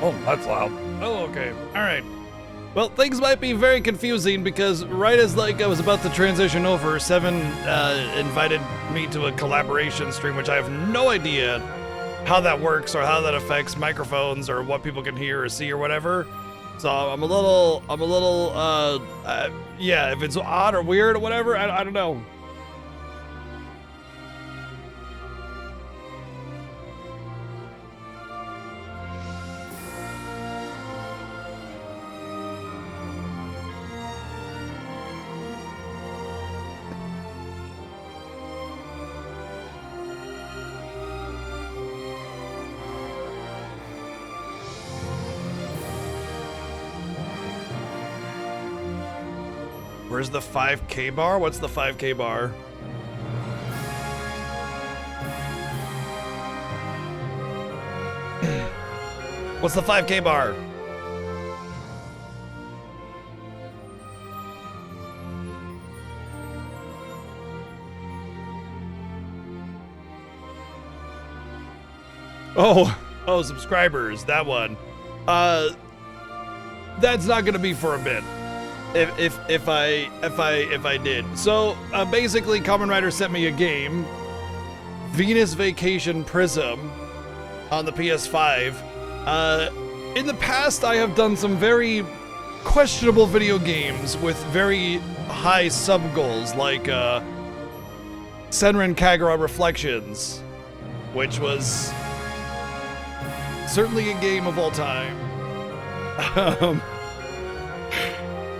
Oh, that's loud. Oh, okay. All right. Well, things might be very confusing because right as like I was about to transition over, Seven invited me to a collaboration stream, which I have no idea how that works or how that affects microphones or what people can hear or see or whatever. So I'm a little, yeah, if it's odd or weird or whatever, I don't know. Where's the 5K bar? What's the 5K bar? What's the 5K bar? Oh, subscribers, that one. That's not gonna be for a bit. If I did. So basically, Kamen Rider sent me a game, Venus Vacation Prism, on the PS5. In the past, I have done some very questionable video games with very high sub goals, like Senran Kagura Reflections, which was certainly a game of all time.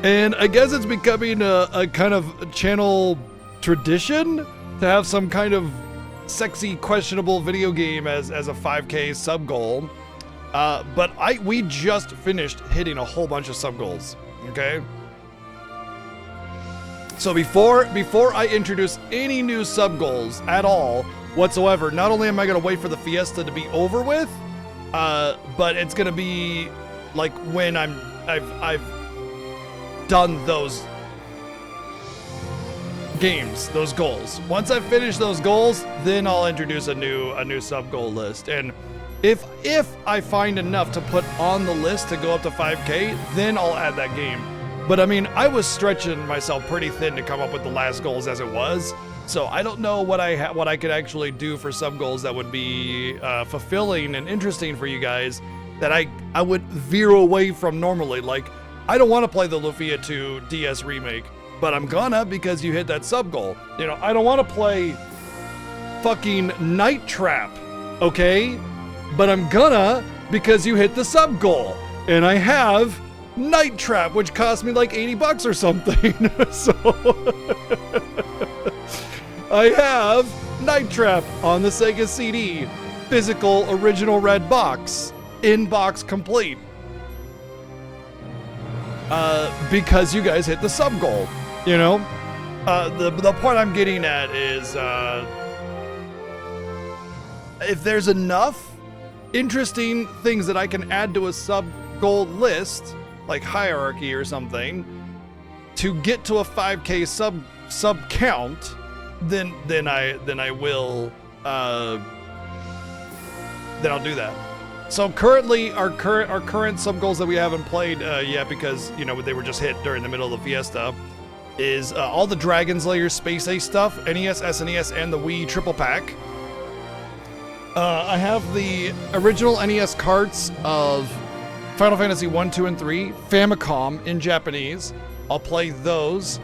And I guess it's becoming a kind of channel tradition to have some kind of sexy, questionable video game as a 5K sub goal. But we just finished hitting a whole bunch of sub goals. Okay. So before I introduce any new sub goals at all whatsoever, not only am I gonna wait for the Fiesta to be over with, but it's gonna be like when I've done those games, those goals. Once I finish those goals, then I'll introduce a new sub goal list. And if I find enough to put on the list to go up to 5K, then I'll add that game. But I mean, I was stretching myself pretty thin to come up with the last goals as it was. So I don't know what I could actually do for sub goals that would be fulfilling and interesting for you guys that I would veer away from normally. Like, I don't want to play the Lufia 2 DS remake, but I'm gonna because you hit that sub goal. You know, I don't want to play fucking Night Trap, okay? But I'm gonna because you hit the sub goal. And I have Night Trap, which cost me like $80 or something. So I have Night Trap on the Sega CD, physical original red box, in-box complete. Because you guys hit the sub goal, you know? The point I'm getting at is, if there's enough interesting things that I can add to a sub goal list, like hierarchy or something, to get to a 5K sub count, then I'll do that. So currently, our current sub goals that we haven't played yet, because you know they were just hit during the middle of the Fiesta, is all the Dragon Slayer Space Ace stuff, NES, SNES, and the Wii triple pack. I have the original NES carts of Final Fantasy 1, 2, and 3, Famicom in Japanese. I'll play those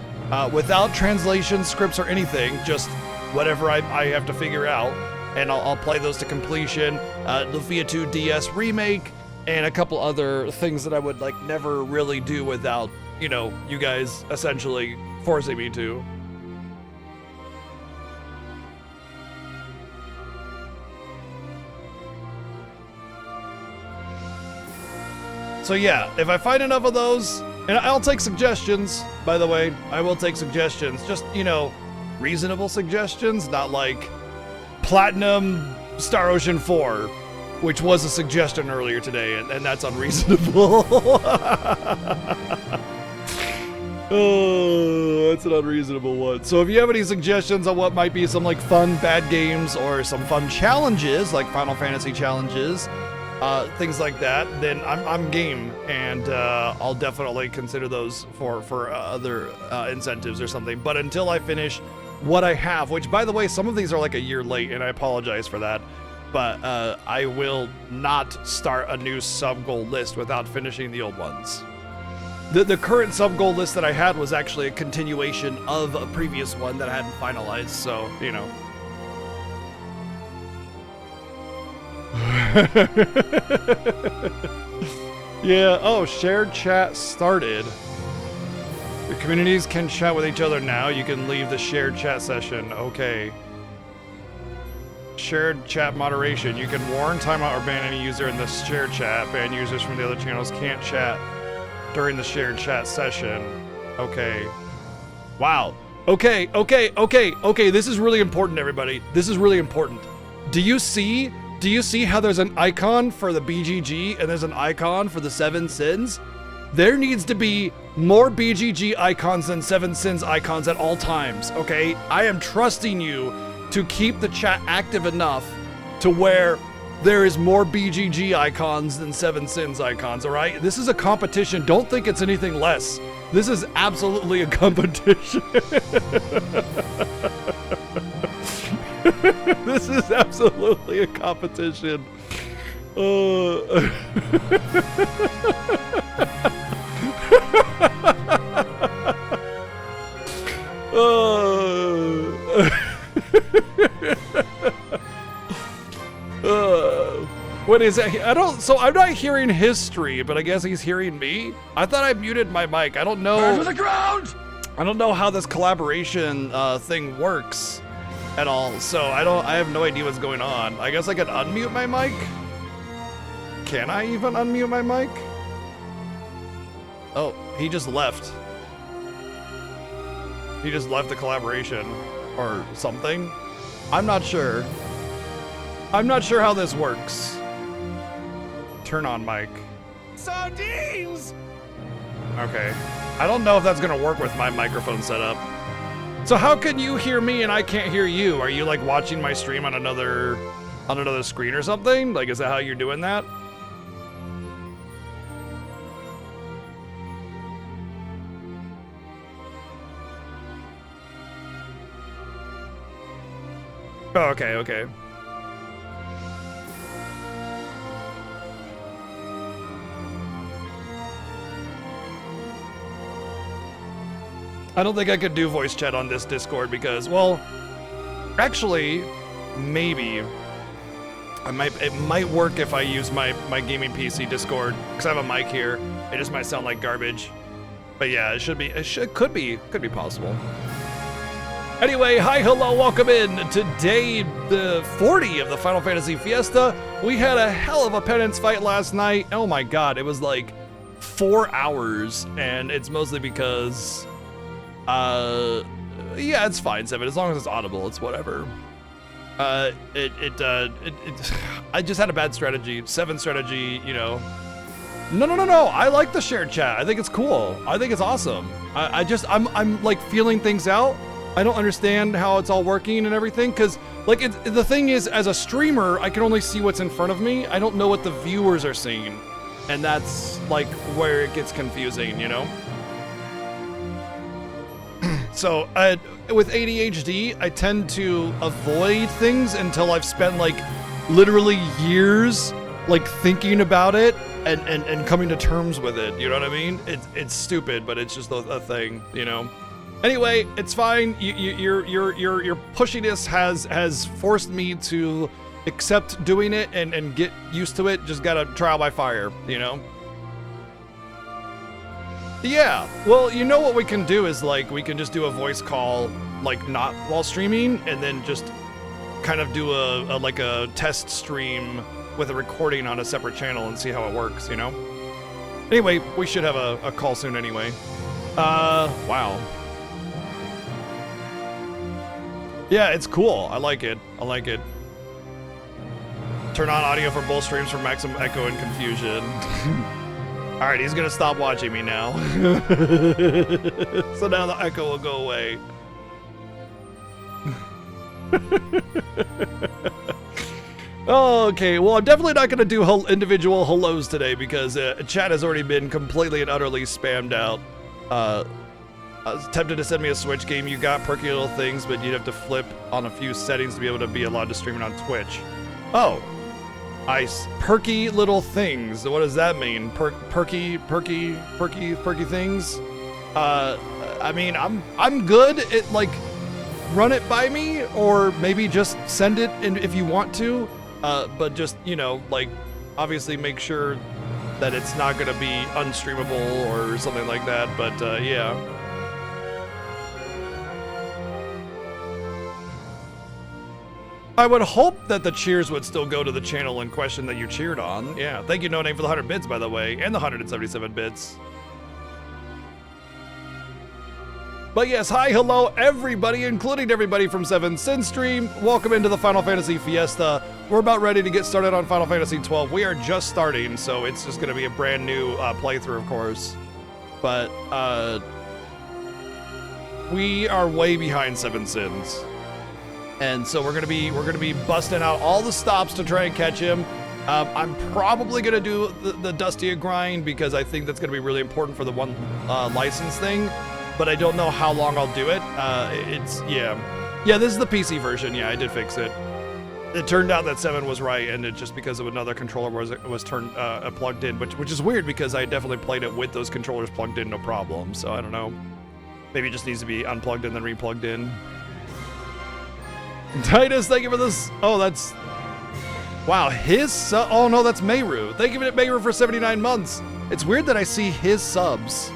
without translation, scripts, or anything, just whatever I have to figure out. And I'll play those to completion. Lufia 2 DS remake, and a couple other things that I would like never really do without, you know, you guys essentially forcing me to. So yeah, if I find enough of those, and I'll take suggestions, by the way, I will take suggestions, just, you know, reasonable suggestions, not like Platinum Star Ocean 4, which was a suggestion earlier today, and that's unreasonable. Oh, that's an unreasonable one. So if you have any suggestions on what might be some like fun bad games or some fun challenges, like Final Fantasy challenges, things like that, then I'm game, and I'll definitely consider those for other incentives or something. But until I finish what I have, which by the way, some of these are like a year late, and I apologize for that. But I will not start a new sub goal list without finishing the old ones. The current sub goal list that I had was actually a continuation of a previous one that I hadn't finalized, so, you know. Yeah, oh, shared chat started. The communities can chat with each other now. You can leave the shared chat session. Okay. Shared chat moderation. You can warn, timeout, or ban any user in the shared chat. Ban users from the other channels can't chat during the shared chat session. Okay. Wow. Okay. This is really important, everybody. This is really important. Do you see how there's an icon for the BGG and there's an icon for the 7 sins? There needs to be more BGG icons than 7 sins icons at all times, okay? I am trusting you to keep the chat active enough to where there is more BGG icons than 7 sins icons, all right? This is a competition. Don't think it's anything less. This is absolutely a competition. This is absolutely a competition. What is that? I'm not hearing history, but I guess he's hearing me. I thought I muted my mic. I don't know. Burn to the ground! I don't know how this collaboration thing works at all, so I have no idea what's going on. I guess I could unmute my mic? Can I even unmute my mic? Oh, he just left. He just left the collaboration or something. I'm not sure. I'm not sure how this works. Turn on mic. Sardines! Okay. I don't know if that's gonna work with my microphone setup. So how can you hear me and I can't hear you? Are you like watching my stream on another screen or something? Like, is that how you're doing that? Oh, okay. I don't think I could do voice chat on this Discord because, well, actually, maybe. It might work if I use my gaming PC Discord, because I have a mic here. It just might sound like garbage. But yeah, could be possible. Anyway, hi, hello, welcome in. Today, the 40 of the Final Fantasy Fiesta. We had a hell of a penance fight last night. Oh my god, it was like 4 hours, and it's mostly because, yeah, it's fine, Seven. As long as it's audible, it's whatever. I just had a bad strategy. Seven strategy, you know. No. I like the shared chat. I think it's cool. I think it's awesome. I'm like feeling things out. I don't understand how it's all working and everything, because like the thing is, as a streamer, I can only see what's in front of me. I don't know what the viewers are seeing, and that's like where it gets confusing, you know. So with ADHD, I tend to avoid things until I've spent like literally years like thinking about it and coming to terms with it. You know what I mean? It's stupid, but it's just a thing, you know. Anyway, it's fine. Your pushiness has forced me to accept doing it and get used to it. Just gotta trial by fire, you know? Yeah, well, you know what we can do is like, we can just do a voice call, like not while streaming, and then just kind of do a test stream with a recording on a separate channel and see how it works, you know? Anyway, we should have a call soon anyway. Wow. Yeah, it's cool. I like it. Turn on audio for both streams for maximum echo and confusion. All right, he's gonna stop watching me now. So now the echo will go away. Oh, okay. Well, I'm definitely not going to do individual hellos today because chat has already been completely and utterly spammed out. I was tempted to send me a Switch game. You got perky little things, but you'd have to flip on a few settings to be able to be allowed to stream it on Twitch. Oh. Perky little things. What does that mean? Perky things? I mean, I'm good at, like, run it by me, or maybe just send it in if you want to. But just, you know, like, obviously make sure that it's not gonna be unstreamable or something like that, but, yeah. I would hope that the cheers would still go to the channel in question that you cheered on. Yeah, thank you, No Name, for the 100 bits, by the way, and the 177 bits. But yes, hi, hello, everybody, including everybody from 7 Sin Stream. Welcome into the Final Fantasy Fiesta. We're about ready to get started on Final Fantasy 12. We are just starting, so it's just going to be a brand new playthrough, of course. But we are way behind 7 Sins, and so we're gonna be busting out all the stops to try and catch him. I'm probably gonna do the Dustia grind because I think that's gonna be really important for the one license thing. But I don't know how long I'll do it. Yeah, this is the PC version. Yeah, I did fix it. It turned out that 7 was right, and it just because of another controller was turned plugged in, which is weird because I definitely played it with those controllers plugged in, no problem. So I don't know. Maybe it just needs to be unplugged and then replugged in. Titus, thank you for this. Oh, that's wow. Oh no, that's Mayru. Thank you, Mayru, for 79 months. It's weird that I see his subs.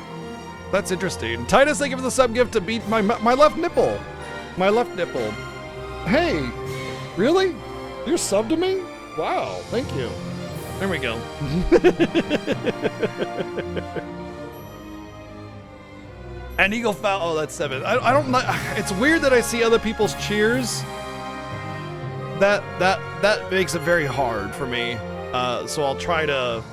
That's interesting. Titus, thank you for the sub gift to beat my left nipple. My left nipple. Hey, really? You're subbed to me? Wow, thank you. There we go. And Eagle Foul. Oh, that's 7. I don't know. It's weird that I see other people's cheers. That makes it very hard for me. So I'll try to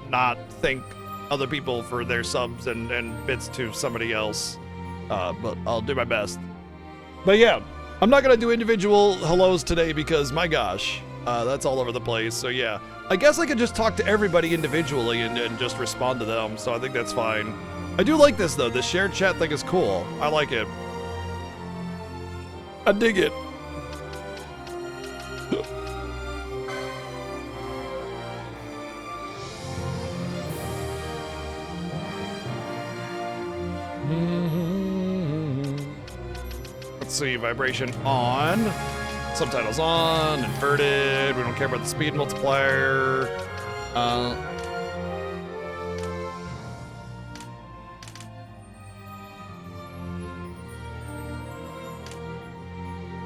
not thank other people for their subs and bits to somebody else, but I'll do my best. But yeah, I'm not gonna do individual hellos today because my gosh, that's all over the place. So yeah, I guess I could just talk to everybody individually and just respond to them, so I think that's fine. I do like this though, the shared chat thing is cool. I like it. I dig it. Let's see, vibration on, subtitles on, inverted, we don't care about the speed multiplier.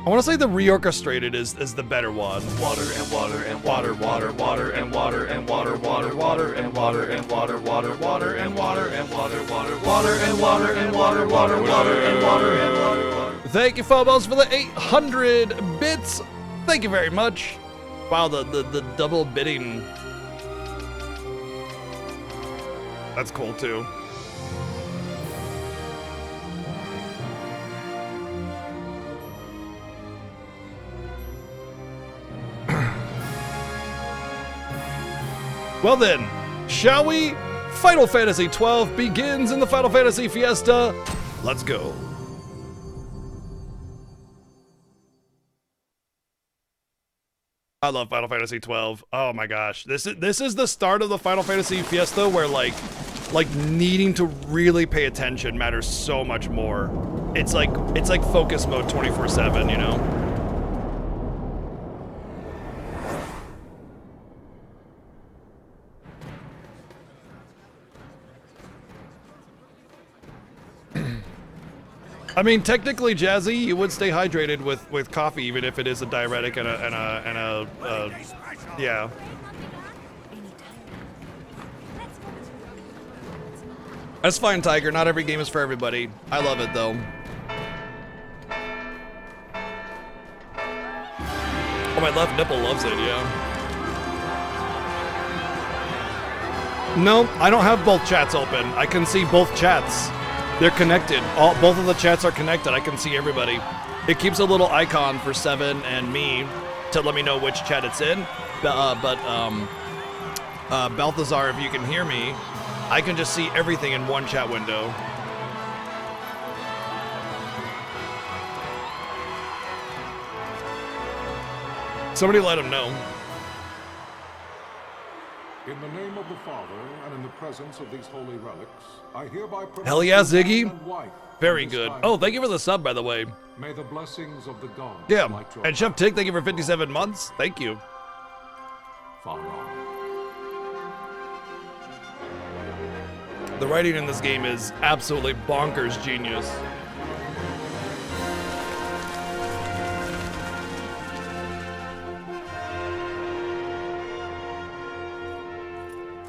I want to say the reorchestrated is the better one. Water and water and water, water, water and water and water, water, water and water and water, water, water and water and water, water, water and water and water, water, water and water and water. Thank you, Phobos, for the 800 bits. Thank you very much. Wow, the double bidding. That's cool too. Well then, shall we? Final Fantasy 12 begins in the Final Fantasy Fiesta. Let's go. I love Final Fantasy 12. Oh my gosh, this is the start of the Final Fantasy Fiesta where like needing to really pay attention matters so much more. It's like focus mode 24/7, you know. I mean, technically, Jazzy, you would stay hydrated with coffee, even if it is a diuretic and a yeah. That's fine, Tiger. Not every game is for everybody. I love it, though. Oh, my left nipple loves it, yeah. No, I don't have both chats open. I can see both chats. They're connected. Both of the chats are connected. I can see everybody. It keeps a little icon for 7 and me, to let me know which chat it's in. Balthazar, if you can hear me, I can just see everything in one chat window. Somebody let him know. In the name of the Father, and in the presence of these holy relics, I hereby pronounce Hell yeah, you Ziggy. man and wife Very from this good. time Oh, thank you for the sub, by the way. May the blessings of the gods Yeah, light your and Chef path Tig, thank you for 57 months. Thank you. far on. The writing in this game is absolutely bonkers genius.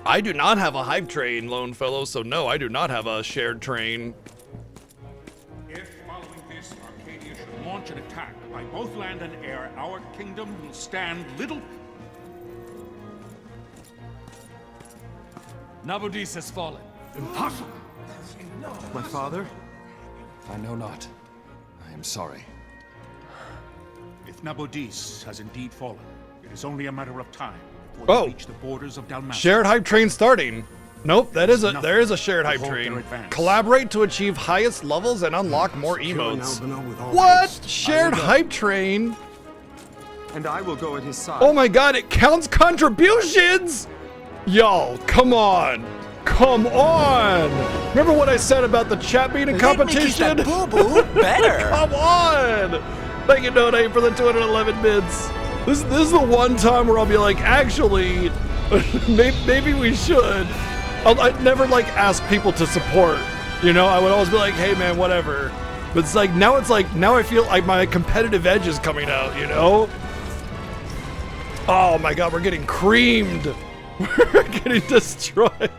I do not have a hype train, Lone Fellow, so no, I do not have a shared train. If, following this, Arcadia should launch an attack by both land and air, our kingdom will stand little... Nabudis has fallen. Impossible! My father? I know not. I am sorry. If Nabudis has indeed fallen, it is only a matter of time before Oh. they reach the borders of Dalmatia. Shared hype train starting. Nope, there is a shared hype Hold their train. advance. Collaborate to achieve highest levels and unlock more Secure emotes. Albino with all What? haste. Shared I will go. hype train? And I will go at his side. Oh my god, it counts contributions! Yo, come on. Come on! Remember what I said about the chat being a competition? boo-boo better. Come on! Thank you, Donate, for the 211 bits. This is the one time where I'll be like, actually, maybe we should. I'd never like ask people to support. You know, I would always be like, hey man, whatever. But it's like now I feel like my competitive edge is coming out, you know? Oh my god, we're getting creamed. We're getting destroyed.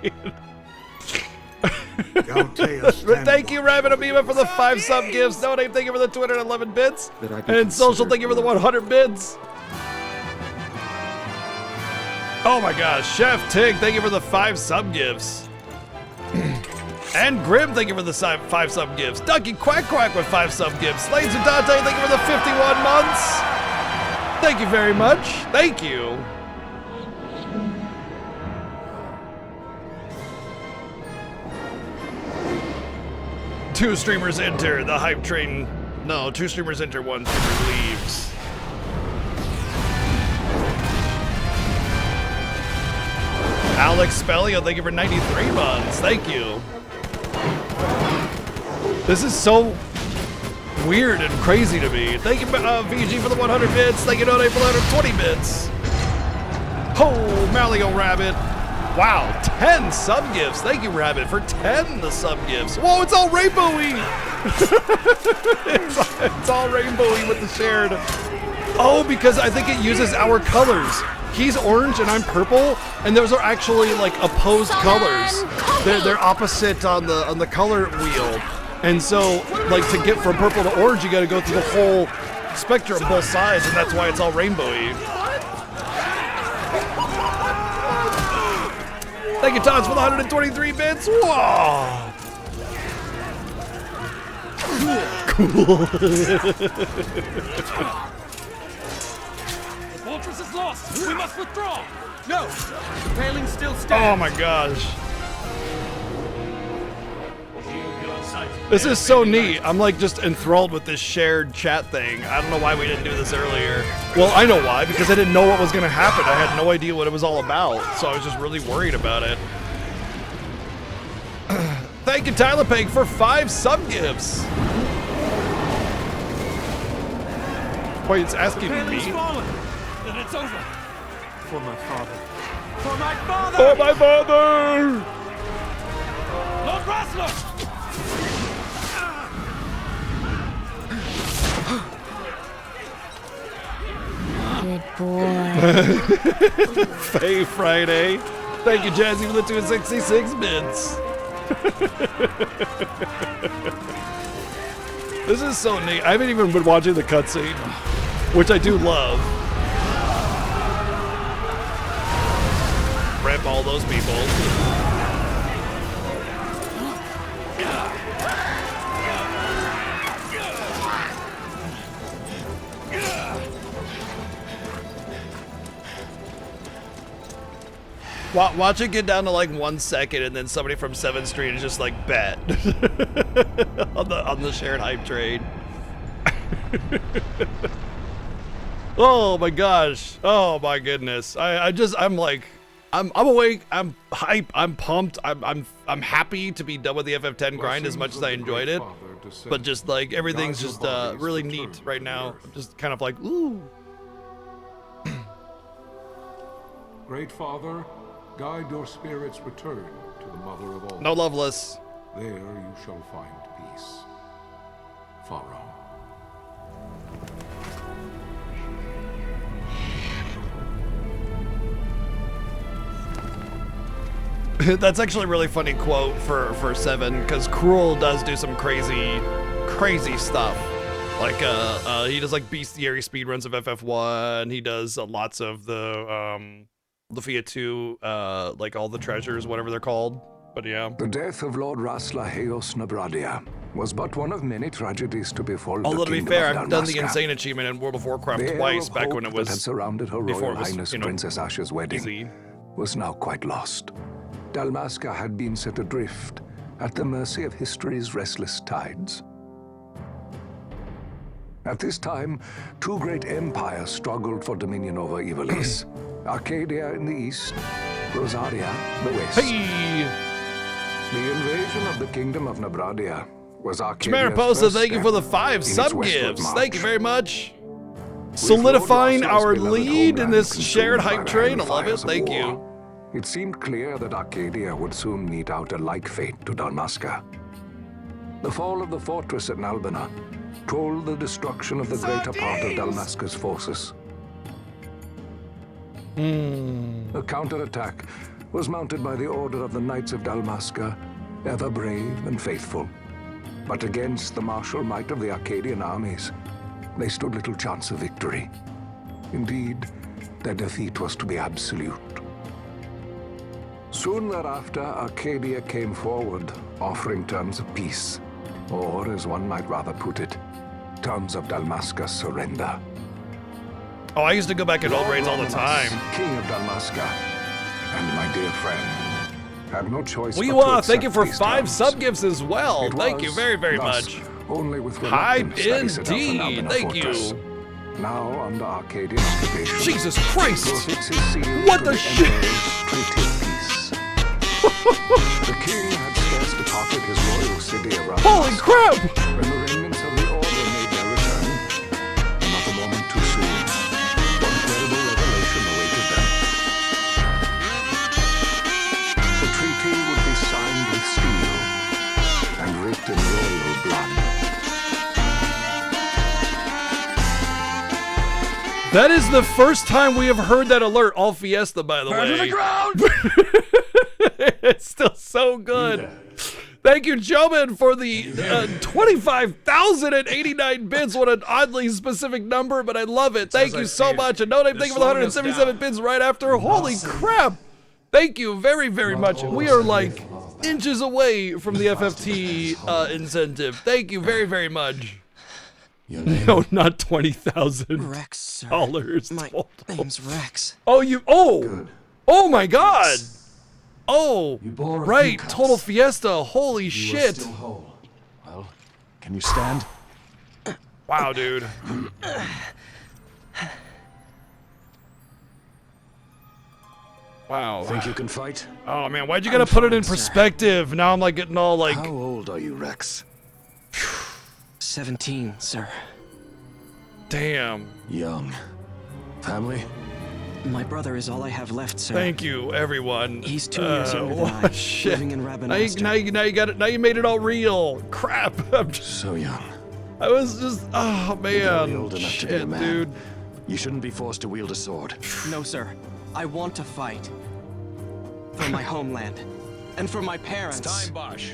But thank you, Rabbit Amoeba, for the 5 sub gifts. Donate, thank you for the 211 bits. That I be And Social, considered thank you for the 100 bits. Oh my gosh, Chef Tig, thank you for the 5 sub gifts. And Grim, thank you for the 5 sub gifts. Ducky Quack Quack with 5 sub gifts. Lane Dante, thank you for the 51 months. Thank you very much. Thank you. Two streamers enter, the hype train. No, 2 streamers enter, 1 streamer leaves. Alex Spellio, thank you for 93 months. Thank you. This is so weird and crazy to me. Thank you, VG, for the 100 bits. Thank you, Donate, for the 120 bits. Oh, Malio Rabbit. Wow, 10 sub gifts. Thank you, Rabbit, for 10 the sub gifts. Whoa, it's all rainbowy. it's all rainbowy with the shared. Oh, because I think it uses our colors. He's orange and I'm purple, and those are actually like opposed colors. They're opposite on the color wheel. And so, like, to get from purple to orange, you gotta go through the whole spectrum, both sides, and that's why it's all rainbowy. Thank you, Tots, for the 123 bits. Whoa! Cool. The fortress is lost. We must withdraw. No, the railing still stands. Oh my gosh. This is so neat. I'm like just enthralled with this shared chat thing. I don't know why we didn't do this earlier. Well, I know why, because I didn't know what was gonna happen. I had no idea what it was all about, so I was just really worried about it. Thank you, Tyler Peg, for 5 sub gifts. Wait, it's asking me? fallen. Then it's over. For my father. For my father. Oh, my father! Lord Rasler. Good boy. Faye Friday. Thank you, Jazzy, for the 266 bits. This is so neat. I haven't even been watching the cutscene, which I do love. Rip all those people. Watch it get down to like 1 second, and then somebody from 7th Street is just like, bet. on the shared hype train. Oh my gosh. Oh my goodness. I'm like, I'm awake, I'm hype, I'm pumped, I'm happy to be done with the FF10 grind as much as I enjoyed it. But just like everything's just really neat right now. I'm just kind of like, ooh. Great Father, guide your spirit's return to the Mother of all. No Loveless. There you shall find peace. Pharaoh. That's actually a really funny quote for 7, because Cruel does do some crazy stuff. Like he does like bestiary speedruns of FF1. He does lots of the Fiesta 2, like all the treasures, whatever they're called. But yeah. The death of Lord Rasla Heos Nabradia was but one of many tragedies to befall Although the to be kingdom fair, of I've done the Dalmasca. insane achievement in World of Warcraft The air twice, of back hope when it that was had surrounded her before Royal it was, Highness you know, Princess Asha's wedding easy. was now quite lost. Dalmasca had been set adrift at the mercy of history's restless tides. At this time, two great empires struggled for dominion over Ivalice. Arcadia in the east, Rosaria the west. Hey! The invasion of the kingdom of Nabradia was Arcadia's Mariposa, first thank you step for the 5 in its sub westward gifts. march. Thank you very much. With Solidifying Lord Rassla's our beloved lead in homeland this consumed shared by hype the train. I love it. hellfires of Thank war, you. It seemed clear that Arcadia would soon mete out a like fate to Dalmasca. The fall of the fortress at Nalbina told the destruction of the greater part of Dalmasca's forces. The counterattack was mounted by the order of the Knights of Dalmasca, ever brave and faithful. But against the martial might of the Arcadian armies, they stood little chance of victory. Indeed, their defeat was to be absolute. Soon thereafter, Arcadia came forward, offering terms of peace, or, as one might rather put it, terms of Dalmasca's surrender. Oh, I used to go back at old raids all the time. King of Dalmasca, and my dear friend, had no choice We but to thank you accept for these 5 terms. sub gifts as well. It Thank you was, very, very thus, much. Only with Hype reluctance that he set out for indeed. Nalbina Thank Fortress. you. Now under Arcadian occupation. Jesus Christ! Profits his seal What to the shit? Emperor's treaty of peace. The king had scarce departed his royal city around Holy crap! when the remnants of the order made their return. And not a moment too soon, one terrible revelation awaited them. The treaty would be signed with steel and writ in royal blood. That is the first time we have heard that alert all Fiesta, by the way. To the ground! It's still so good. Thank you, Joman, for the 25,089 bits. What an oddly specific number, but I love it. Thank you so much. And no name, thank you for the 177 bits right after. Holy crap. Thank you very, very much. We are like inches away from the FFT incentive. Thank you very, very much. No, not $20,000. Rex, sir. My name's Rex. Oh, you. Oh. Oh my God. Oh. You bore a Right. few Total cuts. Fiesta. Holy You are shit. still whole. Well, can you stand? Wow, dude. Wow. Think you can fight? Oh man, why'd you gotta put it in perspective? Now I'm like getting all like. How old are you, Rex? 17, sir. Damn. Young. Family? My brother is all I have left, sir. Thank you, everyone. He's 2 years younger than what I, shit. living in Now you Rabanastre. got it. Now you made it all real. Crap. So young. I was just. Oh Barely man. old enough to be a Shit, man. dude. You shouldn't be forced to wield a sword. No, sir. I want to fight. For my homeland. And for my parents. Time, Bosch.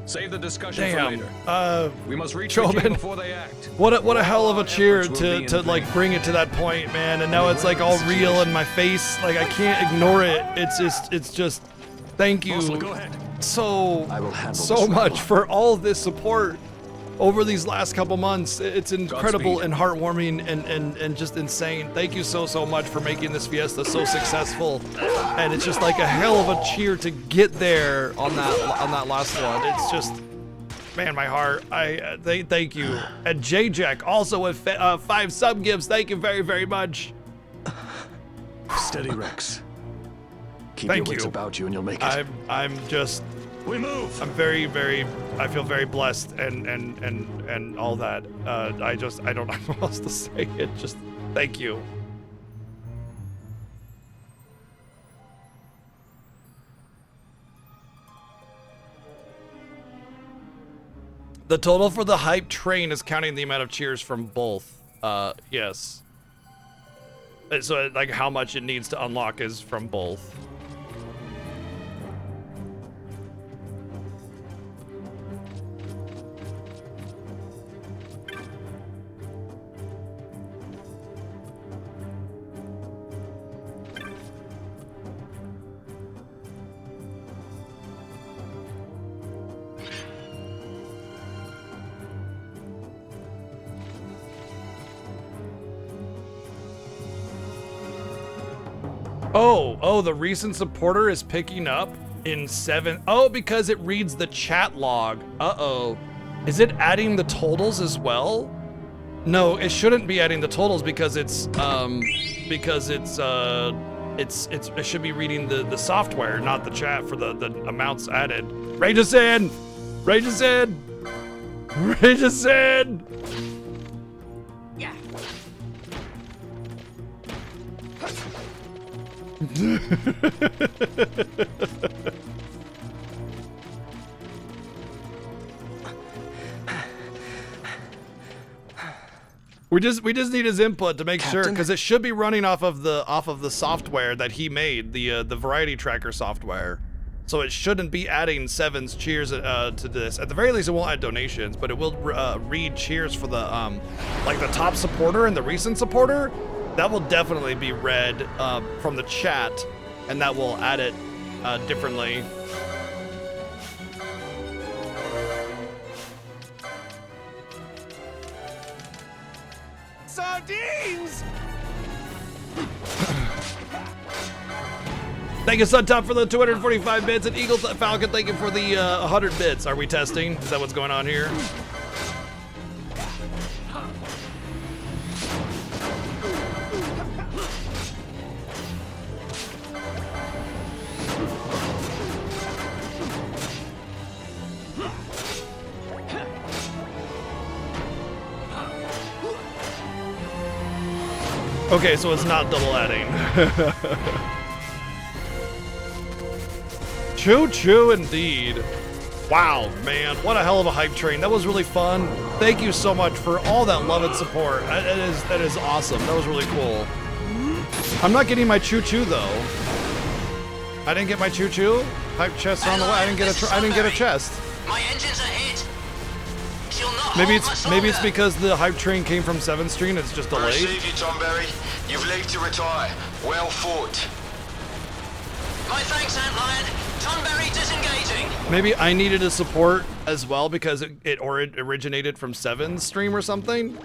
Save the discussion for Damn. later. We must reach the Choman. king before they act. What a hell of a cheer efforts will be to in like vain. bring it to that point, man. And now it's like all real in my face. Like I can't ignore it. It's just thank you Fossil, go ahead. so I will handle so this much rebel. for all of this support. over these last couple months. It's incredible Godspeed. and heartwarming and just insane. Thank you so much for making this Fiesta so successful. And it's just like a hell of a cheer to get there on that last one. It's just, man, my heart. Thank you. And J-Jack also with 5 sub gifts. Thank you very much. Steady, Rex. Keep Thank your wits you. about you and you'll make it. I'm just, We move! I'm I feel very blessed and all that. I don't know what else to say. It just, thank you. The total for the hype train is counting the amount of cheers from both. Yes. So like how much it needs to unlock is from both. Oh, the recent supporter is picking up in 7. Oh, because it reads the chat log. Uh-oh. Is it adding the totals as well? No, it shouldn't be adding the totals because it should be reading the software, not the chat for the amounts added. Rage us in! Rage us in! Rage us in! We just need his input to make sure, because it should be running off of the software that he made, the variety tracker software. So it shouldn't be adding 7's cheers to this. At the very least, it won't add donations, but it will read cheers for the like the top supporter and the recent supporter. That will definitely be read from the chat, and that will add it differently. Sardines! Thank you, Suntop, for the 245 bits, and Eagle Falcon, thank you for the 100 bits. Are we testing? Is that what's going on here? Okay, so it's not double adding. Choo-choo indeed. Wow, man, what a hell of a hype train. That was really fun. Thank you so much for all that love and support. That is awesome. That was really cool. I'm not getting my choo-choo though. I didn't get my choo-choo. Hype chests are on the way. I didn't get a chest. My engines are hit. She'll not Maybe hold it's much maybe it's longer. because the hype train came from 7th Street. It's just delayed. Receive you, Tom Berry. You've leave to retire. Well fought. My thanks, Antlion. Tonberry disengaging. Maybe I needed a support as well because it originated from 7's stream or something.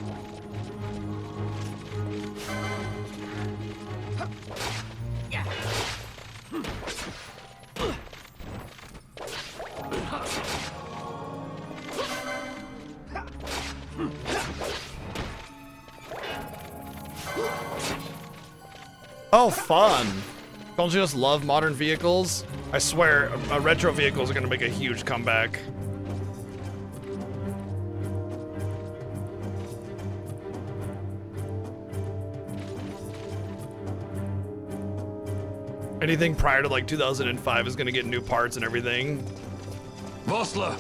Oh, fun. Don't you just love modern vehicles? I swear, retro vehicles are gonna make a huge comeback. Anything prior to like 2005 is gonna get new parts and everything. Vossler!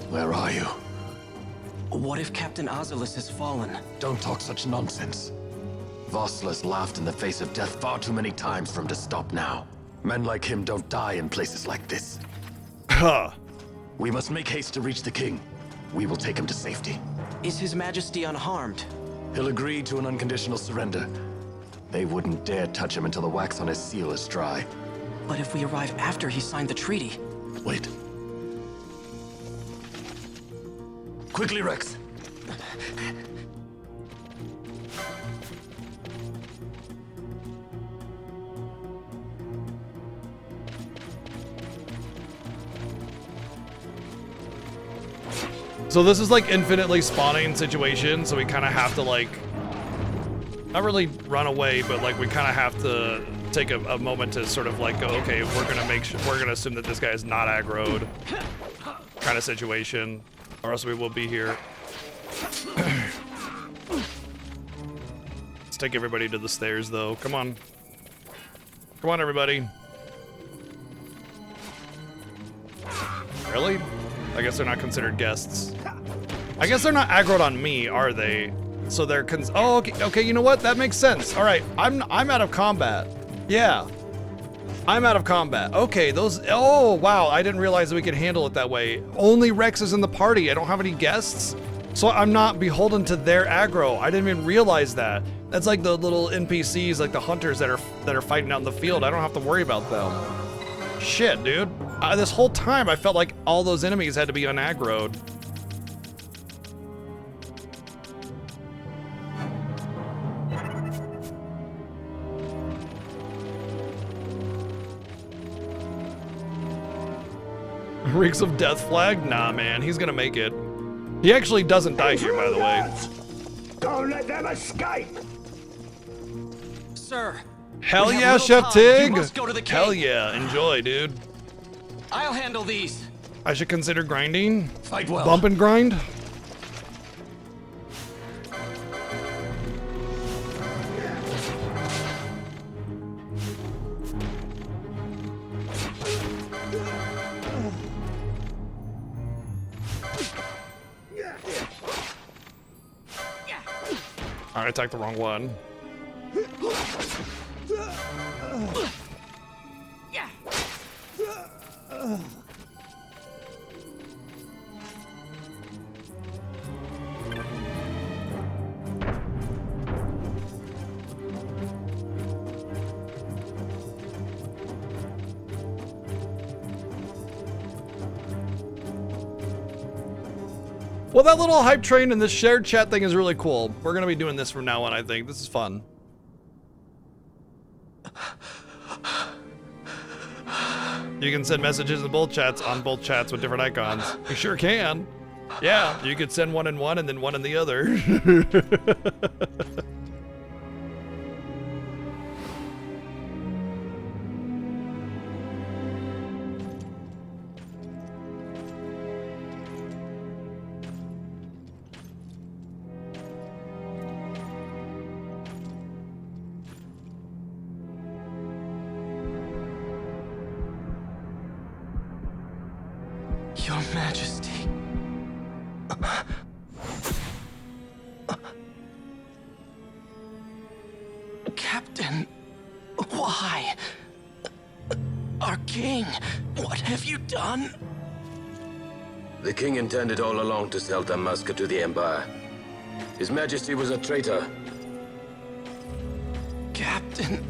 Where are you? What if Captain Ozolus has fallen? Don't talk such nonsense. Vossler's laughed in the face of death far too many times for him to stop now. Men like him don't die in places like this. Huh. We must make haste to reach the king. We will take him to safety. Is His Majesty unharmed? He'll agree to an unconditional surrender. They wouldn't dare touch him until the wax on his seal is dry. But if we arrive after he signed the treaty? Wait. Quickly, Rex. So this is like infinitely spawning situation, so we kind of have to like, not really run away, but like we kind of have to take a moment to sort of like go, okay, we're gonna make sure, we're gonna assume that this guy is not aggroed, kind of situation, or else we will be here. Let's take everybody to the stairs though. Come on. Come on, everybody. Really? I guess they're not considered guests. I guess they're not aggroed on me, are they? So they're oh, okay, you know what? That makes sense. All right, I'm out of combat. Yeah. I'm out of combat. Okay, those, oh, wow, I didn't realize that we could handle it that way. Only Rex is in the party. I don't have any guests. So I'm not beholden to their aggro. I didn't even realize that. That's like the little NPCs, like the hunters that are fighting out in the field. I don't have to worry about them. Shit, dude. This whole time I felt like all those enemies had to be unaggroed. Reeks of Death Flag? Nah, man, he's gonna make it. He actually doesn't die here, by the way. Don't let them escape! Sir. Hell yeah, Chef Tig! Hell yeah, enjoy, dude. I'll handle these. I should consider grinding? Fight well. Bump and grind? I attacked the wrong one. Well, that little hype train and this shared chat thing is really cool. We're gonna be doing this from now on, I think. This is fun. You can send messages in both chats on both chats with different icons. You sure can. Yeah, you could send one in one and then one in the other. Your Majesty. Captain, why? Our king, what have you done? The king intended all along to sell Dalmasca to the Empire. His Majesty was a traitor. Captain,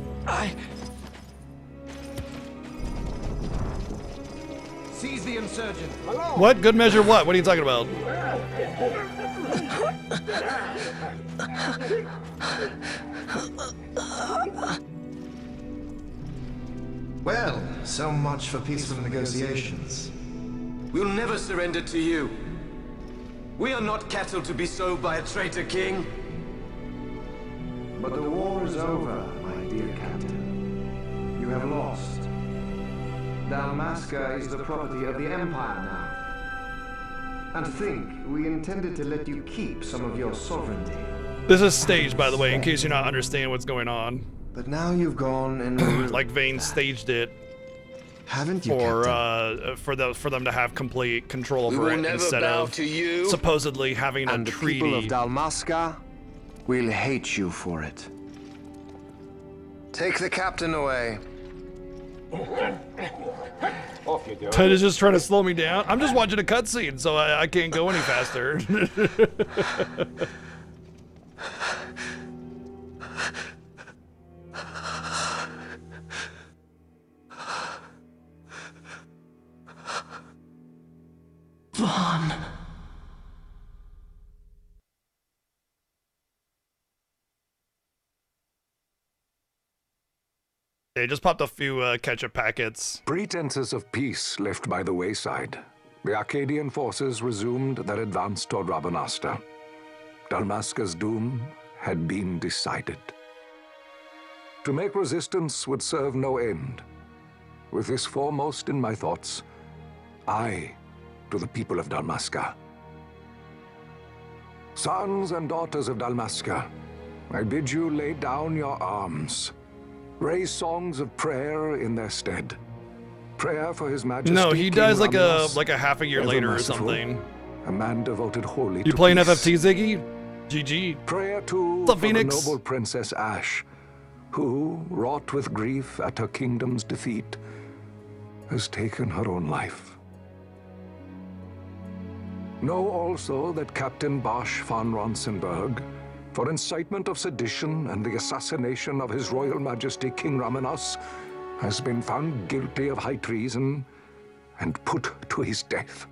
Seize the insurgent. What? Good measure what? What are you talking about? Well, so much for peaceful negotiations. We'll never surrender to you. We are not cattle to be sold by a traitor king. But the war is over, my dear Captain. You have lost. Dalmasca is the property of the Empire now. And think, we intended to let you keep some of your sovereignty. This is staged, by the way, in case you're not understanding what's going on. But now you've gone and like Vane staged it. Haven't you, for them to have complete control over it instead of supposedly having and a treaty. The people of Dalmasca will hate you for it. Take the captain away. Ted is just trying to slow me down. I'm just watching a cutscene, so I can't go any faster. Vaughn. They just popped a few ketchup packets. Pretenses of peace left by the wayside, the Arcadian forces resumed their advance toward Rabanasta. Dalmasca's doom had been decided. To make resistance would serve no end. With this foremost in my thoughts, I, to the people of Dalmasca. Sons and daughters of Dalmasca, I bid you lay down your arms. Raise songs of prayer in their stead. Prayer for His Majesty. No, he dies King like a half a year later or merciful, something. A man devoted wholly You to playing peace. FF12, Ziggy? GG. Prayer too What's up, for the Phoenix? noble Princess Ash, who, wrought with grief at her kingdom's defeat, has taken her own life. Know also that Captain Bosch von Ronsenberg, for incitement of sedition and the assassination of His Royal Majesty King Ramenas, has been found guilty of high treason and put to his death.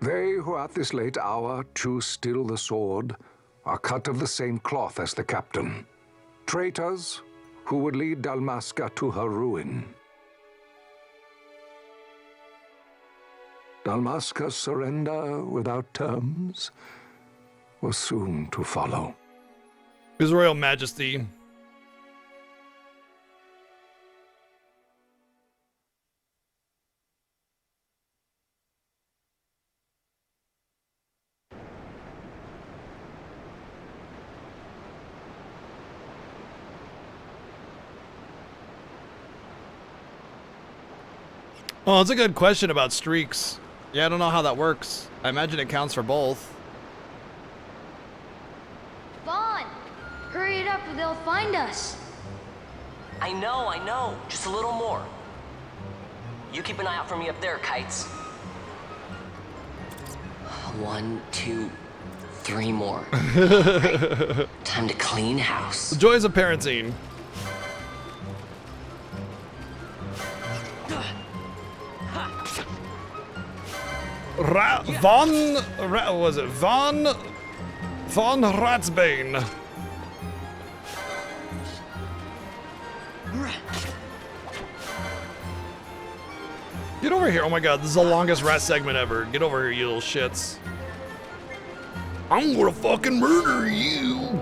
They who at this late hour choose still the sword are cut of the same cloth as the captain. Traitors who would lead Dalmasca to her ruin. Dalmasca's surrender without terms was soon to follow. His Royal Majesty. Oh, it's a good question about streaks. Yeah, I don't know how that works. I imagine it counts for both. Vaughn! Hurry it up or they'll find us. I know. Just a little more. You keep an eye out for me up there, Kites. 1, 2, 3 more. Right. Time to clean house. The joys of parenting. Was it Von Ratsbane? Get over here. Oh my god, this is the longest rat segment ever. Get over here, you little shits. I'm gonna fucking murder you.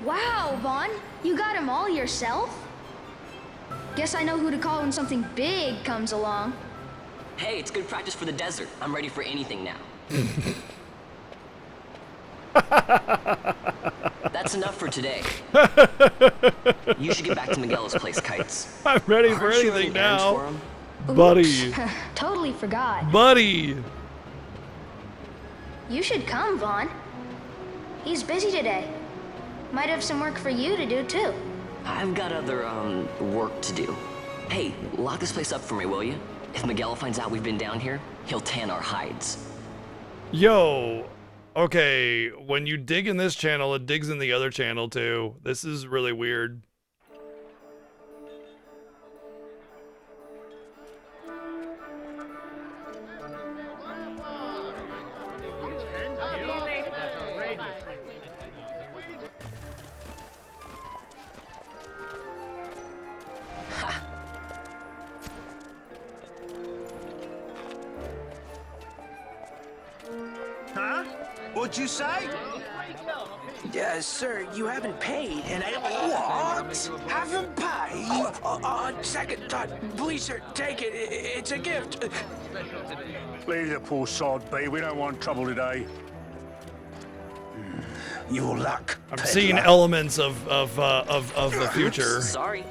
Wow, Vaughn, you got him all yourself? Guess I know who to call when something big comes along. Hey, it's good practice for the desert. I'm ready for anything now. That's enough for today. You should get back to Miguel's place, Kites. I'm ready for Aren't you anything running errands now. for him? Buddy. Totally forgot. Buddy. You should come, Vaughn. He's busy today. Might have some work for you to do, too. I've got other, work to do. Hey, lock this place up for me, will you? If Miguel finds out we've been down here, he'll tan our hides. Yo. Okay, when you dig in this channel, it digs in the other channel too. This is really weird. Huh? What'd you say? Sir, you haven't paid, and I... What? Haven't paid? On second thought, please, sir, take it. It's a gift. Leave the poor sod be. We don't want trouble today. Your luck. I'm seeing elements of the future. Sorry.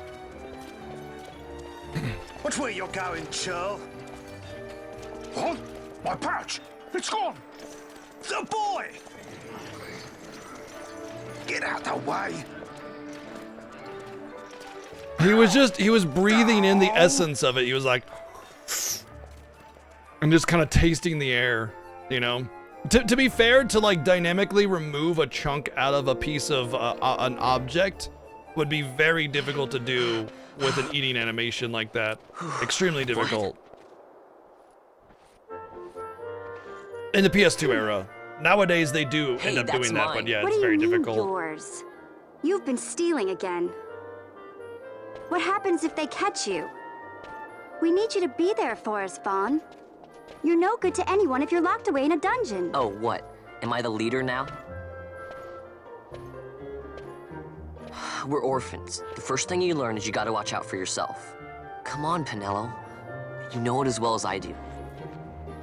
Watch where you're going, churl. What? My pouch! It's gone! The boy! Get out the way! He was breathing in the essence of it. He was like, and just kind of tasting the air, you know? To be fair, to like dynamically remove a chunk out of a piece of an object would be very difficult to do with an eating animation like that. Extremely difficult. In the PS2 era. Nowadays they do Hey, end up doing that's that, mine. but yeah, What it's do you very mean difficult. yours? You've been stealing again. What happens if they catch you? We need you to be there for us, Vaughn. You're no good to anyone if you're locked away in a dungeon. Oh, what? Am I the leader now? We're orphans. The first thing you learn is you gotta watch out for yourself. Come on, Pinello. You know it as well as I do.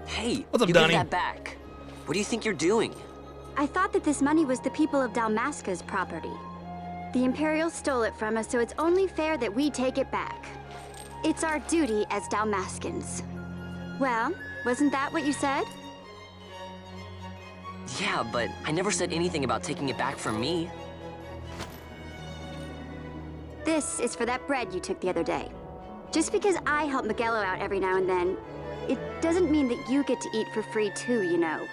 Hey, what's up, you Donnie? give that back. What do you think you're doing? I thought that this money was the people of Dalmasca's property. The Imperials stole it from us, so it's only fair that we take it back. It's our duty as Dalmascans. Well, wasn't that what you said? Yeah, but I never said anything about taking it back from me. This is for that bread you took the other day. Just because I help Miguelo out every now and then, it doesn't mean that you get to eat for free too, you know.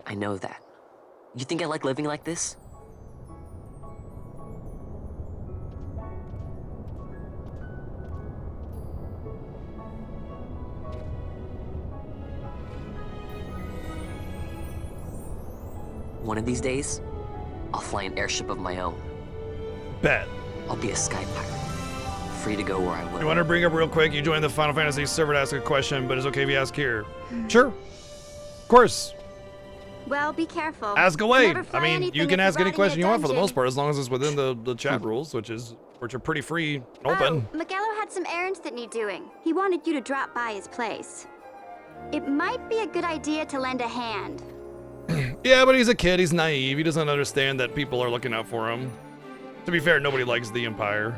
I know that. You think I like living like this? One of these days, I'll fly an airship of my own. Bet. I'll be a sky pirate, free to go where I will. You want to bring up real quick, you joined the Final Fantasy server to ask a question, but it's okay if you ask here. Sure. Of course. Well, be careful. Ask away. Never I fly mean, anything you can if ask you're any riding question in you a want for the dungeon. most part, as long as it's within the chat rules, which are pretty free and open. Oh, Miguelo had some errands that need doing. He wanted you to drop by his place. It might be a good idea to lend a hand. Yeah, but he's a kid. He's naive. He doesn't understand that people are looking out for him. To be fair, nobody likes the Empire.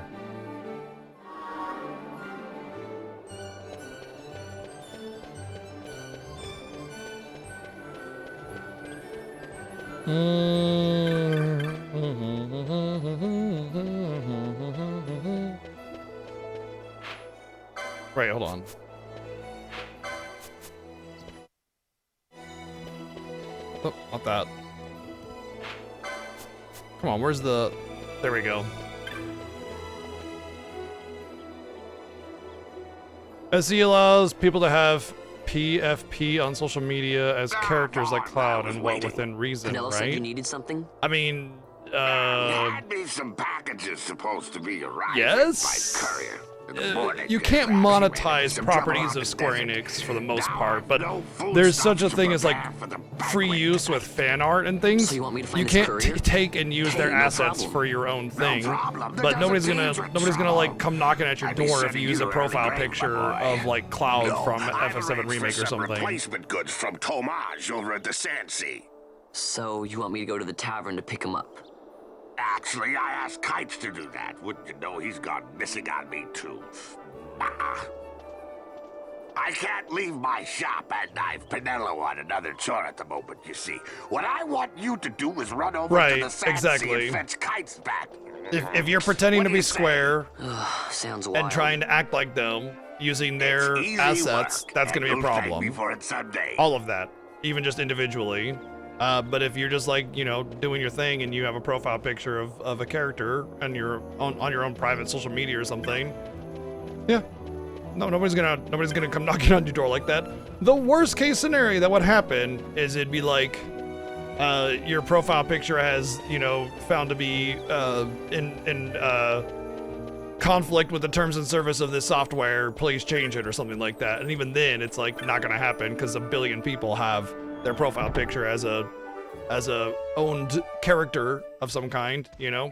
Right, hold on. Oh, not that. Come on, where's the... There we go. SE allows people to have PFP on social media as characters like Cloud and what within reason, Pinello said you right? needed something? I mean, Had me some packages supposed to be arriving yes? by courier. In the morning, You can't monetize properties of Square Enix for the most part, but there's such a thing as like free use with fan art and things. So you want me to find You this can't courier? take and use their no assets problem. for your own thing. problem. That But nobody's doesn't gonna seem like come knocking at your I'd be door if sending you use you a to profile early grave, picture my boy. of like Cloud from I'd FF7 arrange for Remake or some something. replacement goods from Tomage over at the Sandsea. So you want me to go to the tavern to pick him up? Actually, I asked Kites to do that. Wouldn't you know he's gone missing on me too? I can't leave my shop, and I've Pinello on another chore at the moment, you see. What I want you to do is run over to the Sandsea exactly. and fetch Kites back. If you're pretending to be Square Sounds wild. and trying to act like them using their It's easy assets, work, that's and gonna be a you'll thank problem. me for it someday. All of that, even just individually. But if you're just like, you know, doing your thing and you have a profile picture of a character on your own private social media or something, yeah, no, nobody's gonna come knocking on your door like that. The worst case scenario that would happen is it'd be like, your profile picture has, you know, found to be in conflict with the terms and service of this software. Please change it or something like that. And even then, it's like not gonna happen because a billion people have their profile picture as a owned character of some kind, you know?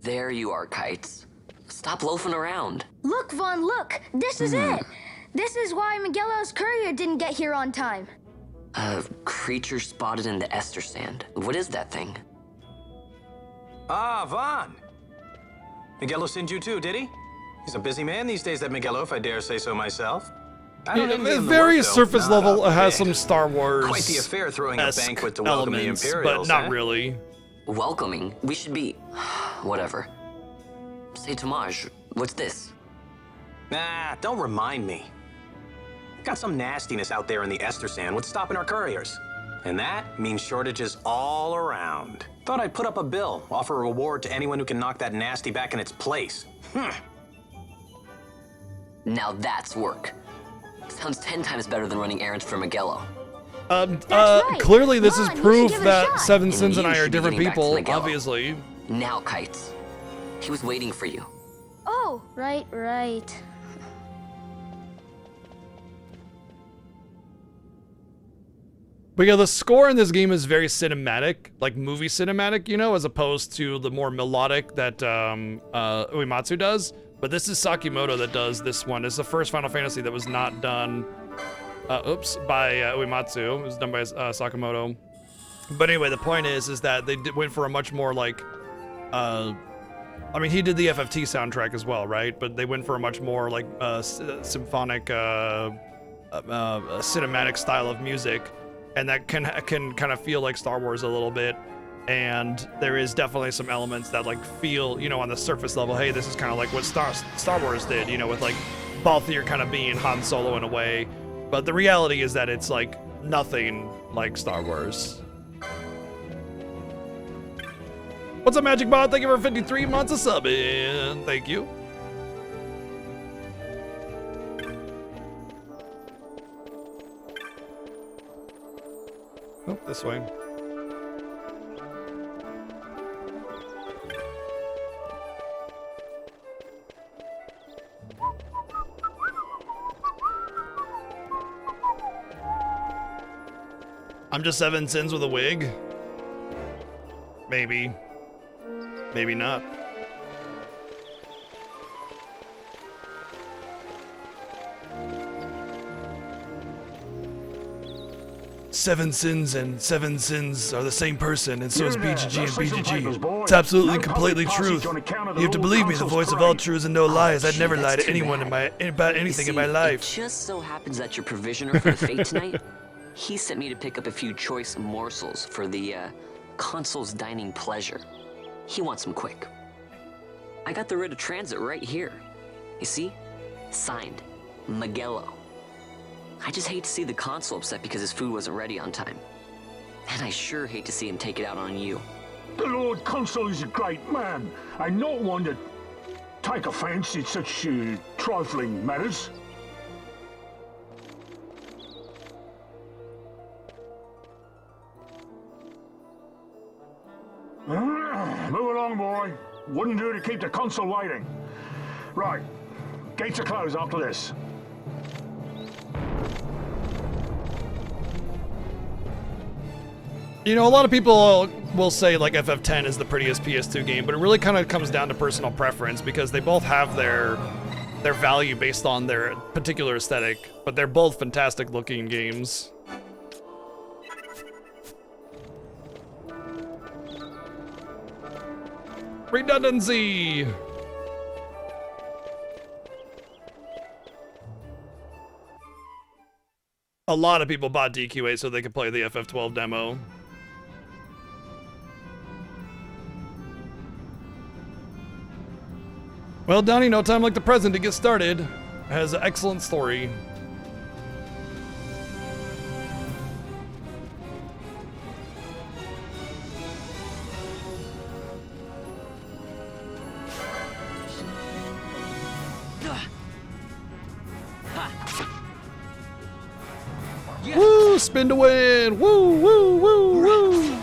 There you are, Kites. Stop loafing around. Look, Vaughn, look. This is it. This is why Miguelo's courier didn't get here on time. A creature spotted in the Ester Sand. What is that thing? Ah, Vaughn. Miguelo sent you too, did he? He's a busy man these days, that Miguelo, if I dare say so myself. I don't envy him the Very work, though. surface Not level, a it has bit. some Star Wars Quite the affair throwing a banquet to welcome the elements, Imperials, but not eh? really. Welcoming? We should be... Whatever. Say, Tomage, what's this? Nah, don't remind me. Got some nastiness out there in the Ester Sand. What's stopping our couriers? And that means shortages all around. Thought I'd put up a bill, offer a reward to anyone who can knock that nasty back in its place. Now that's work. Sounds 10 times better than running errands for Miguelo. Clearly this is proof that Seven And Sins and you I are should be different getting back to people, Miguelo. obviously. Now, Kites. He was waiting for you. Oh, right. But yeah, the score in this game is very cinematic, like movie cinematic, you know, as opposed to the more melodic that Uematsu does. But this is Sakimoto that does this one. It's the first Final Fantasy that was not done, by Uematsu. It was done by Sakamoto. But anyway, the point is that they went for a much more like, I mean, he did the FF12 soundtrack as well, right? But they went for a much more like symphonic, cinematic style of music. And that can kind of feel like Star Wars a little bit, and there is definitely some elements that like feel, you know, on the surface level, hey, this is kind of like what Star Wars did, you know, with like Balthier kind of being Han Solo in a way, but the reality is that it's like nothing like Star Wars. What's up, Magic Bot? Thank you for 53 months of subbing. Thank you. Oh, this way. I'm just Seven Sins with a wig? Maybe. Maybe not. Seven Sins and Seven Sins are the same person, and so is BGG and BGG. It's absolutely and completely truth. You have to believe me, the voice of all truths and no lies. I'd never lie to anyone about anything in my life. It just so happens that your provisioner for the fate tonight, he sent me to pick up a few choice morsels for the consul's dining pleasure. He wants them quick. I got the writ of transit right here. You see? Signed, Miguelo. I just hate to see the consul upset because his food wasn't ready on time. And I sure hate to see him take it out on you. The Lord Consul is a great man, and not one to take offense in such trifling matters. Move along, boy. Wouldn't do to keep the consul waiting. Right. Gates are closed after this. You know, a lot of people will say like FF10 is the prettiest PS2 game, but it really kind of comes down to personal preference because they both have their value based on their particular aesthetic, but they're both fantastic looking games. Redundancy! A lot of people bought DQ8 so they could play the FF12 demo. Well, Donnie, no time like the present to get started. It has an excellent story. Woo! Spin to win! Woo! Woo! Woo! Woo!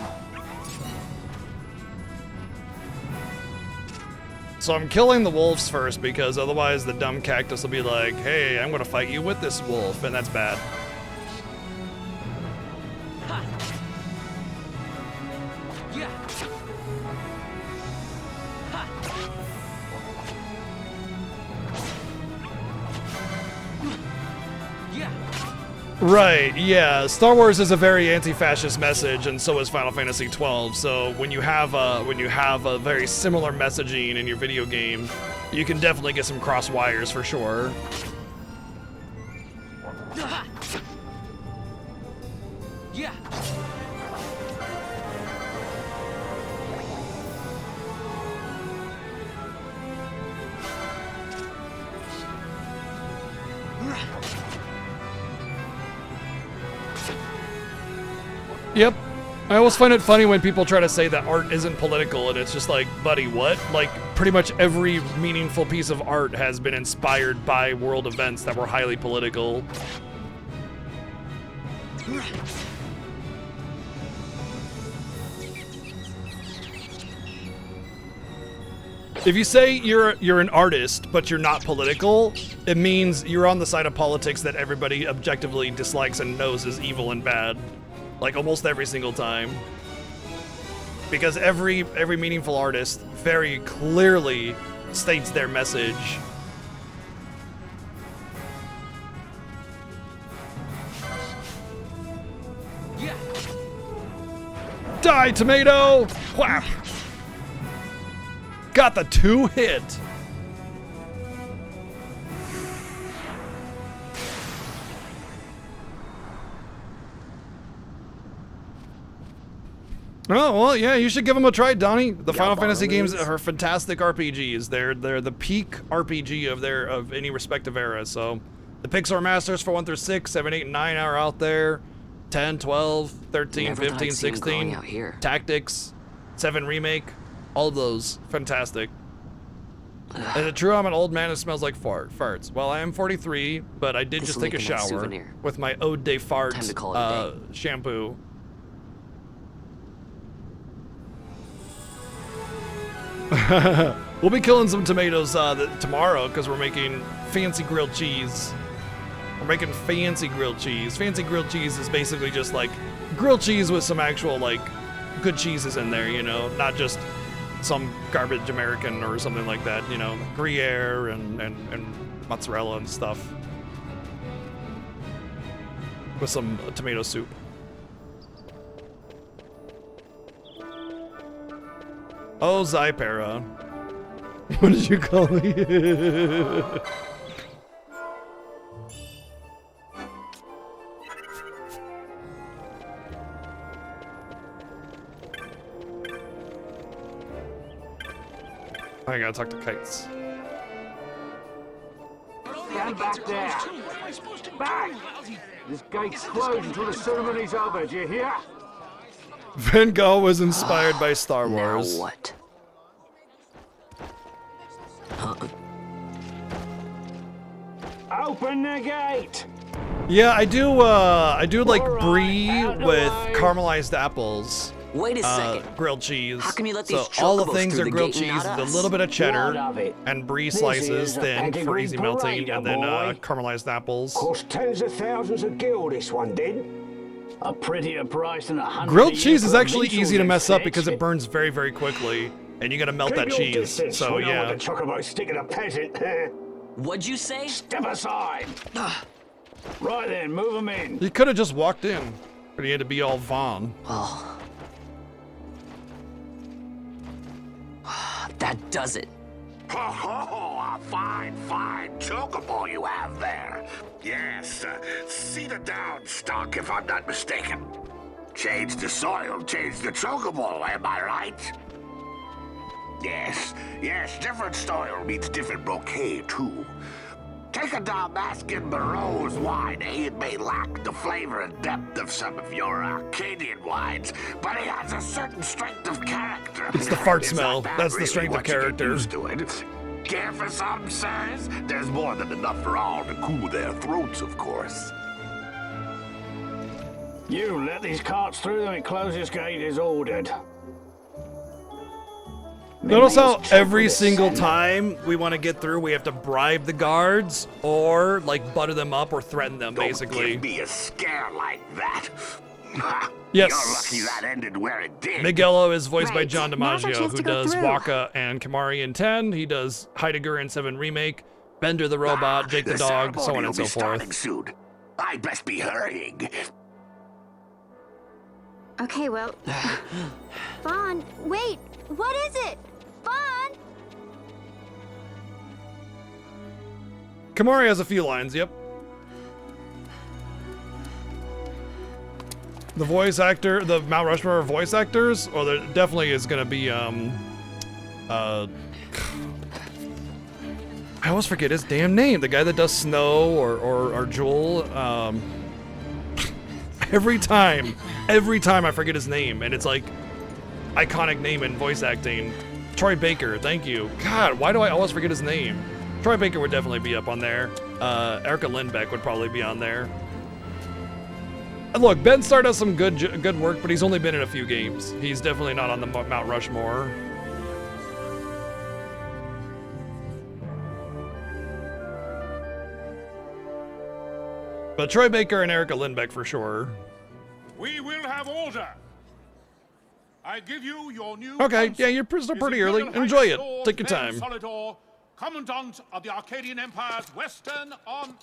So I'm killing the wolves first because otherwise the dumb cactus will be like, hey, I'm gonna fight you with this wolf, and that's bad. Right, yeah. Star Wars is a very anti-fascist message, and so is Final Fantasy XII. So when you have a very similar messaging in your video game, you can definitely get some cross wires for sure. Yeah. Yep. I always find it funny when people try to say that art isn't political, and it's just like, buddy, what? Like, pretty much every meaningful piece of art has been inspired by world events that were highly political. If you say you're an artist, but you're not political, it means you're on the side of politics that everybody objectively dislikes and knows is evil and bad. Like, almost every single time. Because every meaningful artist very clearly states their message. Yeah. Die, tomato! Whap! Got the 2-hit. Oh, well, yeah, you should give them a try, Donnie. The Final Fantasy games are fantastic RPGs. They're the peak RPG of any respective era. So, the Pixar Masters for 1 through 6, 7, 8, and 9 are out there. 10, 12, 13, 15, 16. Tactics, 7 Remake. All of those, fantastic. Is it true I'm an old man who smells like farts? Well, I am 43, but I did just take a shower with my Ode de Farts shampoo. We'll be killing some tomatoes tomorrow because we're making fancy grilled cheese. We're making fancy grilled cheese. Fancy grilled cheese is basically just like grilled cheese with some actual like good cheeses in there, you know, not just some garbage American or something like that, you know, Gruyere and mozzarella and stuff. With some tomato soup. Oh, Zypera. What did you call me? I gotta talk to Kites. Stand back there. Back! This gate's closed until the ceremony's over, do you hear? Van Gogh was inspired by Star Wars. Now what? Open the gate! Yeah, I do like brie with caramelized apples. Wait a second. Grilled cheese. How come you let these so all the chocobos things through are the grilled gate and cheese not with a us? little bit of cheddar Blood of it. and brie This slices is a thin for pedigree easy melting, parade, and then boy. caramelized apples. Cost tens of thousands of gil, this one did. A prettier price than 100. Grilled cheese is actually easy to mess up because it burns very, very quickly, and you gotta melt Keep that your cheese. distance, So we don't yeah. want the chocobo sticking a peasant. What'd you say? Step aside. Right then, move them in. You could have just walked in, but he had to be all Vaughn. Oh. That does it. Oh, a fine chocobo you have there. Yes, cedar down stock if I'm not mistaken. Change the soil, change the chocobo, am I right? Yes, different soil means different bouquet too. Take a Dalmascan Barrow's wine, It may lack the flavor and depth of some of your Arcadian wines, but it has a certain strength of character. It's the fart It's smell. not bad, That's the really, strength of once you get character. used to it. Care for some, sirs? There's more than enough for all to cool their throats, of course. You let these carts through and close this gate as ordered. Notice how every single time we want to get through, we have to bribe the guards or like butter them up or threaten them, basically. Don't give me a scare like that. Yes. You're lucky that ended where it did. Miguelo is voiced by Right. John Now's our DiMaggio, chance who to go does through. Waka and Kamari in 10. He does Heidegger in 7 Remake, Bender the Robot, Jake the Dog, so on ceremony and so will be starting forth. soon. I'd best be hurrying. Okay, well. Vaughn, wait! What is it? Vaughn! Kamari has a few lines, yep. The voice actor, the Mount Rushmore voice actors, or there definitely is gonna be, I always forget his damn name. The guy that does Snow or Joel, every time I forget his name, and it's like iconic name in voice acting. Troy Baker, thank you. God, why do I always forget his name? Troy Baker would definitely be up on there. Erica Lindbeck would probably be on there. And look, Ben Starr does some good work, but he's only been in a few games. He's definitely not on the Mount Rushmore. But Troy Baker and Erica Lindbeck for sure. We will have order. I give you your new Okay, consul, yeah, you're still pretty His early. Imperial Enjoy Highness it. Lord Take your Ben time. Solidor, Commandant of the Arcadian Empire's Western Arm.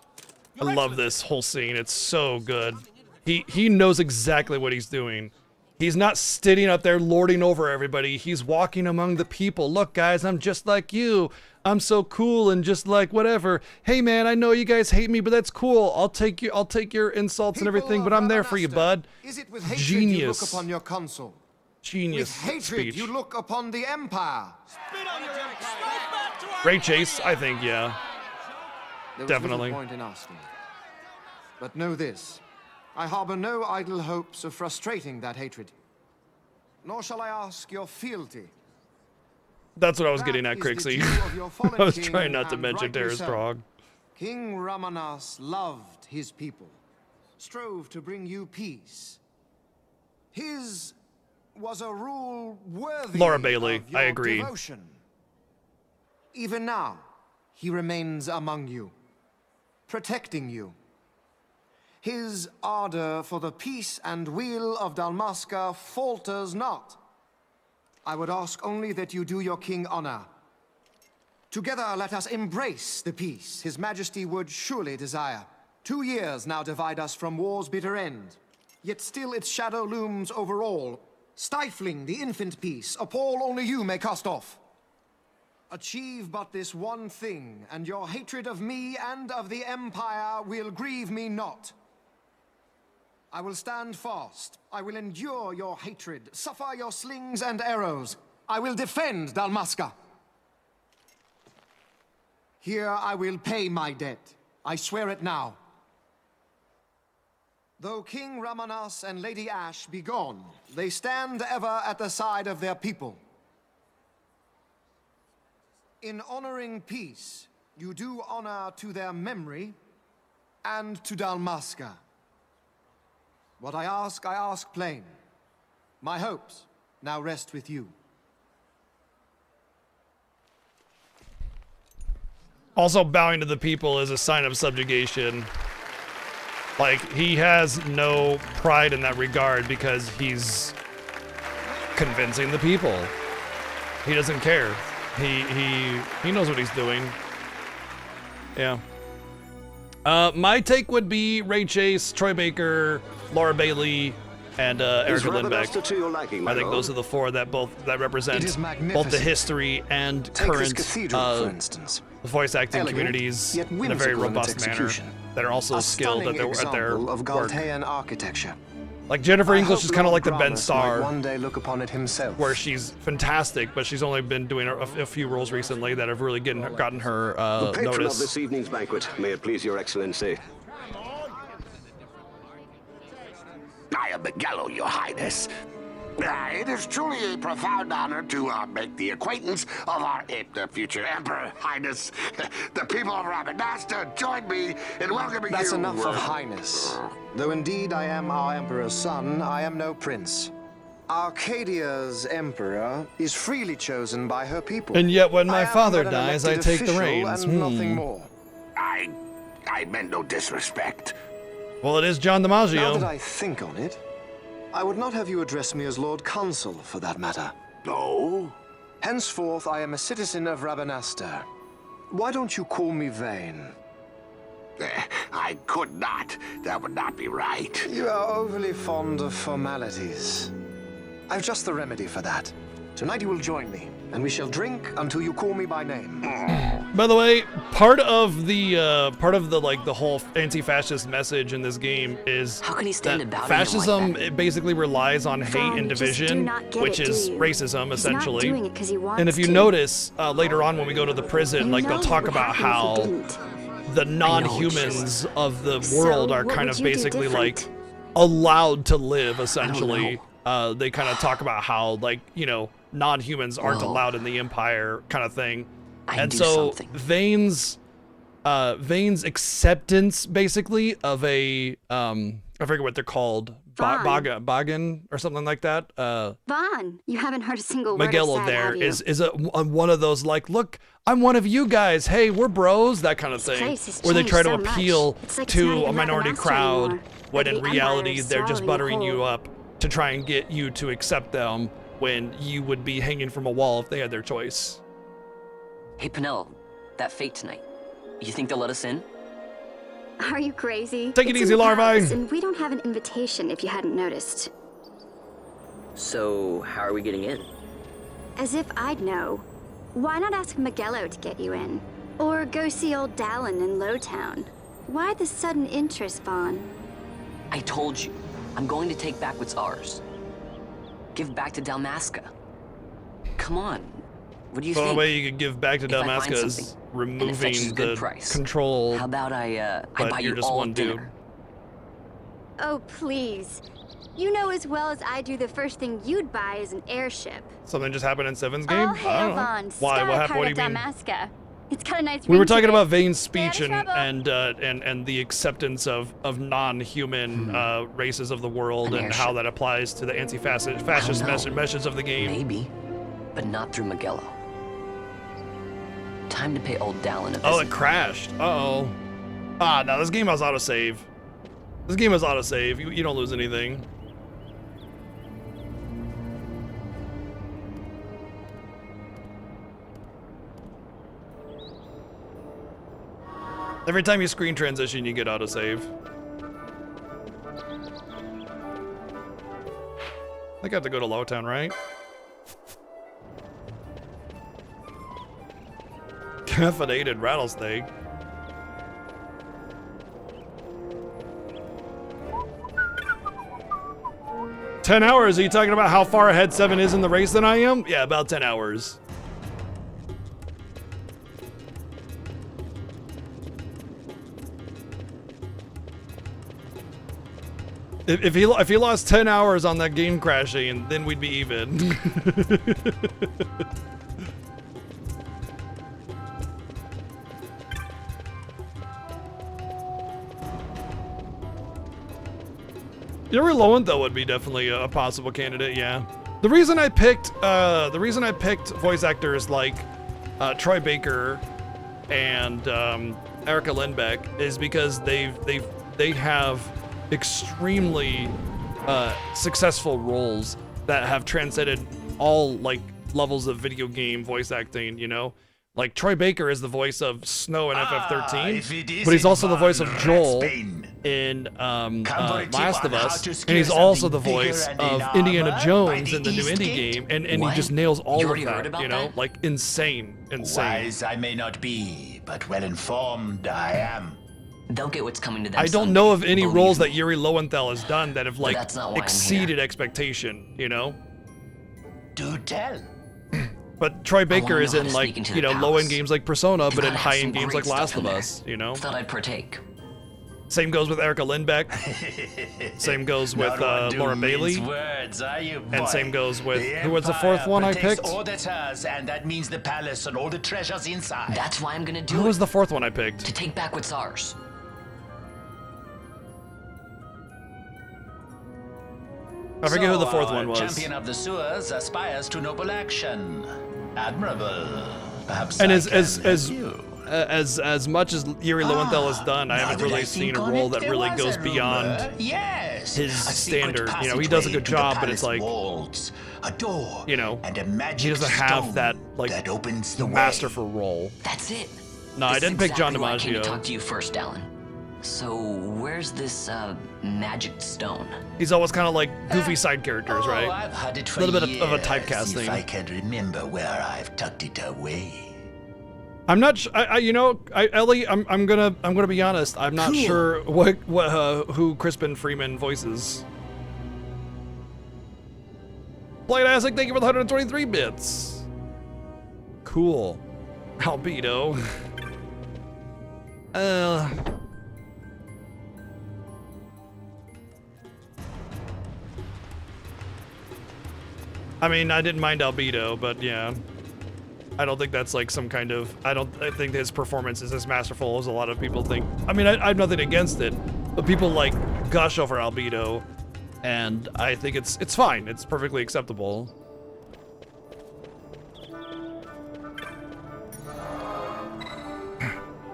I love this whole scene. It's so good. He knows exactly what he's doing. He's not sitting up there lording over everybody. He's walking among the people. Look, guys, I'm just like you. I'm so cool and just like whatever. Hey, man, I know you guys hate me, but that's cool. I'll take your insults and everything, but I'm there for you, bud. Is it with hatred Genius. you look upon your consul? Genius With hatred speech. you look upon the Empire. Great chase, I think, yeah. There was Definitely. little point in asking. But know this. I harbor no idle hopes of frustrating that hatred. Nor shall I ask your fealty. That's what I was getting at, Crixie. I was trying not to mention Terrace Prague. King Ramanas loved his people, strove to bring you peace. His was a rule worthy Laura Bailey, of your I agree. devotion. Even now, he remains among you, protecting you. His ardor for the peace and weal of Dalmasca falters not. I would ask only that you do your king honor. Together let us embrace the peace His Majesty would surely desire. 2 years now divide us from war's bitter end, yet still its shadow looms over all, stifling the infant peace a pall only you may cast off. Achieve but this one thing, and your hatred of me and of the Empire will grieve me not. I will stand fast. I will endure your hatred, suffer your slings and arrows. I will defend Dalmasca. Here I will pay my debt. I swear it now. Though King Ramanas and Lady Ash be gone, they stand ever at the side of their people. In honoring peace, you do honor to their memory and to Dalmasca. What I ask plain. My hopes now rest with you. Also, bowing to the people is a sign of subjugation. Like, he has no pride in that regard because he's convincing the people. He doesn't care. He knows what he's doing. Yeah. My take would be Ray Chase, Troy Baker, Laura Bailey, and Erica Lindbeck. I think those are the four that represent both the history and current voice acting communities in a very robust manner that are also skilled at their of work. Galtean architecture. Like Jennifer English is kind of like the Ben Brahmas Starr, might one day look upon it himself. where she's fantastic, but she's only been doing a few roles recently that have really gotten her The patron notice. of this evening's banquet, may it please your excellency. I am Miguel, your highness. It is truly a profound honor to make the acquaintance of our the future emperor, highness. The people of Rabanasta join me in welcoming you. That's enough of highness. Though indeed I am our emperor's son, I am no prince. Arcadia's emperor is freely chosen by her people. And yet when my I am father but an dies, I elected take the official reins. And nothing more. I meant no disrespect. Well, it is John Now that DiMaggio. I think on it, I would not have you address me as Lord Consul, for that matter. No? Henceforth, I am a citizen of Rabanasta. Why don't you call me Vane? I could not. That would not be right. You are overly fond of formalities. I've just the remedy for that. Tonight you will join me, and we shall drink until you call me by name. By the way, part of the like the whole anti-fascist message in this game is How can he stand that about him fascism like it basically relies on hate Vaughn, and just do division, not get which it, is do you? racism He's essentially. not doing it 'cause he wants And if you to. notice later on when we go to the prison, You like they'll know talk what about happened if how he didn't. the non-humans of the world are what kind would of you do basically different? like allowed to live, essentially. They kind of talk about how, like, you know, non-humans aren't allowed in the Empire, kind of thing. And so Vane's acceptance, basically, of a I forget what they're called, Bagan or something like that. Vaughn, you haven't heard a single word Magello I said, there have you? is one of those, like, look, I'm one of you guys. Hey, we're bros, that kind of thing. Where they try to appeal to a minority crowd, when in reality they're just buttering you up to try and get you to accept them when you would be hanging from a wall if they had their choice. Hey, Penel, that fate tonight. You think they'll let us in? Are you crazy? Take it easy, Larvae. And we don't have an invitation if you hadn't noticed. So, how are we getting in? As if I'd know. Why not ask Magello to get you in? Or go see old Dallin in Lowtown? Why the sudden interest, Vaughn? I told you, I'm going to take back what's ours. Give back to Dalmasca. Come on. What do you The think? only way you could give back to Dalmasca is removing the control. How about I but buy you're you just all one dude. dinner? Oh, please. You know as well as I do the first thing you'd buy is an airship. Something just happened in Seven's game? Oh, I hail don't know. Vaughn. Why? What happened? What do you mean? Dalmasca. It's got a nice We were ring to talking it. about Vane's speech Stay out and of and the acceptance of non-human races of the world and how that applies to the anti-fascist messages of the game. Maybe, but not through Magello. Time to pay old Dallin a visit. Oh, it crashed. Uh-oh. Ah, no, this game has autosave. This game has autosave. You don't lose anything. Every time you screen transition, you get autosave. I think I have to go to Lowtown, right? Caffeinated rattlesnake. "10 hours? Are you talking about how far ahead 7 is in the race than I am?" Yeah, about 10 hours. If he lost 10 hours on that game crashing, then we'd be even. Yuri Lowenthal would be definitely a possible candidate, yeah. The reason I picked voice actors like Troy Baker and Erica Lindbeck is because they have extremely successful roles that have transcended all like levels of video game voice acting, you know? Like Troy Baker is the voice of Snow in FF13, but he's also the voice of Joel in Last of Us, and he's also the voice of Indiana Jones in the new indie game, and he just nails all of that, you know? Like insane. Wise I may not be, but well informed I am. They'll get what's coming to them. I don't know of any roles that Yuri Lowenthal has done that have like that's not why I'm exceeded expectation, you know? Do tell. But Troy Baker is know how in to like, sneak into you the know, low-end palace. games like Persona, but in gotta have high-end some games great like Last stuff of in Us, you know? Thought I'd partake. Same goes with Erica Lindbeck. Same goes with Laura Bailey. Words, are you, boy? And same goes with, The who was the Empire fourth one I protects picked? all that's hers, and that means the palace and all the treasures inside. That's why I'm gonna do Who it. was the fourth one I picked? To take back what's ours. I forget who the fourth our one was. Champion of the sewers aspires to noble action. Admirable. Perhaps And I as much as Yuri Lowenthal has done, I haven't really seen a role that really goes beyond his standard. You know, he does a good job, but it's like, a door, you know, and a magic he doesn't have stone that like that opens the masterful role. That's it. No, I This didn't is pick John exactly why I came to DiMaggio. talk to you first, Dallin. So, where's this magic stone? He's always kind of like goofy side characters, Oh, right? I've had it A for little bit of a years, typecasting. If I can remember where I've tucked it away. I'm not. You know, Ellie. I'm gonna be honest. I'm not sure who Crispin Freeman voices. Blade Isaac, thank you for the 123 bits. Cool. Albedo. I mean, I didn't mind Albedo, but yeah. I don't think that's like some kind of, I think his performance is as masterful as a lot of people think. I mean, I have nothing against it, but people like gush over Albedo, and I think it's fine. It's perfectly acceptable.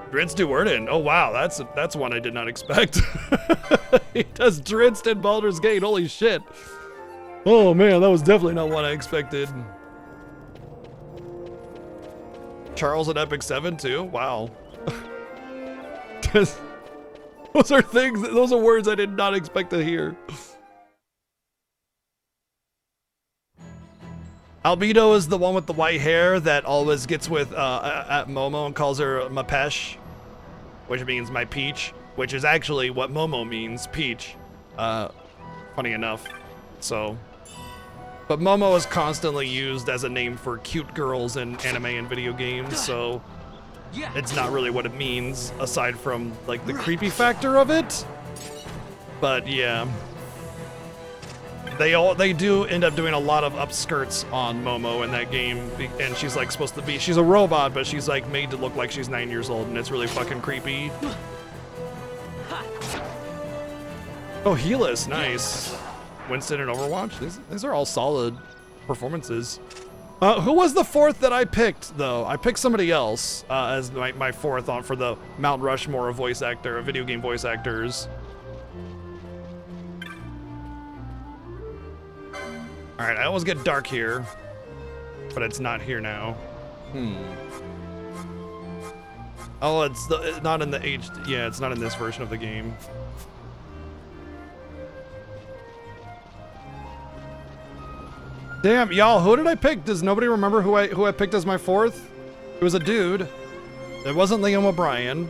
Dritz Duerden. Oh wow, that's one I did not expect. He does Dritz in Baldur's Gate. Holy shit. Oh man, that was definitely not one I expected. Charles at Epic 7 too? Wow. Those are things, those are words I did not expect to hear. Albedo is the one with the white hair that always gets with at Momo and calls her Mapesh, which means my peach, which is actually what Momo means, peach. Funny enough. So, but Momo is constantly used as a name for cute girls in anime and video games, so it's not really what it means aside from like the creepy factor of it. But yeah. They do end up doing a lot of upskirts on Momo in that game, and she's like supposed to be, she's a robot, but she's like made to look like she's 9 years old, and it's really fucking creepy. Oh, Helis, nice. Winston and Overwatch, these are all solid performances. Who was the fourth that I picked though? I picked somebody else as my fourth on for the Mount Rushmore of voice actor, of video game voice actors. All right, I always get dark here, but it's not here now. Oh, it's not in the HD. Yeah, it's not in this version of the game. Damn, y'all, who did I pick? Does nobody remember who I picked as my fourth? It was a dude. It wasn't Liam O'Brien.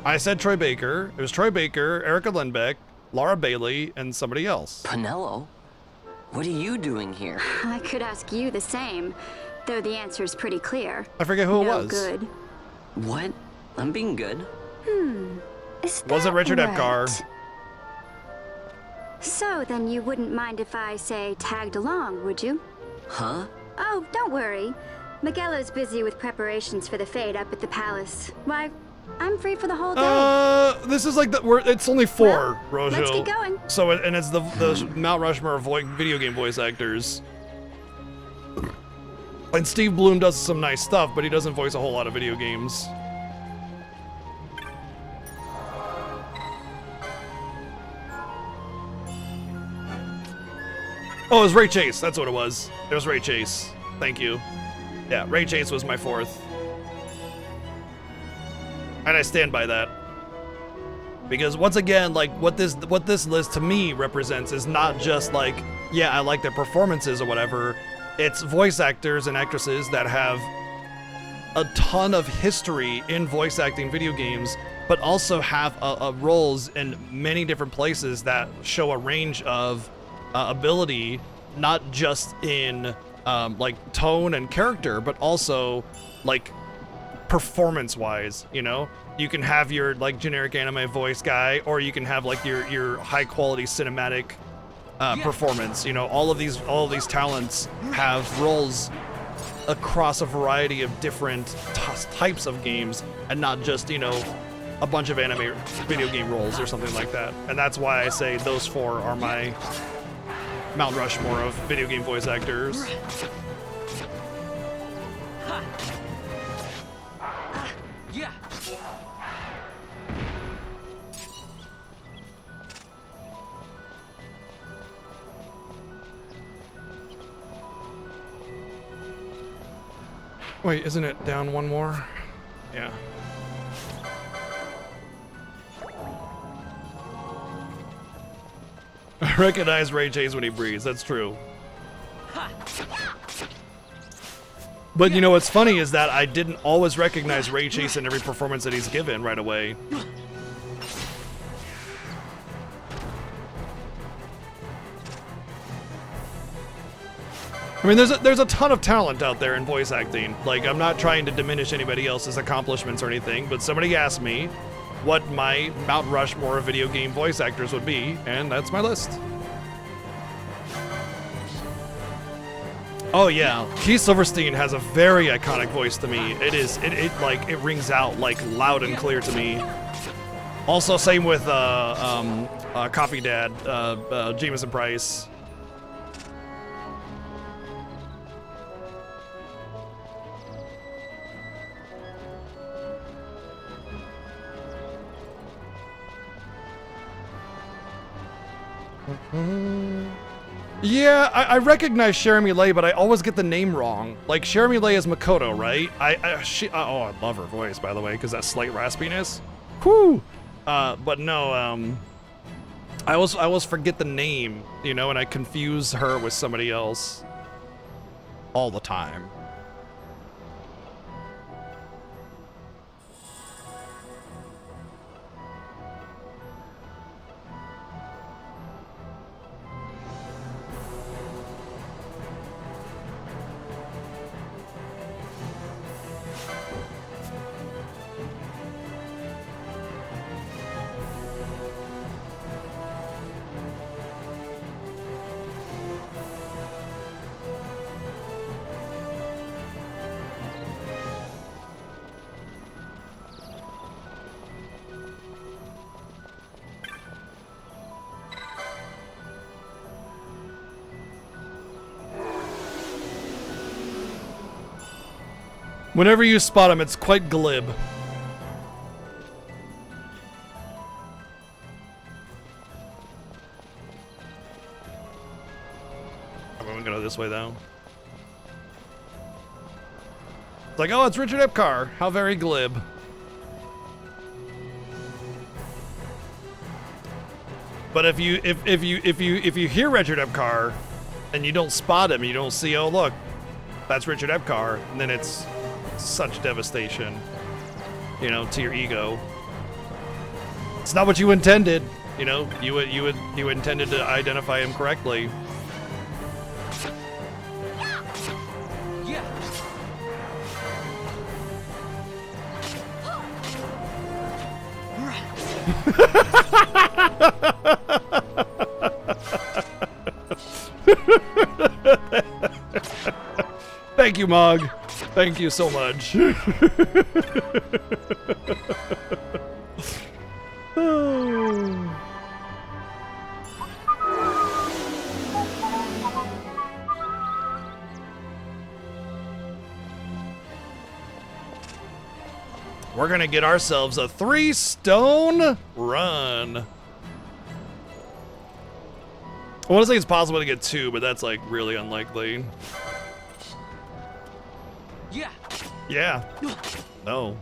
I said Troy Baker. It was Troy Baker, Erica Lindbeck, Laura Bailey, and somebody else. Penelo? What are you doing here? I could ask you the same, though the answer is pretty clear. I forget who it was. No good. What? I'm being good. Is Was it Richard right? Epcar? So then you wouldn't mind if I, say, tagged along, would you? Huh? Oh, don't worry. Miguelo's busy with preparations for the fete up at the palace. Why, I'm free for the whole day. This is like it's only four, Rojo. Let's get going. So, and it's the Mount Rushmore of video game voice actors. And Steve Bloom does some nice stuff, but he doesn't voice a whole lot of video games. Oh, it was Ray Chase. That's what it was. It was Ray Chase. Thank you. Yeah, Ray Chase was my fourth. And I stand by that. Because once again, like what this list to me represents is not just like, yeah, I like their performances or whatever. It's voice actors and actresses that have a ton of history in voice acting video games, but also have roles in many different places that show a range of ability, not just in like tone and character, but also like performance-wise. You know, you can have your like generic anime voice guy, or you can have like your high-quality cinematic performance. You know, all of these talents have roles across a variety of different types of games, and not just, you know, a bunch of anime video game roles or something like that. And that's why I say those four are my Mount Rushmore of video game voice actors. Yeah. Wait, isn't it down one more? Yeah. I recognize Ray Chase when he breathes, that's true. But you know what's funny is that I didn't always recognize Ray Chase in every performance that he's given right away. I mean, there's a ton of talent out there in voice acting. Like, I'm not trying to diminish anybody else's accomplishments or anything, but somebody asked me, what my Mount Rushmore of video game voice actors would be, and that's my list. Oh yeah, Keith Silverstein has a very iconic voice to me. It rings out like loud and clear to me. Also, same with Coffee Dad, Jameson Price. Yeah, I recognize Jeremy Lay, but I always get the name wrong. Like, Jeremy Lay is Makoto, right? I love her voice, by the way, because that slight raspiness. Whew! But no, I always forget the name, you know, and I confuse her with somebody else all the time. Whenever you spot him, it's quite glib. I'm gonna go this way, though. It's like, oh, it's Richard Epcar. How very glib. But if you hear Richard Epcar and you don't spot him, you don't see, oh look, that's Richard Epcar, and then it's such devastation, you know, to your ego. It's not what you intended, you know. You intended to identify him correctly. Thank you, Mog. Thank you so much. We're gonna get ourselves a 3-stone run. I want to say it's possible to get 2, but that's like really unlikely. Yeah. Yeah. No.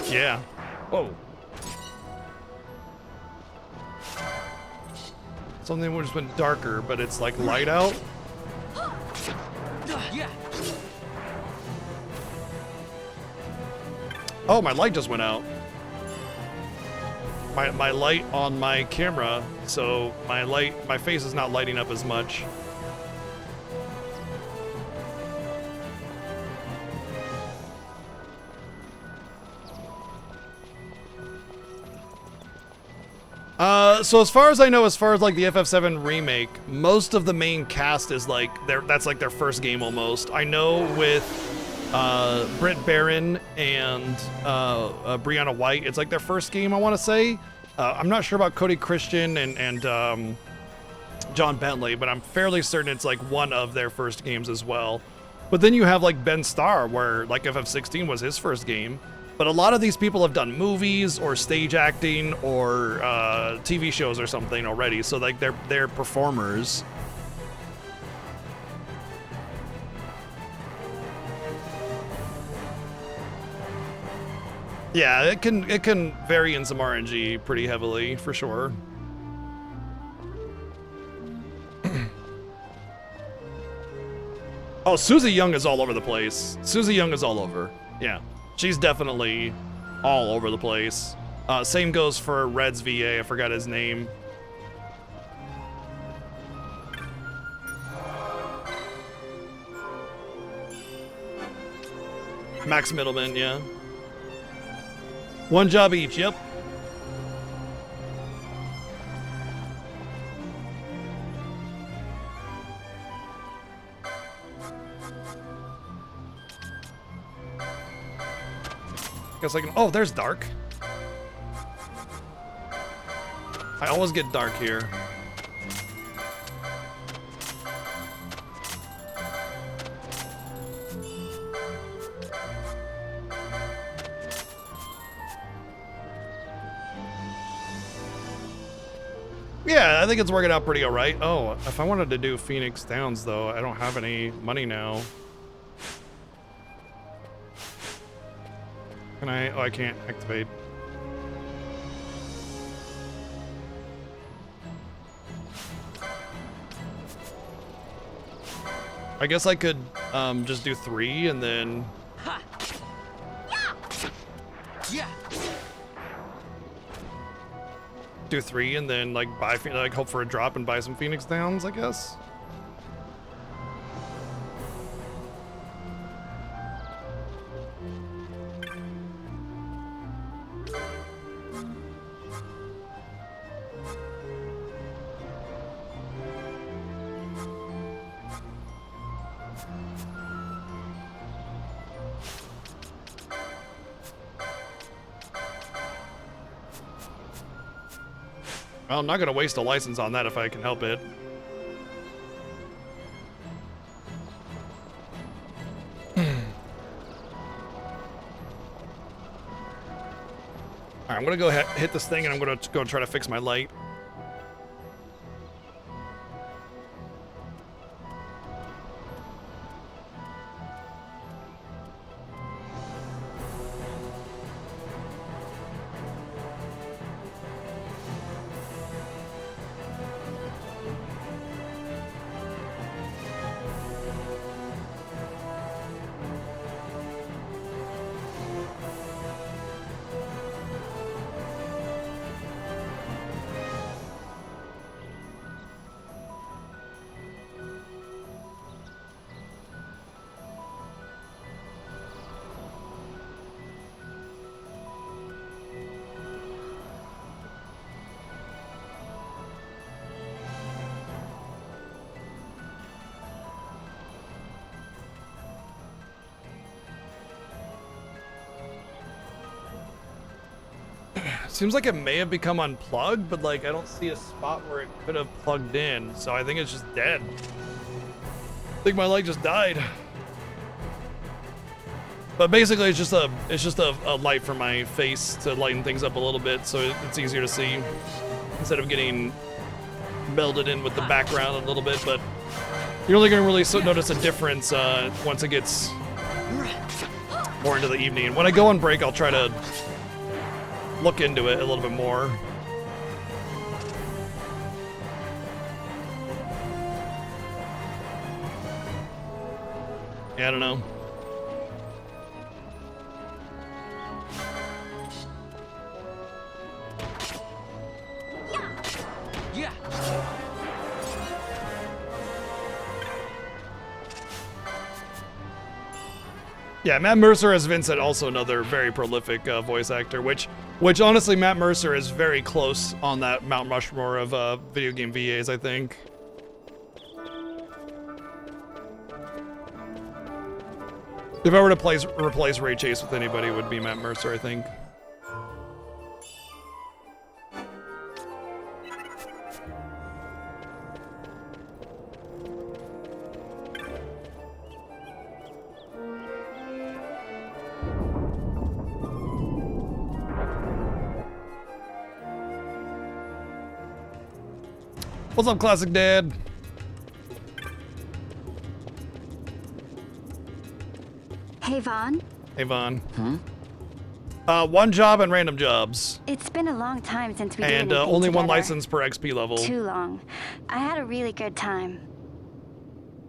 Yeah. Whoa. Something would just went darker, but it's like light out. Yeah. Oh, my light just went out. My light on my camera, so my face is not lighting up as much. So as far as I know, as far as like the FF7 remake, most of the main cast is like that's like their first game almost. I know with Britt Baron and Brianna White, it's like their first game, I want to say. I'm not sure about Cody Christian and John Bentley, but I'm fairly certain it's like one of their first games as well. But then you have like Ben Starr, where like FF16 was his first game. But a lot of these people have done movies or stage acting or TV shows or something already, so like they're performers. Yeah, it can vary in some RNG pretty heavily for sure. Oh, Susie Young is all over the place. Susie Young is all over. Yeah. She's definitely all over the place. Same goes for Red's VA. I forgot his name. Max Middleman, yeah. One job each, yep. Guess I can. Oh, there's dark. I always get dark here. Yeah, I think it's working out pretty all right. Oh, if I wanted to do Phoenix Downs, though, I don't have any money now. Can I? Oh, I can't activate. I guess I could just do 3 and then... Yeah. Do 3 and then like buy, like hope for a drop and buy some Phoenix Downs, I guess. Well, I'm not gonna waste a license on that if I can help it. Alright, I'm gonna go hit this thing and I'm gonna go try to fix my light. Seems like it may have become unplugged, but like I don't see a spot where it could have plugged in, so I think it's just dead. I think my light just died. But basically it's just a light for my face to lighten things up a little bit so it's easier to see instead of getting melded in with the background a little bit, but you're only gonna really notice a difference once it gets more into the evening. When I go on break, I'll try to look into it a little bit more. Yeah, I don't know. Yeah. Yeah, Matt Mercer as Vincent, also another very prolific voice actor, which honestly, Matt Mercer is very close on that Mount Rushmore of video game VAs, I think. If I were to replace Ray Chase with anybody, it would be Matt Mercer, I think. What's up, Classic Dad? Hey, Vaughn. Hey, Vaughn. One job and random jobs. It's been a long time since we did And anything only one together. license per XP level. Too long. I had a really good time.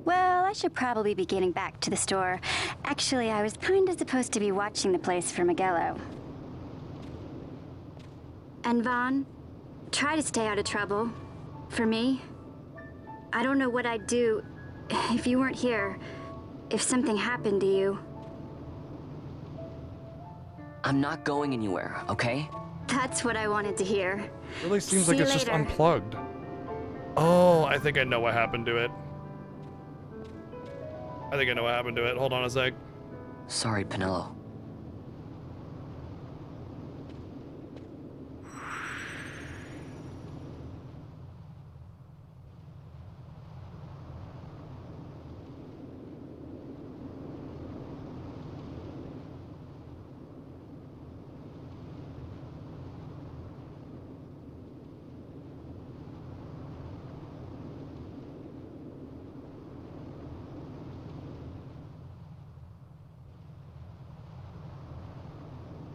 Well, I should probably be getting back to the store. Actually, I was kinda supposed to be watching the place for Miguelo. And Vaughn, try to stay out of trouble. For me, I don't know what I'd do if you weren't here, if something happened to you. I'm not going anywhere, okay? That's what I wanted to hear. Really seems See like you it's just later. unplugged. Oh, I think I know what happened to it. I think I know what happened to it. Hold on a sec. Sorry, Penelo.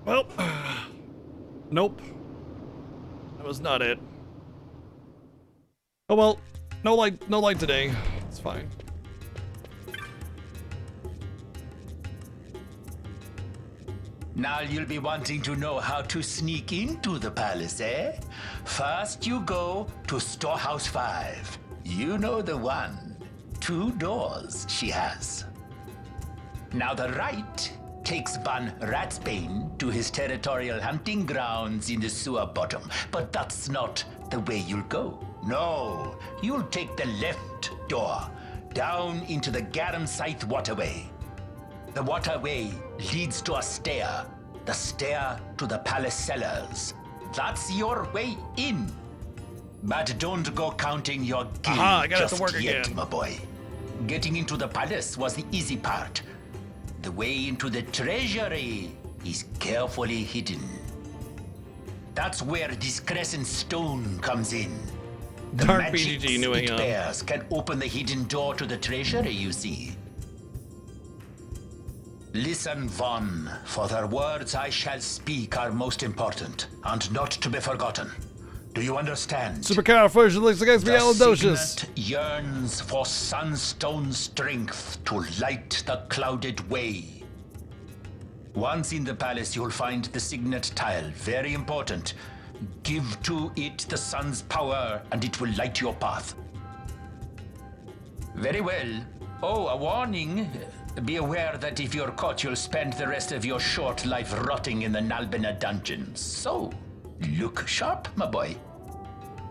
Well, nope. That was not it. Oh well, no light today. It's fine. Now you'll be wanting to know how to sneak into the palace, eh? First you go to Storehouse 5. You know the one. 2 doors she has. Now the right takes Ban Ratsbane to his territorial hunting grounds in the sewer bottom. But that's not the way you'll go. No, you'll take the left door, down into the Garum Scythe waterway. The waterway leads to a stair. The stair to the palace cellars. That's your way in. But don't go counting your guild I got just to work yet, again. my boy. Getting into the palace was the easy part. The way into the treasury is carefully hidden. That's where this crescent stone comes in. The Dark magic BGG New it England. bears can open the hidden door to the treasury, you see. Listen, Von, for the words I shall speak are most important, and not to be forgotten. Do you understand? Supercalifragilisticexpialidocious. The signet yearns for sunstone strength to light the clouded way. Once in the palace, you'll find the signet tile. Very important. Give to it the sun's power, and it will light your path. Very well. Oh, a warning. Be aware that if you're caught, you'll spend the rest of your short life rotting in the Nalbina dungeons. So, look sharp, my boy.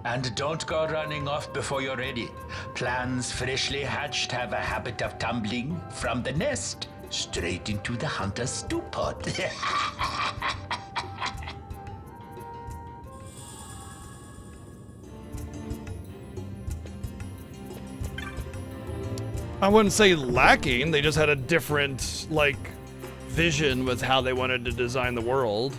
And don't go running off before you're ready. Plans freshly hatched have a habit of tumbling from the nest straight into the hunter's stew pot. I wouldn't say lacking, they just had a different, like, vision with how they wanted to design the world.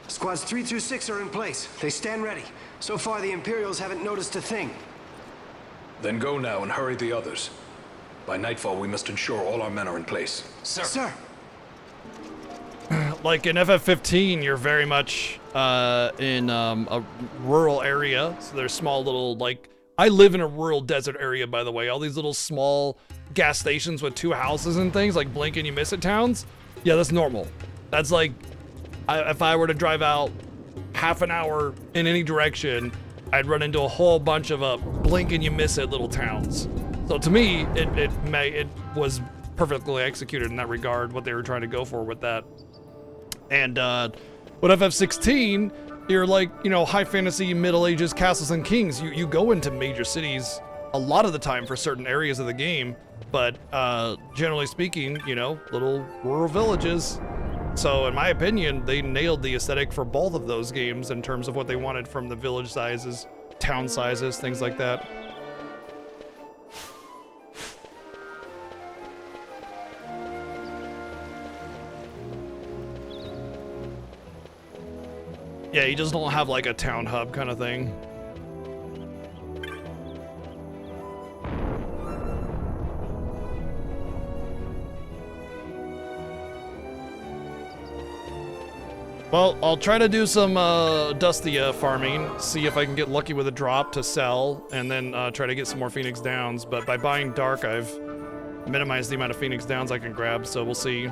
Squads 3 through 6 are in place. They stand ready. So far, the Imperials haven't noticed a thing. Then go now and hurry the others. By nightfall, we must ensure all our men are in place. Sir. Sir. Like in FF15, you're very much in a rural area. So there's small little, like, I live in a rural desert area, by the way. All these little small gas stations with 2 houses and things, like blink and you miss it towns. Yeah, that's normal. That's like, if I were to drive out half an hour in any direction, I'd run into a whole bunch of blink and you miss it little towns. So to me, it was perfectly executed in that regard, what they were trying to go for with that. And with FF16, you're like, you know, high fantasy, Middle Ages, castles and kings. You go into major cities a lot of the time for certain areas of the game, but generally speaking, you know, little rural villages. So in my opinion, they nailed the aesthetic for both of those games in terms of what they wanted from the village sizes, town sizes, things like that. Yeah, you just don't have like a town hub kind of thing. Well, I'll try to do some Dustia farming, see if I can get lucky with a drop to sell, and then try to get some more Phoenix Downs. But by buying Dark, I've minimized the amount of Phoenix Downs I can grab, so we'll see.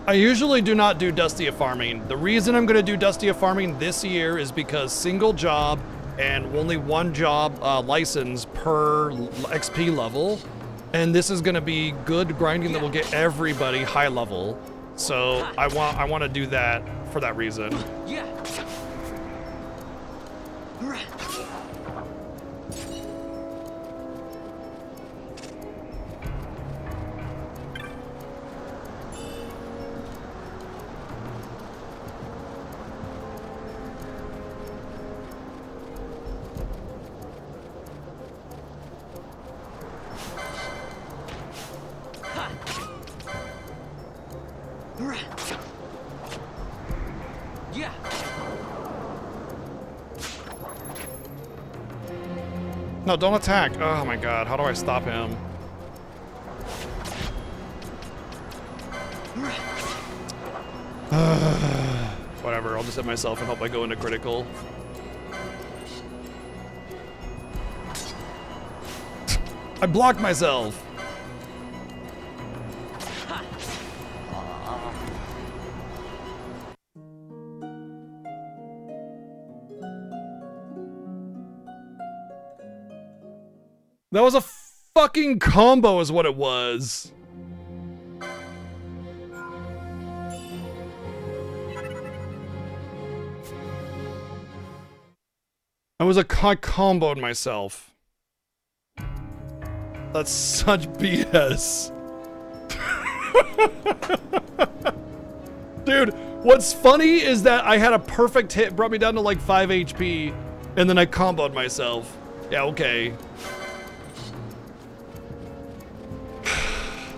I usually do not do Dustia farming. The reason I'm going to do Dustia farming this year is because single job and only 1 job license per XP level. And this is going to be good grinding that will get everybody high level. So I want to do that for that reason. Yeah. No, don't attack. Oh my god, how do I stop him? Whatever, I'll just hit myself and hope I go into critical. I blocked myself. That was a fucking combo is what it was. I comboed myself. That's such BS. Dude, what's funny is that I had a perfect hit, brought me down to like 5 HP, and then I comboed myself. Yeah, okay.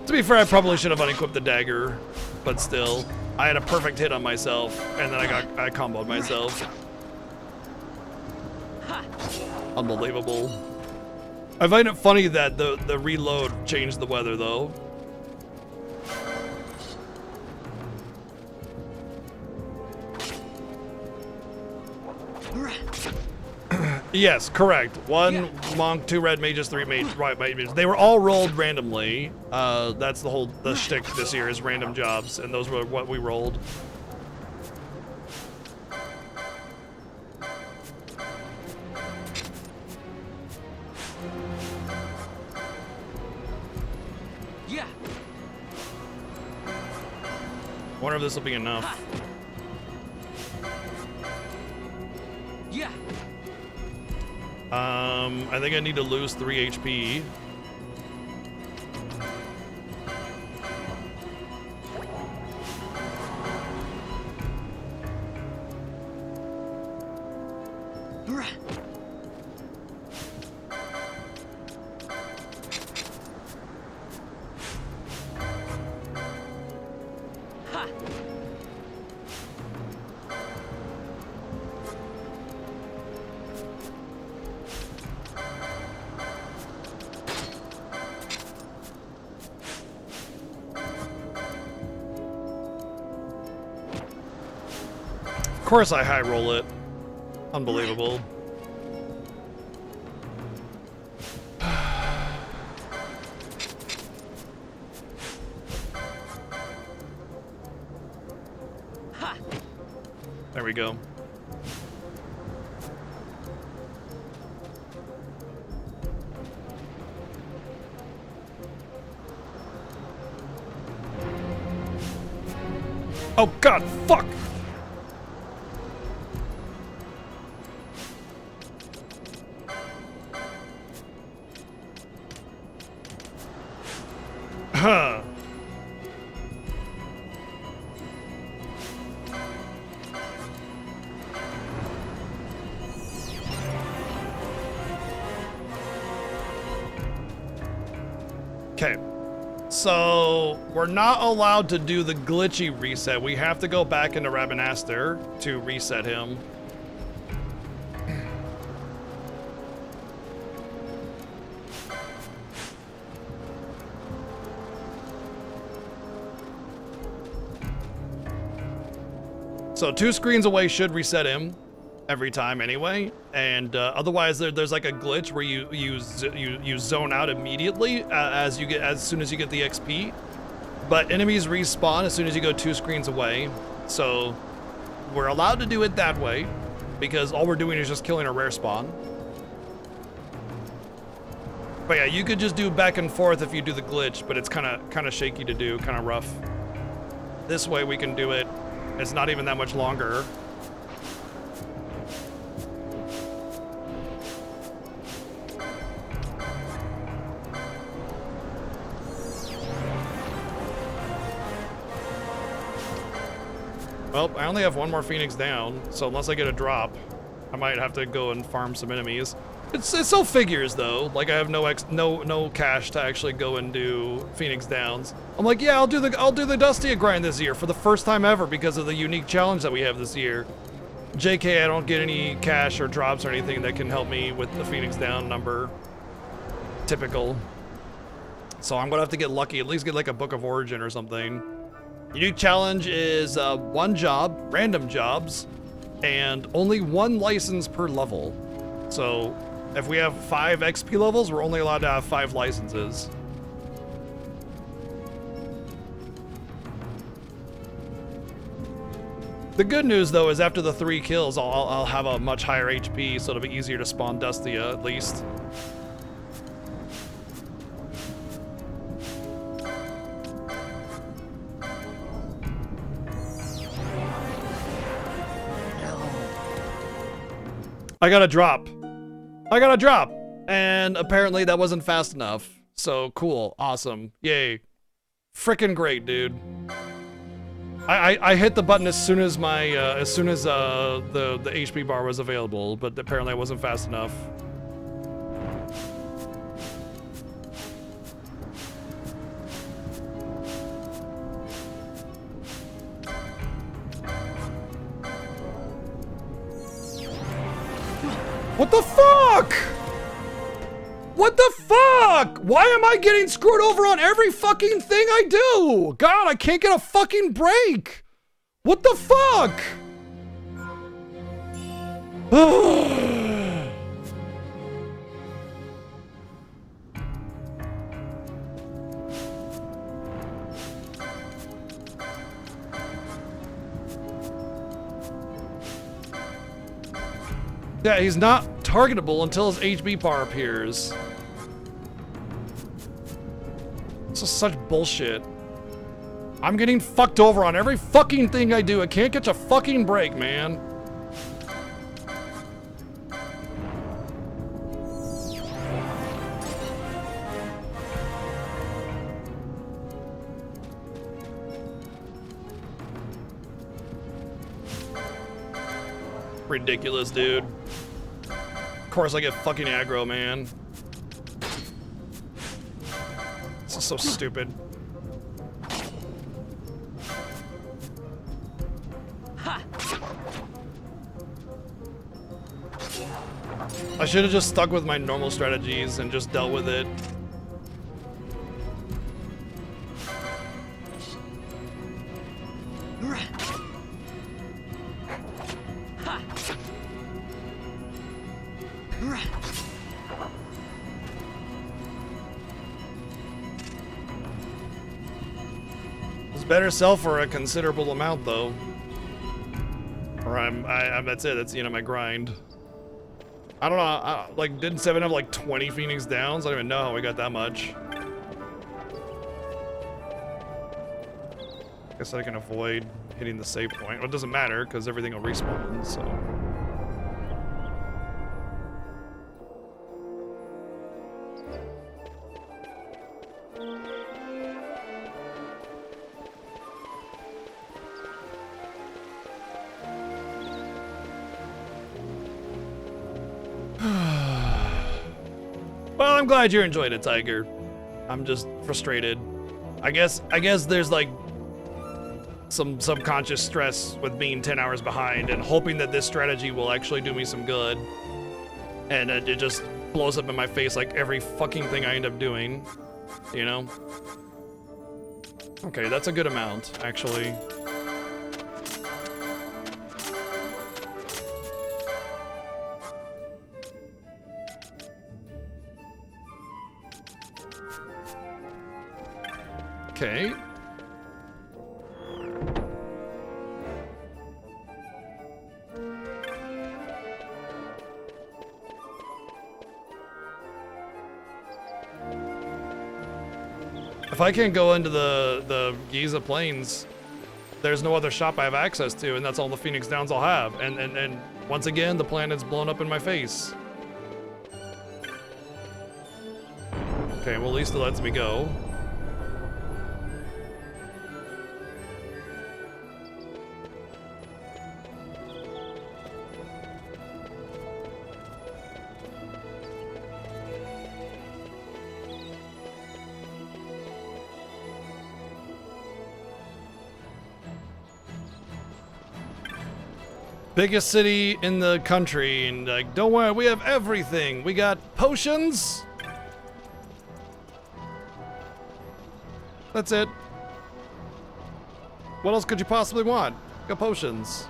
To be fair, I probably should have unequipped the dagger, but still, I had a perfect hit on myself, and then I comboed myself. Unbelievable. I find it funny that the reload changed the weather though. Yes, correct. 1 monk, 2 red mages, 3 white mages. They were all rolled randomly. That's the shtick this year is random jobs, and those were what we rolled. Yeah. Wonder if this will be enough. Yeah. I think I need to lose 3 HP. Of course I high roll it. Unbelievable. There we go. Oh god, fuck! Huh. Okay. So, we're not allowed to do the glitchy reset. We have to go back into Rabanastre to reset him. So 2 screens away should reset him every time anyway, and otherwise there's like a glitch where you zone out immediately as soon as you get the XP, but enemies respawn as soon as you go 2 screens away. So we're allowed to do it that way because all we're doing is just killing a rare spawn. But yeah, you could just do back and forth if you do the glitch, but it's kind of shaky to do, kind of rough. This way we can do it. It's not even that much longer. Well, I only have 1 more Phoenix down, so unless I get a drop, I might have to go and farm some enemies. It still figures though. Like I have no cash to actually go and do Phoenix Downs. I'm like, yeah, I'll do the Dustia grind this year for the first time ever because of the unique challenge that we have this year. JK, I don't get any cash or drops or anything that can help me with the Phoenix Down number. Typical. So I'm gonna have to get lucky, at least get like a Book of Origin or something. Unique challenge is 1 job, random jobs, and only 1 license per level. So if we have 5 XP levels, we're only allowed to have 5 licenses. The good news, though, is after the 3 kills, I'll have a much higher HP, so it'll be easier to spawn Dustia, at least. I got a drop. I got a drop! And apparently that wasn't fast enough. So, cool. Awesome. Yay. Frickin' great, dude. I hit the button as soon as my the HP bar was available, but apparently I wasn't fast enough. What the fuck? What the fuck? Why am I getting screwed over on every fucking thing I do? God, I can't get a fucking break. What the fuck? Yeah, he's not targetable until his HB bar appears. This is such bullshit. I'm getting fucked over on every fucking thing I do. I can't catch a fucking break, man. Ridiculous, dude. Of course I get fucking aggro, man. This is so stupid. I should have just stuck with my normal strategies and just dealt with it. It's better sell for a considerable amount, though. Or I'm that's it. That's the end of my grind. I don't know. Like, didn't 7 have like 20 Phoenix Downs? I don't even know how we got that much. Guess I can avoid hitting the save point. Well, it doesn't matter because everything will respawn. So. Well, I'm glad you enjoyed it, Tiger. I'm just frustrated. I guess there's like some subconscious stress with being 10 hours behind and hoping that this strategy will actually do me some good. And it just blows up in my face like every fucking thing I end up doing, you know? Okay, that's a good amount, actually. Okay. If I can't go into the Giza Plains, there's no other shop I have access to, and that's all the Phoenix Downs I'll have. And once again, the planet's blown up in my face. Okay, well, at least it lets me go. Biggest city in the country, and like, don't worry, we have everything. We got potions. That's it. What else could you possibly want? Got potions.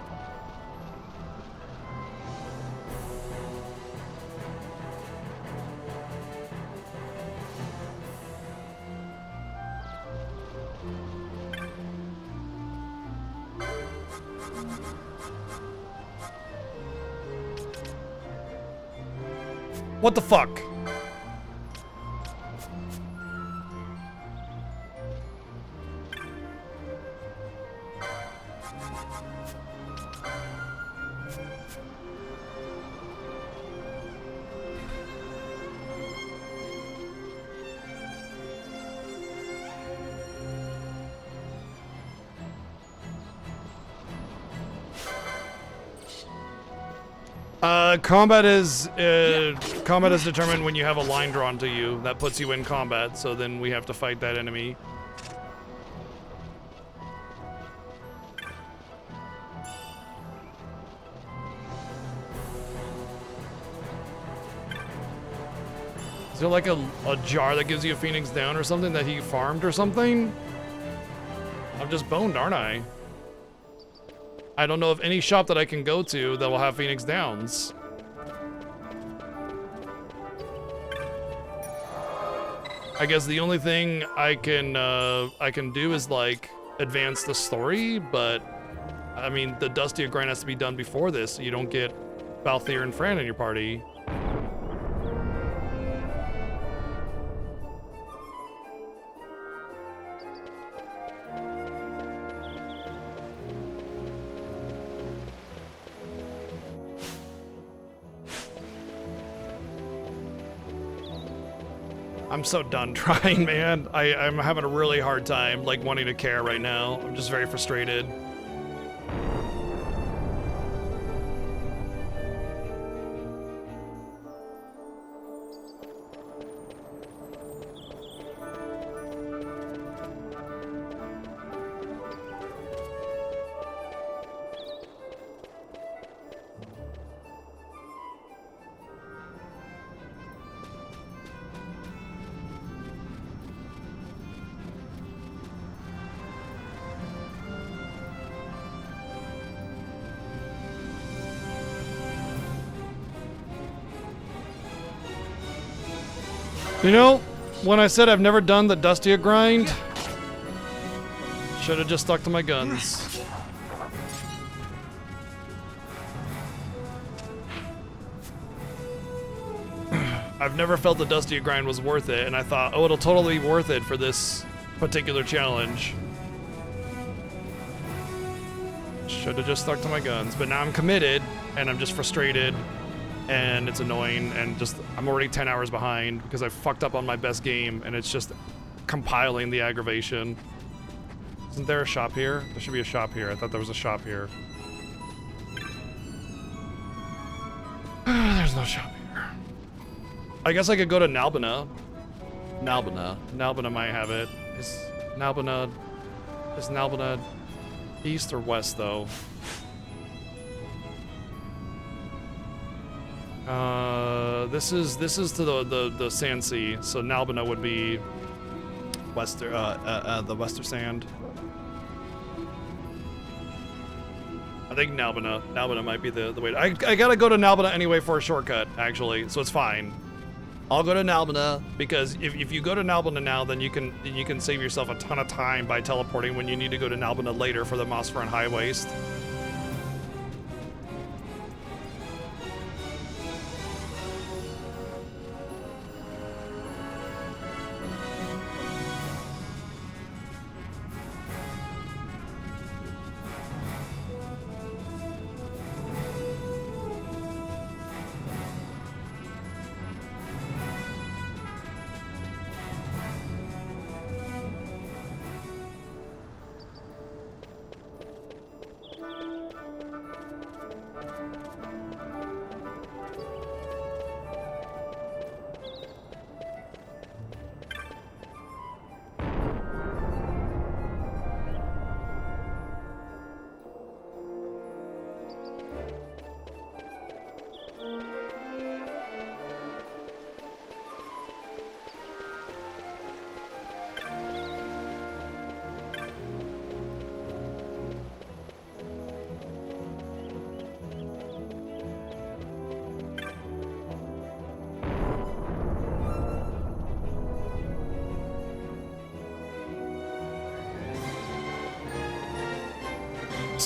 What the fuck? Combat is determined when you have a line drawn to you. That puts you in combat, so then we have to fight that enemy. Is there like a jar that gives you a Phoenix Down or something that he farmed or something? I'm just boned, aren't I? I don't know of any shop that I can go to that will have Phoenix Downs. I guess the only thing I can do is like advance the story, but I mean the Dusty grind has to be done before this, so you don't get Balthier and Fran in your party. I'm so done trying, man. I'm having a really hard time, like, wanting to care right now. I'm just very frustrated. You know, when I said I've never done the Dustia grind, should have just stuck to my guns. I've never felt the Dustia grind was worth it, and I thought, oh, it'll totally be worth it for this particular challenge. Should have just stuck to my guns, but now I'm committed, and I'm just frustrated. And it's annoying, and just I'm already 10 hours behind because I fucked up on my best game, and it's just compiling the aggravation. Isn't there a shop here? There should be a shop here. I thought there was a shop here. There's no shop here. I guess I could go to Nalbina. Nalbina might have it. Is Nalbina east or west though? This is to the Sand Sea, so Nalbina would be the Wester Sand. I think Nalbina might be the way. I gotta go to Nalbina anyway for a shortcut, actually, so it's fine. I'll go to Nalbina because if you go to Nalbina now, then you can save yourself a ton of time by teleporting when you need to go to Nalbina later for the Mossfront High Waste.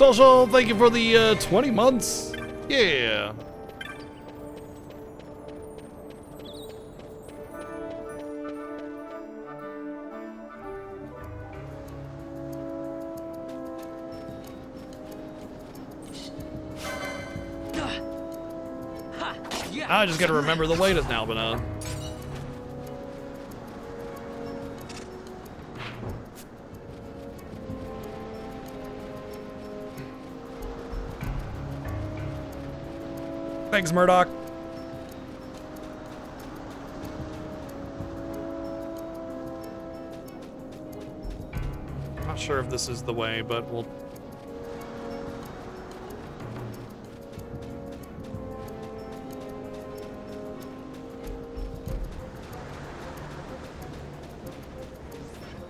Social, thank you for the 20 months. Yeah. I just gotta remember the latest now, but thanks, Murdoch. Not sure if this is the way, but we'll.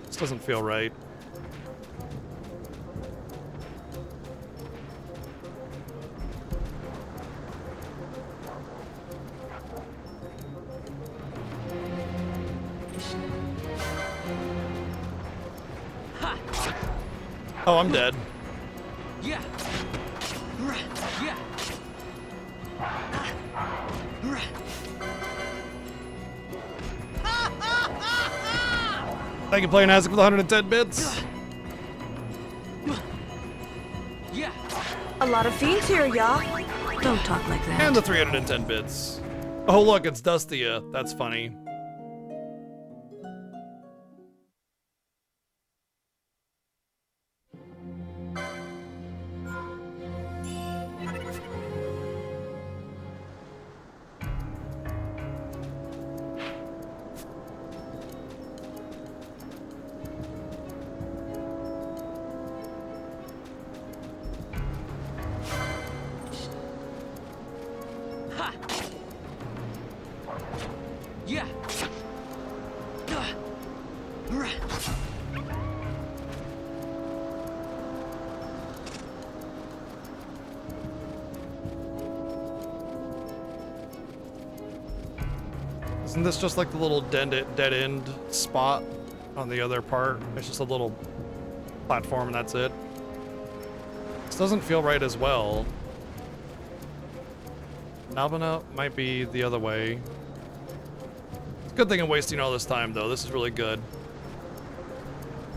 This doesn't feel right. Oh, I'm dead. Yeah. Yeah. Thank you, playing Isaac, with 110 bits. Yeah. A lot of fiends here, y'all. Don't talk like that. And the 310 bits. Oh, look, it's Dustia. That's funny. Yeah. Isn't this just like the little dead end spot on the other part? It's just a little platform and that's it. This doesn't feel right as well. Nalbana might be the other way. It's a good thing I'm wasting all this time though. This is really good.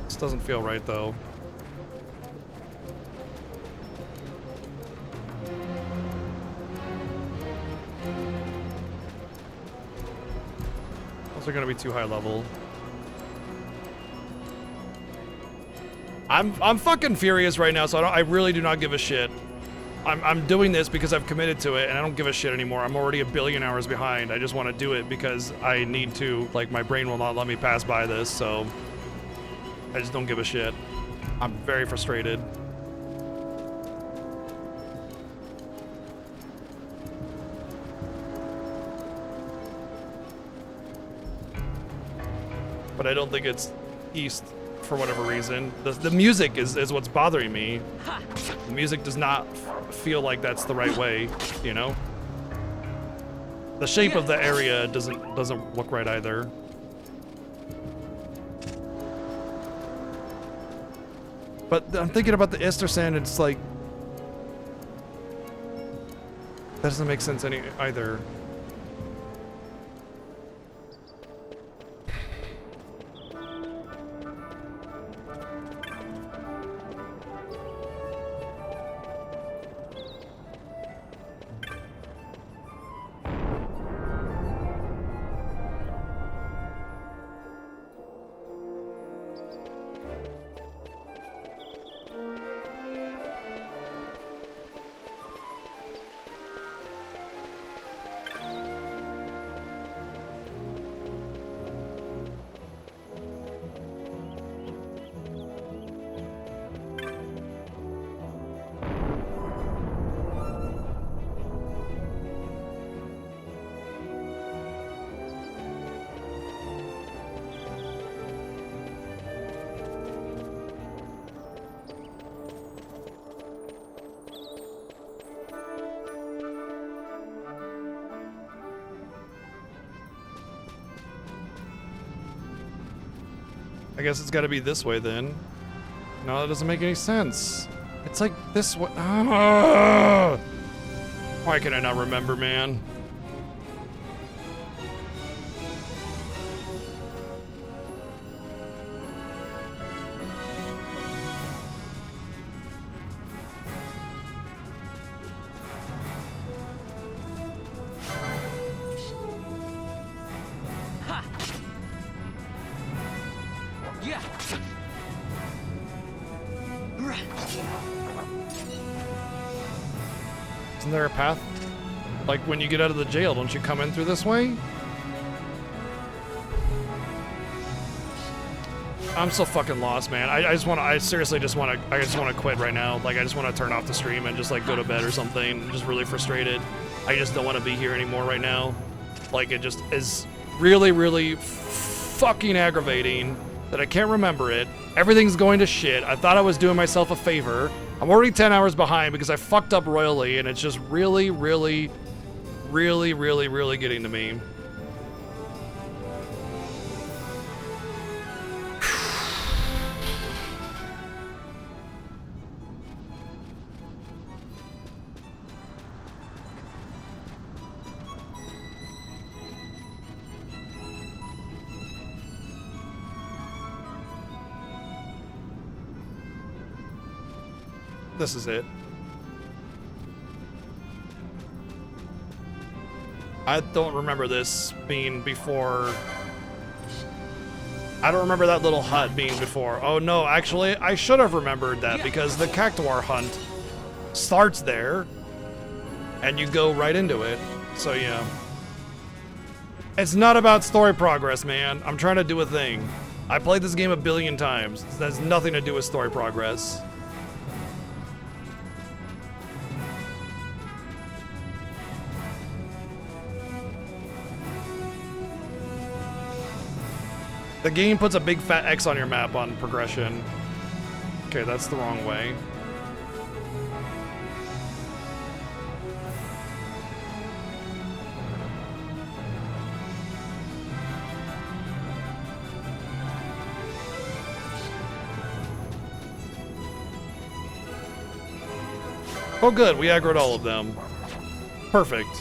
This doesn't feel right though. Those are gonna be too high level. I'm fucking furious right now, so I really do not give a shit. I'm doing this because I've committed to it, and I don't give a shit anymore. I'm already a billion hours behind. I just want to do it because I need to. Like, my brain will not let me pass by this, so I just don't give a shit. I'm very frustrated. But I don't think it's east for whatever reason. The music is what's bothering me. The music does not feel like that's the right way, you know? The shape of the area doesn't look right either. But I'm thinking about the Istersand, it's like that doesn't make sense either. I guess it's got to be this way then. No, that doesn't make any sense. It's like this one. Why can I not remember, man? Isn't there a path? Like when you get out of the jail, don't you come in through this way? I'm so fucking lost, man. I seriously just want to quit right now. Like I just want to turn off the stream and just like go to bed or something. I'm just really frustrated. I just don't want to be here anymore right now. Like it just is really, really fucking aggravating that I can't remember it. Everything's going to shit. I thought I was doing myself a favor. I'm already 10 hours behind because I fucked up royally, and it's just really, really, really, really, really getting to me. This is it. I don't remember this being before. I don't remember that little hut being before. Oh no, actually, I should have remembered that because the Cactuar hunt starts there and you go right into it. So yeah. It's not about story progress, man. I'm trying to do a thing. I played this game a billion times. It has nothing to do with story progress. The game puts a big fat X on your map on progression. Okay, that's the wrong way. Oh good, we aggroed all of them. Perfect.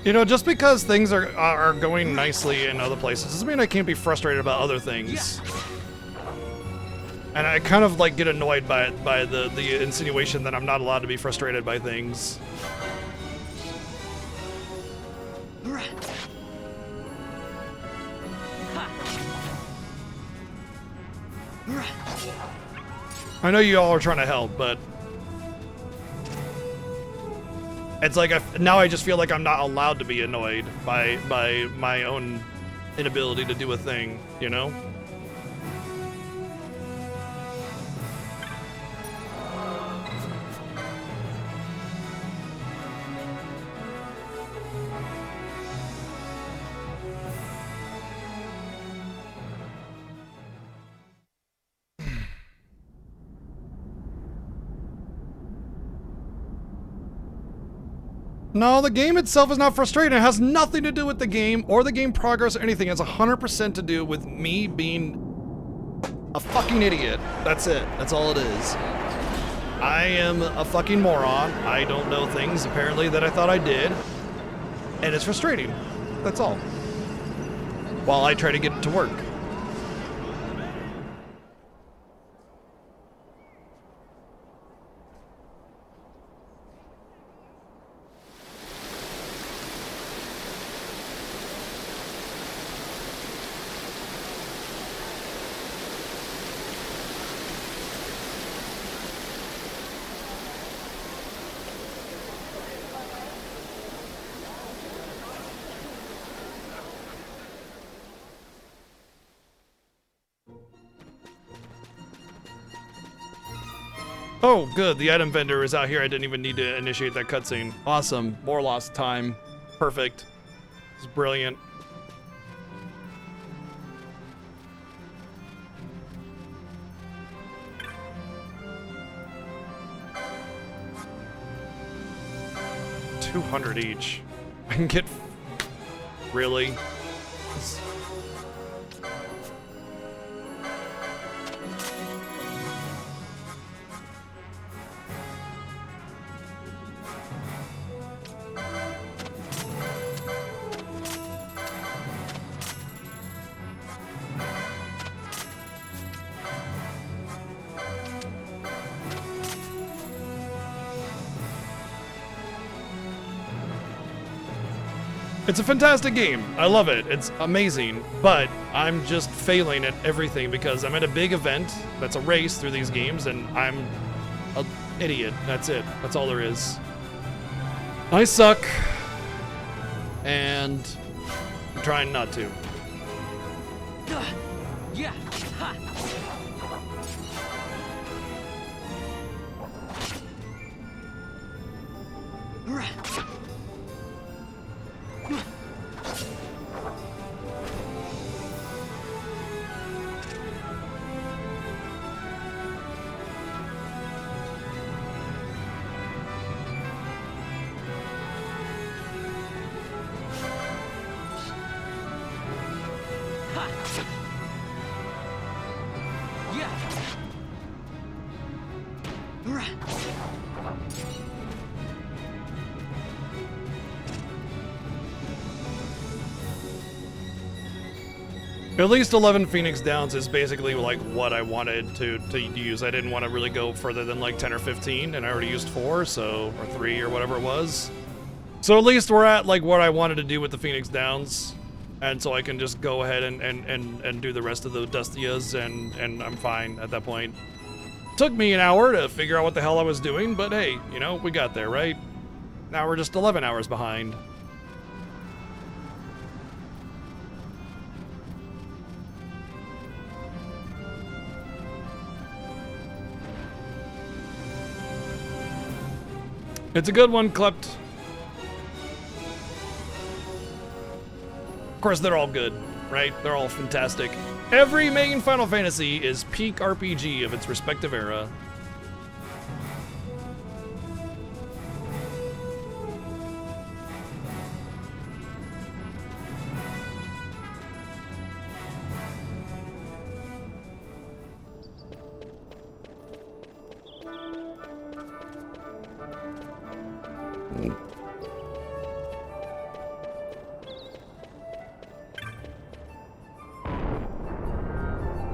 You know, just because things are going nicely in other places doesn't mean I can't be frustrated about other things. And I kind of like get annoyed by the insinuation that I'm not allowed to be frustrated by things. I know you all are trying to help, but it's like now I just feel like I'm not allowed to be annoyed by my own inability to do a thing, you know? No, the game itself is not frustrating. It has nothing to do with the game or the game progress or anything. It's 100% to do with me being a fucking idiot. That's it. That's all it is. I am a fucking moron. I don't know things, apparently, that I thought I did. And it's frustrating. That's all. While I try to get it to work. Oh, good. The item vendor is out here. I didn't even need to initiate that cutscene. Awesome. More lost time. Perfect. It's brilliant. $200 each. I can get... Really? It's a fantastic game. I love it. It's amazing. But I'm just failing at everything because I'm at a big event that's a race through these games and I'm an idiot. That's it. That's all there is. I suck. And I'm trying not to. Yeah. Ha. At least 11 Phoenix Downs is basically like what I wanted to use. I didn't want to really go further than like 10 or 15, and I already used 4, so, or 3 or whatever it was. So at least we're at like what I wanted to do with the Phoenix Downs, and so I can just go ahead and do the rest of the Dustias, and I'm fine at that point. Took me an hour to figure out what the hell I was doing, but hey, you know, we got there, right? Now we're just 11 hours behind. It's a good one, Klept. Of course, they're all good, right? They're all fantastic. Every main Final Fantasy is peak RPG of its respective era.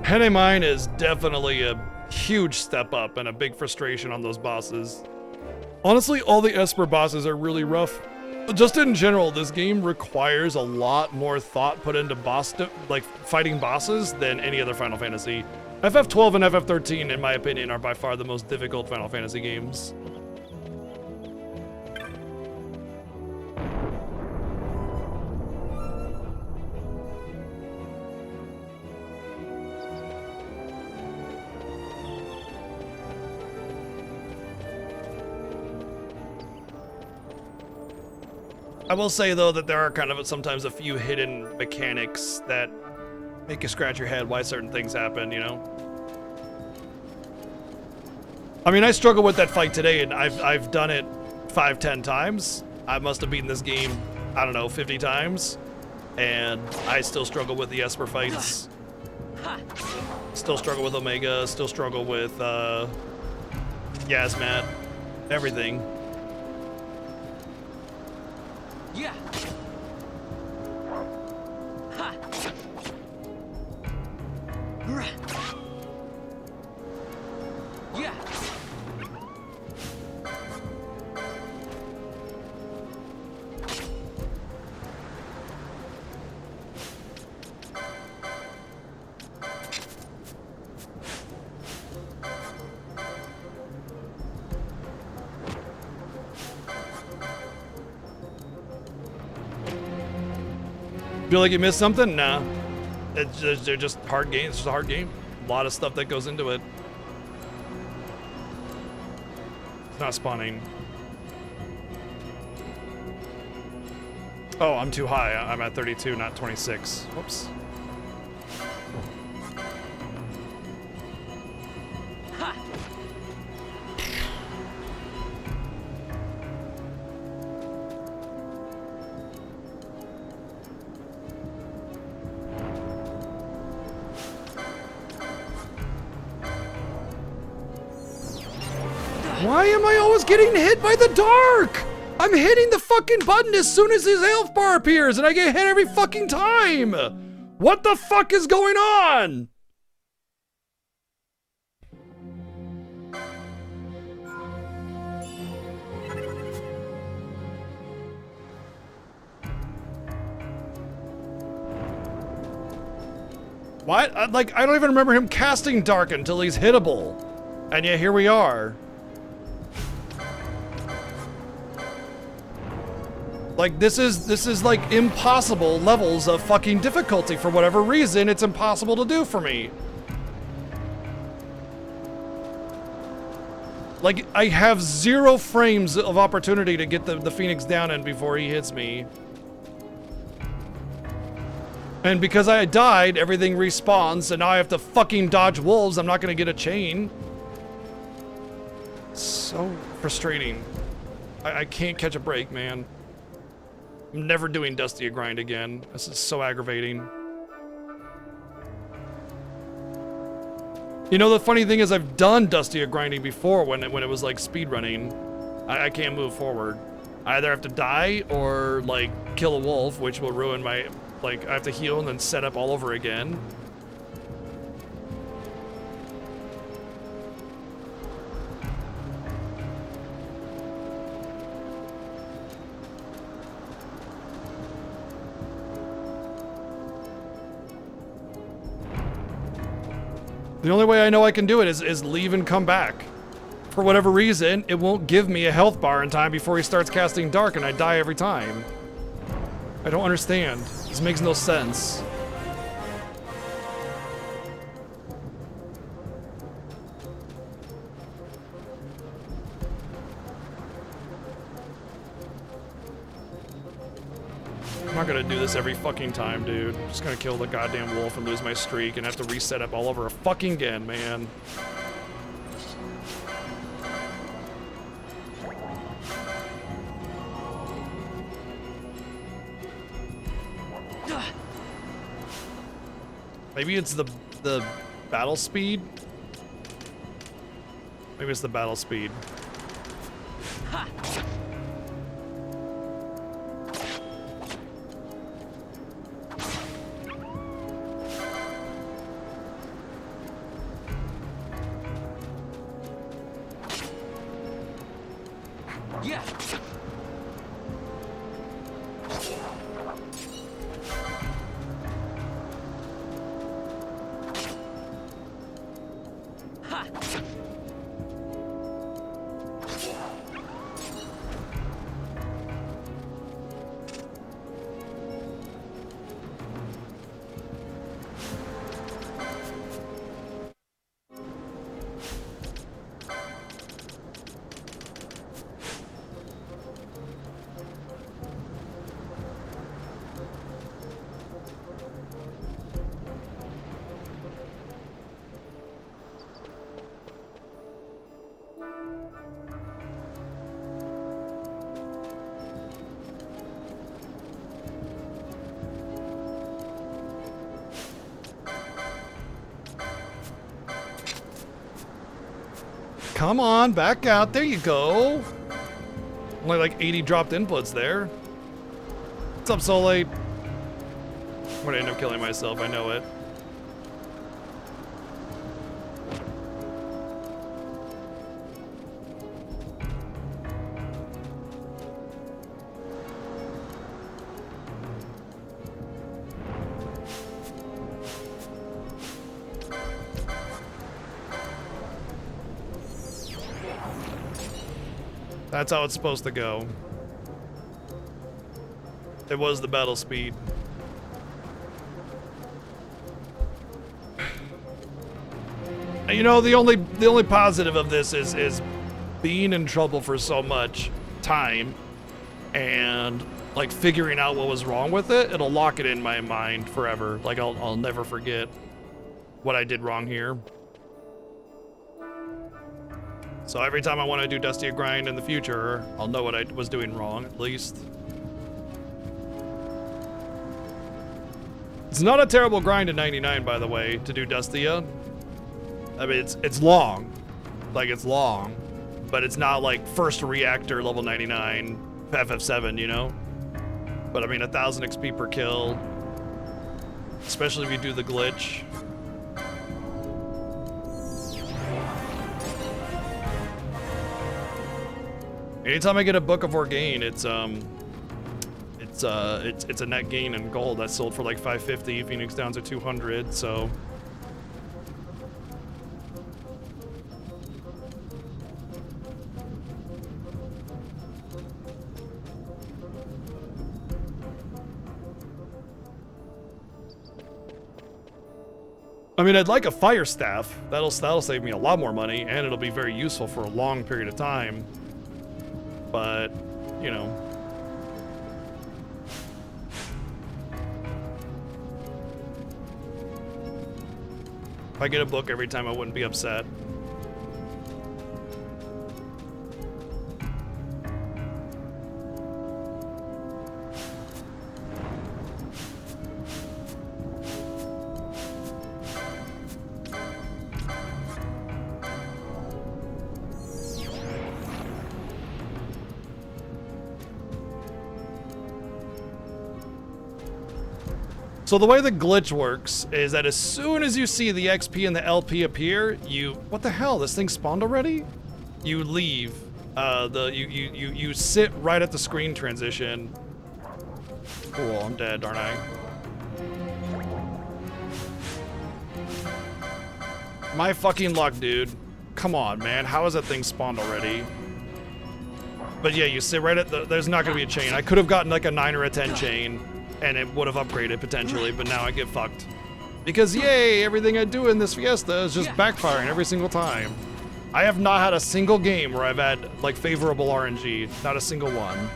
Hene Mine is definitely a huge step up and a big frustration on those bosses. Honestly, all the Esper bosses are really rough. Just in general, this game requires a lot more thought put into fighting bosses than any other Final Fantasy. FF12 and FF13, in my opinion, are by far the most difficult Final Fantasy games. I will say, though, that there are kind of sometimes a few hidden mechanics that make you scratch your head why certain things happen, you know? I mean, I struggle with that fight today, and I've done it 5-10 times. I must have beaten this game, I don't know, 50 times. And I still struggle with the Esper fights. Still struggle with Omega, still struggle with Yasmat, everything. Yeah. Ha. Yeah. Feel like you missed something? Nah. They're just hard games. It's just a hard game. A lot of stuff that goes into it. Not spawning. Oh, I'm too high. I'm at 32, not 26. Whoops. Why am I always getting hit by the dark? I'm hitting the fucking button as soon as his health bar appears and I get hit every fucking time. What the fuck is going on? What? I don't even remember him casting dark until he's hittable. And yet here we are. Like, this is like impossible levels of fucking difficulty. For whatever reason, it's impossible to do for me. Like, I have 0 frames of opportunity to get the Phoenix down in before he hits me. And because I died, everything respawns, and now I have to fucking dodge wolves. I'm not gonna get a chain. So frustrating. I can't catch a break, man. I'm never doing Dusty a grind again. This is so aggravating. You know, the funny thing is I've done Dusty a grinding before when it was like speedrunning. I can't move forward. I either have to die or like kill a wolf, which will ruin my, like I have to heal and then set up all over again. The only way I know I can do it is leave and come back. For whatever reason, it won't give me a health bar in time before he starts casting dark and I die every time. I don't understand. This makes no sense. I'm not gonna do this every fucking time, dude. I'm just gonna kill the goddamn wolf and lose my streak and have to reset up all over fucking again, man. Maybe it's the battle speed? Maybe it's the battle speed. Yeah. Come on, back out. There you go. Only like 80 dropped inputs there. What's up, Soulate? I'm gonna end up killing myself, I know it. That's how it's supposed to go. It was the battle speed. You know, the only positive of this is being in trouble for so much time and like figuring out what was wrong with it, it'll lock it in my mind forever. Like I'll never forget what I did wrong here. So every time I want to do Dusty grind in the future, I'll know what I was doing wrong at least. It's not a terrible grind in 99, by the way, to do Dustia. I mean, it's long. Like, it's long. But it's not like first reactor level 99 FF7, you know? But I mean, 1,000 XP per kill. Especially if you do the glitch. Anytime I get a Book of Orgain, it's a net gain in gold. That's sold for like 550. Phoenix Downs are 200, so. I mean, I'd like a fire staff. That'll save me a lot more money, and it'll be very useful for a long period of time. But, you know. If I get a book every time, I wouldn't be upset. So the way the glitch works is that as soon as you see the XP and the LP appear, what the hell? This thing spawned already? You leave. You sit right at the screen transition. Cool, I'm dead, aren't I? My fucking luck, dude. Come on, man. How is that thing spawned already? But yeah, you sit right at there's not gonna be a chain. I could have gotten like a 9 or a 10 chain, and it would have upgraded potentially, but now I get fucked. Because yay, everything I do in this Fiesta is just backfiring every single time. I have not had a single game where I've had like favorable RNG, not a single one.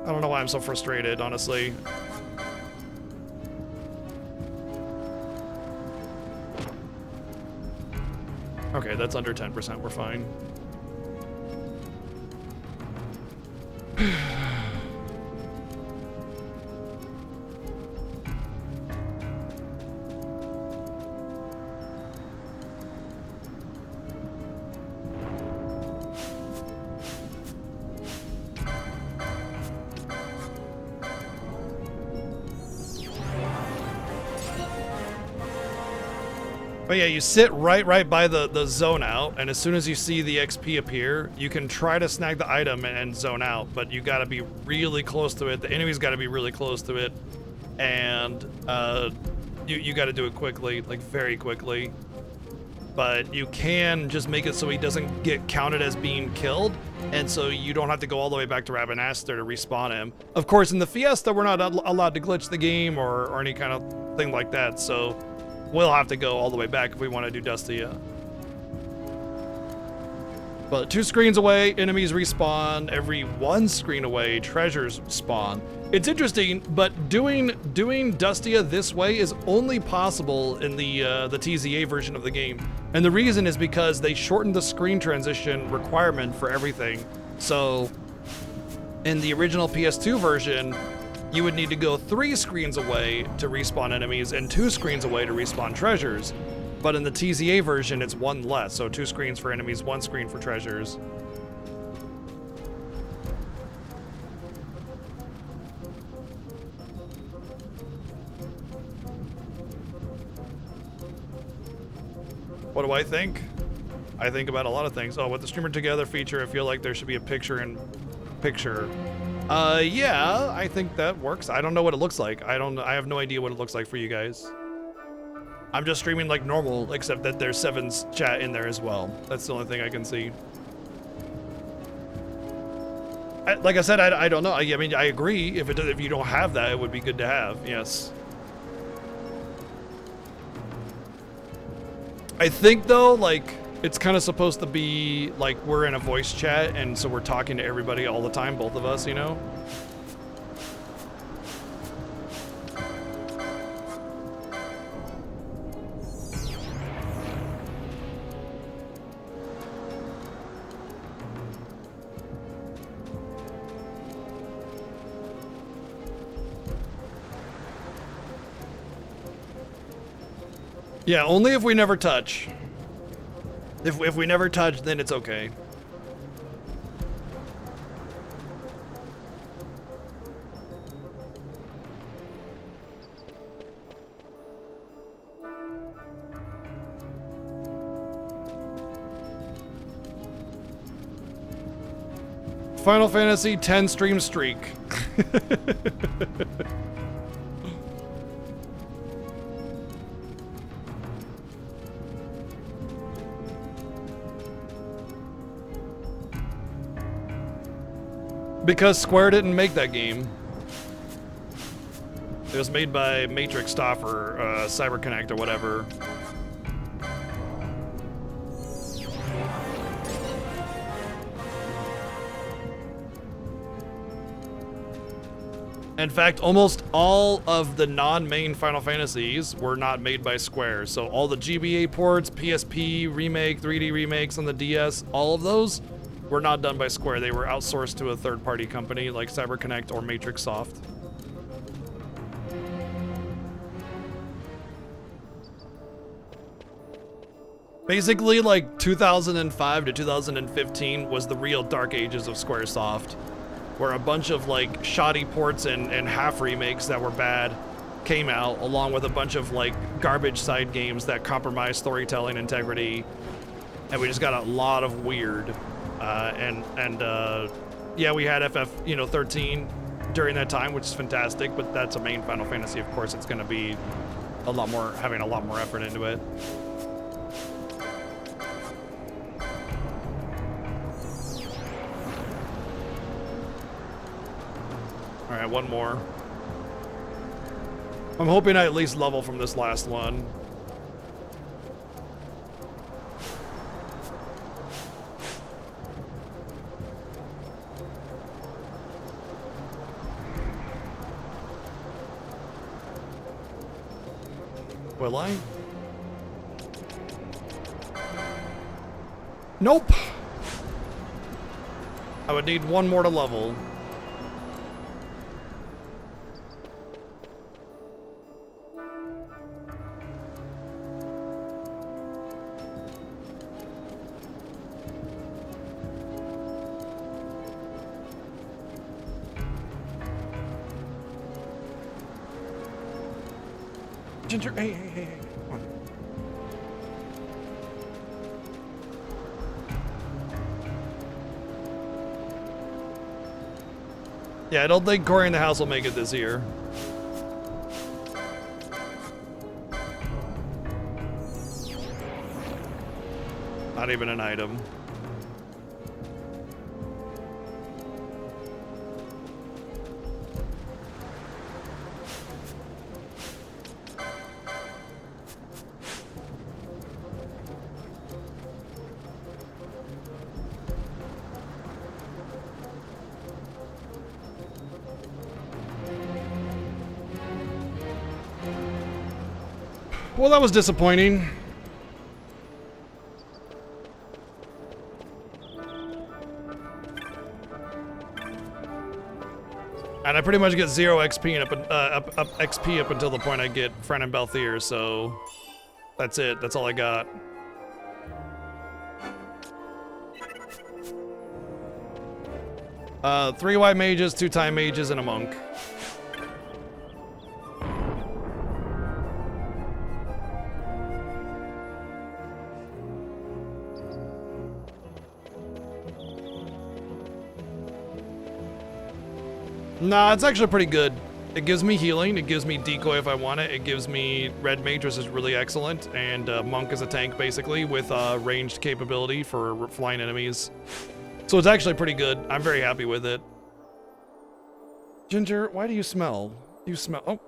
I don't know why I'm so frustrated, honestly. Okay, that's under 10%, we're fine. But yeah, you sit right by the zone out, and as soon as you see the XP appear, you can try to snag the item and zone out, but you gotta be really close to it. The enemy's gotta be really close to it, and you gotta do it quickly, like very quickly. But you can just make it so he doesn't get counted as being killed, and so you don't have to go all the way back to Rabanastre to respawn him. Of course, in the Fiesta, we're not allowed to glitch the game or any kind of thing like that, so we'll have to go all the way back if we want to do Dustia. But 2 screens away, enemies respawn. Every 1 screen away, treasures spawn. It's interesting, but doing Dustia this way is only possible in the TZA version of the game. And the reason is because they shortened the screen transition requirement for everything. So in the original PS2 version, you would need to go 3 screens away to respawn enemies and 2 screens away to respawn treasures. But in the TZA version, it's 1 less, so 2 screens for enemies, 1 screen for treasures. What do I think? I think about a lot of things. Oh, with the Streamer Together feature, I feel like there should be a picture-in-picture. Yeah, I think that works. I don't know what it looks like. I have no idea what it looks like for you guys. I'm just streaming like normal, except that there's Seven's chat in there as well. That's the only thing I can see. like I said, I don't know. I mean, I agree. If you don't have that, it would be good to have. Yes. I think though, like, it's kind of supposed to be like we're in a voice chat, and so we're talking to everybody all the time, both of us, you know. Yeah, only if we never touch. If we never touch, then it's okay. Final Fantasy 10 stream streak. Because Square didn't make that game. It was made by Matrix Stuff or CyberConnect or whatever. In fact, almost all of the non-main Final Fantasies were not made by Square. So all the GBA ports, PSP remake, 3D remakes on the DS, all of those were not done by Square. They were outsourced to a third-party company like CyberConnect or Matrix Soft. Basically, like 2005 to 2015 was the real dark ages of Squaresoft, where a bunch of like shoddy ports and half remakes that were bad came out, along with a bunch of like garbage side games that compromised storytelling integrity, and we just got a lot of weird. Yeah, we had FF13 during that time, which is fantastic, but that's a main Final Fantasy. Of course, it's going to be having a lot more effort into it. All right, one more. I'm hoping I at least level from this last one. Will I? Nope. I would need one more to level. Ginger, hey. Come on. Yeah, I don't think Corey in the House will make it this year. Not even an item. Well, that was disappointing. And I pretty much get 0 XP up until the point I get Fran and Balthier, so that's it. That's all I got. Three white mages, 2 time mages, and a monk. Nah, it's actually pretty good. It gives me healing, it gives me decoy if I want it, it gives me red mage, which is really excellent, and monk is a tank basically with ranged capability for flying enemies. So it's actually pretty good. I'm very happy with it. Ginger, why do you smell? You smell. Oh.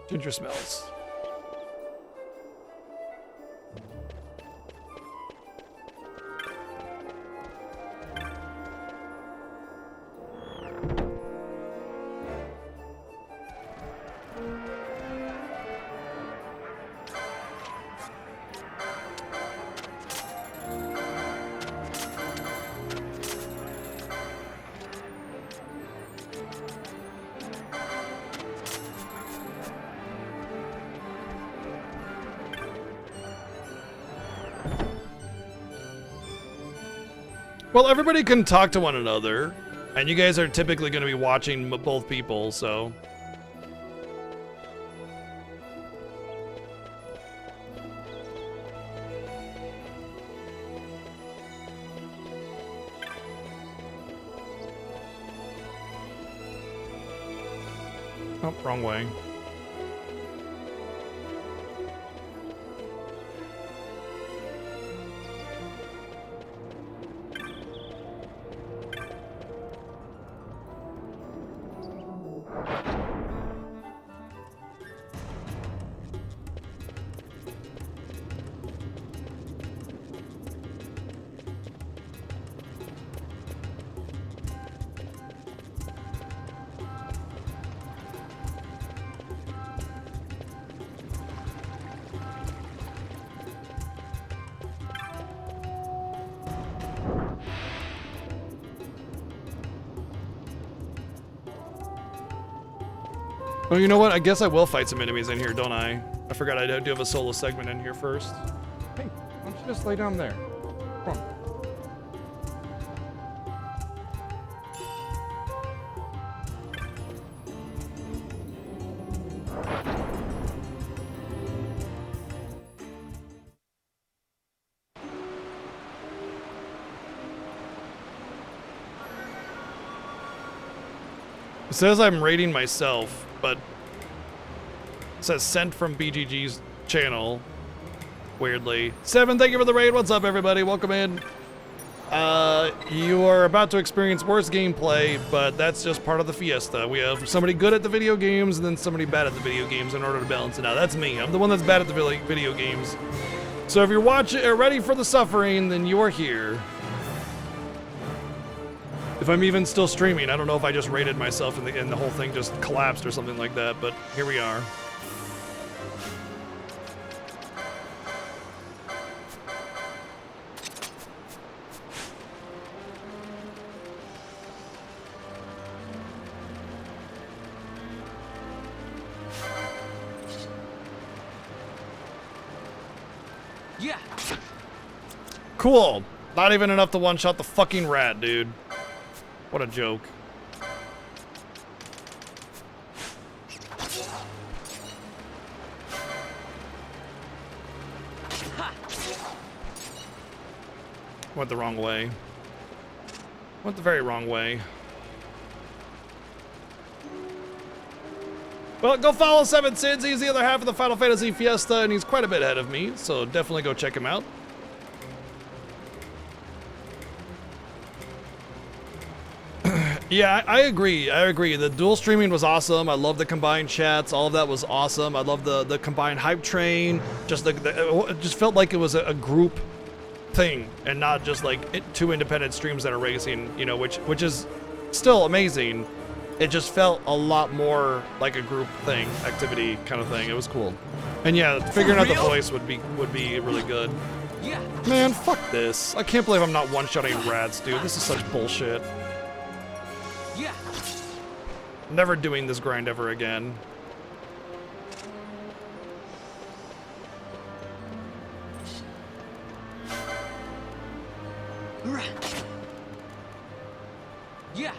Ginger smells. Well, everybody can talk to one another, and you guys are typically going to be watching both people, so... Oh, wrong way. Oh, you know what? I guess I will fight some enemies in here, don't I? I forgot I do have a solo segment in here first. Hey, why don't you just lay down there? Come on. It says I'm rating myself, but it says sent from BGG's channel. Weirdly. Seven, thank you for the raid. What's up, everybody? Welcome in. You are about to experience worse gameplay, but that's just part of the Fiesta. We have somebody good at the video games and then somebody bad at the video games in order to balance it out. That's me. I'm the one that's bad at the video games. So if you're watching or ready for the suffering, then you are here. If I'm even still streaming, I don't know if I just rated myself and the whole thing just collapsed or something like that, but here we are. Yeah. Cool. Not even enough to one-shot the fucking rat, dude. What a joke. Went the wrong way. Went the very wrong way. Well, go follow Seven Sins. He's the other half of the Final Fantasy Fiesta, and he's quite a bit ahead of me, so definitely go check him out. Yeah, I agree. I agree. The dual streaming was awesome. I love the combined chats. All of that was awesome. I love the combined hype train. Just it just felt like it was a group thing and not just like two independent streams that are racing. You know, which is still amazing. It just felt a lot more like a group thing, activity kind of thing. It was cool. And yeah, figuring out the voice would be really good. Yeah. Man, fuck this. I can't believe I'm not one-shotting rats, dude. This is such bullshit. Yeah. Never doing this grind ever again. Yeah.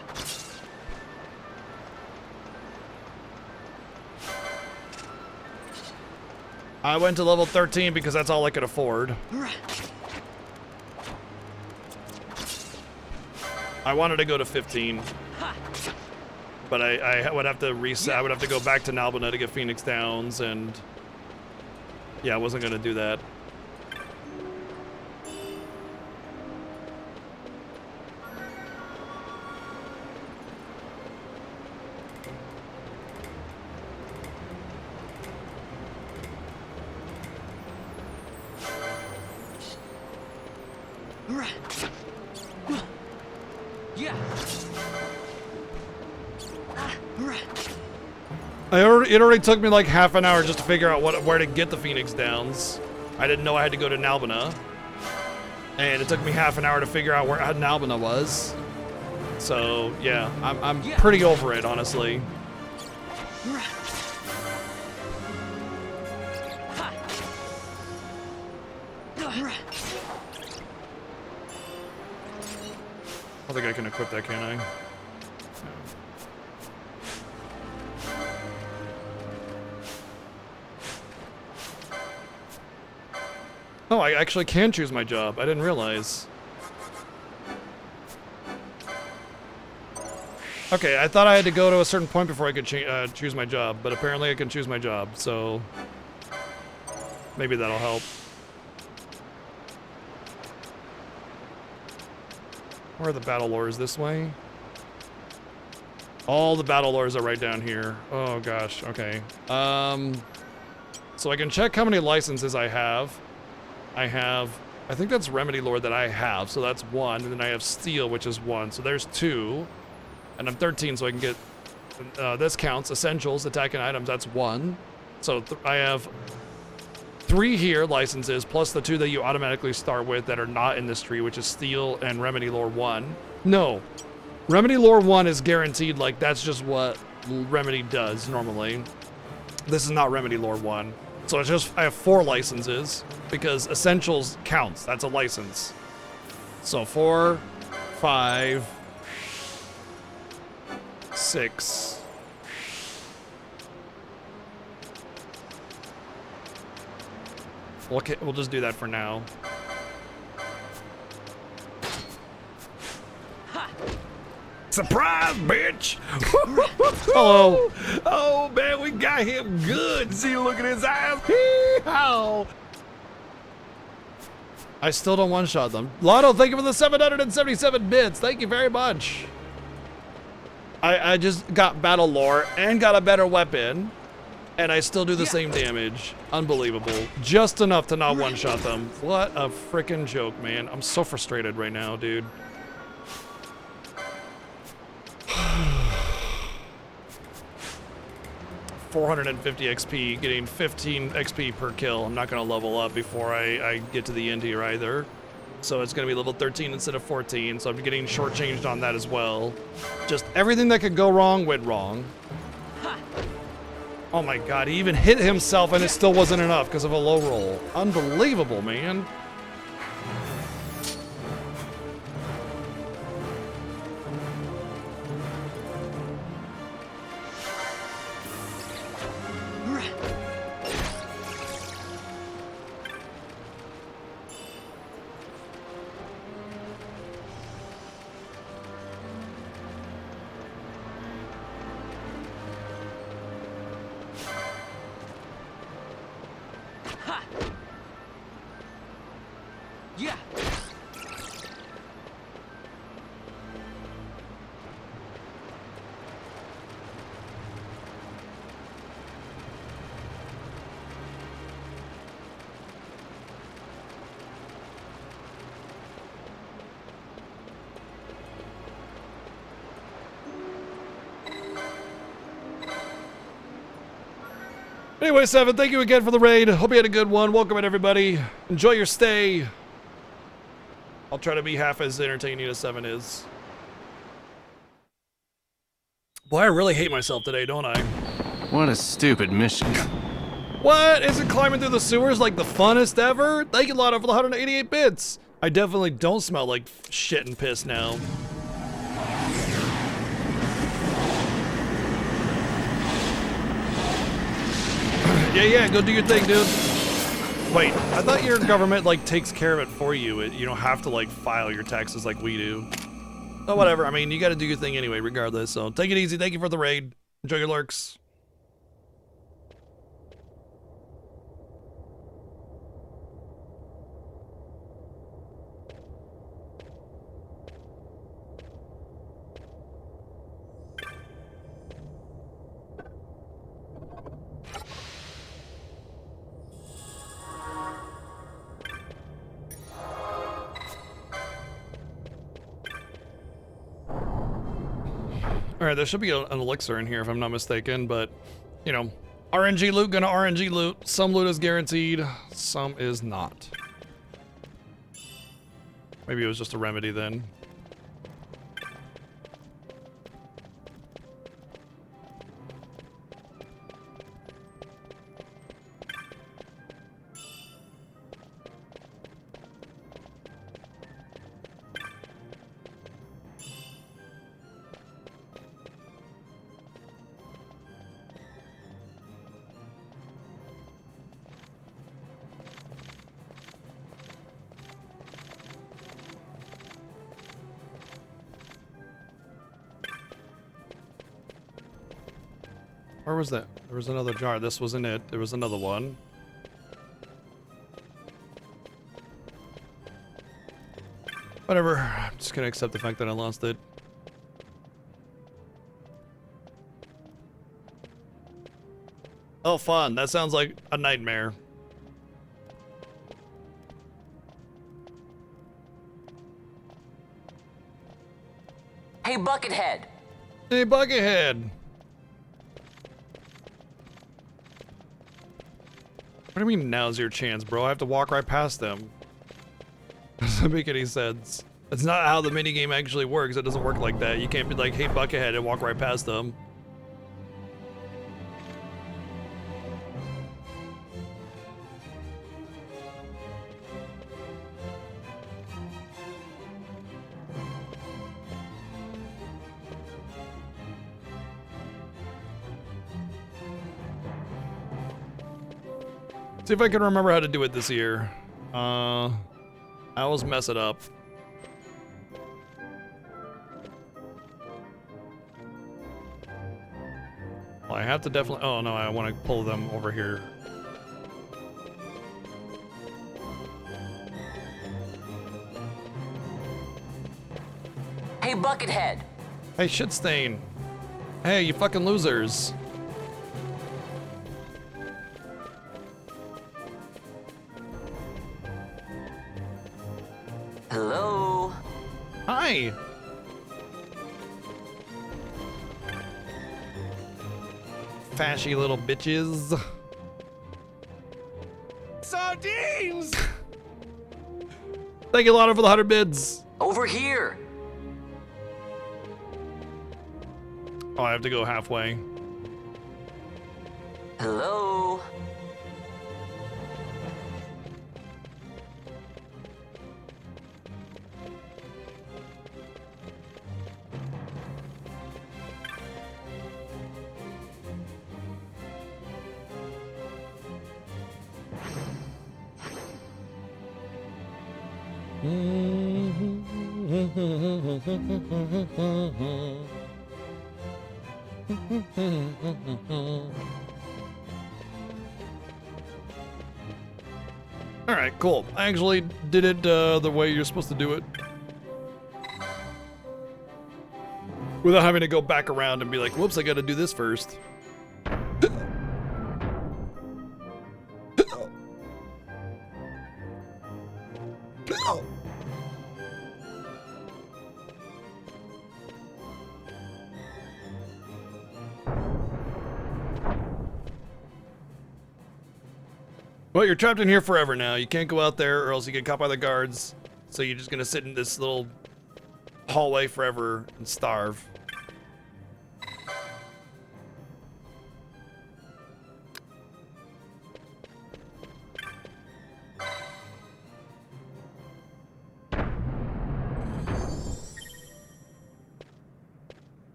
I went to level 13 because that's all I could afford. I wanted to go to 15. But I would have to reset. I would have to go back to Nalbina to get Phoenix Downs, and yeah, I wasn't gonna do that. Yeah. It already took me like half an hour just to figure out where to get the Phoenix Downs. I didn't know I had to go to Nalbina. And it took me half an hour to figure out where Nalbina was. So, yeah, I'm pretty over it, honestly. I think I can equip that, can I? Oh, I actually can choose my job. I didn't realize. Okay, I thought I had to go to a certain point before I could choose my job, but apparently I can choose my job, so maybe that'll help. Where are the battle lores? This way? All the battle lores are right down here. Oh gosh, okay. So I can check how many licenses I have. I think that's Remedy Lore that I have, so that's 1, and then I have Steel, which is 1, so there's 2. And I'm 13, so I can get, this counts, Essentials, Attack and Items, that's 1. So I have 3 here, licenses, plus the 2 that you automatically start with that are not in this tree, which is Steel and Remedy Lore 1. No, Remedy Lore 1 is guaranteed, like, that's just what Remedy does normally. This is not Remedy Lore 1. So it's just, I have 4 licenses, because Essentials counts, that's a license. So 4, 5, 6. Okay, we'll just do that for now. Surprise, bitch! Hello. Oh, man, we got him good. See, look at his eyes. Hee-haw. I still don't one-shot them. Lotto, thank you for the 777 bits. Thank you very much. I just got battle lore and got a better weapon, and I still do the same damage. Unbelievable. Just enough to not one-shot them. What a freaking joke, man. I'm so frustrated right now, dude. 450 XP, getting 15 XP per kill. I'm not gonna level up before I get to the end here either. So it's gonna be level 13 instead of 14, so I'm getting shortchanged on that as well. Just everything that could go wrong went wrong. Oh my god, he even hit himself and it still wasn't enough because of a low roll. Unbelievable, man. Anyway, Seven, thank you again for the raid. Hope you had a good one. Welcome in, everybody. Enjoy your stay. I'll try to be half as entertaining as Seven is. Boy, I really hate myself today, don't I? What a stupid mission. What? Isn't climbing through the sewers like the funnest ever? Thank you, Lotto, for the 188 bits. I definitely don't smell like shit and piss now. Yeah, go do your thing, dude. Wait, I thought your government, like, takes care of it for you. You don't have to, like, file your taxes like we do. Oh, whatever. I mean, you gotta do your thing anyway, regardless. So, take it easy. Thank you for the raid. Enjoy your lurks. All right, there should be an elixir in here if I'm not mistaken, but you know, RNG loot gonna RNG loot. Some loot is guaranteed, some is not. Maybe it was just a remedy then. Where was that? There was another jar. This wasn't it. There was another one. Whatever. I'm just gonna accept the fact that I lost it. Oh, fun. That sounds like a nightmare. Hey, Buckethead. Hey, Buckethead. What do you mean now's your chance, bro? I have to walk right past them. Doesn't make any sense. That's not how the minigame actually works. It doesn't work like that. You can't be like, hey, Buckethead, and walk right past them. See if I can remember how to do it this year. I always mess it up. Well, I have to definitely... Oh, no, I want to pull them over here. Hey, Buckethead. Hey, Shitstain. Hey, you fucking losers. Hello? Hi. Fashy little bitches. Sardines! Thank you, Lana, for the 100 bids. Over here. Oh, I have to go halfway. Hello? All right, cool. I actually did it the way you're supposed to do it. Without having to go back around and be like, whoops, I gotta do this first. Well, you're trapped in here forever now. You can't go out there or else you get caught by the guards. So you're just gonna sit in this little hallway forever and starve.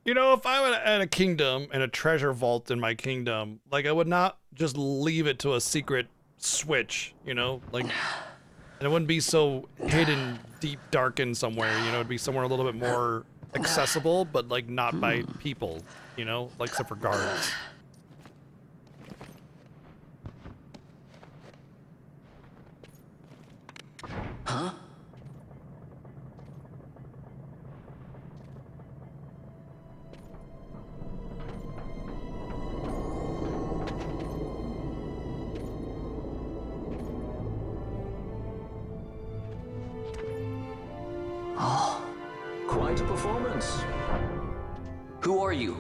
You know, if I had a kingdom and a treasure vault in my kingdom, like I would not just leave it to a secret switch, you know, like, and it wouldn't be so hidden, deep, darkened somewhere, you know, it'd be somewhere a little bit more accessible, but like not by people, you know, like except for guards. Huh? Quite a performance. Who are you?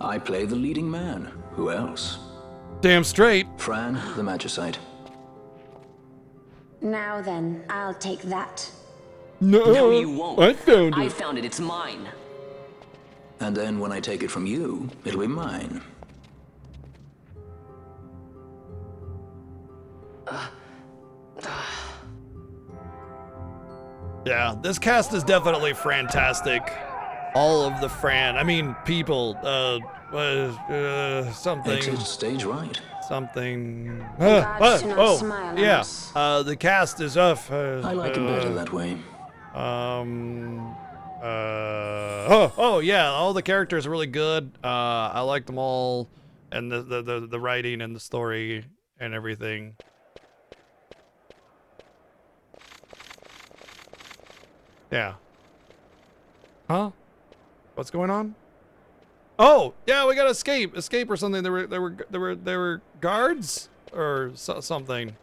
I play the leading man. Who else? Damn straight. Fran, the Magicite. Now then, I'll take that. No, you won't. I found it. I found it. It's mine. And then when I take it from you, it'll be mine. Yeah, this cast is definitely fantastic. All of the people, something. Exit stage right. Something. Gods do not smile on yeah. us. The cast is off. I like it better that way. Yeah, all the characters are really good. I like them all, and the writing and the story and everything. Yeah. Huh? What's going on? Oh, yeah, we got escape or something. There were guards or something.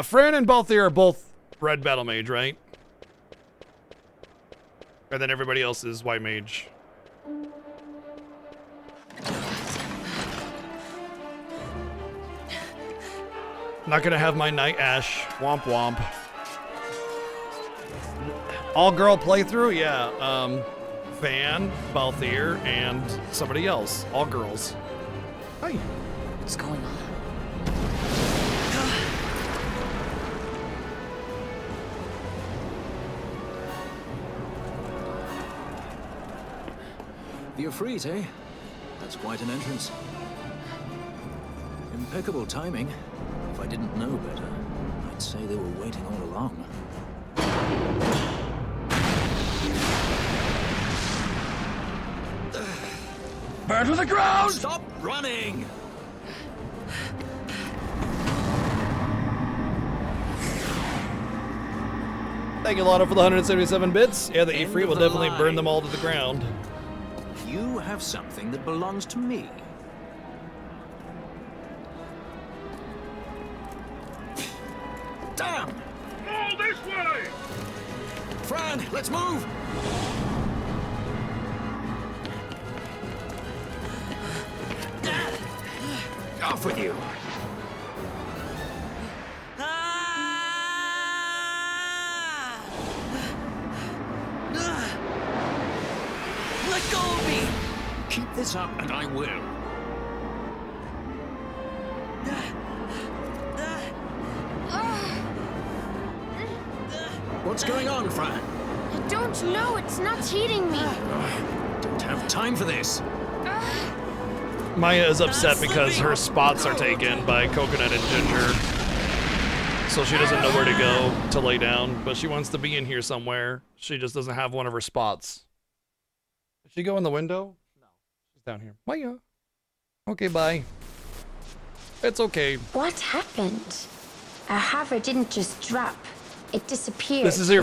Fran and Balthier are both red battle mage, right? And then everybody else is white mage. Not gonna have my Night Ash. Womp womp. All girl playthrough? Yeah. Van, Balthier, and somebody else. All girls. Hi. What's going on? The Efreet, eh? That's quite an entrance. Impeccable timing. If I didn't know better, I'd say they were waiting all along. Burn to the ground! Stop running! Thank you, Lotto, for the 177 bits. Yeah, the Efreet will definitely burn them all to the ground. You have something that belongs to me. Damn! All this way! Fran, let's move! Off with you! Let go of me! Keep this up and I will. What's going on, Fran? I don't know. It's not heating me. Don't have time for this. Maya is upset because her spots are taken by Coconut and Ginger. So she doesn't know where to go to lay down, but she wants to be in here somewhere. She just doesn't have one of her spots. Did she go in the window? No. She's down here. Maya. Okay, bye. It's okay. What happened? Our hover didn't just drop. It disappeared. This is a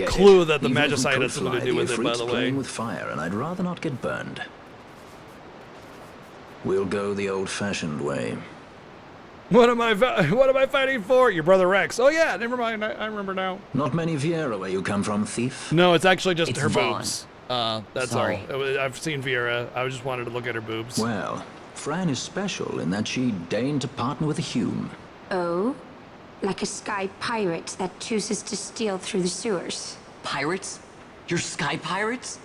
clue that the Magicite has something to do with it, by the way. Playing with fire, and I'd rather not get burned. We'll go the old-fashioned way. What am I fighting for? Your brother Rex. Oh yeah, never mind. I remember now. Not many Vieira where you come from, thief. No, it's actually just her Vaughn. boobs. That's Sorry. all. I've seen Vieira. I just wanted to look at her boobs. Well, Fran is special in that she deigned to partner with a Hume. Oh? Like a sky pirate that chooses to steal through the sewers. Pirates? You're sky pirates?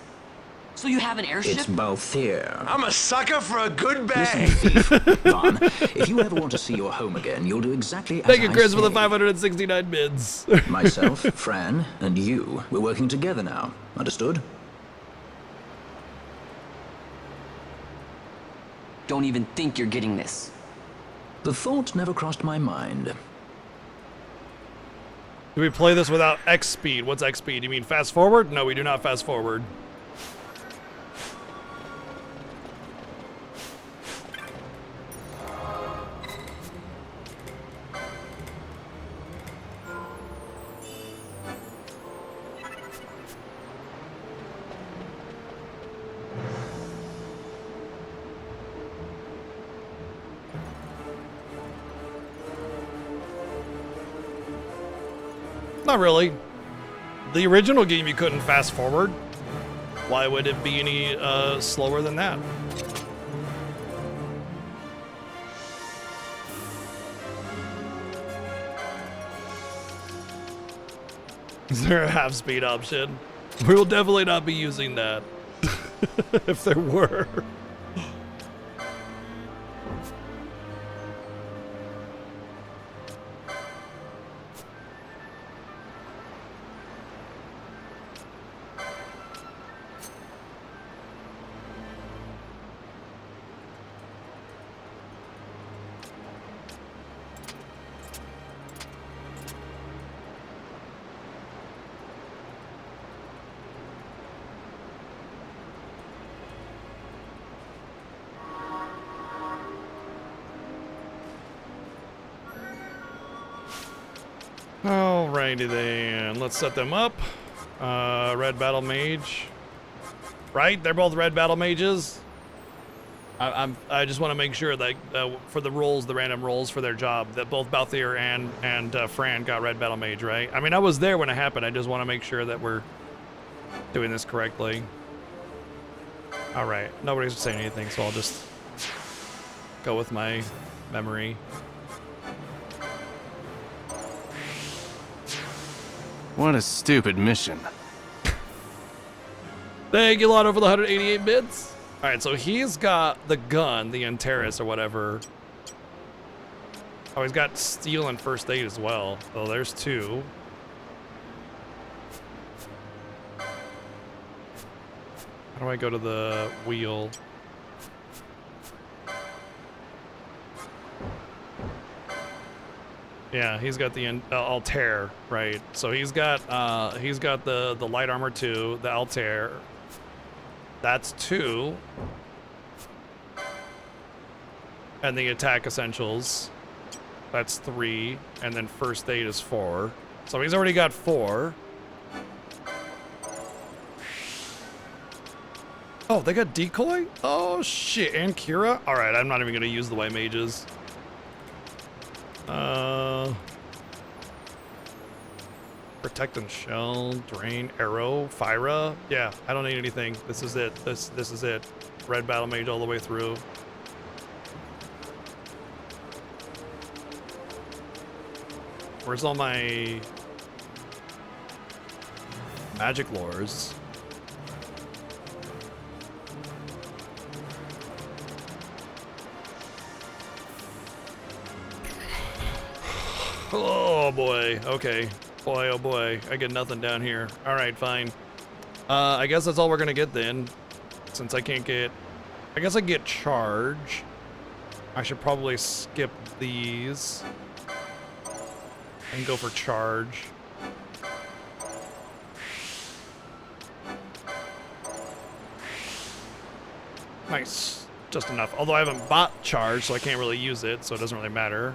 So you have an airship? It's Balthier. I'm a sucker for a good bang. Listen, thief. Vaughn, if you ever want to see your home again, you'll do exactly as Thank you, I Chris, for the say. 569 bids. Myself, Fran, and you, we're working together now. Understood? Don't even think you're getting this. The thought never crossed my mind. Do we play this without X speed? What's X speed? You mean fast forward? No, we do not fast forward. Not really. The original game you couldn't fast forward. Why would it be any slower than that? Is there a half speed option? We will definitely not be using that. If there were. Alrighty then, let's set them up. Red Battle Mage. Right? They're both Red Battle Mages. I just want to make sure that for the roles, the random roles for their job, that both Balthier and Fran got Red Battle Mage, right? I mean, I was there when it happened. I just want to make sure that we're doing this correctly. Alright, nobody's saying anything, so I'll just go with my memory. What a stupid mission. Thank you, Lotto, for the 188 bits. All right, so he's got the gun, the Antares or whatever. Oh, he's got steel and first aid as well. So there's two. How do I go to the wheel? Yeah, he's got the Altair, right? So he's got the light armor 2, the Altair. That's 2. And the attack essentials. That's 3, and then first aid is 4. So he's already got 4. Oh, they got decoy? Oh shit, and Kira? All right, I'm not even gonna use the white mages. Protect and shell, drain, arrow, Fyra. Yeah, I don't need anything. This is it. This is it. Red Battle Mage all the way through. Where's all my magic lores? Oh boy, okay. Boy, oh boy, I get nothing down here. All right, fine. I guess that's all we're gonna get then. Since I can't get, I guess I get charge. I should probably skip these and go for charge. Nice, just enough. Although I haven't bought charge, so I can't really use it, so it doesn't really matter.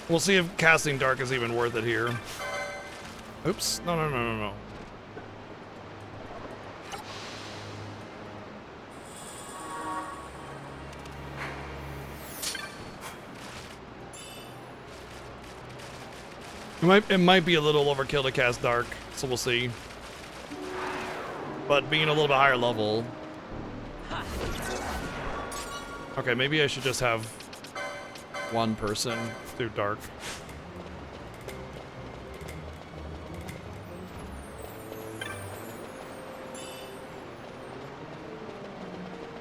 We'll see if casting dark is even worth it here. Oops. No. It might be a little overkill to cast dark, so we'll see. But being a little bit higher level, Okay, maybe I should just have one person through dark.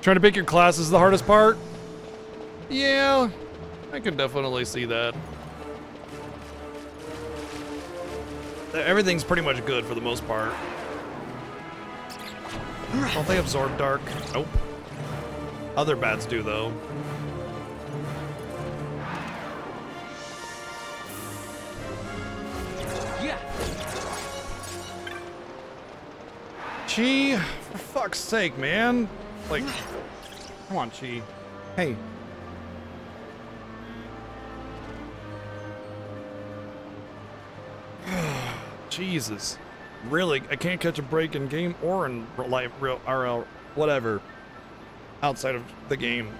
Trying to pick your class is the hardest part? Yeah, I can definitely see that. Everything's pretty much good for the most part. Don't they absorb dark? Nope. Other bats do, though. Yeah. Chi, for fuck's sake, man. Like, come on, Chi. Hey. Jesus. Really, I can't catch a break in game or in life, real RL, whatever. Outside of the game.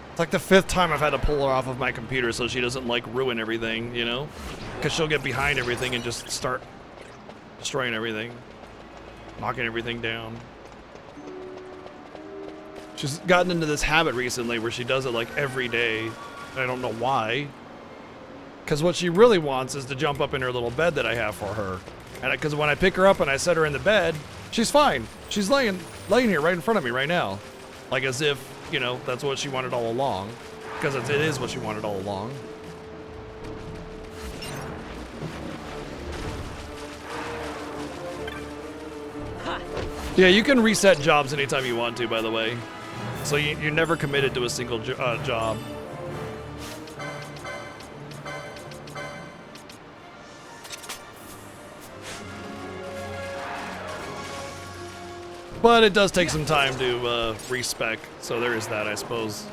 It's like the 5th time I've had to pull her off of my computer so she doesn't like ruin everything, you know? Because she'll get behind everything and just start destroying everything. Knocking everything down. She's gotten into this habit recently where she does it like every day. I don't know why. Because what she really wants is to jump up in her little bed that I have for her. And because when I pick her up and I set her in the bed, she's fine. She's laying here right in front of me right now. Like as if, you know, that's what she wanted all along. Because it is what she wanted all along. Yeah, you can reset jobs anytime you want to, by the way. So you're never committed to a single job. But it does take some time to respec, so there is that, I suppose.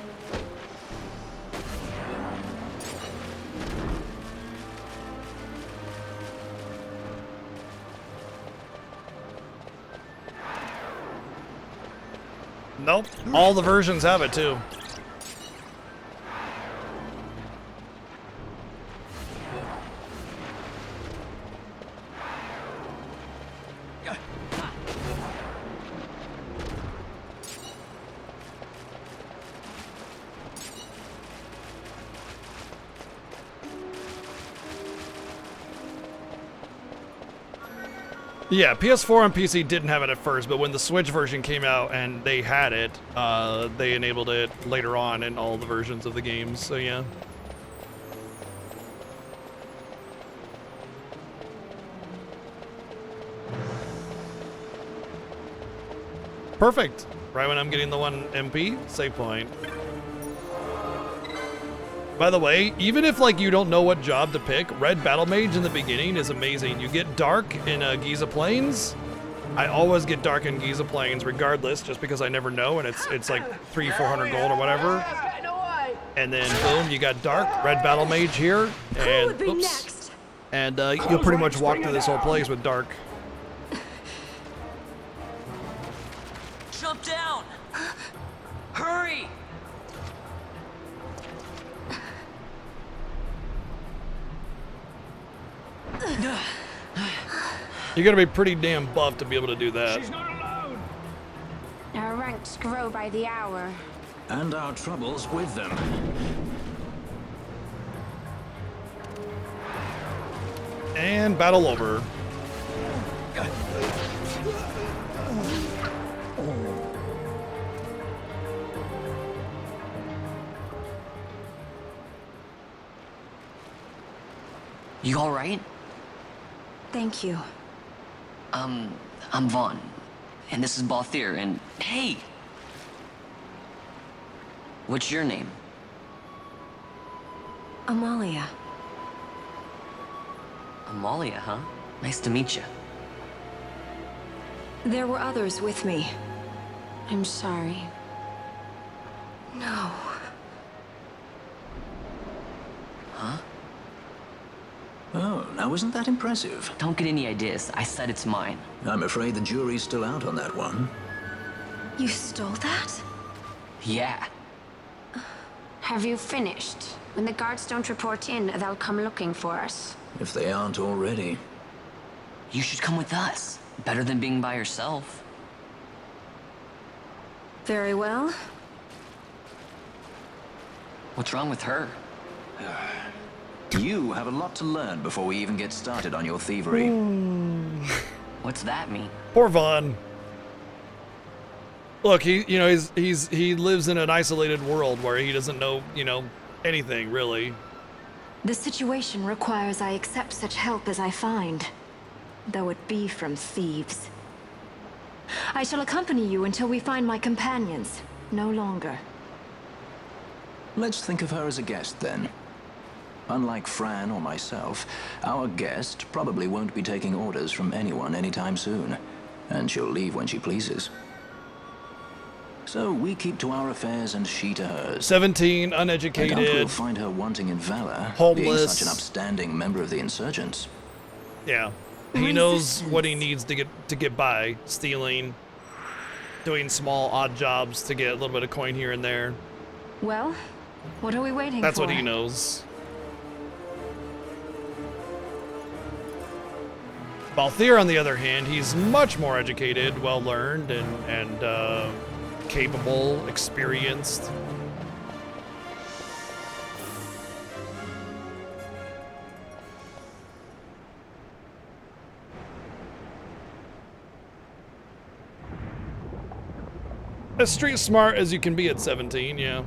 Nope, all the versions have it too. Yeah, PS4 and PC didn't have it at first, but when the Switch version came out and they had it, they enabled it later on in all the versions of the games, so yeah. Perfect. Right when I'm getting the 1 MP, save point. By the way, even if like you don't know what job to pick, Red Battle Mage in the beginning is amazing. You get Dark in Giza Plains. I always get Dark in Giza Plains regardless, just because I never know, and it's like 300-400 gold or whatever. And then boom, you got Dark, Red Battle Mage here, and oops. And you'll pretty much walk through this whole place with Dark. Jump down! Hurry! You gotta be pretty damn buff to be able to do that. She's not alone. Our ranks grow by the hour. And our troubles with them. And battle over. You all right? Thank you. I'm Vaughn, and this is Balthier, and hey! What's your name? Amalia. Amalia, huh? Nice to meet you. There were others with me. I'm sorry. No. Huh? Oh, now isn't that impressive? Don't get any ideas. I said it's mine. I'm afraid the jury's still out on that one. You stole that? Yeah. Have you finished? When the guards don't report in, they'll come looking for us. If they aren't already. You should come with us. Better than being by yourself. Very well. What's wrong with her? You have a lot to learn before we even get started on your thievery. What's that mean? Poor Vaughn. Look, he lives in an isolated world where he doesn't know, anything really. The situation requires I accept such help as I find, though it be from thieves. I shall accompany you until we find my companions, no longer. Let's think of her as a guest then. Unlike Fran or myself, our guest probably won't be taking orders from anyone anytime soon, and she'll leave when she pleases. So we keep to our affairs and she to hers. 17, I doubt uneducated, we'll find her wanting in valor, being homeless. such an upstanding member of the insurgents. Yeah, he knows what he needs to get by, stealing, doing small odd jobs to get a little bit of coin here and there. Well, what are we waiting for? That's what he knows. Balthier, on the other hand, he's much more educated, well-learned, and capable, experienced. As street smart as you can be at 17, yeah.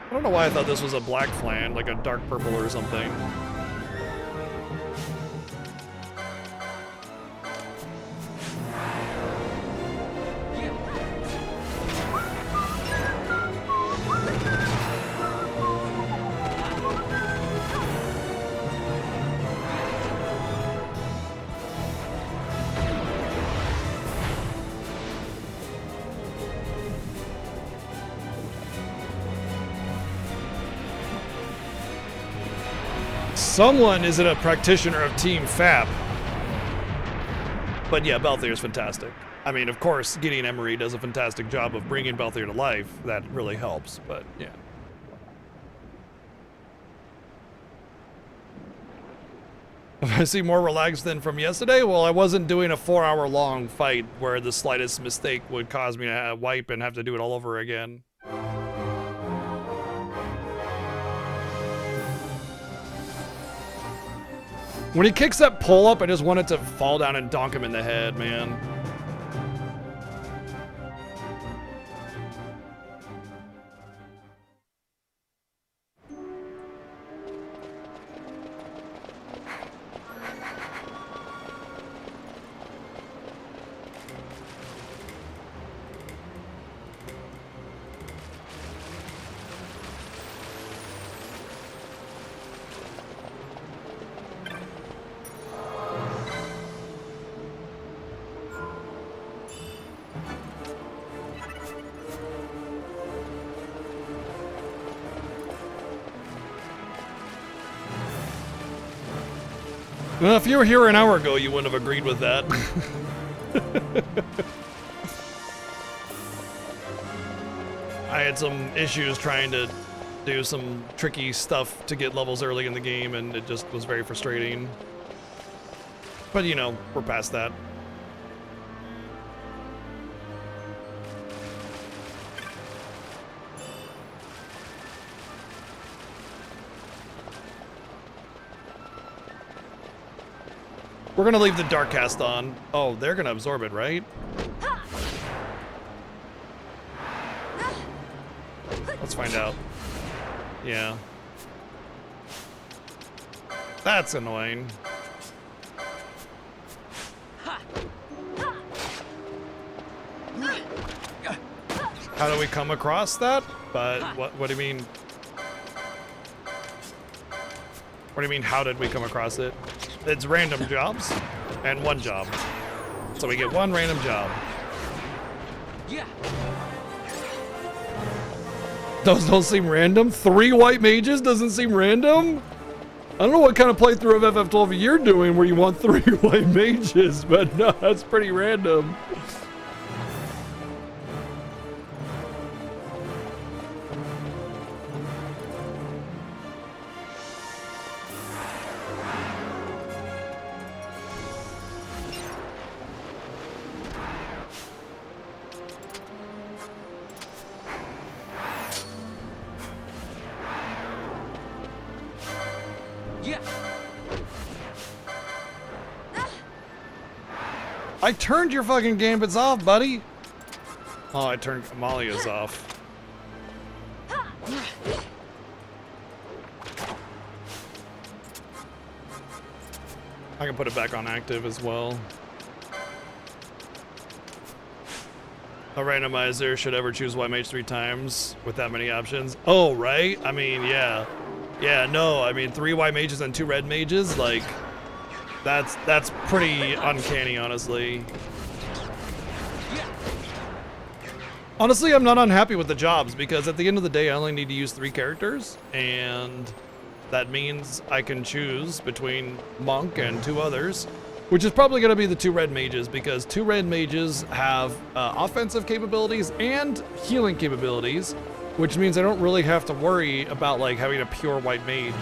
I don't know why I thought this was a black flan, like a dark purple or something. Someone isn't a practitioner of Team FAP. But yeah, Balthier's fantastic. I mean, of course, Gideon Emery does a fantastic job of bringing Balthier to life. That really helps, but yeah. I see more relaxed than from yesterday. Well, I wasn't doing a 4-hour-long fight where the slightest mistake would cause me to wipe and have to do it all over again. When he kicks that pull up, I just want it to fall down and donk him in the head, man. Well, if you were here an hour ago, you wouldn't have agreed with that. I had some issues trying to do some tricky stuff to get levels early in the game, and it just was very frustrating. But, you know, we're past that. We're gonna leave the dark cast on. Oh, they're gonna absorb it, right? Let's find out. Yeah. That's annoying. How do we come across that? But what do you mean? What do you mean, how did we come across it? It's random jobs and one job. So we get one random job. Yeah. Those don't seem random. 3 white mages doesn't seem random? I don't know what kind of playthrough of FF12 you're doing where you want 3 white mages, but no, that's pretty random. I turned your fucking gambits off, buddy. Oh, I turned Amalia's off. I can put it back on active as well. A randomizer should ever choose white mage 3 times with that many options. Oh, right? I mean, yeah. Yeah, no, I mean 3 white mages and 2 red mages, like that's pretty uncanny, honestly. Honestly, I'm not unhappy with the jobs because at the end of the day I only need to use 3 characters, and that means I can choose between Monk and 2 others, which is probably going to be the 2 red mages because 2 red mages have offensive capabilities and healing capabilities, which means I don't really have to worry about like having a pure white mage.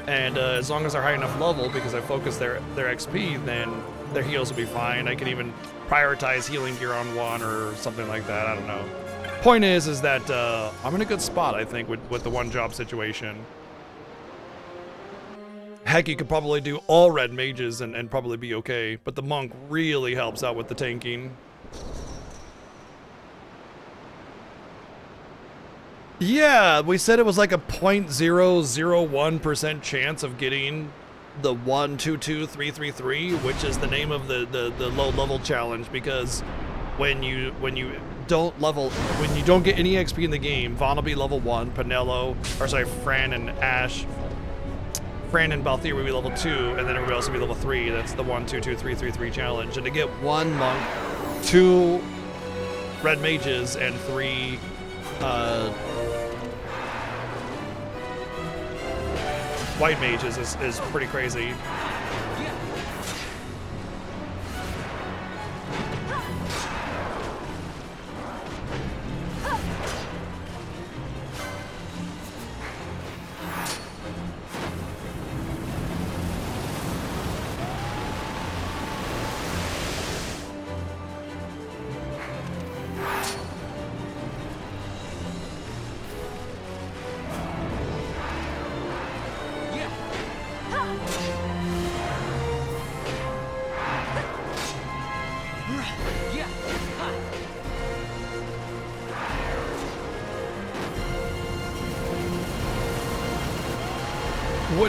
And as long as they're high enough level, because I focus their XP, then their heals will be fine. I can even prioritize healing gear on 1 or something like that. I don't know. Point is that I'm in a good spot, I think, with the 1 job situation. Heck, you could probably do all red mages and probably be okay, but the monk really helps out with the tanking. Yeah, we said it was like a 0.001% chance of getting the 122-333, which is the name of the low level challenge, because when you don't get any XP in the game, Vaughn will be level 1, Fran and Balthier will be level 2, and then everybody else will be level 3. That's the 122-333 challenge. And to get 1 monk, 2 red mages, and 3 white mages is pretty crazy.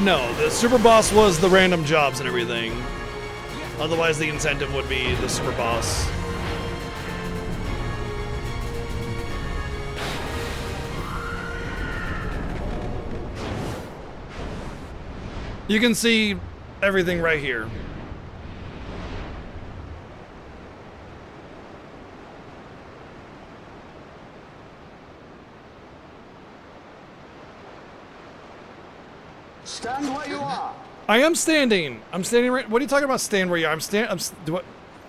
No, the super boss was the random jobs and everything. Otherwise, the incentive would be the super boss. You can see everything right here. Stand where you are. I am standing. I'm standing right. What are you talking about? Stand where you are?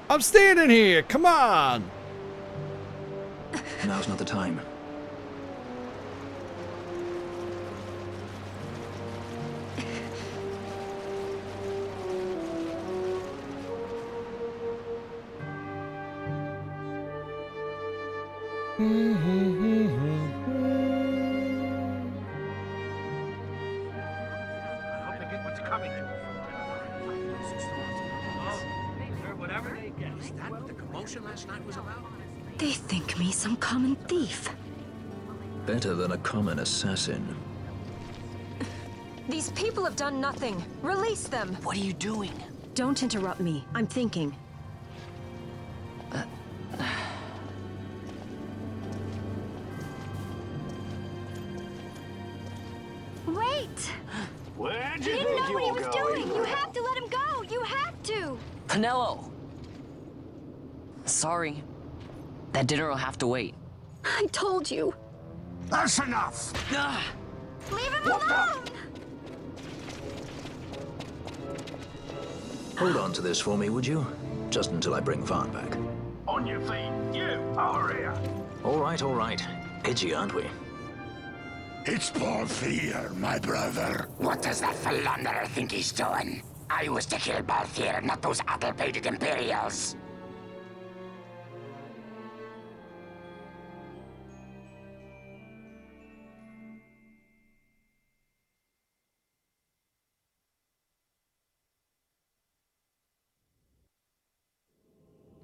I'm standing here. Come on. Now's not the time. They think me some common thief. Better than a common assassin. These people have done nothing. Release them. What are you doing? Don't interrupt me. I'm thinking. Wait! Where'd He you didn't think know you what he were was going? doing. You have to let him go. You have to. Pinello! Sorry. That dinner will have to wait. I told you. That's enough. Leave him alone. Hold on to this for me, would you? Just until I bring Vaughn back. On your feet, you over here. All right. Edgy, aren't we? It's Balthier, my brother. What does that philanderer think he's doing? I was to kill Balthier, not those addle-pated Imperials.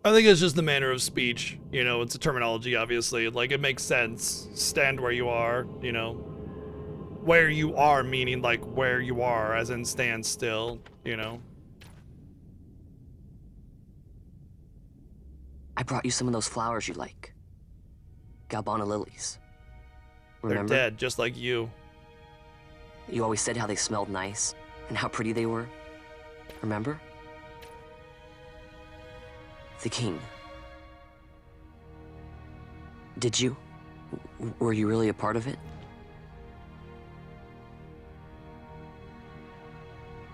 I think it's just the manner of speech. You know, it's a terminology, obviously. Like, it makes sense. Stand where you are, you know. Where you are, meaning, like, where you are, as in stand still, you know. I brought you some of those flowers you like. Galbana lilies. Remember? They're dead, just like you. You always said how they smelled nice, and how pretty they were. Remember? The king. Did you? Were you really a part of it?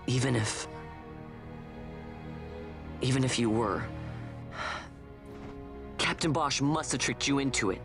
Even if you were, Captain Bosch must have tricked you into it.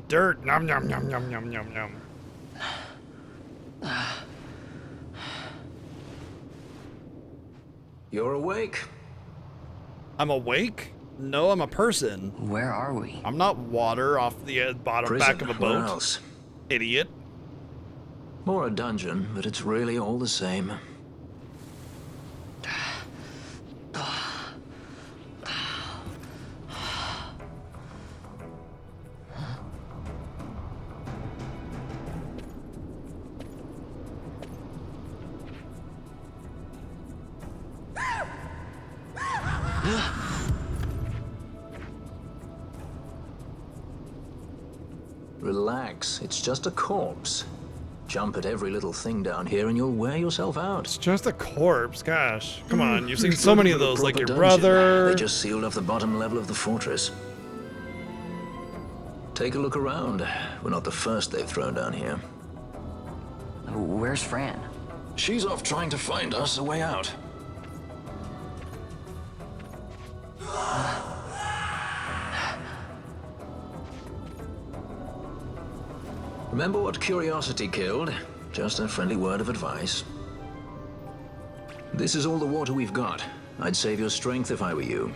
Dirt. Nom nom nom nom nom nom nom. You're awake. I'm awake? No, I'm a person. Where are we? I'm not water off the bottom Prison. back of a boat. Where else? Idiot. More a dungeon, but it's really all the same. Relax, it's just a corpse. Jump at every little thing down here and you'll wear yourself out. It's just a corpse, gosh. Come on, you've seen so many of those, like your Proper brother. dungeon. They just sealed off the bottom level of the fortress. Take a look around. We're not the first they've thrown down here. Where's Fran? She's off trying to find us a way out. Remember what curiosity killed? Just a friendly word of advice. This is all the water we've got. I'd save your strength if I were you.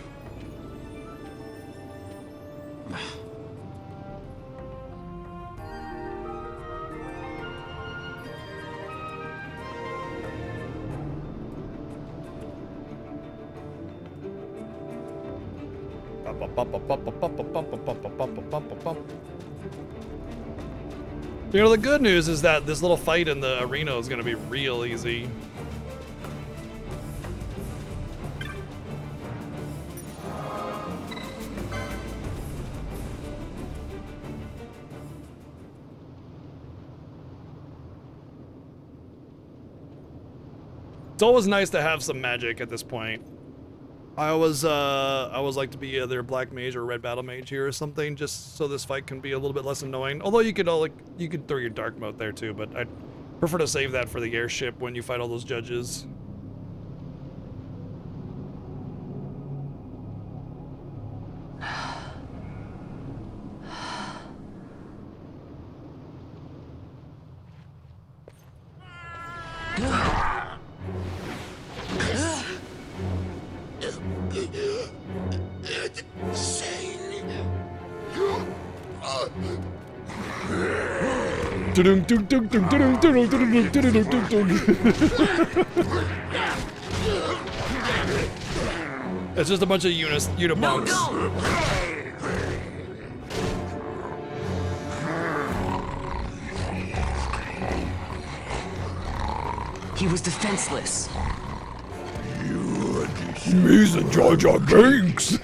You know, the good news is that this little fight in the arena is going to be real easy. It's always nice to have some magic at this point. I always like to be either black mage or red battle mage here or something, just so this fight can be a little bit less annoying. Although you could throw your dark mode there too, but I'd prefer to save that for the airship when you fight all those judges. It's just a bunch of unibomps. He was defenseless. Me's and Jar Jar Binks.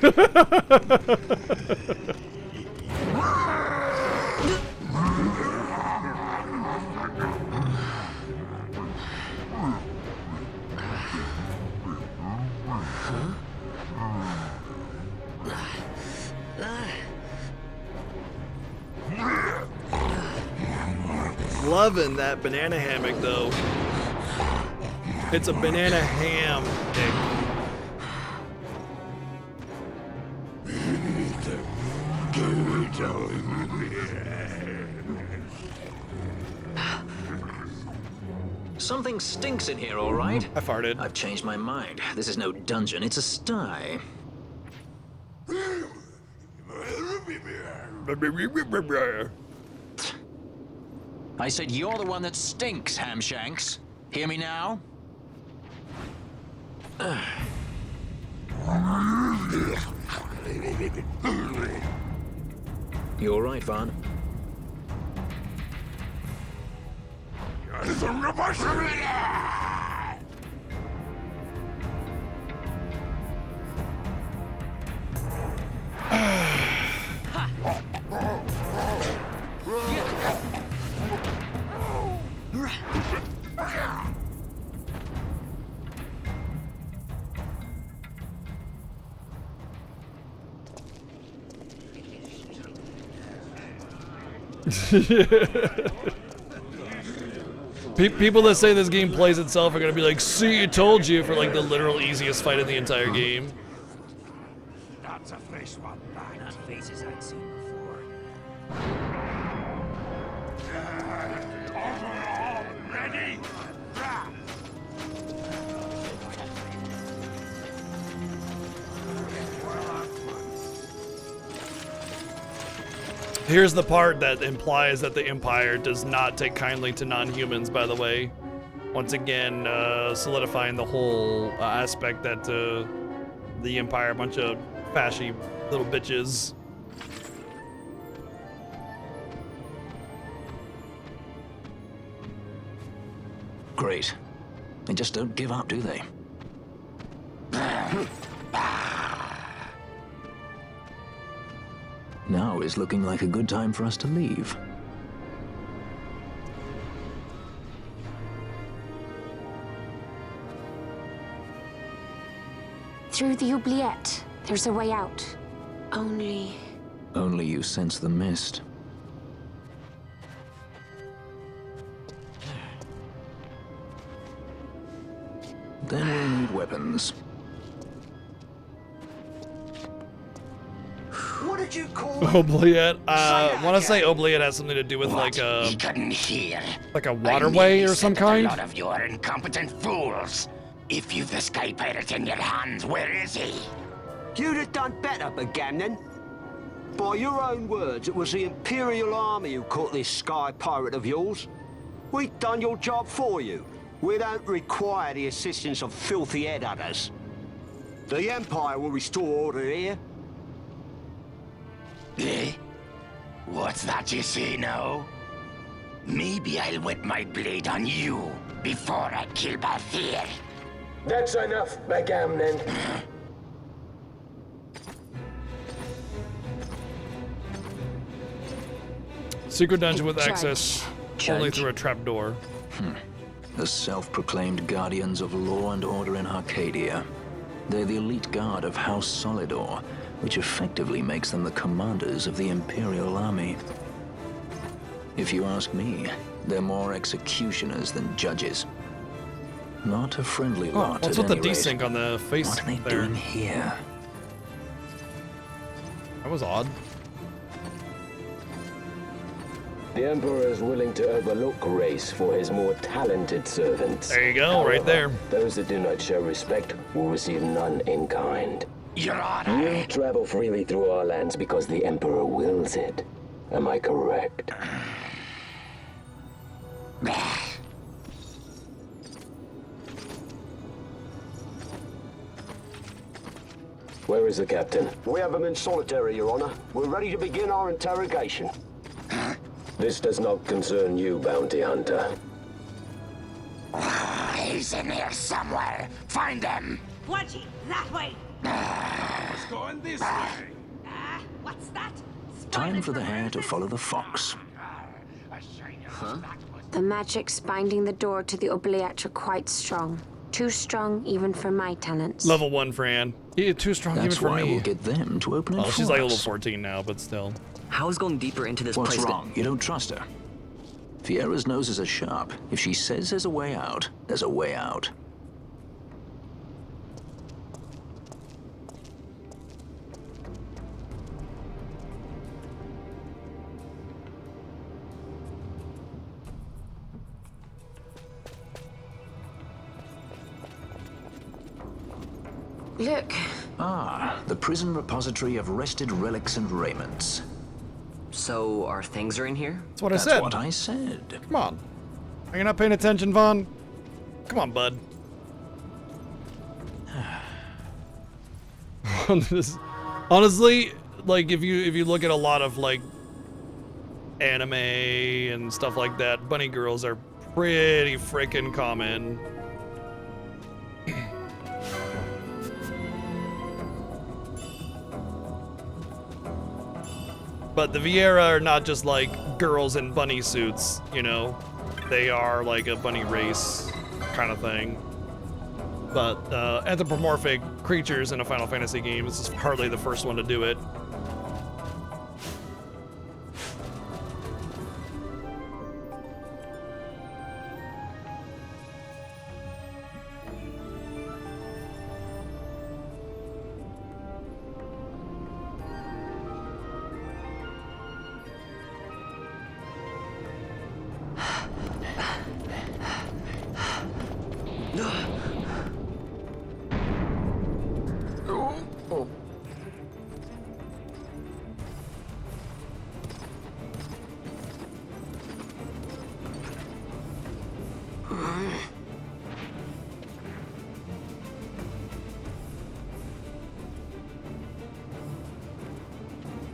loving that banana hammock though. It's a banana ham. Something stinks in here, all right? I farted. I've changed my mind. This is no dungeon, it's a sty. I said you're the one that stinks, Hamshanks. Hear me now? You all right, Vaughn? People that say this game plays itself are gonna be like, see, I told you, for like the literal easiest fight in the entire game. That's a fresh one, not faces I'd seen before. Ready? Here's the part that implies that the Empire does not take kindly to non-humans, by the way. Once again, solidifying the whole aspect that the Empire, a bunch of fashy little bitches. Great. They just don't give up, do they? Now is looking like a good time for us to leave. Through the oubliette, there's a way out. Only you sense the mist. Then we'll need weapons. What did you call Oubliette. Want to say oubliette has something to do with like a waterway or some kind. A lot of you are incompetent fools. If you've the Sky Pirate in your hands, where is he? You'd have done better, Bagamnon. By your own words, it was the Imperial Army who caught this Sky Pirate of yours. We've done your job for you. We don't require the assistance of filthy headhunters. The Empire will restore order here. Eh? What's that you say now? Maybe I'll wet my blade on you before I kill Balthier. That's enough, Bagamnon. Secret dungeon with access only through a trapdoor. The self-proclaimed guardians of law and order in Arcadia. They're the elite guard of House Solidor, which effectively makes them the commanders of the Imperial Army. If you ask me, they're more executioners than judges. Not a friendly lot. What's with the desync on the face? What are they there? doing here? That was odd. The Emperor is willing to overlook race for his more talented servants. There you go, However, right there. Those that do not show respect will receive none in kind. Your Honor. You travel freely through our lands because the Emperor wills it. Am I correct? Where is the captain? We have him in solitary, Your Honor. We're ready to begin our interrogation. This does not concern you, bounty hunter. He's in here somewhere. Find him. Wedgie, that way. It's going this way. What's that? Time for the hare to follow the fox. Huh? The magics binding the door to the oubliette are quite strong. Too strong even for my talents. Level 1 for Anne. Yeah, too strong That's even for why me. we'll get them to open it Well, she's for like us. level 14 now, but still. How is going deeper into this What's place? wrong? You don't trust her? Fiera's noses are sharp. If she says there's a way out, there's a way out. Look. Ah, the prison repository of wrested relics and raiments. So our things are in here? That's what I said. That's what I said. Come on. Are you not paying attention, Vaughn? Come on, bud. Honestly, like if you look at a lot of like anime and stuff like that, bunny girls are pretty freaking common. But the Viera are not just like girls in bunny suits, you know? They are like a bunny race kind of thing. But anthropomorphic creatures in a Final Fantasy game, this is hardly the first one to do it.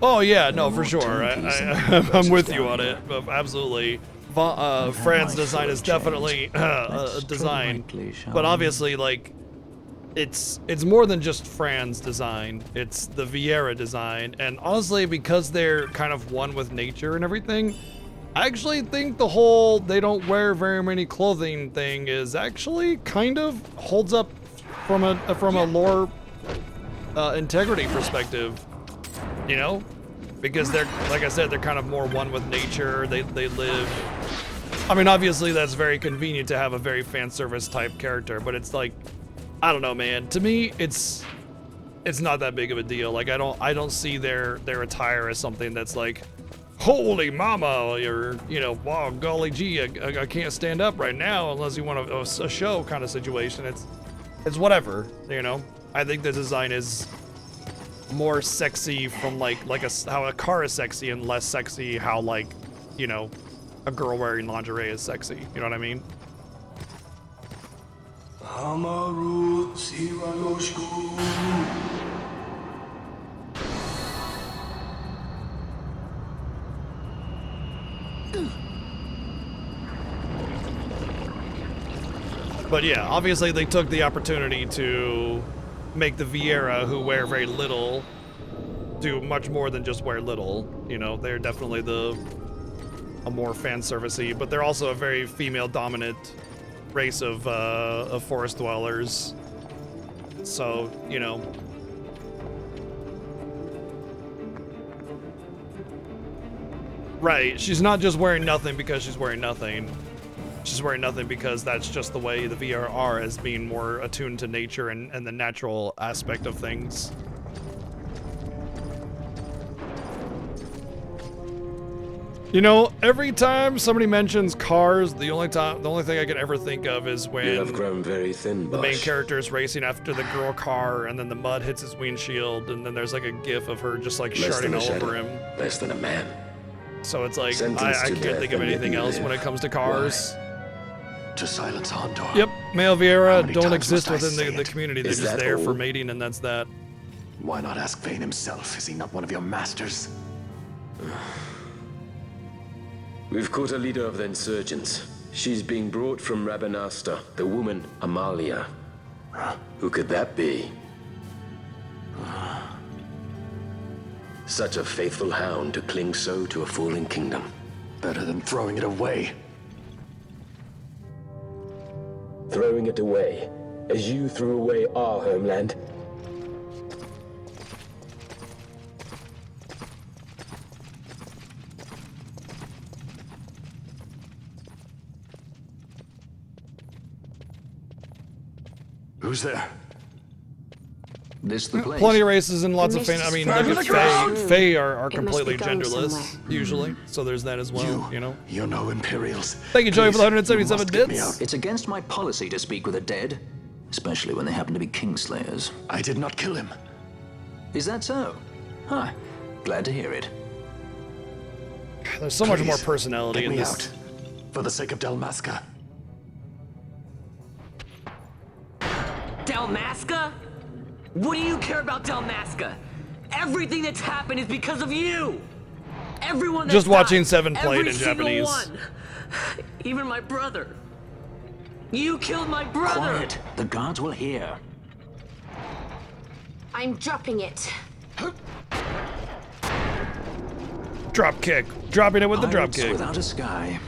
Oh yeah, no, for sure. I'm with you on it. Absolutely. Fran's design is definitely a design, but obviously, like, it's more than just Fran's design. It's the Viera design, and honestly, because they're kind of one with nature and everything, I actually think the whole they don't wear very many clothing thing is actually kind of holds up from a lore integrity perspective. You know, because they're, like I said, they're kind of more one with nature. They live. I mean, obviously that's very convenient to have a very fan service type character, but it's like, I don't know, man. To me, it's not that big of a deal. Like I don't see their attire as something that's like, holy mama, or you know, wow, golly gee, I can't stand up right now unless you want a show kind of situation. It's whatever, you know. I think the design is more sexy from like how a car is sexy, and less sexy how, like, you know, a girl wearing lingerie is sexy. You know what I mean? But yeah, obviously they took the opportunity to make the Viera, who wear very little, do much more than just wear little. You know, they're definitely a more fan servicey, but they're also a very female dominant race of forest dwellers. So, you know. Right, she's not just wearing nothing because she's wearing nothing. She's wearing nothing because that's just the way the VR are, as being more attuned to nature and the natural aspect of things. You know, every time somebody mentions cars, the only thing I can ever think of is when you have grown very thin, the main character is racing after the girl car, and then the mud hits his windshield, and then there's like a gif of her just like sharding all over him. Less than a man. So it's like, I can't think of anything else when it comes to cars. To silence Hondor. Yep, male Viera don't exist within the community. They're just there for mating, and that's that. Why not ask Vane himself? Is he not one of your masters? We've caught a leader of the insurgents. She's being brought from Rabanasta, the woman Amalia. Who could that be? Such a faithful hound to cling so to a fallen kingdom. Better than throwing it away. Throwing it away, as you threw away our homeland. Who's there? This the place? Plenty of races and lots of fan. I mean, look at Fae are It must be completely going genderless, somewhere. usually. So there's that as well, you know? You're no Imperials. Thank you, Joey, for the Please, 177 you must get me bits. out. It's against my policy to speak with the dead, especially when they happen to be Kingslayers. I did not kill him. Is that so? Huh. Glad to hear it. There's so much more Please, personality get in me this. out. For the sake of Dalmasca. Dalmasca? What do you care about Dalmasca? Everything that's happened is because of you! Everyone that's Just watching died, Seven played every in single Japanese. one. Even my brother. You killed my brother! Quiet. The guards will hear. I'm dropping it. Drop kick. Dropping it with the drop Pirates kick. without a sky.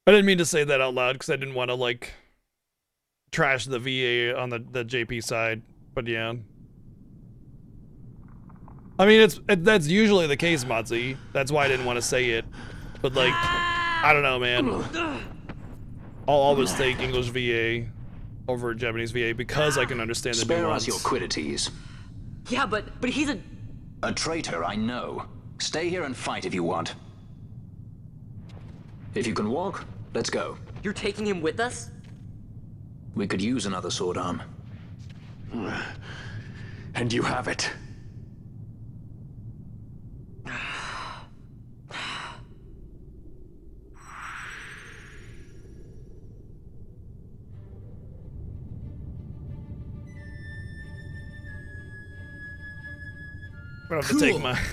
I didn't mean to say that out loud because I didn't want to, like, trash the VA on the JP side. But yeah. I mean, that's usually the case, Mozzie. That's why I didn't want to say it. But, like, I don't know, man. I'll always take English VA over Japanese VA because I can understand the Spare nuance. us your quiddities. Yeah, but he's a... A traitor, I know. Stay here and fight if you want. If you can walk, let's go. You're taking him with us? We could use another sword arm. And you have it. I'm gonna have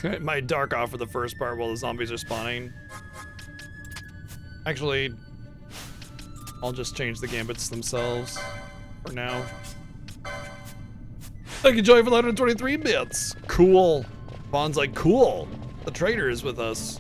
to take my dark off for the first part while the zombies are spawning. Actually, I'll just change the gambits themselves for now. Thank you, Joy, for the 123 bits. Cool. Bond's like, cool. The traitor is with us.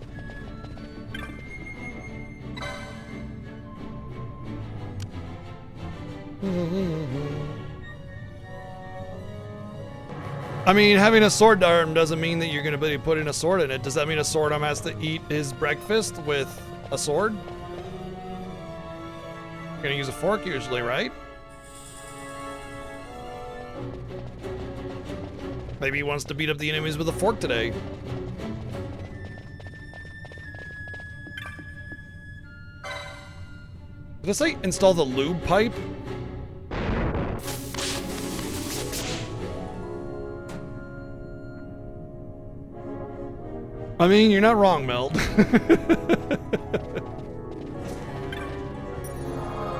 I mean, having a sword arm doesn't mean that you're going to be putting a sword in it. Does that mean a sword arm has to eat his breakfast with a sword? You're going to use a fork usually, right? Maybe he wants to beat up the enemies with a fork today. Did I say install the lube pipe? I mean, you're not wrong, Meld.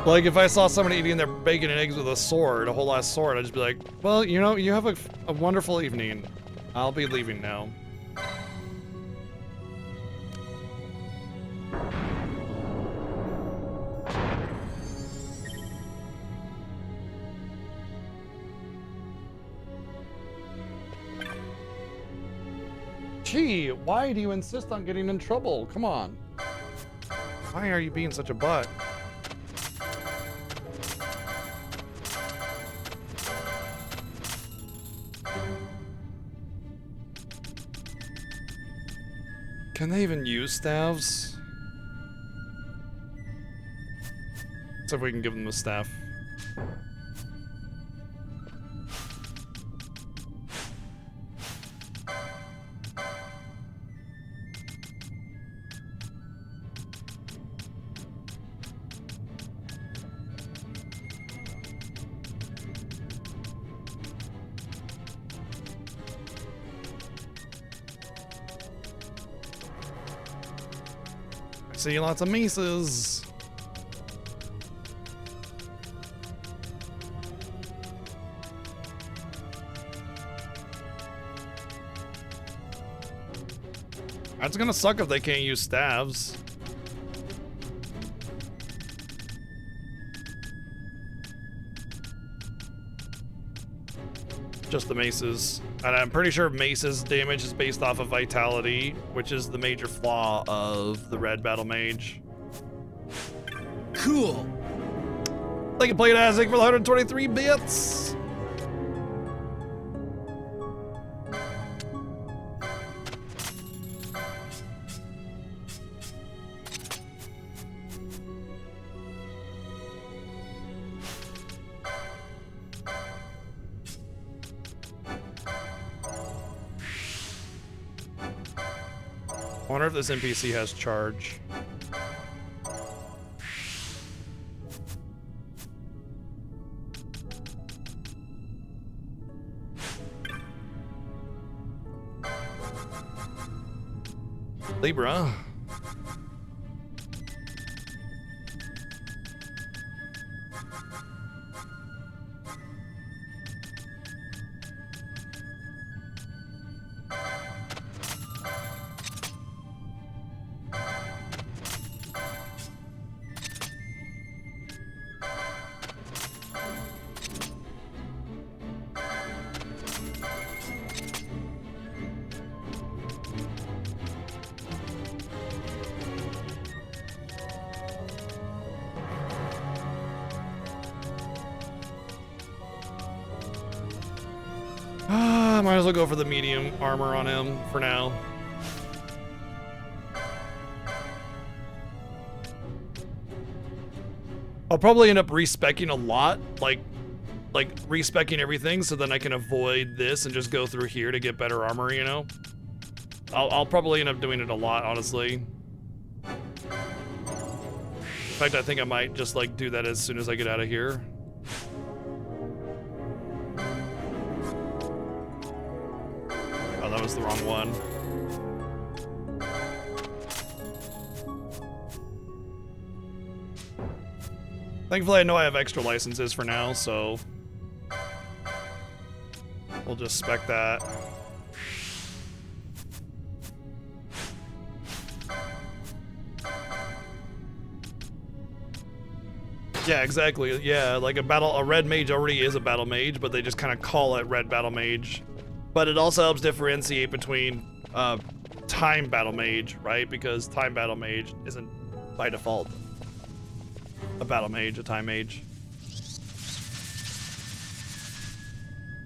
Like, if I saw somebody eating their bacon and eggs with a sword, a whole ass sword, I'd just be like, well, you know, you have a wonderful evening. I'll be leaving now. Gee, why do you insist on getting in trouble? Come on. Why are you being such a butt? Can they even use staves? Let's see if we can give them a staff. See lots of maces. That's gonna suck if they can't use staves. Just the maces. And I'm pretty sure mace's damage is based off of vitality, which is the major flaw of the red battle mage. Cool. Thank you, Play It Azek, for the 123 bits. I wonder if this NPC has charge. Libra. Might as well go for the medium armor on him for now. I'll probably end up respecking a lot, like respecking everything, so then I can avoid this and just go through here to get better armor, you know? I'll probably end up doing it a lot, honestly. In fact, I think I might just like do that as soon as I get out of here. Oh, that was the wrong one. Thankfully, I know I have extra licenses for now, so we'll just spec that. Yeah, exactly. Yeah, like a red mage already is a battle mage, but they just kind of call it red battle mage. But it also helps differentiate between time battle mage, right? Because time battle mage isn't by default a battle mage, a time mage.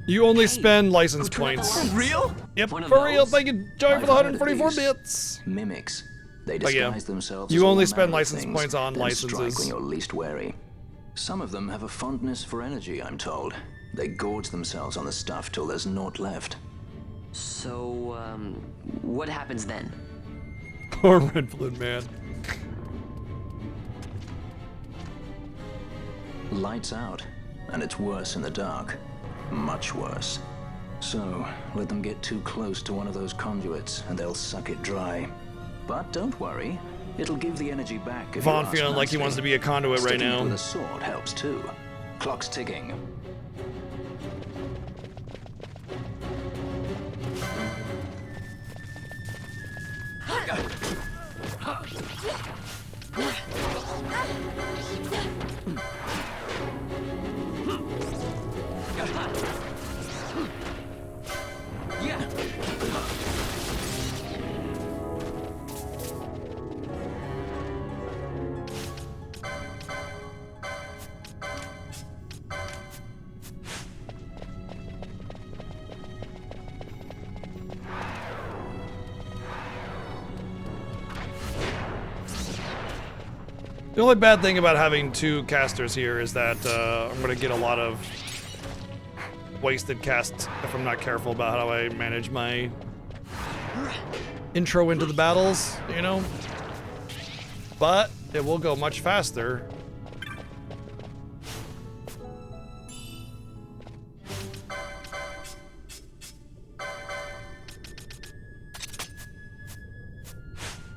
You only spend license points. For real? Yep, for real. Thank you, Joey, for the 144 bits. Mimics. They But yeah, disguise themselves. you as only all spend manner of license things, points on then strike licenses. when you're least wary. Some of them have a fondness for energy, I'm told. They gorge themselves on the stuff till there's naught left. So, what happens then? Poor red balloon man. Lights out, and it's worse in the dark. Much worse. So, let them get too close to one of those conduits, and they'll suck it dry. But don't worry, it'll give the energy back. if you Vaughn ask feeling like he nicely. wants to be a conduit right Sticking it now. with a sword helps too. Clock's ticking. The only bad thing about having two casters here is that I'm gonna get a lot of wasted casts if I'm not careful about how I manage my intro into the battles, you know? But it will go much faster.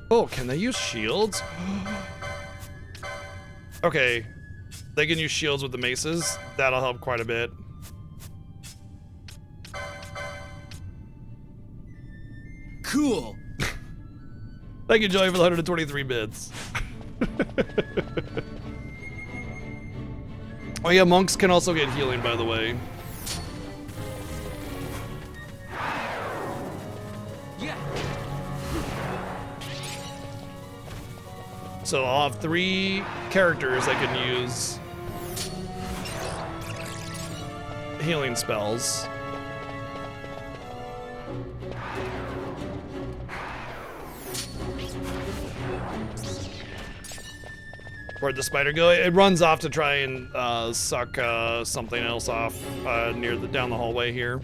Oh, can they use shields? Okay, they can use shields with the maces. That'll help quite a bit. Cool. Thank you, Joey, for the 123 bits. Oh yeah, monks can also get healing, by the way. So I'll have 3 characters I can use healing spells. Where'd the spider go? It runs off to try and suck something else off down the hallway here.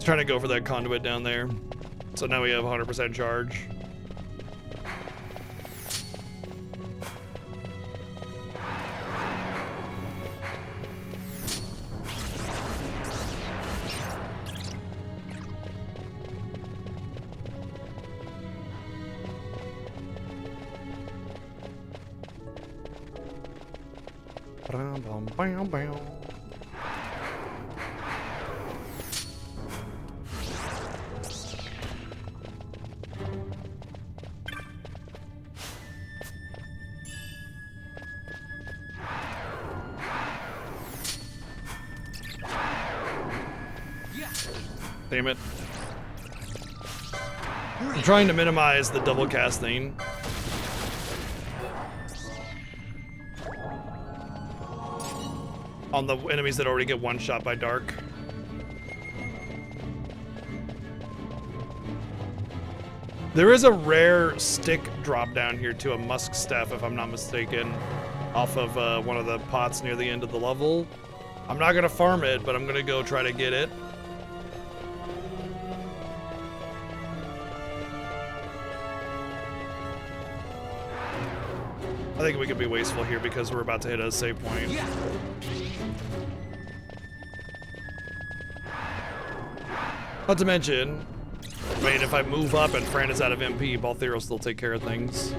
was trying to go for that conduit down there. So now we have 100% charge. Damn it. I'm trying to minimize the double casting. On the enemies that already get one shot by Dark. There is a rare stick drop down here to a musk staff, if I'm not mistaken, off of one of the pots near the end of the level. I'm not gonna farm it, but I'm gonna go try to get it. I think we could be wasteful here because we're about to hit a save point. Not to mention, I mean, if I move up and Fran is out of MP, Balthier will still take care of things.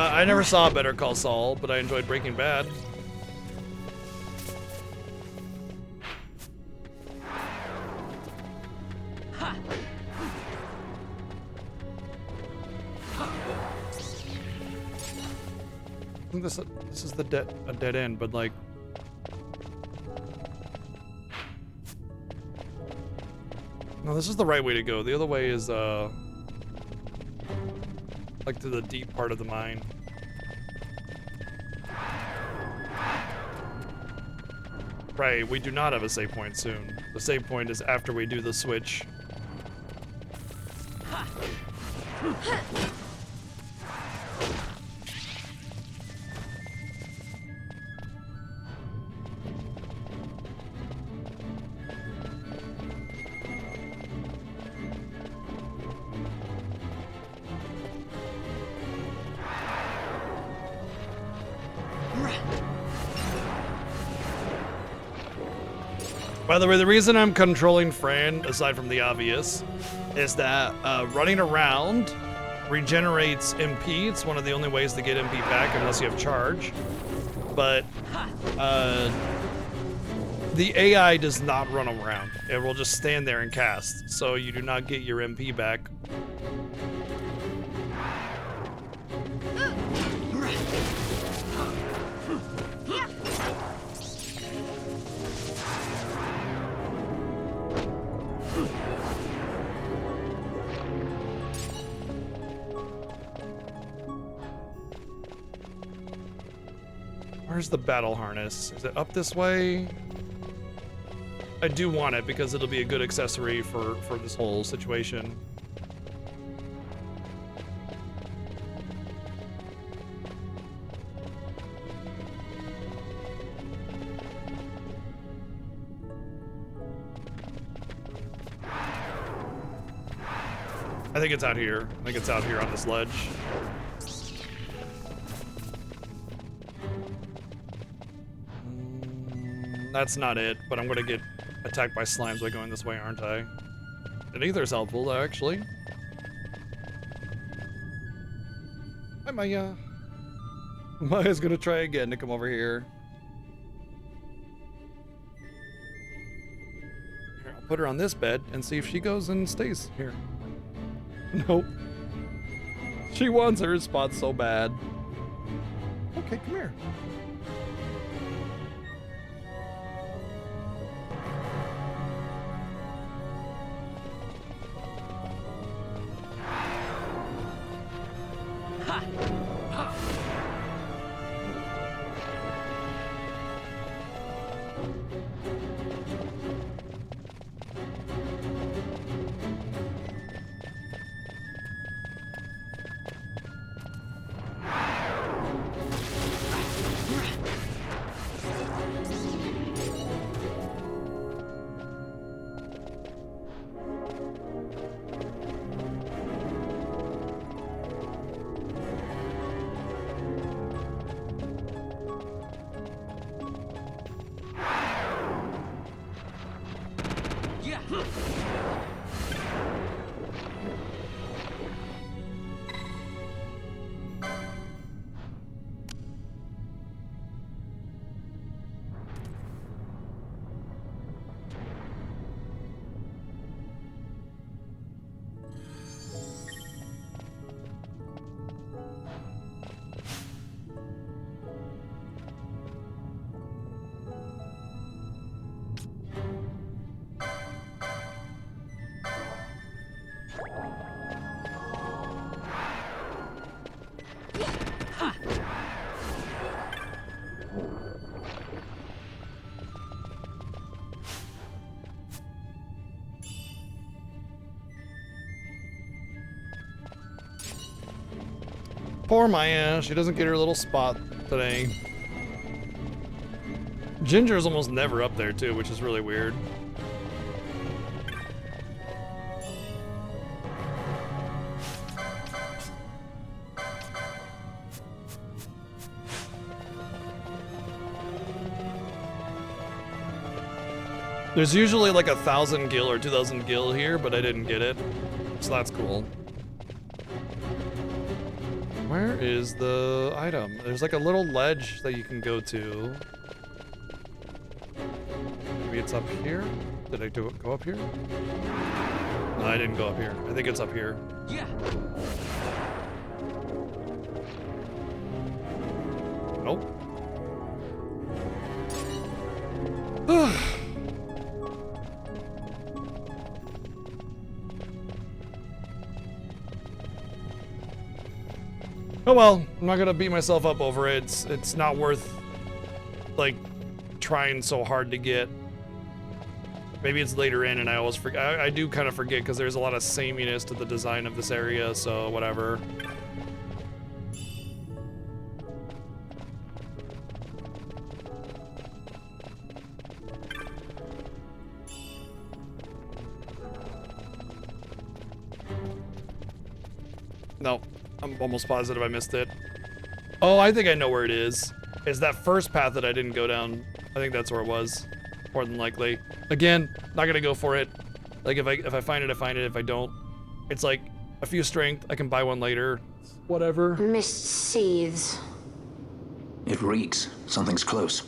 I never saw Better Call Saul, but I enjoyed Breaking Bad. I think this is a dead end, but like, no, this is the right way to go. The other way is like to the deep part of the mine. Right, we do not have a save point soon. The save point is after we do the switch. By the way, the reason I'm controlling Fran, aside from the obvious, is that running around regenerates MP. It's one of the only ways to get MP back unless you have charge. But the AI does not run around. It will just stand there and cast, so you do not get your MP back. Where's the battle harness? Is it up this way? I do want it because it'll be a good accessory for this whole situation. I think it's out here. I think it's out here on this ledge. That's not it, but I'm gonna get attacked by slimes by going this way, aren't I? And ether's helpful, actually. Hi, Maya. Maya's gonna try again to come over here. Here, I'll put her on this bed and see if she goes and stays here. Nope. She wants her spot so bad. Okay, come here. Poor Maya, she doesn't get her little spot today. Ginger's almost never up there too, which is really weird. There's usually like 1,000 gil or 2,000 gil here, but I didn't get it, so that's cool. Where is the item? There's like a little ledge that you can go to. Maybe it's up here? Did I go up here? No, I didn't go up here. I think it's up here. Yeah. Nope. Oh well, I'm not gonna beat myself up over it. It's not worth like trying so hard to get. Maybe it's later in and I always forget. I do kind of forget because there's a lot of sameness to the design of this area, so whatever. No, I'm almost positive I missed it. Oh, I think I know where it is. It's that first path that I didn't go down. I think that's where it was, more than likely. Again, not gonna go for it. Like if I find it, I find it. If I don't, it's like a few strength. I can buy one later. Whatever. Mist seethes. It reeks. Something's close.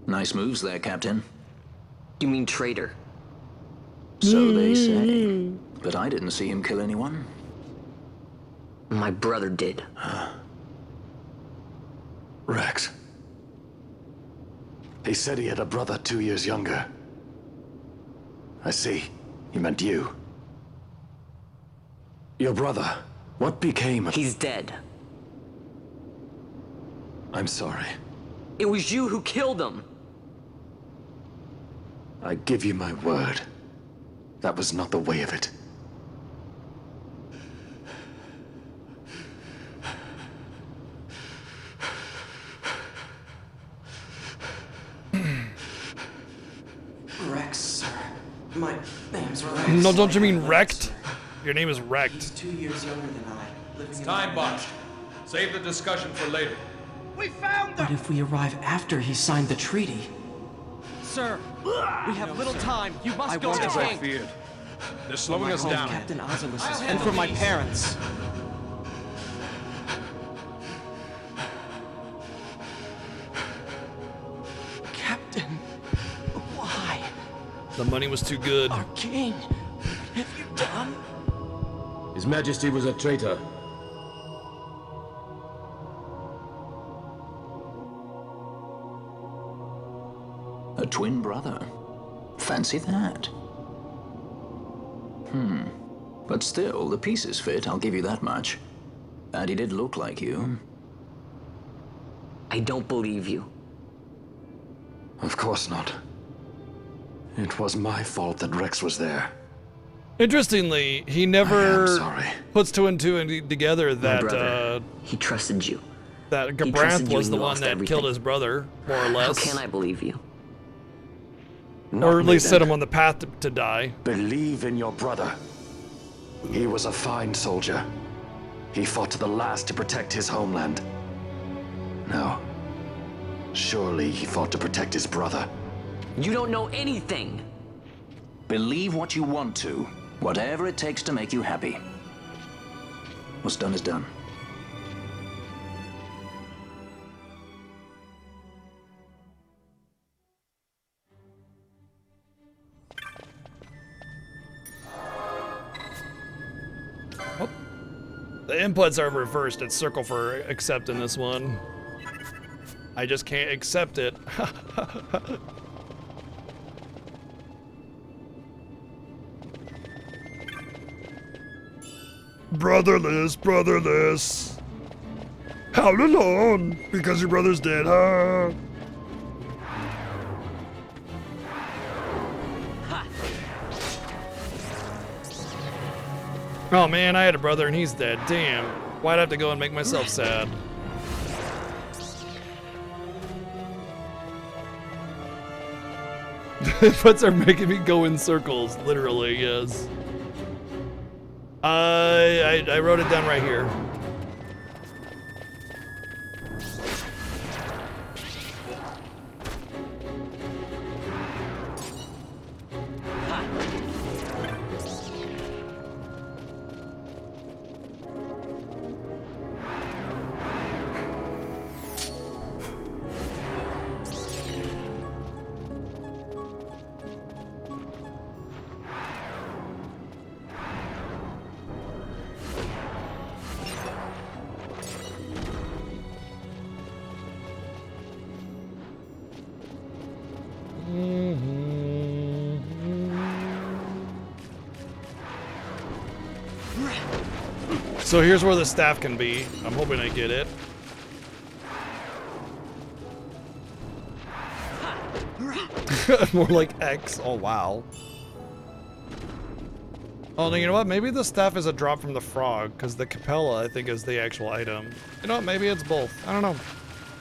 Nice moves there, Captain. You mean traitor? So they say. But I didn't see him kill anyone. My brother did. Rex. He said he had a brother 2 years younger. I see. He meant you. Your brother. What became of... He's dead. I'm sorry. It was you who killed him. I give you my word. That was not the way of it. Rex, sir. My name's Rex. No, don't you mean wrecked? Your name is wrecked. He's 2 years younger than I. Living in Time botched. Save the discussion for later. We found them! But if we arrive after he signed the treaty... Sir, we have little time. You must go to the king. Feared. They're slowing us down. Captain Ozilus's, and for my parents. Captain, why? The money was too good. Our king, what have you done? His Majesty was a traitor. A twin brother. Fancy that. But still, the pieces fit, I'll give you that much. And he did look like you. I don't believe you. Of course not. It was my fault that Rex was there. Interestingly, he never puts two and two together that brother, he trusted you. That Gabranth was the one that killed his brother, more or less. How can I believe you? Or at least set him on the path to die. Believe in your brother. He was a fine soldier. He fought to the last to protect his homeland. Now, surely he fought to protect his brother. You don't know anything. Believe what you want to. Whatever it takes to make you happy. What's done is done. Oh. The inputs are reversed. It's circle for accept in this one. I just can't accept it. Brotherless, brotherless. Howl alone because your brother's dead, huh? Oh man, I had a brother and he's dead. Damn. Why'd I have to go and make myself sad? Inputs are making me go in circles, literally, yes. I wrote it down right here. So here's where the staff can be. I'm hoping I get it. More like X. Oh, wow. Oh, no, you know what? Maybe the staff is a drop from the frog, because the Capella, I think, is the actual item. You know what? Maybe it's both. I don't know.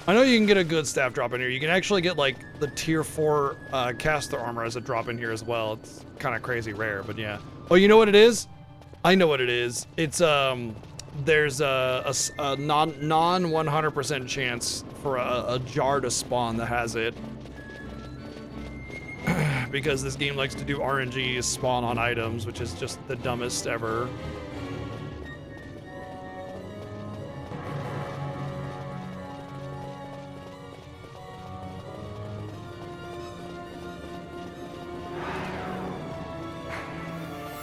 I know you can get a good staff drop in here. You can actually get, like, the tier 4 caster armor as a drop in here as well. It's kind of crazy rare, but yeah. Oh, you know what it is? I know what it is. It's, there's a non 100% chance for a jar to spawn that has it. Because this game likes to do RNG spawn on items, which is just the dumbest ever.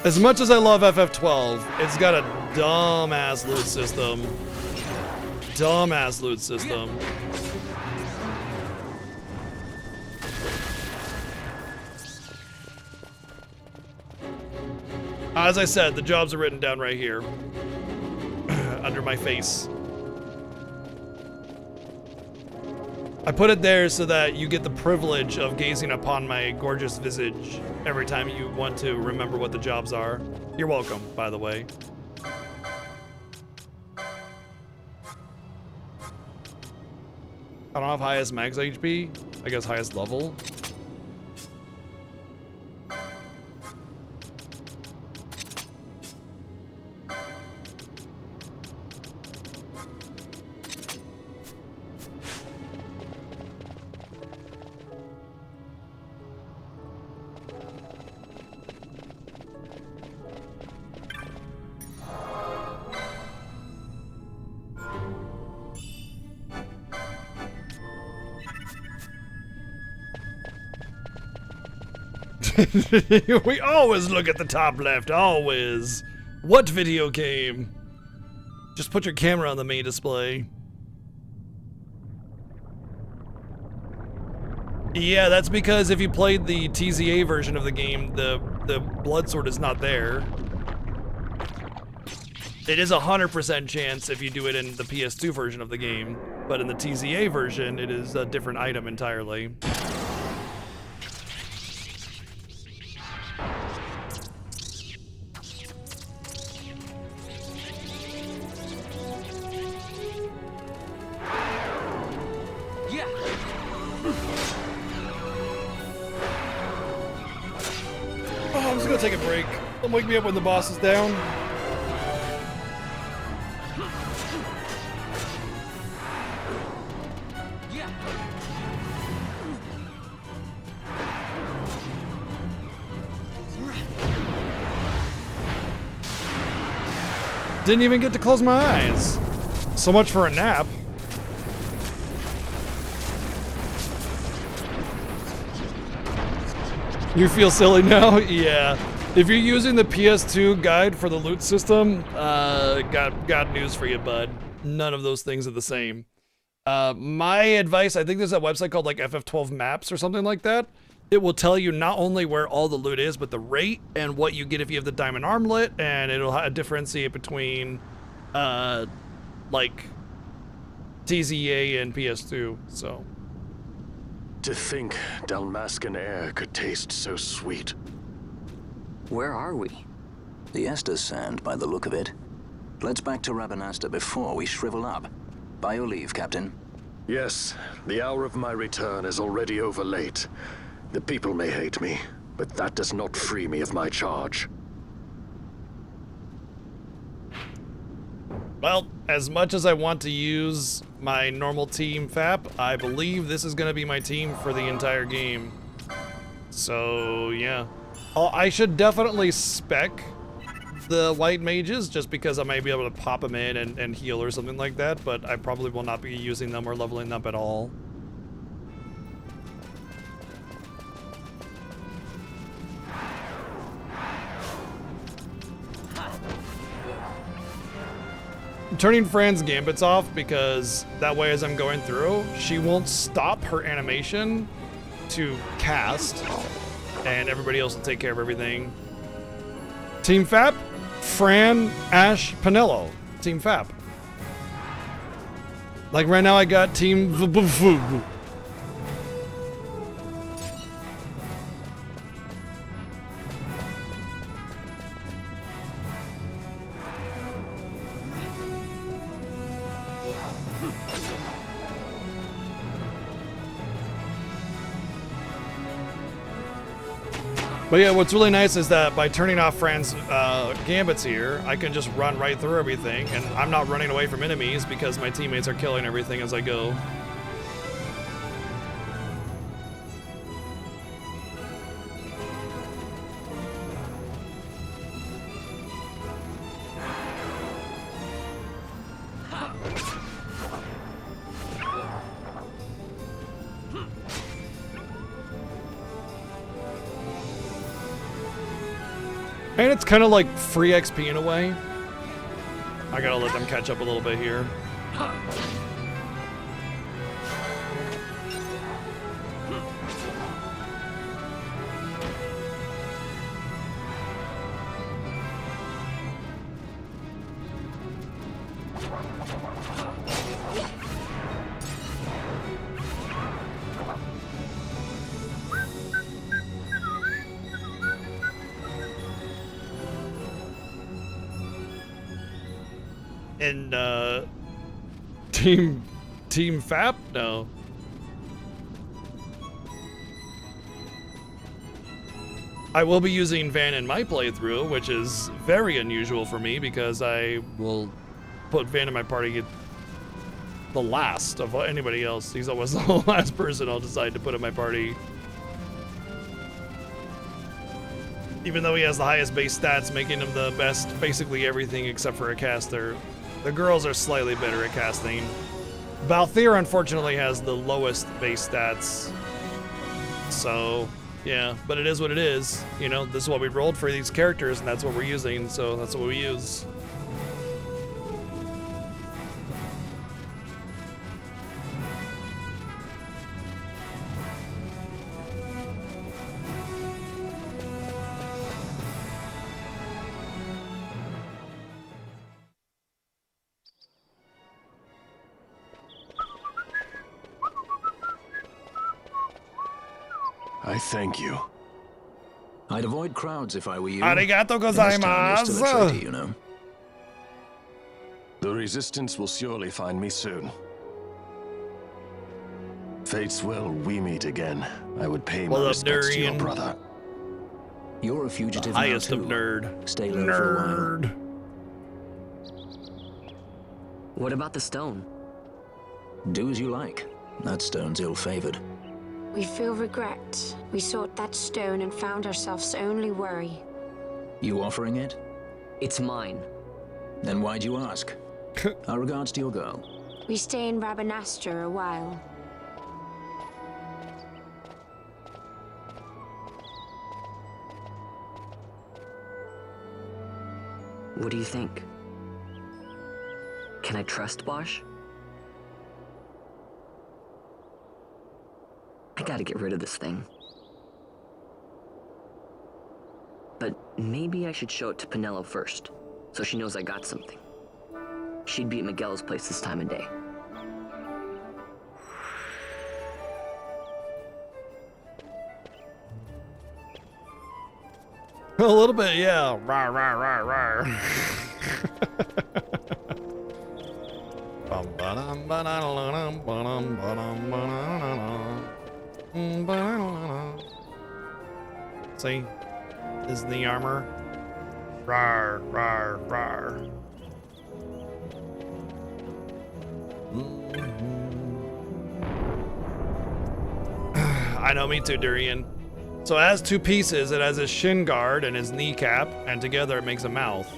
As much as I love FF12, it's got a dumb-ass loot system. Dumb-ass loot system. As I said, the jobs are written down right here. Under my face. I put it there so that you get the privilege of gazing upon my gorgeous visage every time you want to remember what the jobs are. You're welcome, by the way. I don't have highest max HP. I guess highest level. We always look at the top left, always. What video game? Just put your camera on the main display. Yeah, that's because if you played the TZA version of the game, the the blood sword is not there. It is 100% chance if you do it in the PS2 version of the game, but in the TZA version, it is a different item entirely. I'm just gonna take a break. Don't wake me up when the boss is down. Didn't even get to close my eyes. So much for a nap. You feel silly now? Yeah. If you're using the PS2 guide for the loot system, got news for you, bud. None of those things are the same. My advice, I think there's a website called like FF12 Maps or something like that. It will tell you not only where all the loot is, but the rate and what you get if you have the diamond armlet, and it'll differentiate between like TZA and PS2, so. To think Dalmascan air could taste so sweet. Where are we? The Estes Sand, by the look of it. Let's back to Rabanasta before we shrivel up. By your leave, Captain. Yes, the hour of my return is already over late. The people may hate me, but that does not free me of my charge. Well, as much as I want to use my normal team FAP, I believe this is going to be my team for the entire game. So, yeah. I should definitely spec the white mages just because I may be able to pop them in and heal or something like that, but I probably will not be using them or leveling them up at all. I'm turning Fran's gambits off because that way as I'm going through, she won't stop her animation to cast, and everybody else will take care of everything. Team FAP, Fran, Ash, Pinello. Team FAP. Like right now I got Team VBF. But yeah, what's really nice is that by turning off Fran's gambits here, I can just run right through everything, and I'm not running away from enemies because my teammates are killing everything as I go. And it's kind of like free XP in a way. I gotta let them catch up a little bit here. And Team FAP? No. I will be using Van in my playthrough, which is very unusual for me because I will put Van in my party at the last of anybody else. He's always the last person I'll decide to put in my party. Even though he has the highest base stats, making him the best basically everything except for a caster. The girls are slightly better at casting. Balthier, unfortunately, has the lowest base stats. So, yeah, but it is what it is. You know, this is what we rolled for these characters, and that's what we're using, so that's what we use. thank you. I'd avoid crowds if I were you. Arigato In this town, you're still a gozaimasu. traitor, you know. The Resistance will surely find me soon. Fate's will, we meet again. I would pay my respects to your brother. You're a fugitive now, Highest too. of nerd. Stay low for a while. What about the stone? Do as you like. That stone's ill-favored. We feel regret. We sought that stone and found ourselves only worry. You offering it? It's mine. Then why'd you ask? Our regards to your girl. We stay in Rabanastre a while. What do you think? Can I trust Bosch? I gotta get rid of this thing. But maybe I should show it to Pinello first, so she knows I got something. She'd be at Miguel's place this time of day. A little bit, yeah. Rawr, rawr, rawr, rawr. See? This is the armor. Rawr, rawr, rawr. I know, me too, Durian. So it has two pieces. It has his shin guard and his kneecap, and together it makes a mouth.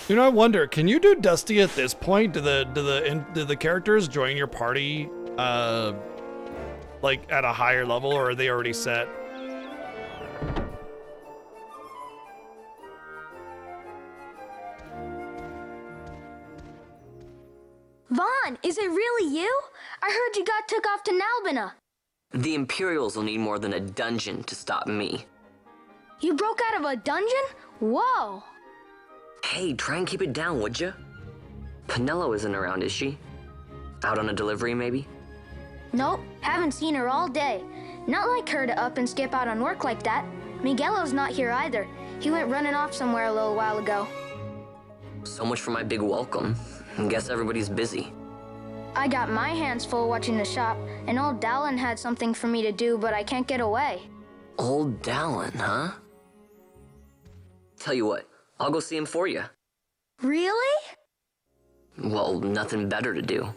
You know, I wonder, can you do Dusty at this point? Do the characters join your party, like at a higher level, or are they already set? Vaughn, is it really you? I heard you got took off to Nalbina. The Imperials will need more than a dungeon to stop me. You broke out of a dungeon? Whoa! Hey, try and keep it down, would ya? Pinello isn't around, is she? Out on a delivery, maybe? Nope, haven't seen her all day. Not like her to up and skip out on work like that. Miguelo's not here either. He went running off somewhere a little while ago. So much for my big welcome. Guess everybody's busy. I got my hands full watching the shop, and old Dallin had something for me to do, but I can't get away. Old Dallin, huh? Tell you what, I'll go see him for you. Really? Well, nothing better to do.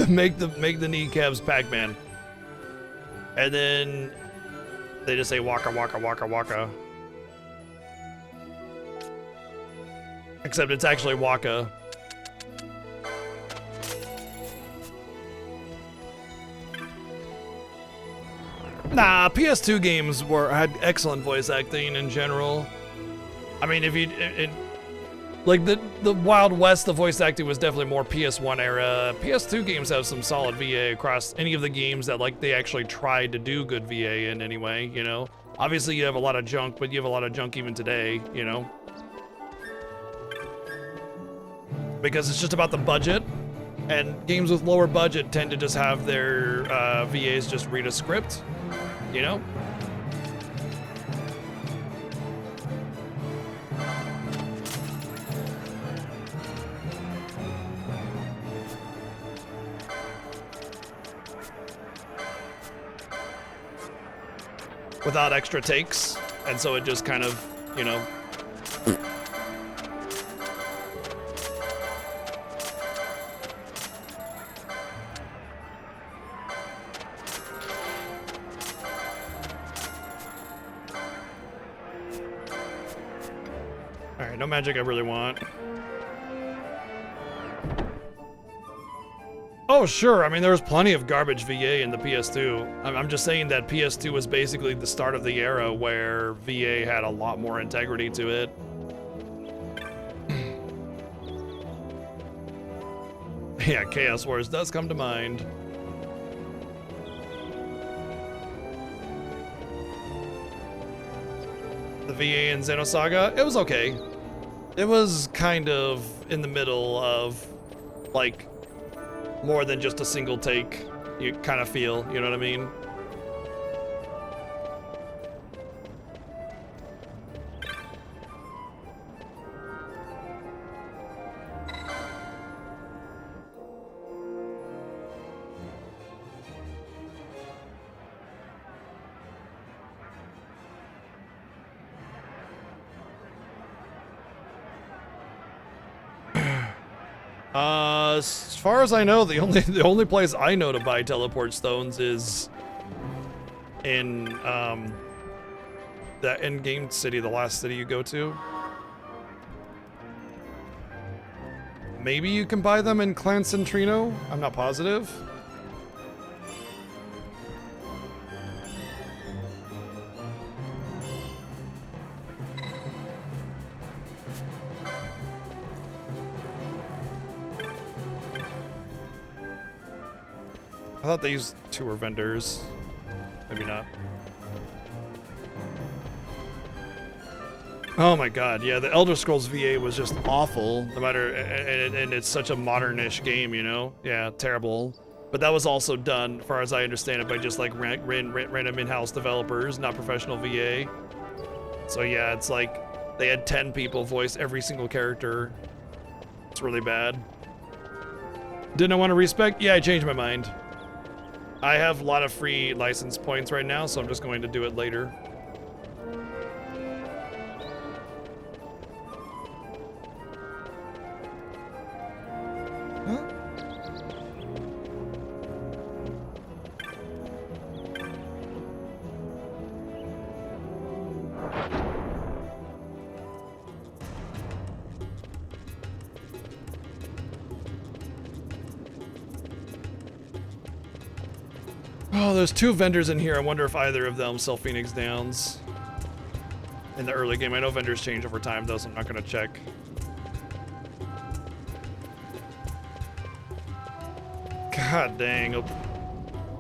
make the kneecaps Pac-Man. And then they just say waka waka waka waka. Except it's actually waka. Nah, PS2 games had excellent voice acting in general. I mean, if you like the Wild West, the voice acting was definitely more PS1 era. PS2 games have some solid VA across any of the games that like they actually tried to do good VA in anyway, you know. Obviously you have a lot of junk, but you have a lot of junk even today, you know. Because it's just about the budget, and games with lower budget tend to just have their VAs just read a script, you know. Without extra takes, and so it just kind of, you know. Alright, no magic I really want. Oh, sure. I mean, there was plenty of garbage VA in the PS2. I'm just saying that PS2 was basically the start of the era where VA had a lot more integrity to it. Yeah, Chaos Wars does come to mind. The VA in Xenosaga, it was okay. It was kind of in the middle of, like, more than just a single take. You kind of feel, you know what I mean? As far as I know, the only place I know to buy teleport stones is in that in-game city, the last city you go to. Maybe you can buy them in Clan Centrino? I'm not positive. I thought they used tour vendors. Maybe not. Oh my god, yeah, the Elder Scrolls VA was just awful, no matter, and it's such a modern-ish game, you know? Yeah, terrible. But that was also done, as far as I understand it, by just like random in-house developers, not professional VA. So yeah, it's like, they had 10 people voice every single character. It's really bad. Didn't I want to respec? Yeah, I changed my mind. I have a lot of free license points right now, so I'm just going to do it later. Huh? Oh, there's two vendors in here. I wonder if either of them sell Phoenix Downs in the early game. I know vendors change over time, though, so I'm not going to check. God dang.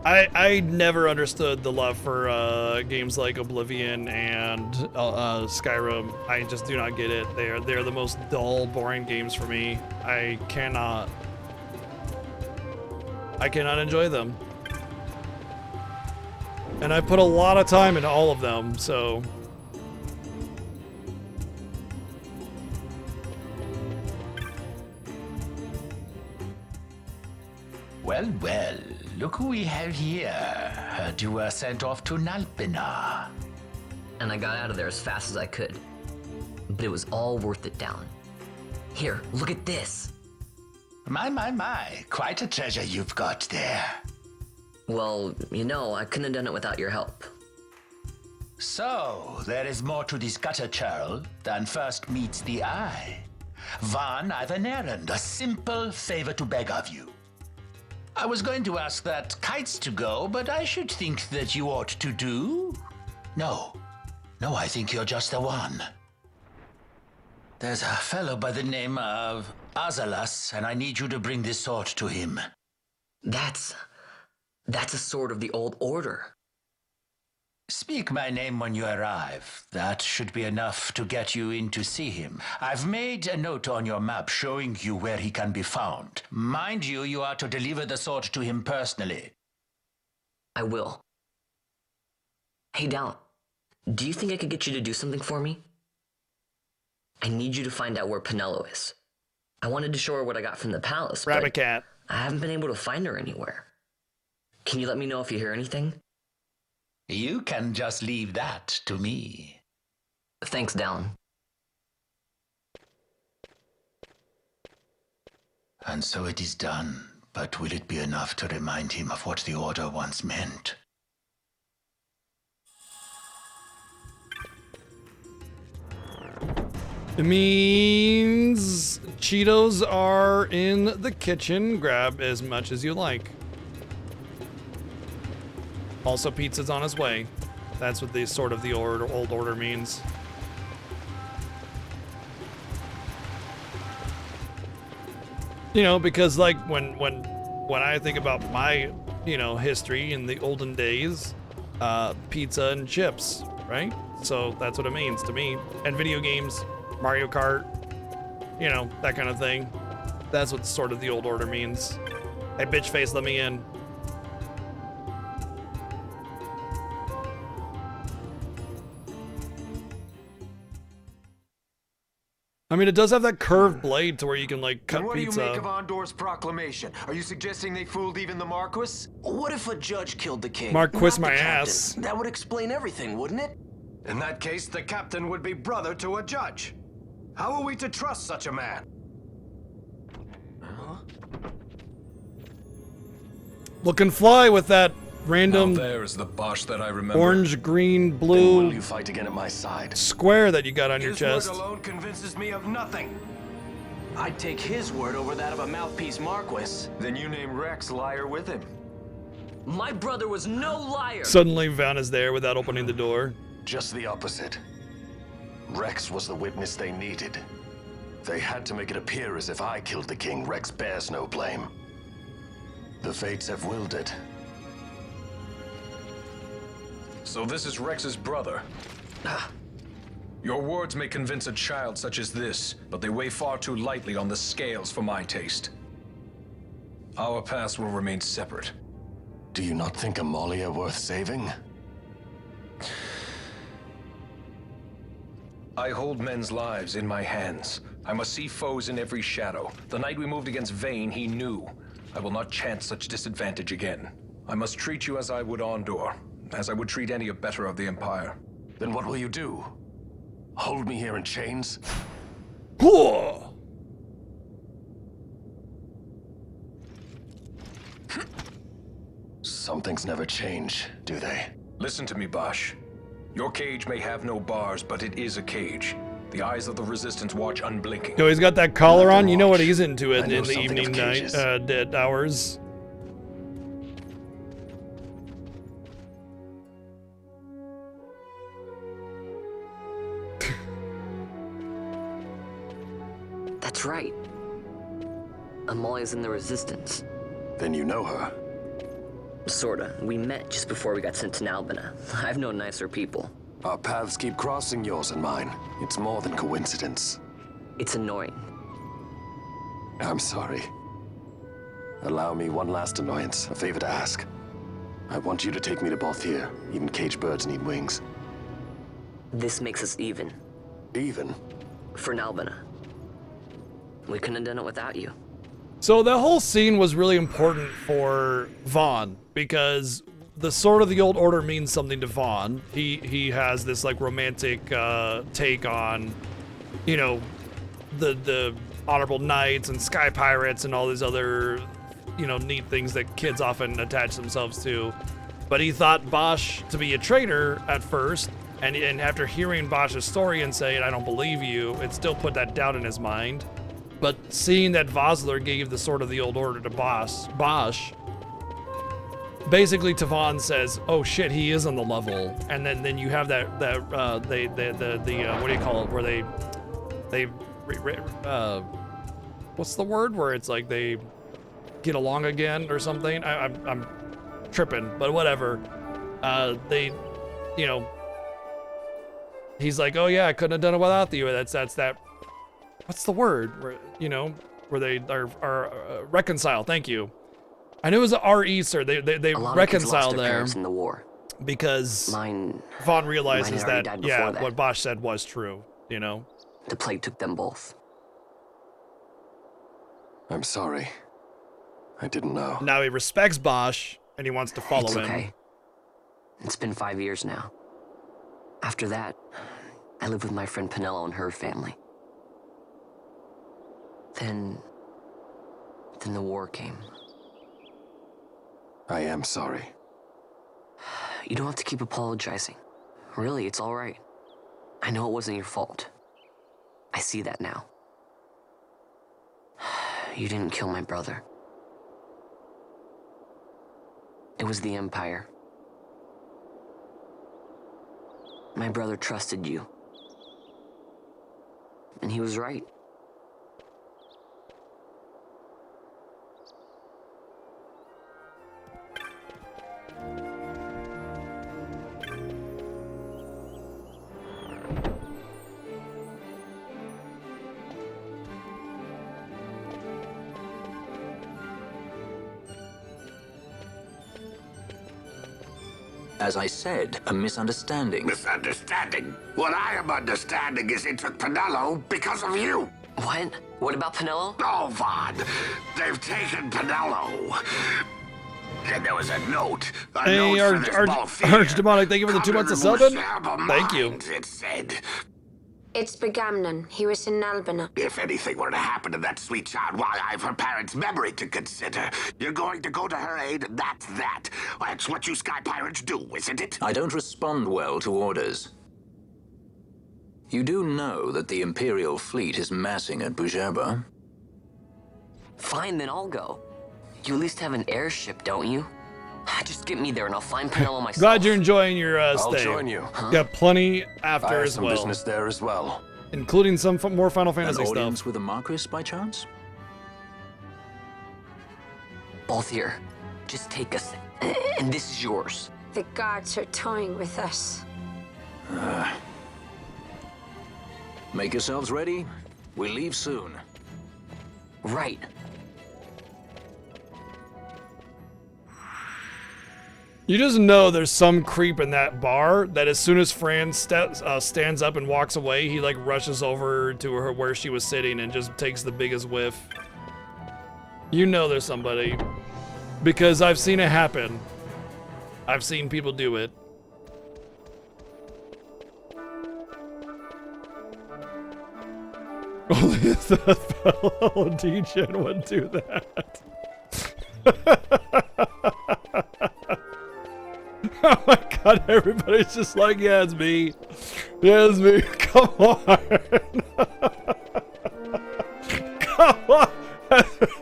I never understood the love for games like Oblivion and Skyrim. I just do not get it. They're the most dull, boring games for me. I cannot enjoy them. And I put a lot of time into all of them, so. Well, well, look who we have here. Heard you were sent off to Nalpina. And I got out of there as fast as I could. But it was all worth it, Down. Here, look at this. My, quite a treasure you've got there. Well, you know, I couldn't have done it without your help. So, there is more to this gutter churl than first meets the eye. Van, I've an errand, a simple favor to beg of you. I was going to ask that kites to go, but I should think that you ought to do. No, I think you're just the one. There's a fellow by the name of Azalas, and I need you to bring this sword to him. That's a sword of the old order. Speak my name when you arrive. That should be enough to get you in to see him. I've made a note on your map showing you where he can be found. Mind you, you are to deliver the sword to him personally. I will. Hey, Down, do you think I could get you to do something for me? I need you to find out where Penelo is. I wanted to show her what I got from the palace, Rabbit Cat. I haven't been able to find her anywhere. Can you let me know if you hear anything? You can just leave that to me. Thanks, Down. And so it is done, but will it be enough to remind him of what the Order once meant? It means Cheetos are in the kitchen. Grab as much as you like. Also, pizza's on its way. That's what the sort of the old order means. You know, because like when I think about my, you know, history in the olden days, pizza and chips, right? So that's what it means to me. And video games, Mario Kart, you know, that kind of thing. That's what sort of the old order means. Hey, bitch face, let me in. I mean, it does have that curved blade to where you can, like, cut And what pizza. do you make of Andor's proclamation? Are you suggesting they fooled even the Marquis? What if a judge killed the king? Marquis not the my captain? ass. That would explain everything, wouldn't it? In that case, the captain would be brother to a judge. How are we to trust such a man? Looking fly with that random Now there is the Bosch that I remember. orange, green, Then blue will you fight again at my side? square that you got on your His chest. word alone convinces me of nothing. I'd take his word over that of a mouthpiece Marquis. Then you name Rex liar with him. My brother was no liar. Suddenly, Van is there without opening the door. Just the opposite. Rex was the witness they needed. They had to make it appear as if I killed the king. Rex bears no blame. The fates have willed it. So this is Rex's brother. Your words may convince a child such as this, but they weigh far too lightly on the scales for my taste. Our paths will remain separate. Do you not think Amalia worth saving? I hold men's lives in my hands. I must see foes in every shadow. The night we moved against Vayne, he knew. I will not chance such disadvantage again. I must treat you as I would Andor, as I would treat any abettor of the Empire. Then what will you do? Hold me here in chains? Some things never change, do they? Listen to me, Bosch. Your cage may have no bars, but it is a cage. The eyes of the Resistance watch unblinking. Yo, he's got that collar on. You know what he's into it I know in the something of evening cages. dead hours. That's right. Amalia's in the Resistance. Then you know her. Sorta. We met just before we got sent to Nalbina. I've known nicer people. Our paths keep crossing, yours and mine. It's more than coincidence. It's annoying. I'm sorry. Allow me one last annoyance, a favor to ask. I want you to take me to Balthier. Even caged birds need wings. This makes us even. Even? For Nalbina. We couldn't have done it without you. So that whole scene was really important for Vaughn because the Sword of the Old Order means something to Vaughn. He has this like romantic take on, you know, the Honorable Knights and Sky Pirates and all these other, you know, neat things that kids often attach themselves to. But he thought Bosch to be a traitor at first, and after hearing Bosch's story and saying, I don't believe you, it still put that doubt in his mind. But seeing that Vossler gave the Sword of the Old Order to Bosch, basically Tavon says, "Oh shit, he is on the level." And then you have that what do you call it? Where they what's the word? Where it's like they get along again or something. I'm tripping, but whatever. They, you know, he's like, "Oh yeah, I couldn't have done it without you." That's that. What's the word? Where, you know, where they are reconcile. Thank you. I knew it was a R.E. sir. They reconcile there in the war because Vaughn realizes mine that that. what Bosch said was true. You know, the plague took them both. I'm sorry. I didn't know. Now he respects Bosch and he wants to follow It's him. okay. It's been 5 years now. After that, I lived with my friend Pinello and her family. Then the war came. I am sorry. You don't have to keep apologizing. Really, it's all right. I know it wasn't your fault. I see that now. You didn't kill my brother. It was the Empire. My brother trusted you. And he was right. As I said, a misunderstanding. Misunderstanding? What I am understanding is it took Pinello because of you. What? What about Pinello? Oh, Vaughn. They've taken Pinello. And there was a note. Hey, Archdemonic, thank you for the 2 months of subbing. Thank you. It said, It's Begamnon. He was in Albina. if anything were to happen to that sweet child, why, I've her parents' memory to consider. You're going to go to her aid, and that's that. That's what you sky pirates do, isn't it? I don't respond well to orders. You do know that the Imperial fleet is massing at Bujerba? Fine, then I'll go. You at least have an airship, don't you? Just get me there and I'll find Pinello myself. Glad you're enjoying your stay. I'll join you. Got plenty after I have as some well. business there as well. Including some more Final An Fantasy audience stuff. with the Marquis, by chance? Both here. Just take us. And this is yours. The guards are toying with us. Make yourselves ready. We leave soon. Right. You just know there's some creep in that bar that as soon as Fran stands up and walks away, he like rushes over to her where she was sitting and just takes the biggest whiff. You know there's somebody. Because I've seen it happen. I've seen people do it. Only the fellow D-Gen would do that. Oh my god, everybody's just like, yeah, it's me. Yeah, it's me. Come on. Come on.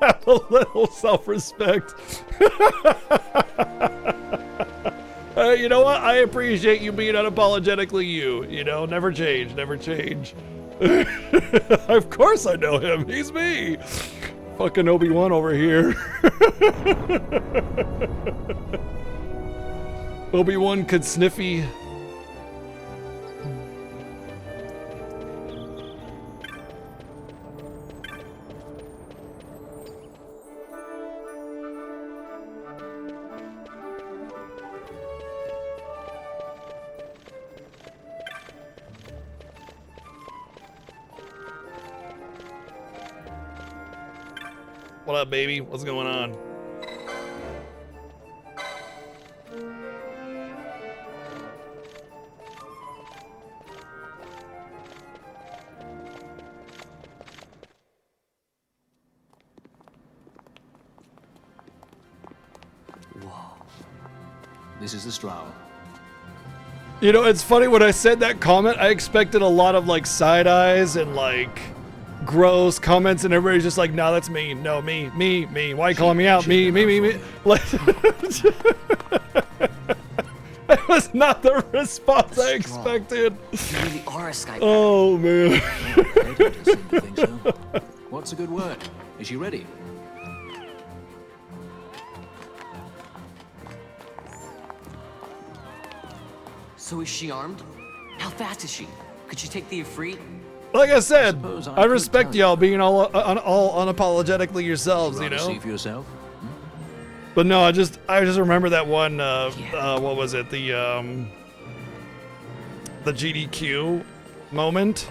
Have a little self-respect. You know what? I appreciate you being unapologetically you. You know, never change, never change. Of course I know him. He's me. Fucking Obi-Wan over here. Obi-Wan could sniffy. What up, baby? What's going on? This is the Stroud. You know, it's funny when I said that comment, I expected a lot of like side eyes and like gross comments, and everybody's just like, no, that's me. No, me. Why you calling me out? Me. Like, that was not the response I expected. You really are a sky pirate. Oh, man. What's a good word? Is she ready? So is she armed? How fast is she? Could she take the Ifrit? Like I said, I respect y'all being all unapologetically yourselves, you know? See for yourself? But no, I just remember that one, what was it? The GDQ moment.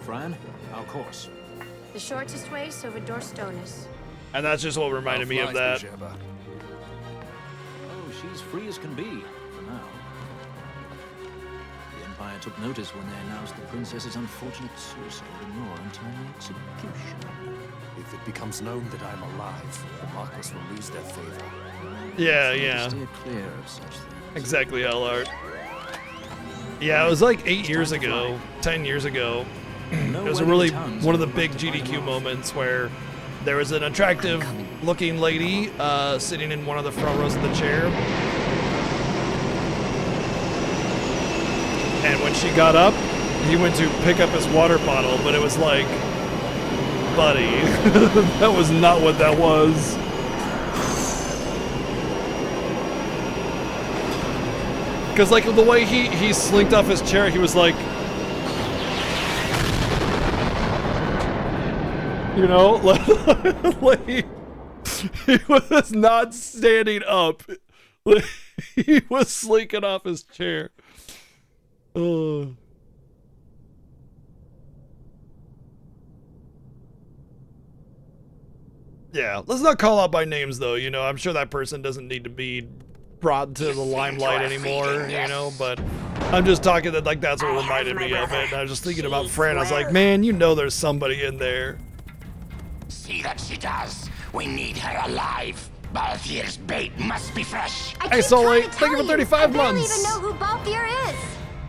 Fran, our course. The shortest way, Silvador Stonis. And that's just what reminded me of that. Oh, she's free as can be, for now. The Empire took notice when they announced the princess's unfortunate suicide and your untimely execution. If it becomes known that I'm alive, the Marquis will lose their favor. Yeah. Steer clear of such things. Exactly, L-Art. Yeah, it was like 8 years ago, 10 years ago. It was a really one of the big GDQ moments where there was an attractive looking lady sitting in one of the front rows of the chair. And when she got up, he went to pick up his water bottle, but it was like, buddy, that was not what that was. Because like the way he slinked off his chair, he was like, you know, like he was not standing up. He was slinking off his chair. Oh. Yeah, let's not call out by names though, you know, I'm sure that person doesn't need to be brought to the limelight anymore, you know, but I'm just talking that like that's what reminded me of it. And I was just thinking about Fran, I was like, man, you know there's somebody in there. See that she does. We need her alive. Balthier's bait must be fresh. Hey, Soleil, thank you for 35 months. I don't even know who Balthier is.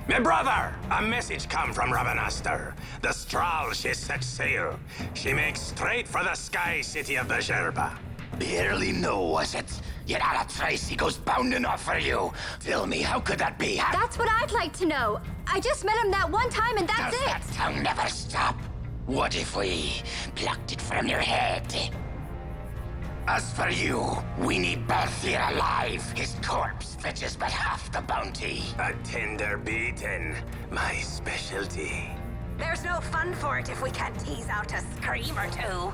Me brother, a message come from Rabanastre. The Strahl, she set sail. She makes straight for the sky city of Bajerba. Barely know, was it? Yet out of Tracy goes bounding off for you. Tell me, how could that be? That's what I'd like to know. I just met him that one time and that's Does that tongue never stop? What if we plucked it from your head? As for you, we need Balthier alive. His corpse fetches but half the bounty. A tender beating, my specialty. There's no fun for it if we can't tease out a scream or two.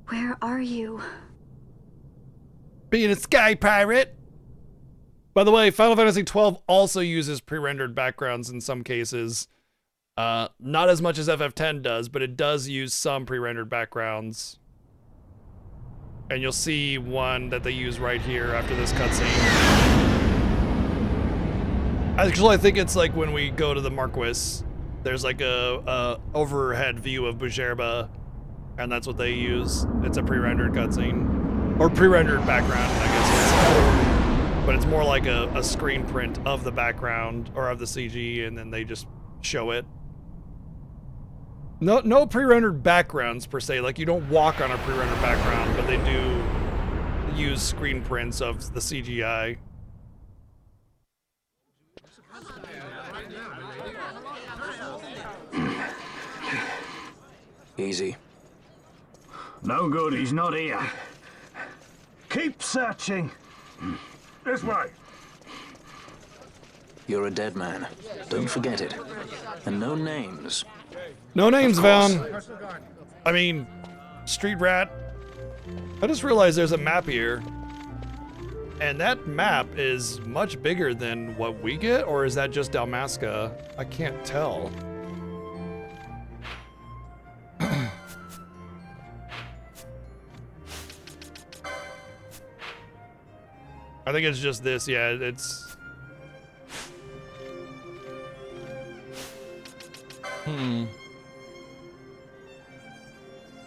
Where are you? Being a sky pirate. By the way, Final Fantasy XII also uses pre-rendered backgrounds in some cases. Not as much as FF10 does, but it does use some pre-rendered backgrounds. And you'll see one that they use right here after this cutscene. Actually, I think it's like when we go to the Marquis, there's like a overhead view of Bajerba, and that's what they use. It's a pre-rendered cutscene. Or pre-rendered background, I guess. But it's more like a screen print of the background or of the CG, and then they just show it. No pre-rendered backgrounds per se. Like you don't walk on a pre-rendered background, but they do use screen prints of the CGI. Easy. No good, he's not here. Keep searching. This way. You're a dead man. Don't forget it. And no names. No names, Vaughn. I mean, Street Rat. I just realized there's a map here. And that map is much bigger than what we get, or is that just Dalmasca? I can't tell. I think it's just this, yeah, it's...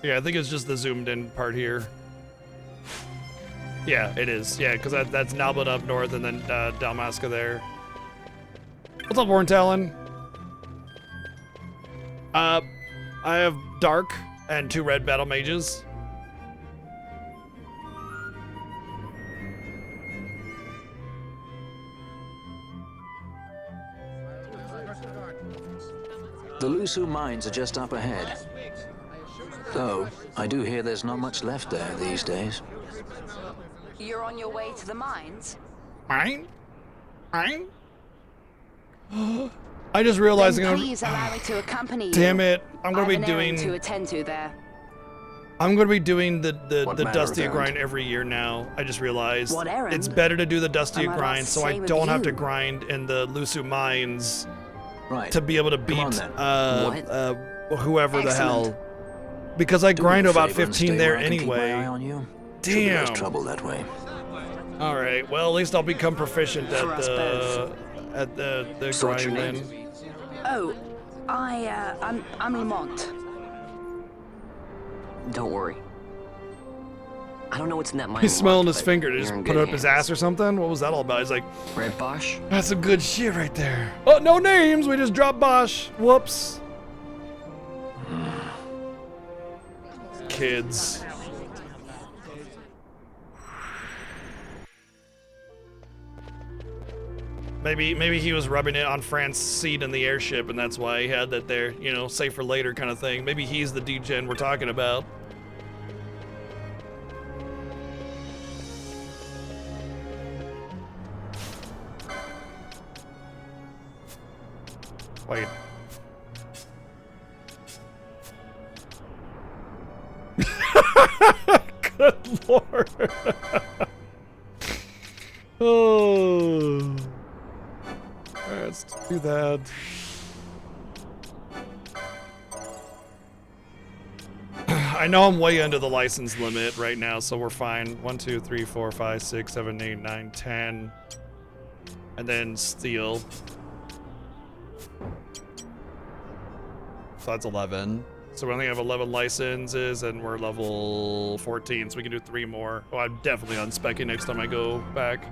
Yeah, I think it's just the zoomed in part here. Yeah, it is. Yeah, because that's Nalbut up north and then Dalmasca there. What's up, Warren Talon? I have Dark and 2 red battle mages. The Lusu mines are just up ahead. Though, I do hear there's not much left there these days. You're on your way to the mines? Mine? Mine? I just realized Then please allow me to accompany you. Damn it! I'm gonna I be have an errand doing. to attend to there. I'm gonna be doing the What manner Dusty of grind every year now. I just realized. What errand? It's better to do the Dusty Am I about grind so I same with don't have to you? grind in the Lusu mines. Right. To be able to beat whoever the Excellent. hell. Because I Do grind me a about favor and 15 stay there where I can keep my anyway. eye on you. Should be less Damn. trouble that way. All right. Well, at least I'll become proficient at the So what's your grind name? then. Oh, I'm Lamont. Don't worry. I don't know what's in that mine. He's smelling his but finger to you're just in put good it up his hands. ass or something. What was that all about? He's like, Right, Bosch? that's some good shit right there. Oh, no names. We just dropped Bosch. Whoops. Kids. Maybe he was rubbing it on Fran's seat in the airship, and that's why he had that there, you know, save for later kind of thing. Maybe he's the degen we're talking about. Wait. Good lord. Oh. Alright, let's do that. I know I'm way under the license limit right now, so we're fine. 1, 2, 3, 4, 5, 6, 7, 8, 9, 10. And then steel. So that's 11. So we only have 11 licenses, and we're level 14, so we can do 3 more. Oh, I'm definitely unspecking next time I go back.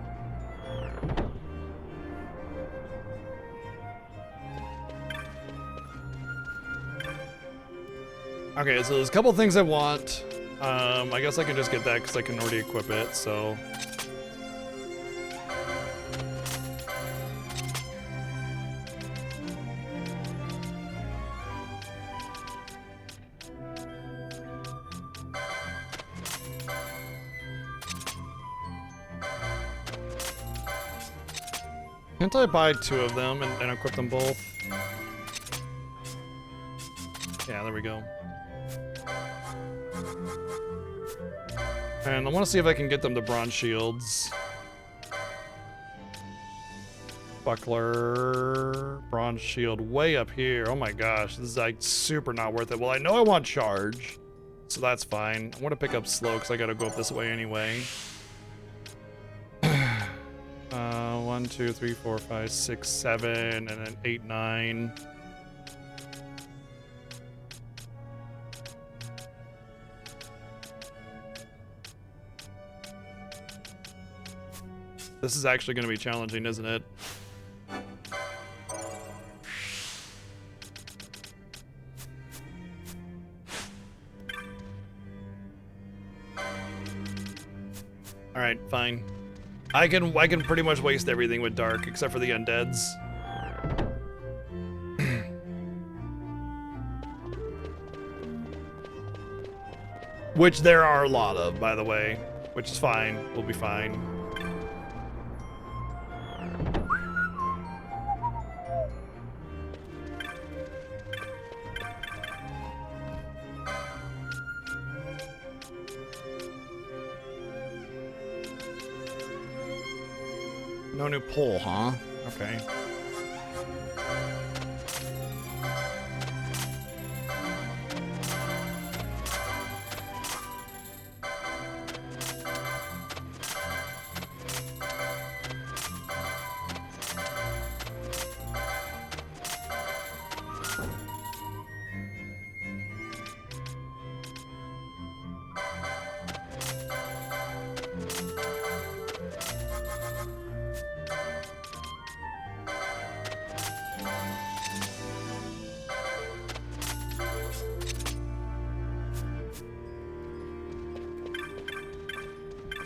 Okay, so there's a couple things I want. I guess I can just get that because I can already equip it, so. Can't I buy 2 of them and equip them both? Yeah, there we go. And I want to see if I can get them the bronze shields. Buckler, bronze shield way up here. Oh my gosh, this is like super not worth it. Well, I know I want charge, so that's fine. I want to pick up slow because I got to go up this way anyway. 1, 2, 3, 4, 5, 6, 7, and then 8, 9. This is actually going to be challenging, isn't it? All right, fine. I can pretty much waste everything with dark except for the undeads. Which there are a lot of, by the way, which is fine. We'll be fine. No new pole, huh? Okay.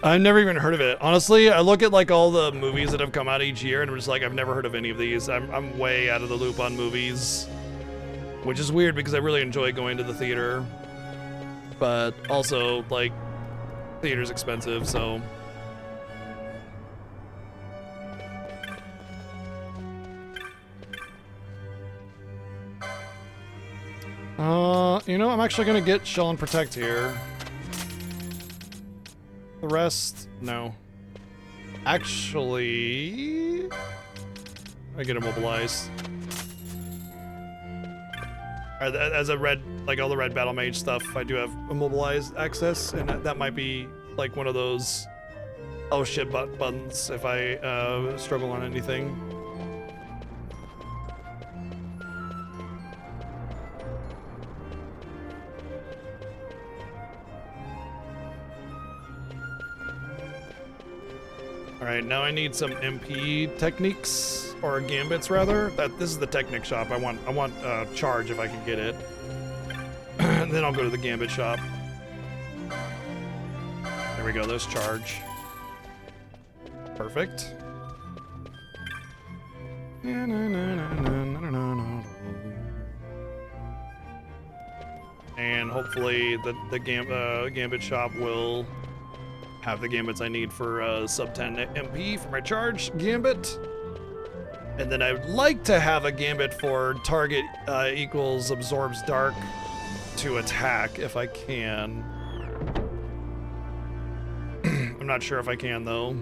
I've never even heard of it. Honestly, I look at like all the movies that have come out each year and I'm just like, I've never heard of any of these. I'm way out of the loop on movies, which is weird because I really enjoy going to the theater, but also like theater's expensive, so. You know, I'm actually gonna get Shell and Protect here. The rest, no. Actually, I get immobilized. As a red, like all the red battle mage stuff, I do have immobilized access, and that might be like one of those oh shit buttons if I struggle on anything. All right, now I need some MP techniques, or gambits rather. This is the technic shop. I want charge if I can get it. And then I'll go to the gambit shop. There we go, there's charge. Perfect. And hopefully the gambit shop will have the gambits I need for sub 10 MP for my charge gambit. And then I would like to have a gambit for target equals absorbs dark to attack if I can. I'm not sure if I can though.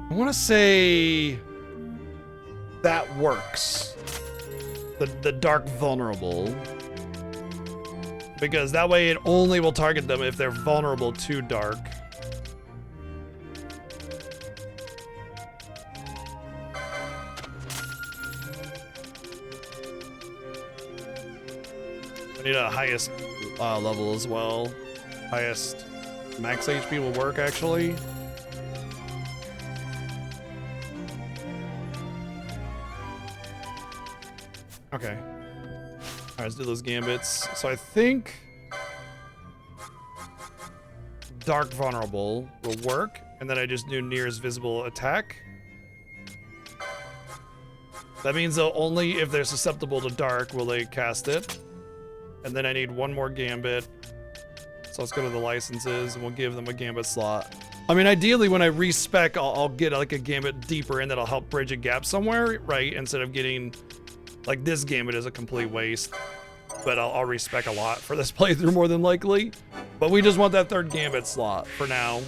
I want to say that works. The dark vulnerable. Because that way it only will target them if they're vulnerable to dark. I need a highest level as well. Highest max HP will work actually. Okay. Alright, let's do those gambits. So I think dark vulnerable will work, and then I just do nearest visible attack. That means though only if they're susceptible to dark will they cast it. And then I need one more gambit. So let's go to the licenses and we'll give them a gambit slot. I mean, ideally when I respec, I'll get like a gambit deeper in that'll help bridge a gap somewhere, right? Instead of getting like this gambit is a complete waste. But I'll respec a lot for this playthrough more than likely. But we just want that third gambit slot for now.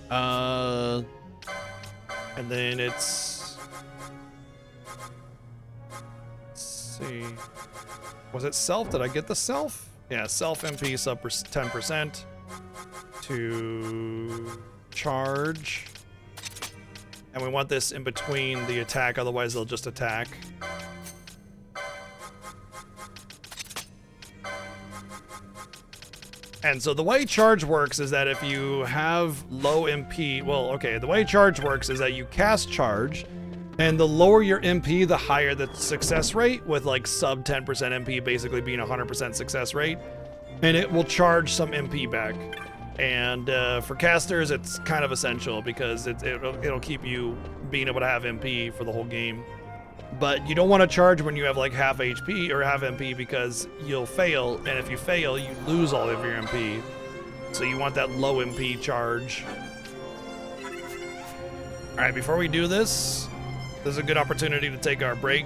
And then it's... Let's see. Was it self? Did I get the self? Yeah, self MP sub 10% to charge. And we want this in between the attack, otherwise they'll just attack. And so the way charge works is that if you have low MP, well, okay, the way charge works is that you cast charge, and the lower your MP, the higher the success rate, with like sub 10% MP basically being 100% success rate, and it will charge some MP back. And for casters, it's kind of essential because it'll keep you being able to have MP for the whole game. But you don't want to charge when you have like half HP or half MP because you'll fail, and if you fail, you lose all of your MP. So you want that low MP charge. All right, before we do this, this is a good opportunity to take our break.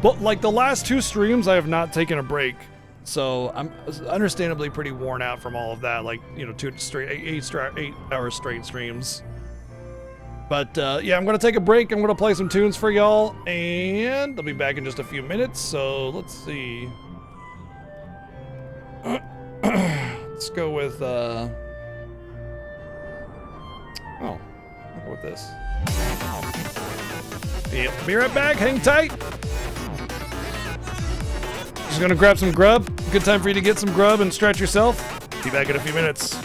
But like the last two streams, I have not taken a break. So I'm understandably pretty worn out from all of that, like, you know, 8 hour straight streams. But yeah, I'm gonna take a break. I'm gonna play some tunes for y'all, and I'll be back in just a few minutes. So let's see. Let's go with oh, I'll go with this. Yeah, be right back. Hang tight. Just gonna grab some grub. Good time for you to get some grub and stretch yourself. Be back in a few minutes.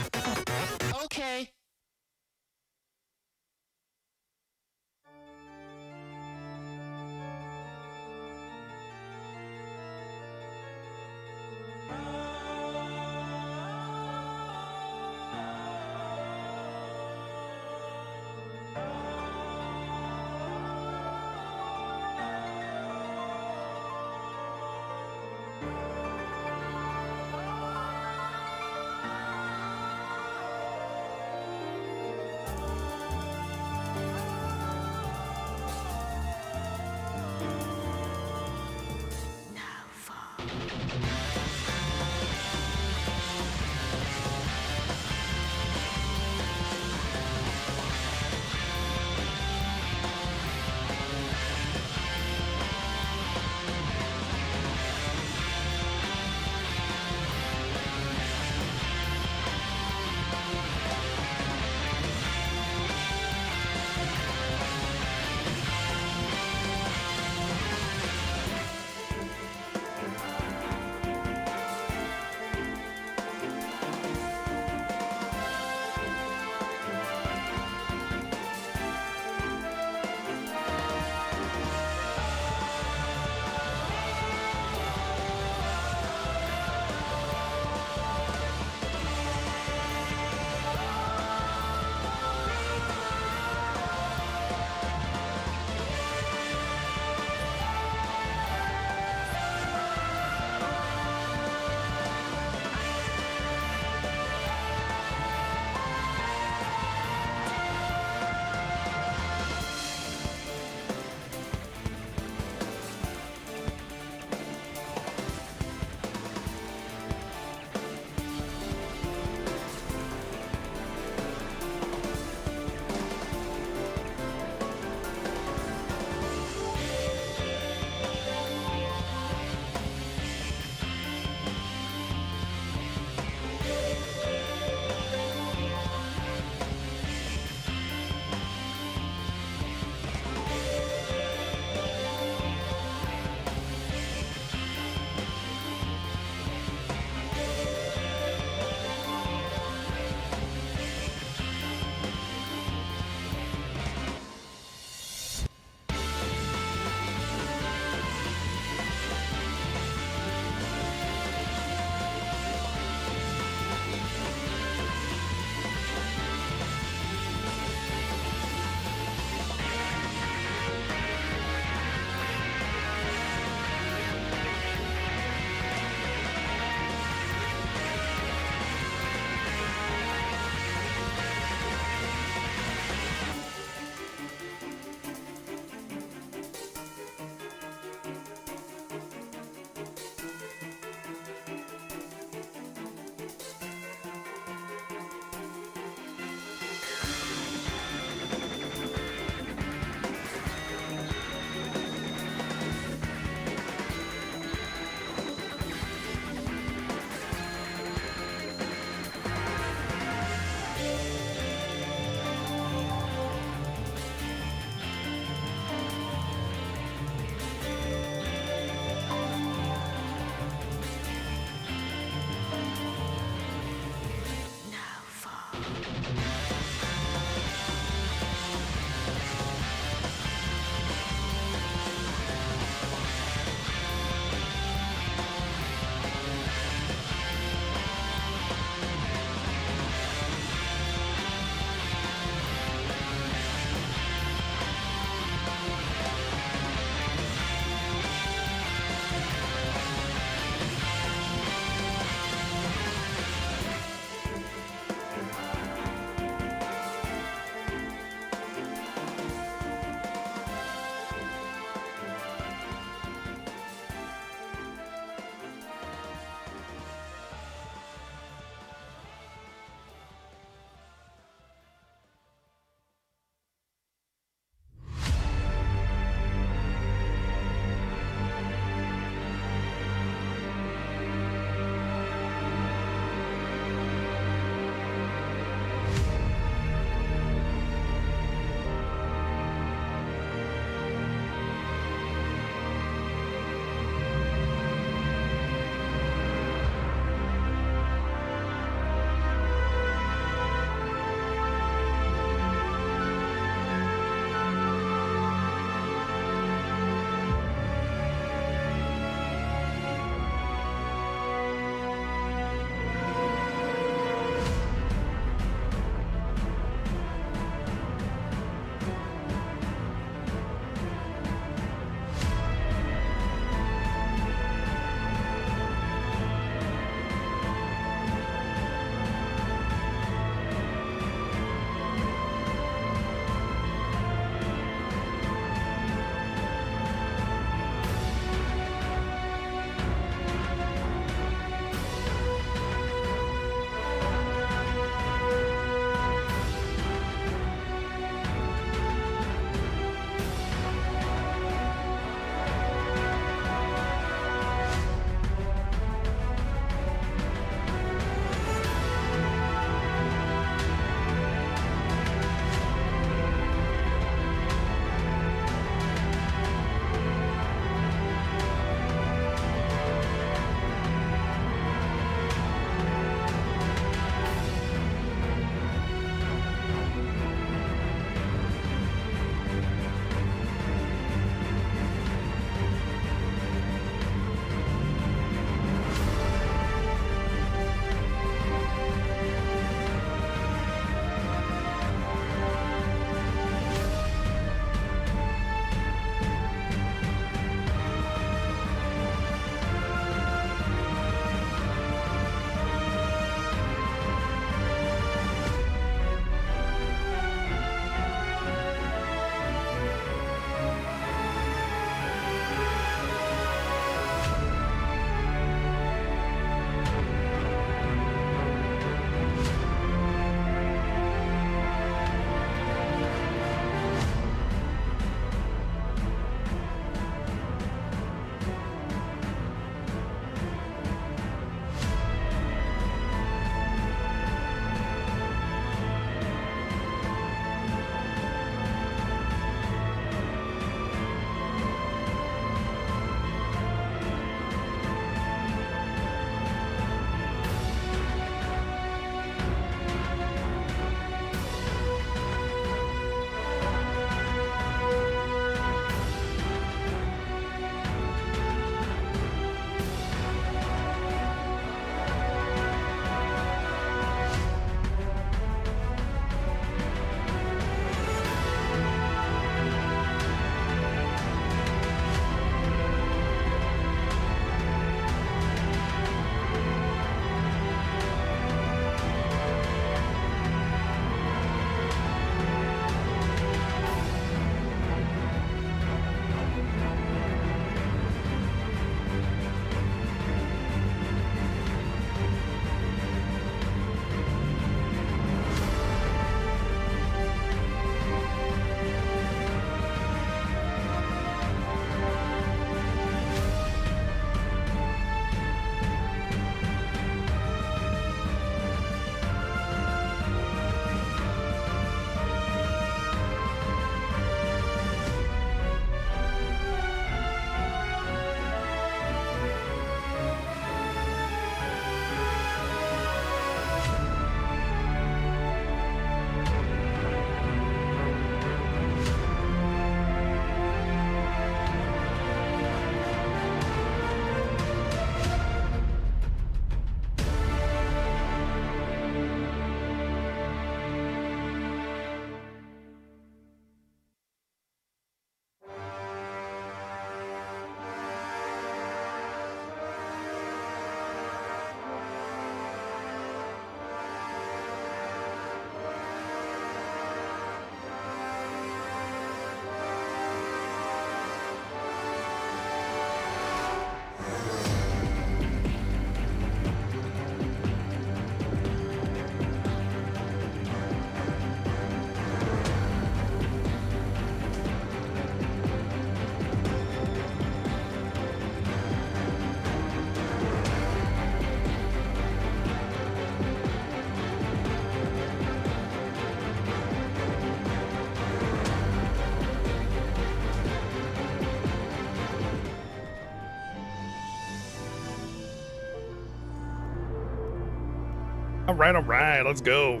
All right, let's go.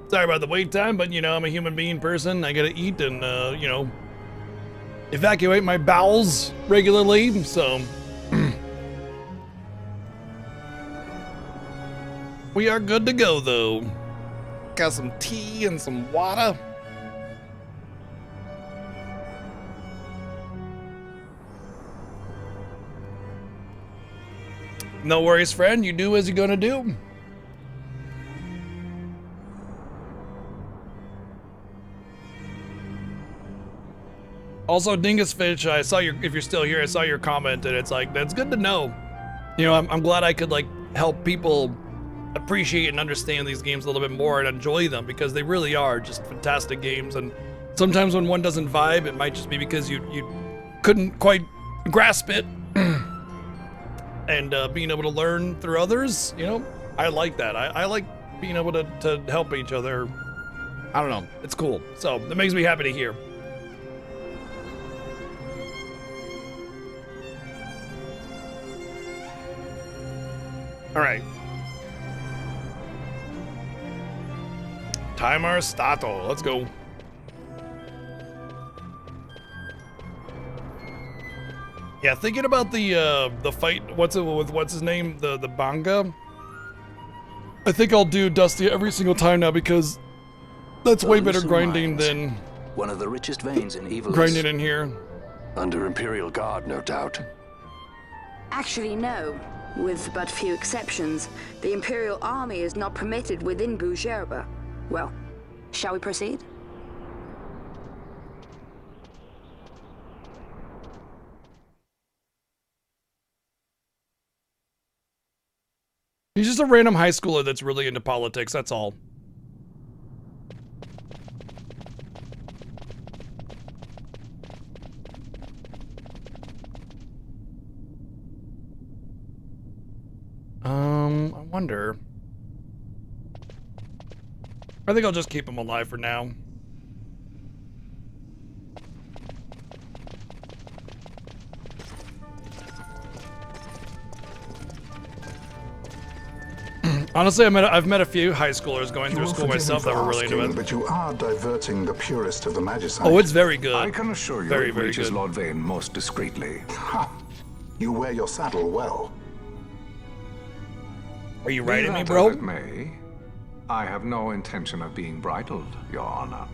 Sorry about the wait time, but you know, I'm a human being person. I gotta eat and, you know, evacuate my bowels regularly, so. We are good to go, though. Got some tea and some water. No worries, friend. You do as you're gonna do. Also, Dingus Fish, I saw your, if you're still here, I saw your comment, and it's like, that's good to know. You know, I'm glad I could, like, help people appreciate and understand these games a little bit more and enjoy them, because they really are just fantastic games. And sometimes when one doesn't vibe, it might just be because you couldn't quite grasp it. And being able to learn through others, you know, I like that. I like being able to help each other. I don't know, it's cool. So that makes me happy to hear. All right. Timer stato. Let's go. Yeah, thinking about the fight. What's his name? The Banga. I think I'll do Dusty every single time now, because that's way better grinding than one of the richest veins in evil. Grinding in here. Under Imperial Guard, no doubt. Actually, no. With but few exceptions, the Imperial Army is not permitted within Bujerba. Well, shall we proceed? He's just a random high schooler that's really into politics, that's all. I wonder. I think I'll just keep him alive for now. Honestly, I've met a few high schoolers going through school myself that were really into it. But you are diverting the purest of the Magicite. Oh, it's very good. I can assure you very, it very reaches good. Lord Vane most discreetly. Ha! You wear your saddle well. Are you riding me, Be that bro? as it may, I have no intention of being bridled, Your Honor.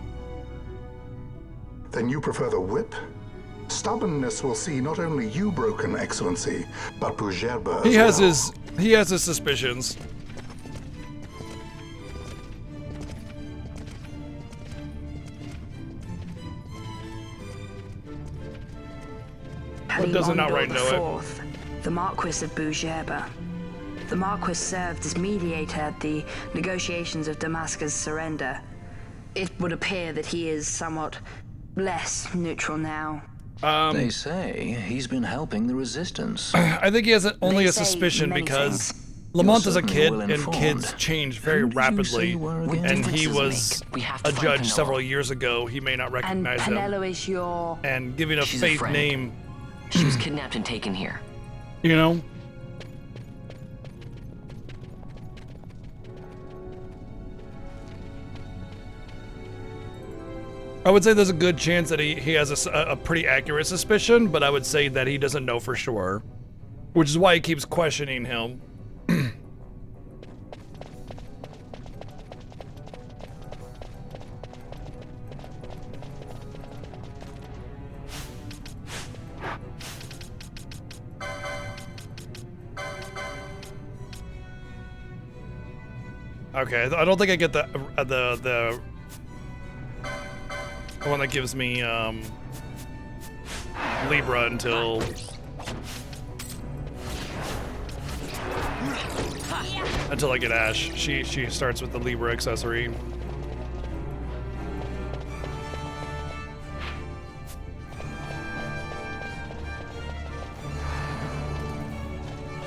Then you prefer the whip? Stubbornness will see not only you broken, Excellency, but Bujerba as He has his suspicions. What does it not right know it? The Marquis of Bujerba. The Marquis served as mediator at the negotiations of Damascus' surrender. It would appear that he is somewhat less neutral now. They say he's been helping the resistance. I think he has only They a say suspicion many because things. Lamont is a certainly kid, well and informed. kids change very rapidly. And he was a judge Penelo. several years ago. He may not And recognize him. Penelo is your... And giving a She's a fake friend. name, She was kidnapped and taken here. you know? I would say there's a good chance that he has a pretty accurate suspicion, but I would say that he doesn't know for sure. Which is why he keeps questioning him. Okay, I don't think I get the one that gives me Libra until I get Ash. She starts with the Libra accessory.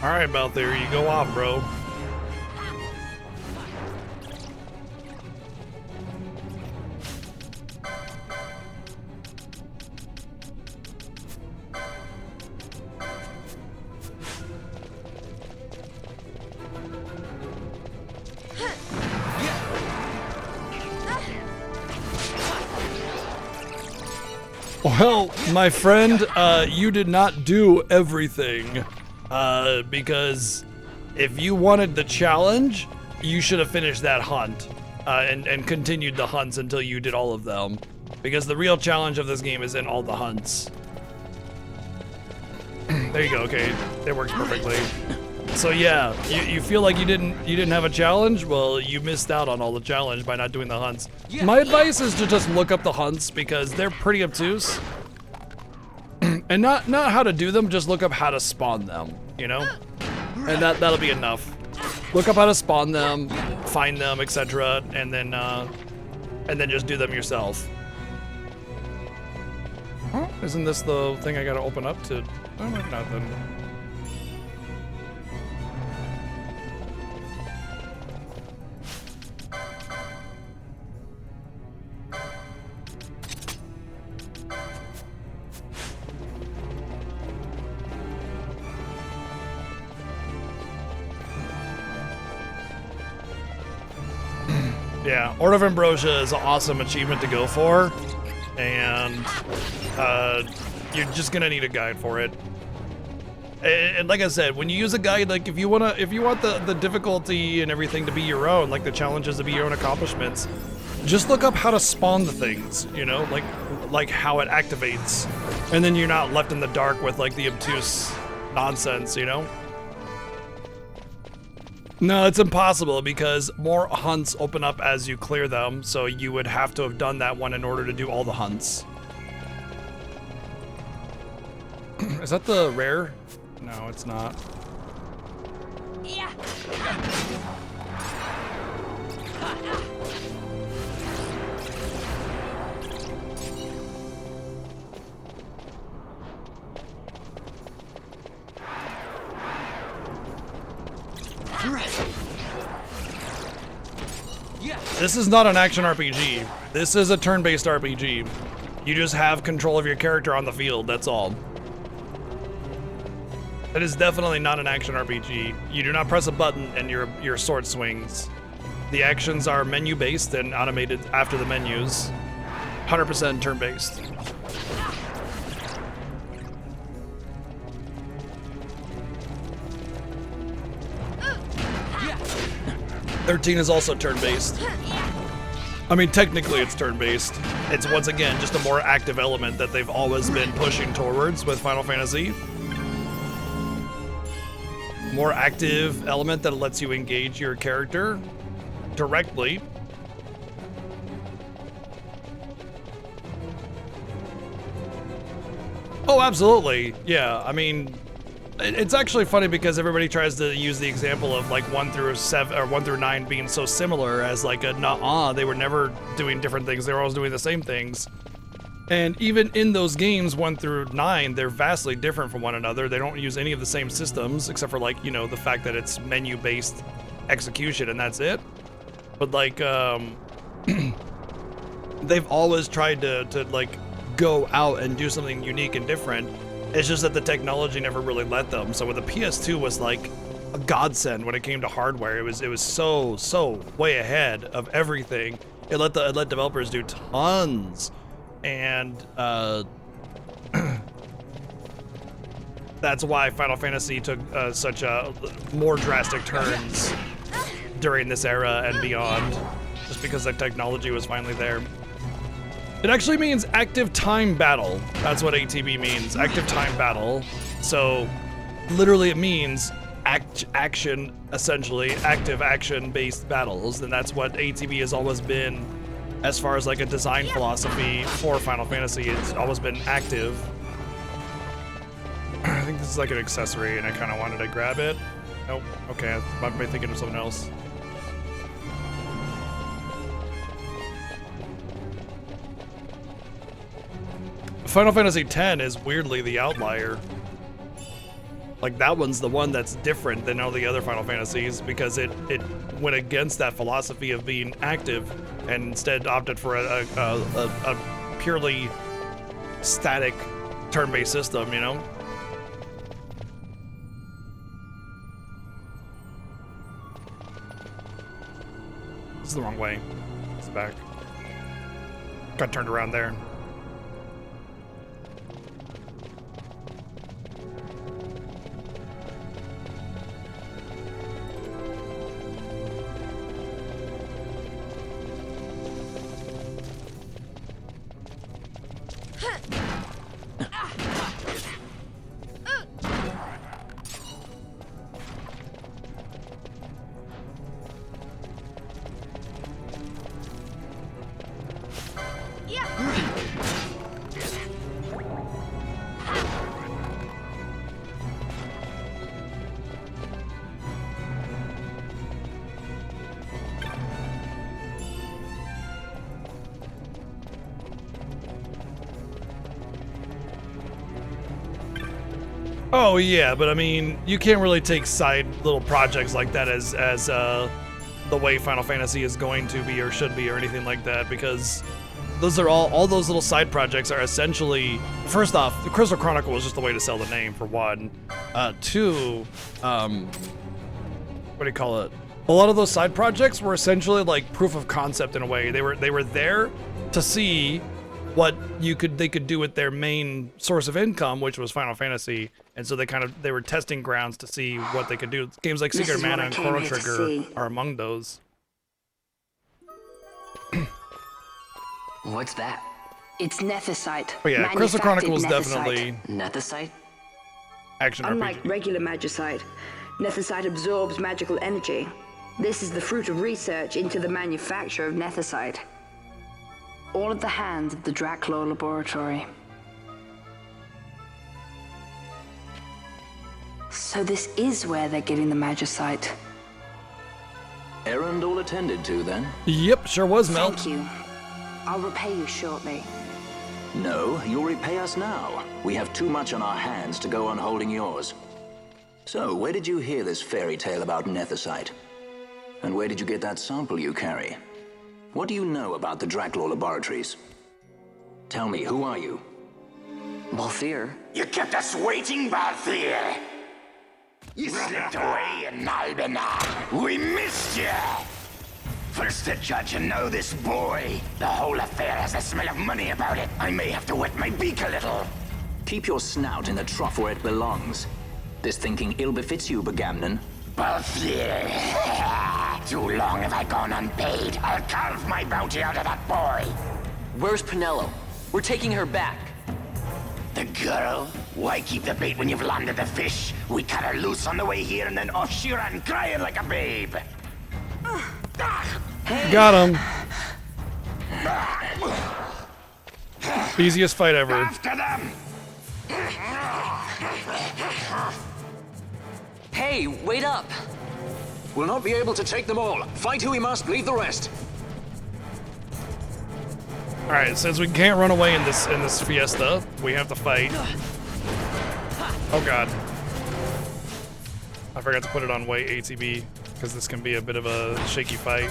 All right, Balthier, you go off, bro. Well, my friend, you did not do everything, because if you wanted the challenge, you should have finished that hunt, and continued the hunts until you did all of them, because the real challenge of this game is in all the hunts. There you go. Okay, it works perfectly. So yeah, you feel like you didn't have a challenge? Well, you missed out on all the challenge by not doing the hunts. My advice is to just look up the hunts because they're pretty obtuse. And not how to do them, just look up how to spawn them, you know? And that'll be enough. Look up how to spawn them, find them, etc., and then just do them yourself. Huh? Isn't this the thing I gotta open up to? Oh, maybe not then. Yeah, Order of Ambrosia is an awesome achievement to go for, and you're just gonna need a guide for it. And like I said, when you use a guide, like if you want the difficulty and everything to be your own, like the challenges to be your own accomplishments, just look up how to spawn the things, you know, like how it activates, and then you're not left in the dark with like the obtuse nonsense, you know. No, it's impossible because more hunts open up as you clear them, so you would have to have done that one in order to do all the hunts. Is that the rare? No, it's not. Yeah. This is not an action RPG. This is a turn-based RPG. You just have control of your character on the field, that's all. It is definitely not an action RPG. You do not press a button and your sword swings. The actions are menu-based and automated after the menus. 100% turn-based. Yeah. 13 is also turn-based. I mean, technically it's turn-based. It's once again just a more active element that they've always been pushing towards with Final Fantasy. More active element that lets you engage your character directly. Oh, absolutely. Yeah, I mean, it's actually funny because everybody tries to use the example of like 1 through 7 or 1 through 9 being so similar as like a nuh-uh, they were never doing different things, they were always doing the same things. And even in those games 1 through 9, they're vastly different from one another. They don't use any of the same systems except for like, you know, the fact that it's menu-based execution and that's it. But like they've always tried to like go out and do something unique and different. It's just that the technology never really let them. So with the PS2 was like a godsend when it came to hardware. It was so way ahead of everything. It let developers do tons, and that's why Final Fantasy took such more drastic turns during this era and beyond, just because the technology was finally there. It actually means active time battle. That's what ATB means, active time battle. So literally it means action, essentially, active action-based battles, and that's what ATB has always been as far as like a design philosophy for Final Fantasy. It's always been active. I think this is like an accessory and I kind of wanted to grab it. Nope, okay, I might be thinking of something else. Final Fantasy X is weirdly the outlier. Like that one's the one that's different than all the other Final Fantasies because it went against that philosophy of being active and instead opted for a purely static turn-based system, you know? This is the wrong way. It's back. Got turned around there. Oh yeah, but I mean, you can't really take side little projects like that as the way Final Fantasy is going to be or should be or anything like that, because those are all those little side projects are essentially, first off, the Crystal Chronicle was just the way to sell the name for one. Two, what do you call it? A lot of those side projects were essentially like proof of concept in a way. They were there to see what they could do with their main source of income, which was Final Fantasy, and so they were testing grounds to see what they could do. Games like Secret of Mana and Chrono Trigger are among those. What's that? It's Nethicite. Oh yeah, Crystal Chronicle is definitely Nethicite? Action Unlike RPG. regular magicite, Nethicite absorbs magical energy. This is the fruit of research into the manufacture of Nethicite. All at the hands of the Draclaw Laboratory. So this is where they're getting the magicite. Errand all attended to, then? Yep, sure was, Mel. Thank you. I'll repay you shortly. No, you'll repay us now. We have too much on our hands to go on holding yours. So, where did you hear this fairy tale about Nethicite? And where did you get that sample you carry? What do you know about the Draclaw Laboratories? Tell me, who are you? Balthier. You kept us waiting, Balthier! You slipped away in Nalbina. We missed you! First the judge and now this boy. The whole affair has a smell of money about it. I may have to wet my beak a little. Keep your snout in the trough where it belongs. This thinking ill befits you, Begamnon. Balthier. Too long have I gone unpaid. I'll carve my bounty out of that boy. Where's Penelo? We're taking her back. The girl? Why keep the bait when you've landed the fish? We cut her loose on the way here and then off she ran crying like a babe. Got him. Easiest fight ever. After them! Hey, wait up! We'll not be able to take them all. Fight who we must, leave the rest. Alright, since we can't run away in this Fiesta, we have to fight. Oh god. I forgot to put it on white ATB, because this can be a bit of a shaky fight.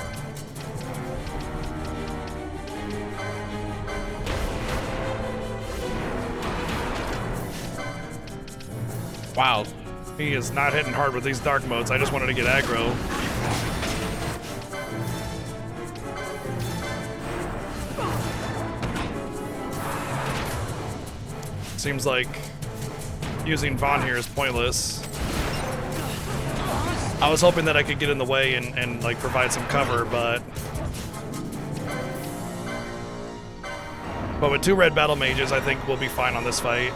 Wow. He is not hitting hard with these dark modes. I just wanted to get aggro. Seems like using Vaughn here is pointless. I was hoping that I could get in the way and like provide some cover, but with 2 red battle mages, I think we'll be fine on this fight.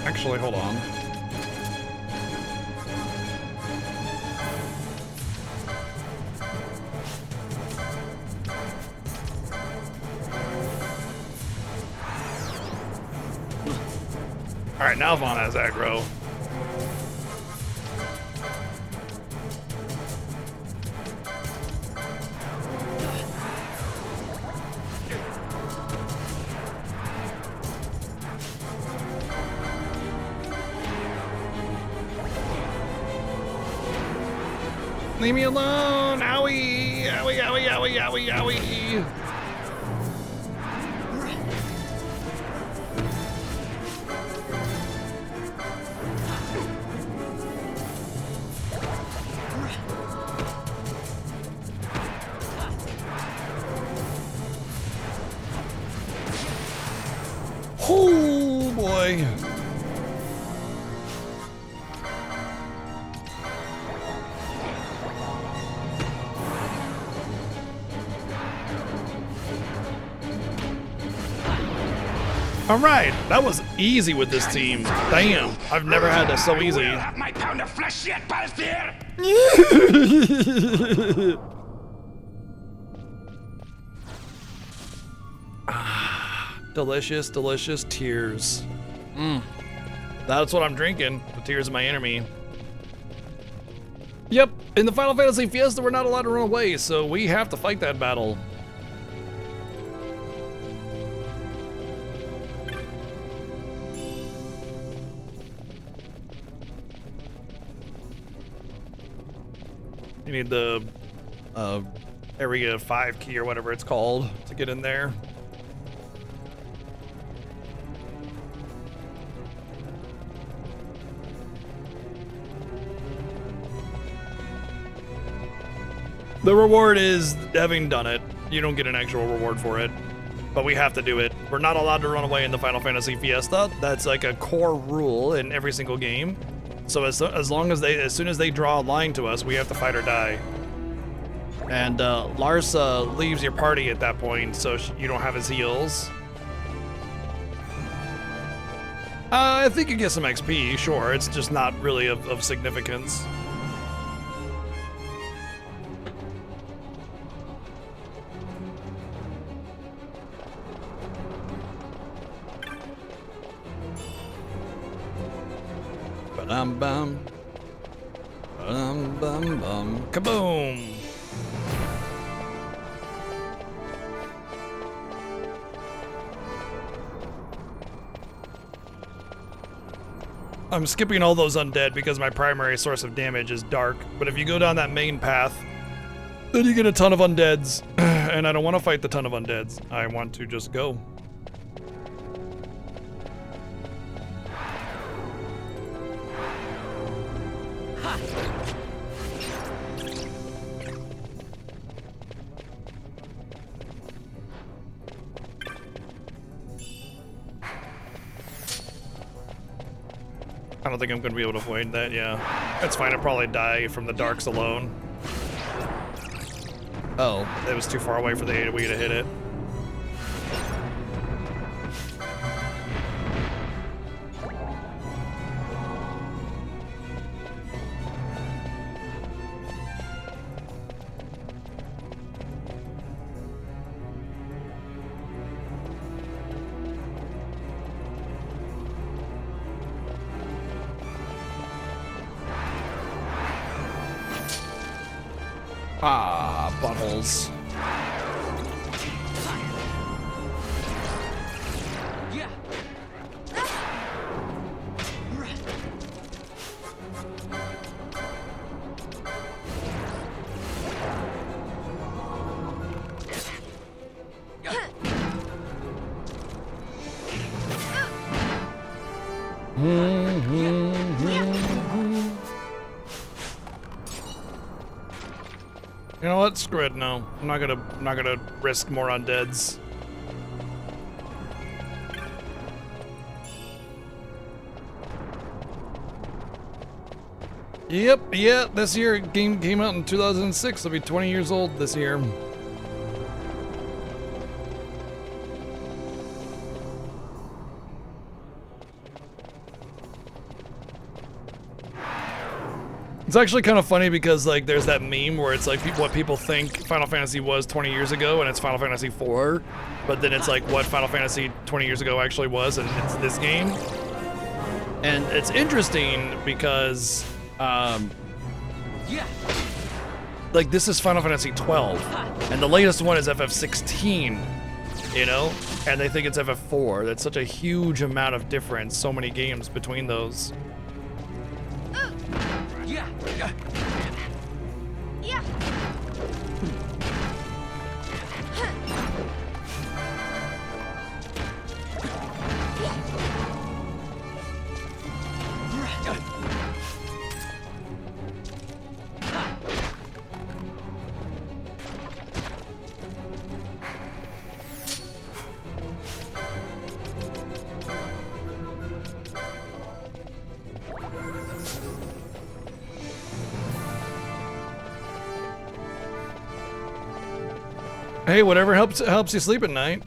Actually, hold on. Alright, now Vaughn has aggro. Leave me alone! Owie! Owie, owie, owie, owie, owie! Oh boy! All right, that was easy with this team. Damn, I've never had this so easy. Have my pound of flesh yet, Balthier? Delicious, delicious tears. That's what I'm drinking. The tears of my enemy. Yep, in the Final Fantasy Fiesta, we're not allowed to run away, so we have to fight that battle. You need the Area 5 key or whatever it's called to get in there. The reward is having done it. You don't get an actual reward for it, but we have to do it. We're not allowed to run away in the Final Fantasy Fiesta. That's like a core rule in every single game. So as soon as they draw a line to us, we have to fight or die. And Larsa leaves your party at that point, so you don't have his heals. I think you get some XP, sure. It's just not really of significance. Bum bum. Bum bum bum. Kaboom! I'm skipping all those undead because my primary source of damage is dark, but if you go down that main path, then you get a ton of undeads, and I don't want to fight the ton of undeads. I want to just go. I don't think I'm gonna be able to avoid that, yeah. That's fine, I'll probably die from the darks alone. Oh, it was too far away for the AoE to hit it. Ah, buttholes. You know what? Screw it. No, I'm not gonna risk more undeads. Yep, yeah. This year, game came out in 2006. It'll be 20 years old this year. It's actually kind of funny because like there's that meme where it's like what people think Final Fantasy was 20 years ago and it's Final Fantasy 4, but then it's like what Final Fantasy 20 years ago actually was and it's this game. And it's interesting because like this is Final Fantasy 12 and the latest one is FF16, you know, and they think it's FF4. That's such a huge amount of difference, so many games between those. Hey, whatever helps you sleep at night.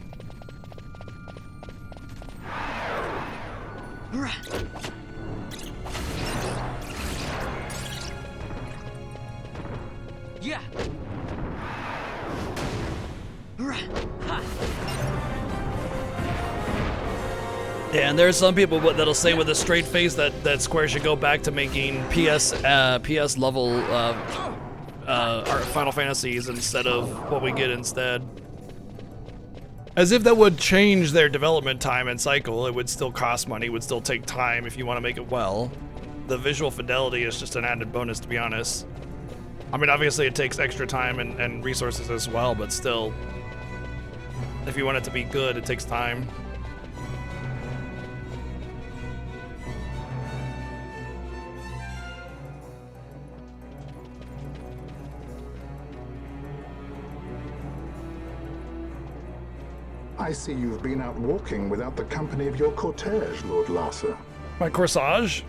Yeah. Yeah, and there's some people that'll say with a straight face that Square should go back to making PS level Final Fantasies instead of what we get instead. As if that would change their development time and cycle. It would still cost money, would still take time if you want to make it well. The visual fidelity is just an added bonus, to be honest. I mean, obviously it takes extra time and resources as well, but still, if you want it to be good, it takes time. I see you've been out walking without the company of your cortege, Lord Larsa. My corsage?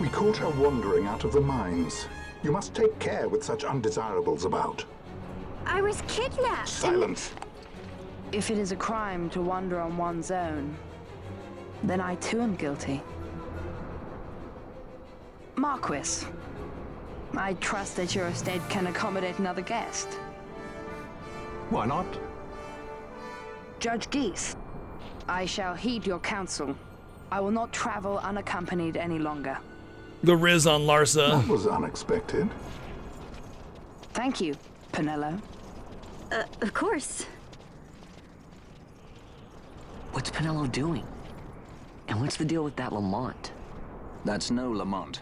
We caught her wandering out of the mines. You must take care with such undesirables about. I was kidnapped. Silence. If it is a crime to wander on one's own, then I too am guilty. Marquis, I trust that your estate can accommodate another guest. Why not? Judge Geese, I shall heed your counsel. I will not travel unaccompanied any longer. The Riz on Larsa. That was unexpected. Thank you, Penelo. Of course. What's Penelo doing? And what's the deal with that Lamont? That's no Lamont.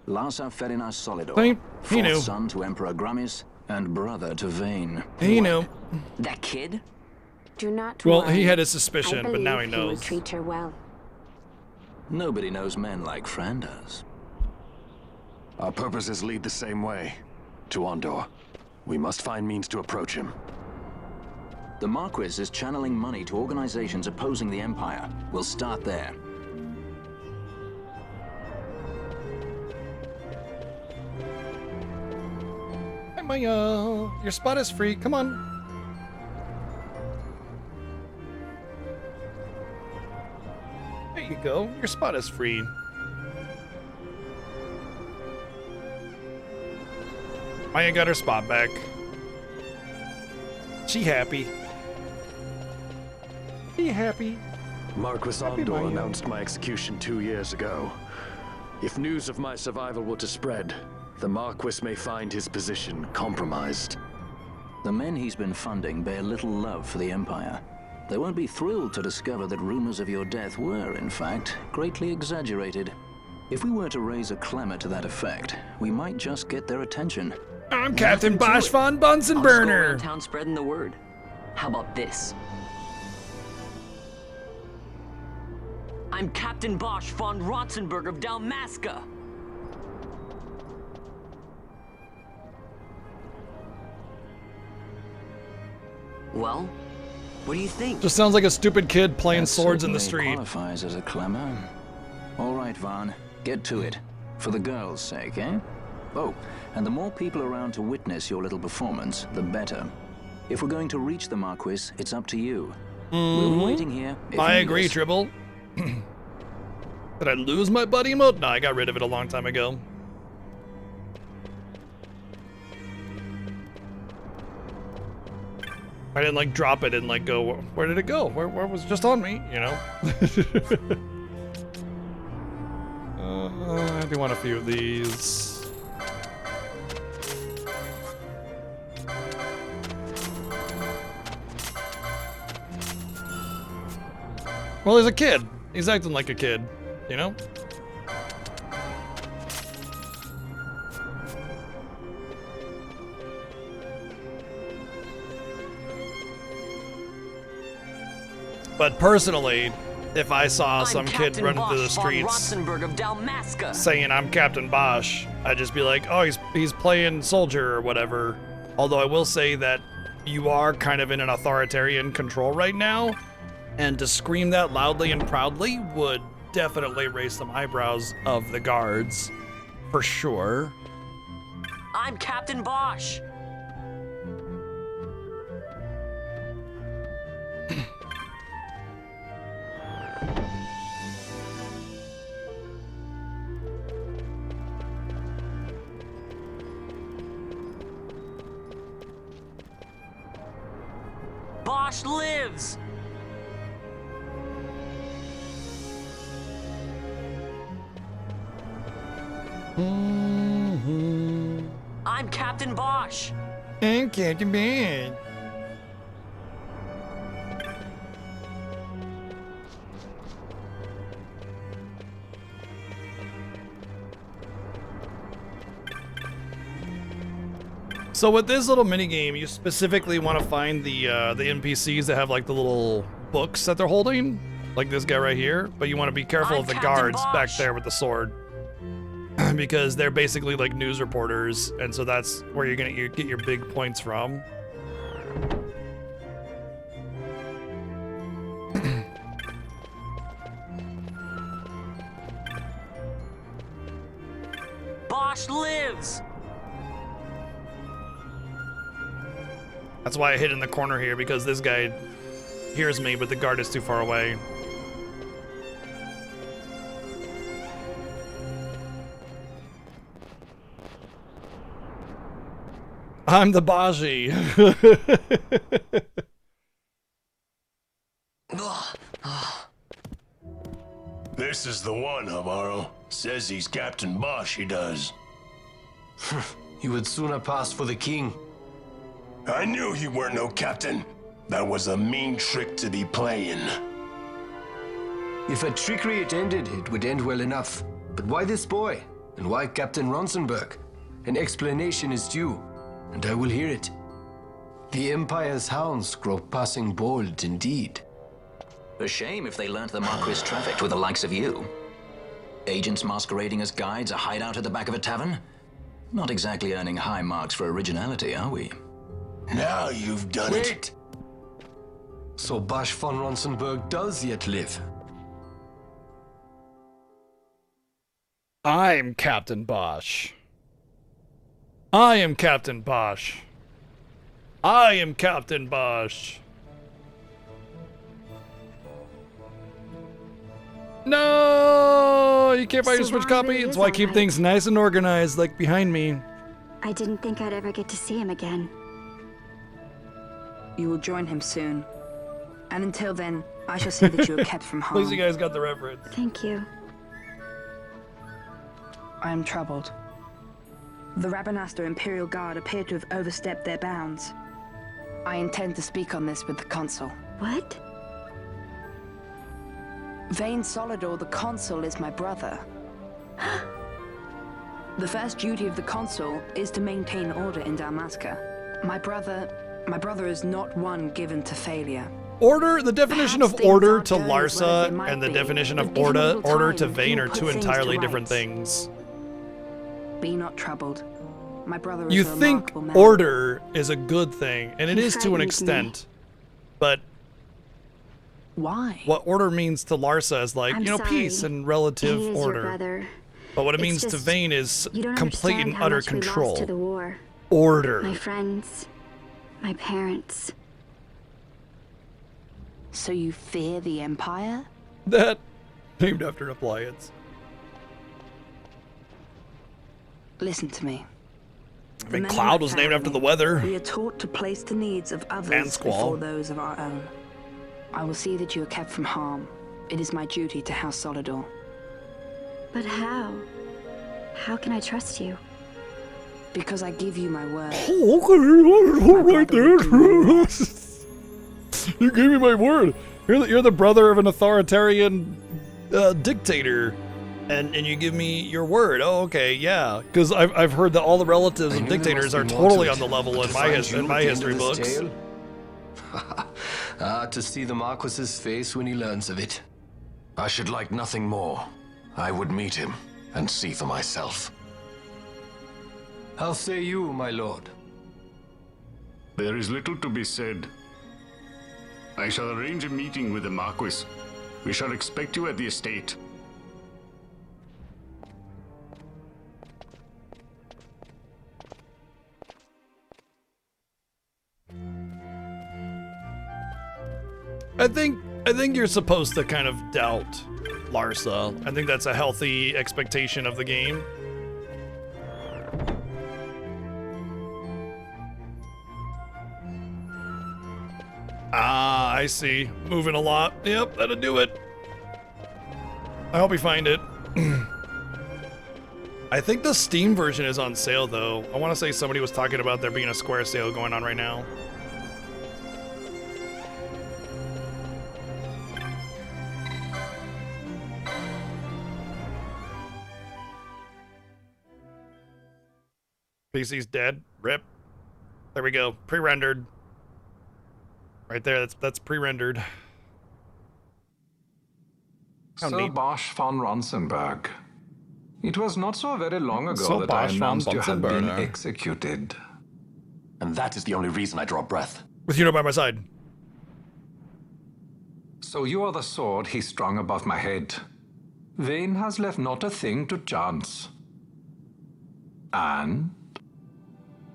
Larsa Ferinas Solidor, He fourth knew. son to Emperor Gramis and brother to Vayne. He knew. That kid? Do not Well, worry. he had his suspicion, I but now he believe will knows. treat her well. Nobody knows men like Fran does. Our purposes lead the same way. To Ondor. We must find means to approach him. The Marquis is channeling money to organizations opposing the Empire. We'll start there. Hey, Maya, your spot is free. Come on. There you go. Your spot is free. Maya got her spot back. She happy. She happy. Marquis Happy Ondor Maya. announced my execution 2 years ago. If news of my survival were to spread, the Marquis may find his position compromised. The men he's been funding bear little love for the Empire. They won't be thrilled to discover that rumors of your death were, in fact, greatly exaggerated. If we were to raise a clamor to that effect, we might just get their attention. I'm Captain Bosch von I'll just go around Bunsenburner. town spreading the word. How about this? I'm Captain Bosch von Rotzenburg of Dalmasca. Well, what do you think? Just sounds like a stupid kid playing That swords in the certainly street. Qualifies as a clamor. All right, Vaughn, get to it. For the girls' sake, eh? Oh, and the more people around to witness your little performance, the better. If we're going to reach the Marquis, it's up to you. We'll be waiting here. if I you need agree, us. Tribble. Did I lose my buddy mode? No, I got rid of it a long time ago. I didn't like drop it and like go, where did it go? Where was it just on me, you know? I do want a few of these. Well, he's a kid. He's acting like a kid, you know? But personally, if I saw some kid running through the streets Rotzenburg of Dalmasca. saying I'm Captain Bosch, I'd just be like, oh, he's playing soldier or whatever. Although I will say that you are kind of in an authoritarian control right now, and to scream that loudly and proudly would definitely raise some eyebrows of the guards, for sure. I'm Captain Bosch. lives! I'm Captain Bosch. And Captain Bosch. So with this little mini game, you specifically want to find the NPCs that have like the little books that they're holding, like this guy right here. But you want to be careful of the guards back there with the sword, because they're basically like news reporters, and so that's where you're gonna get your big points from. Bosch lives! That's why I hid in the corner here, because this guy hears me, but the guard is too far away. I'm the Baji. This is the one, Amaro. Says he's Captain Bosch, he does. He would sooner pass for the king. I knew he weren't no captain. That was a mean trick to be playing. If a trickery it ended, it would end well enough. But why this boy? And why Captain Ronsenberg? An explanation is due, and I will hear it. The Empire's hounds grow passing bold indeed. A shame if they learnt the Marquis trafficked with the likes of you. Agents masquerading as guides, a hideout at the back of a tavern? Not exactly earning high marks for originality, are we? Now you've done it. Wait! So Bosch von Ronsenberg does yet live? I'm Captain Bosch. I am Captain Bosch. I am Captain Bosch. No, you can't find your Switch copy. That's why I keep things nice and organized, like behind me. I didn't think I'd ever get to see him again. You will join him soon. And until then, I shall see that you are kept from harm. At least you guys got the reference. Thank you. I am troubled. The Rabanastre Imperial Guard appear to have overstepped their bounds. I intend to speak on this with the Consul. What? Vane Solidor, the Consul, is my brother. The first duty of the Consul is to maintain order in Dalmasca. My brother is not one given to failure. Order, the definition of order to Larsa and the definition of order to Vane are two entirely different things. Be not troubled. My brother is You a think remarkable man. order is a good thing, and it He is to an frightens me. extent, but why? What order means to Larsa is like, I'm you know, sorry. peace and relative He is your order. brother. But what it It's means to just, Vane is you don't complete understand and how utter much we lost control. to the war. Order. My friends, my parents. So you fear the Empire? That named after an appliance. Listen to me. I mean, Cloud was named after the weather. We are taught to place the needs of And others Squall. before those of our own. I will see that you are kept from harm. It is my duty to House Solidor. But how? How can I trust you? Because I give you my word. Oh, okay, right there. You gave me my word. You're the brother of an authoritarian dictator, and you give me your word. Oh, okay, yeah. Because I've heard that all the relatives of dictators are totally on the level in my history books. To see the Marquis's face when he learns of it. I should like nothing more. I would meet him and see for myself. How say you, my lord? There is little to be said. I shall arrange a meeting with the Marquis. We shall expect you at the estate. I think you're supposed to kind of doubt Larsa. I think that's a healthy expectation of the game. Ah, I see. Moving a lot. Yep, that'll do it. I hope you find it. I think the Steam version is on sale, though. I want to say somebody was talking about there being a Square sale going on right now. PC's dead. Rip. There we go. Pre-rendered. Right there. That's pre-rendered. Sir Bosch von Ronsenberg. It was not so very long ago that I announced you had been executed. And that is the only reason I draw breath. With you by my side. So you are the sword he strung above my head. Vane has left not a thing to chance. And?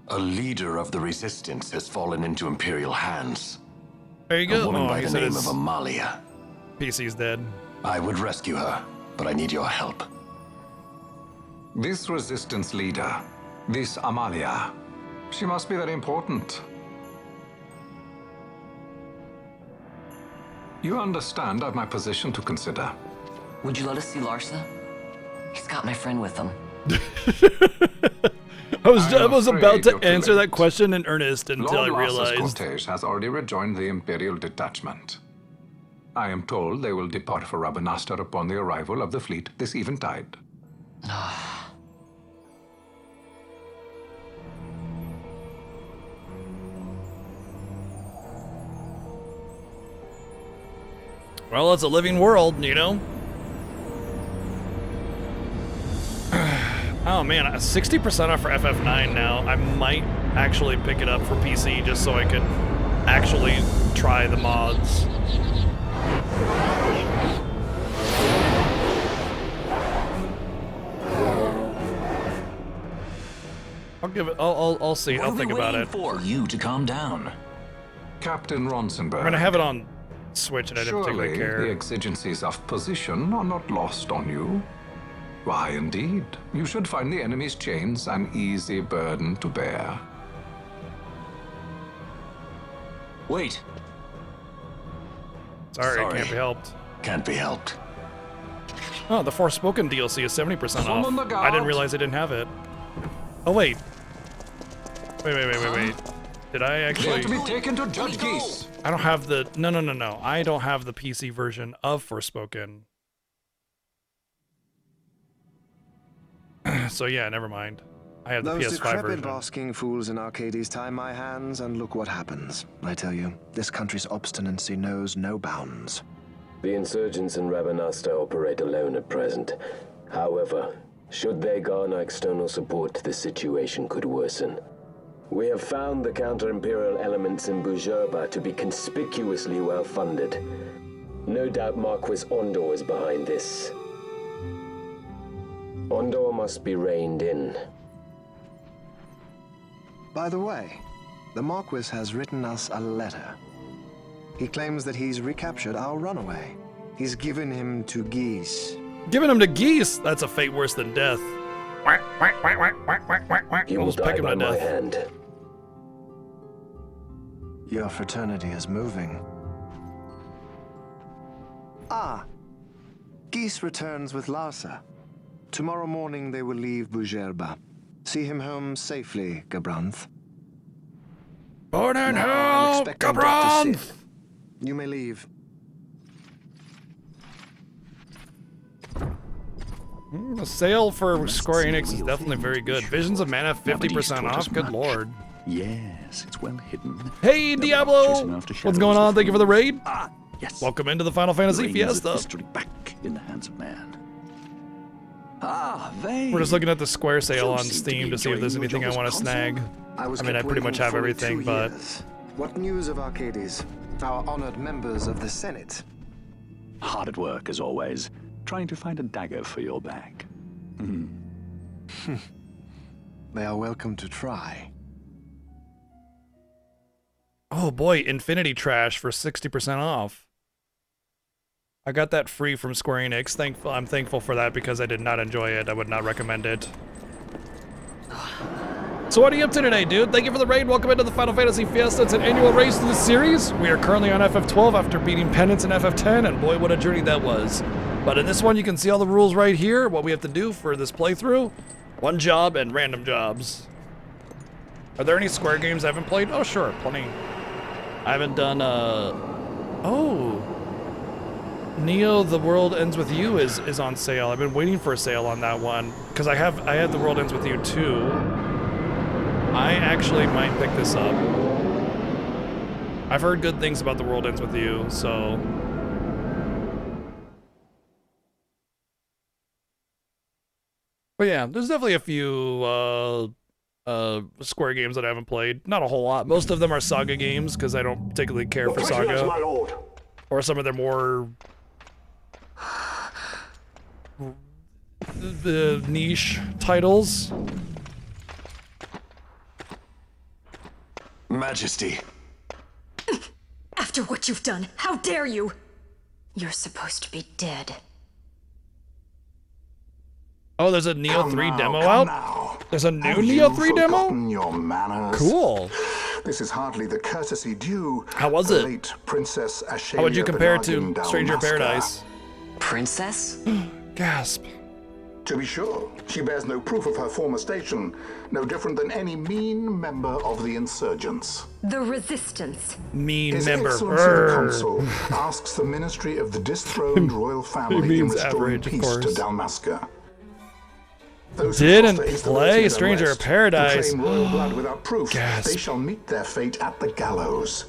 A leader of the resistance has fallen into Imperial hands. There you go. A woman by the name of Amalia. PC's dead. I would rescue her, but I need your help. This resistance leader, this Amalia, she must be very important. You understand I've my position to consider. Would you let us see Larsa? He's got my friend with him. I was about to answer that question in earnest until I realized. Lord Larsa's cortege has already rejoined the Imperial detachment. I am told they will depart for Rabanastre upon the arrival of the fleet this eventide. Well, it's a living world, you know? Oh man, 60% off for FF9 now. I might actually pick it up for PC just so I can actually try the mods. I'll give it. I'll see. I'll think about it. For you to calm down, Captain Ronsenberg. I'm gonna have it on Switch, and I didn't particularly care. The exigencies of position are not lost on you. Why, indeed, you should find the enemy's chains an easy burden to bear. Wait. Sorry, it can't be helped. Can't be helped. Oh, the Forspoken DLC is 70% off. I didn't realize I didn't have it. Oh wait. Wait. Did I actually? To be taken to Judge Geese. I don't have the. No. I don't have the PC version of Forspoken. So yeah, never mind. I have the PS5 version. Those decrepit basking fools in Arcades tie my hands, and look what happens. I tell you, this country's obstinacy knows no bounds. The insurgents in Rabanastre operate alone at present. However, should they garner external support, the situation could worsen. We have found the counter-imperial elements in Bujerba to be conspicuously well-funded. No doubt Marquis Ondor is behind this. Ondor must be reined in. By the way, the Marquis has written us a letter. He claims that he's recaptured our runaway. He's given him to Geese. Giving him to Geese? That's a fate worse than death. He will die by my hand. Your fraternity is moving. Ah, Geese returns with Larsa. Tomorrow morning they will leave Bujerba. See him home safely, Gabranth. Born in hell, Gabranth! You may leave. The sale for Square Enix is definitely very good. Visions of Mana 50% off. Good lord. Yes, it's well hidden. Hey Diablo! What's going on? Thank you for the raid. Yes. Welcome into the Final Fantasy Fiesta. History back in the hands of man. We're just looking at the Square sale on Steam to see if there's anything I want to snag. I mean, I pretty much have everything, but... What news of Arcades? Our honored members of the Senate. Hard at work, as always, trying to find a dagger for your back. They are welcome to try. Oh boy, Infinity Trash for 60% off. I got that free from Square Enix. I'm thankful for that because I did not enjoy it. I would not recommend it. So what are you up to today, dude? Thank you for the raid. Welcome into the Final Fantasy Fiesta. It's an annual race to the series. We are currently on FF12 after beating Penance in FF10, and boy, what a journey that was. But in this one, you can see all the rules right here, what we have to do for this playthrough. One job and random jobs. Are there any Square games I haven't played? Oh, sure, plenty. I haven't done, oh. Neo, The World Ends With You is on sale. I've been waiting for a sale on that one, because I had The World Ends With You too. I actually might pick this up. I've heard good things about The World Ends With You, so. But yeah, there's definitely a few Square games that I haven't played. Not a whole lot. Most of them are Saga games, because I don't particularly care for Saga. Or some of their more niche titles. Majesty. After what you've done, how dare you? You're supposed to be dead. Oh, there's a Neo 3 demo out? Now. There's a new Have Neo you 3 demo? forgotten your manners? Cool. This is hardly the courtesy due. How was it? Late Princess How would you compare it to Benargin Stranger Dalmasca. Paradise? Princess? Gasp. To be sure, she bears no proof of her former station, no different than any mean member of the insurgents. The Resistance. Mean His member. Excellency the Consul asks the Ministry of the dethroned royal family in means restoring average, of peace to course. Dalmasca. Those who Didn't foster instability play in the Stranger West, Paradise. who claim royal blood without proof, Gasp. they shall meet their fate at the gallows.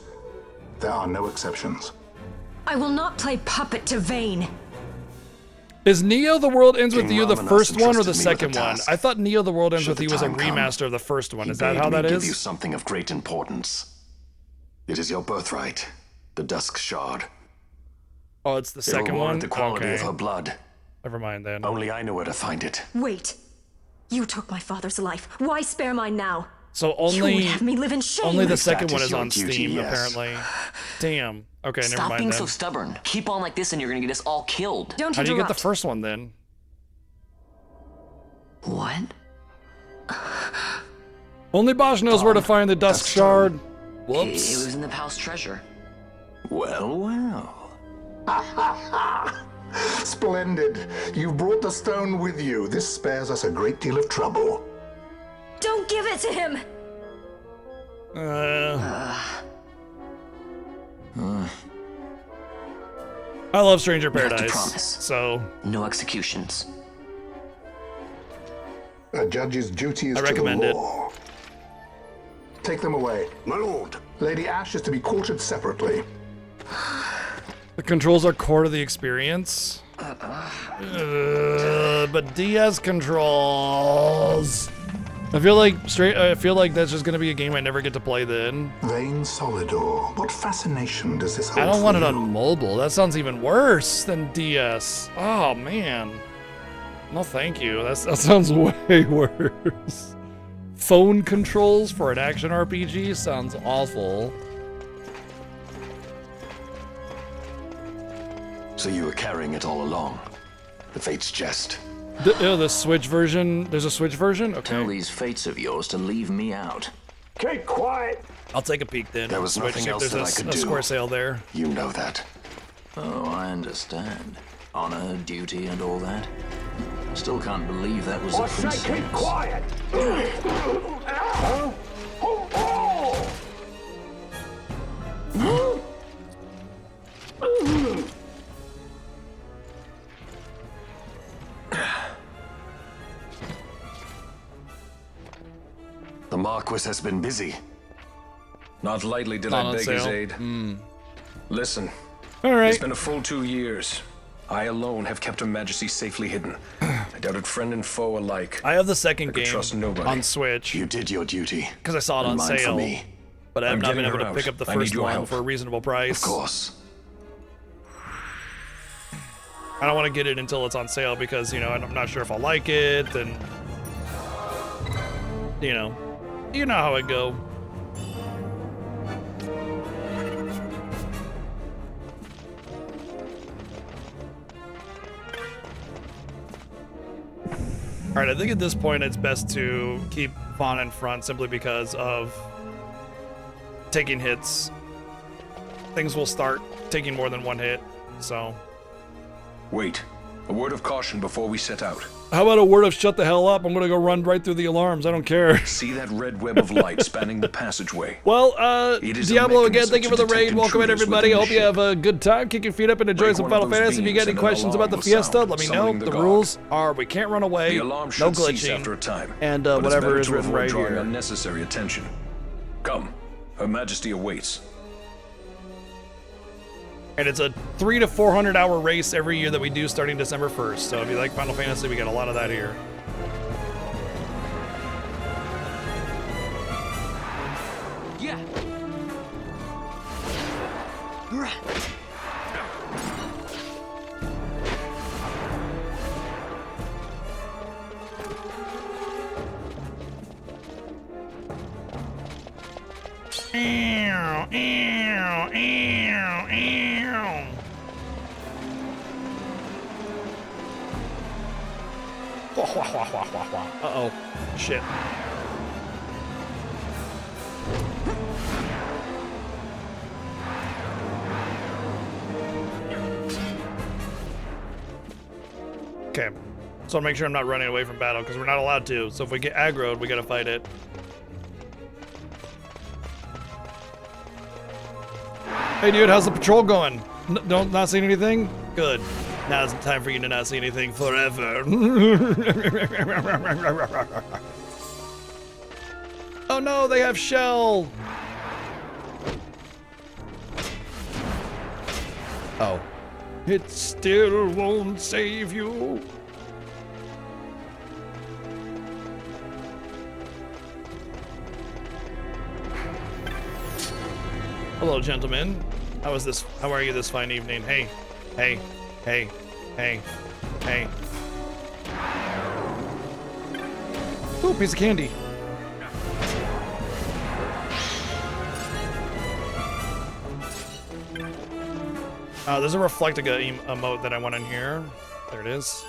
There are no exceptions. I will not play puppet to Vayne. Is Neo The World Ends With King You the Ramanas first one or the entrusted me with second a one? task. I thought Neo The World Ends Should With the You was a time come, remaster of the first one. He Is that bade how that me give you is? something of great importance. It is your birthright, the Dusk Shard. Oh, it's the It second rewarded one? the quality Okay. of her blood. Never mind then. Only I know where to find it. Wait. You took my father's life. Why spare mine now? So You would only have me live in shame. only the If second that one is is your on duty, Steam, yes. apparently. Damn. Okay, never Stop mind being then. so stubborn. Keep on like this and you're gonna get us all killed. Don't How do you get the interrupt. first one then? What? Only Bosch knows where to find the Dusk Shard. It Whoops. was in the palace treasure. Well, well. Splendid. You've brought the stone with you. This spares us a great deal of trouble. Don't give it to him! I love Stranger You have to Paradise. promise. So No executions. A judge's duty is I to the recommend it. law. Take them away. My lord. Lady Ash is to be quartered separately. the controls are core to the experience. But DS controls. I feel like that's just gonna be a game I never get to play then. Vayne Solidor. What fascination does this hold I don't want it for on you? mobile. That sounds even worse than DS. Oh man. No, thank you. That sounds way worse. Phone controls for an action RPG sounds awful. So you were carrying it all along. The Fate's Jest. The Switch version. There's a Switch version? Tell Okay. these fates of yours to leave me out. Keep quiet. I'll take a peek then. There was Switch, nothing see if else there's that I could a do. Square sale there. You know that. Oh, I understand. Honor, duty, and all that. Still can't believe that was a I say princess. keep quiet. The Marquis has been busy. Not lightly did Not I on beg his sale. aid. Listen, All right. it's been a full 2 years. I alone have kept Her Majesty safely hidden. I doubted friend and foe alike. I have the second I could game trust nobody. on Switch You did your duty. because I saw it And on mine for sale, me. but I have I'm not been getting able her to pick out. up the I need first your one help. for a reasonable price. Of course. I don't want to get it until it's on sale because, you know, I'm not sure if I'll like it, and, you know how it go. All right, I think at this point it's best to keep Fawn in front simply because of taking hits. Things will start taking more than one hit, so. Wait. A word of caution before we set out. How about a word of shut the hell up? I'm gonna go run right through the alarms. I don't care. See that red web of light spanning the passageway? Well, It is a Diablo again, mechanism thank you for to the raid. detect Welcome in, intruders everybody. within I hope the you have a good time. Kick your feet up and enjoy Break some one of Final those Fantasy. If you beams get any and an questions about the alarm will Fiesta, sound, let me know. summoning The the guard. rules are we can't run away, The alarm no should cease glitching, after a time, and but it's whatever better is to written avoid right drawing here. unnecessary attention. Come, Her Majesty awaits. And it's a 300 to 400 hour race every year that we do starting December 1st. So if you like Final Fantasy, we got a lot of that here. Yeah. Ew, ew, ew, ew. Uh-oh. Shit. Okay. So I'll make sure I'm not running away from battle, because we're not allowed to. So if we get aggroed, we gotta fight it. Hey dude, how's the patrol going? Don't not seeing anything? Good. Now's the time for you to not see anything forever. Oh no, they have shell. Oh. It still won't save you. Hello, gentlemen. How are you this fine evening? Hey, hey, hey, hey, hey. Ooh, piece of candy. There's a Reflectica emote that I want in here. There it is.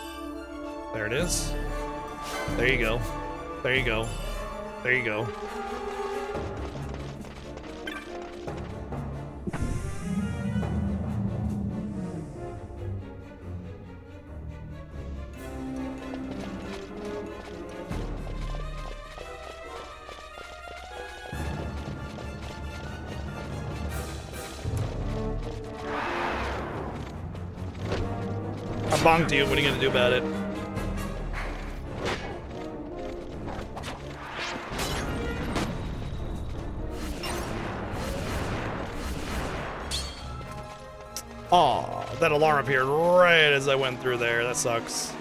There it is. There you go. There you go. There you go. I bonked you. What are you gonna do about it? Aw, that alarm appeared right as I went through there. That sucks.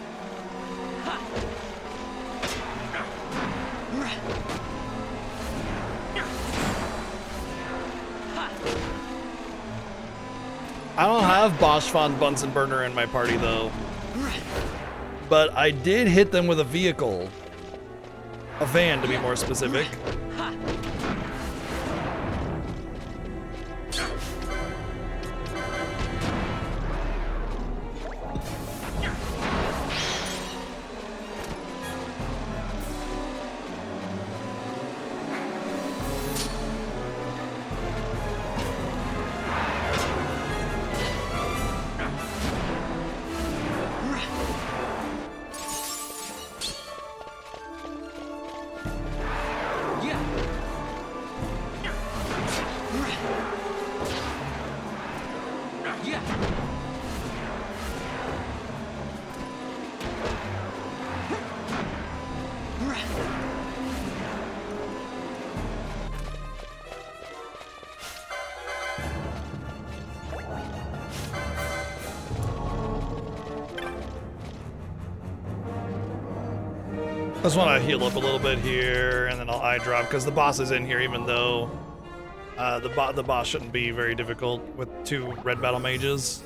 I don't have Bosch von Bunsen burner in my party though. But I did hit them with a vehicle. A van to be more specific. I just want to heal up a little bit here, and then I'll eye drop because the boss is in here. Even though the boss shouldn't be very difficult with 2 red battle mages.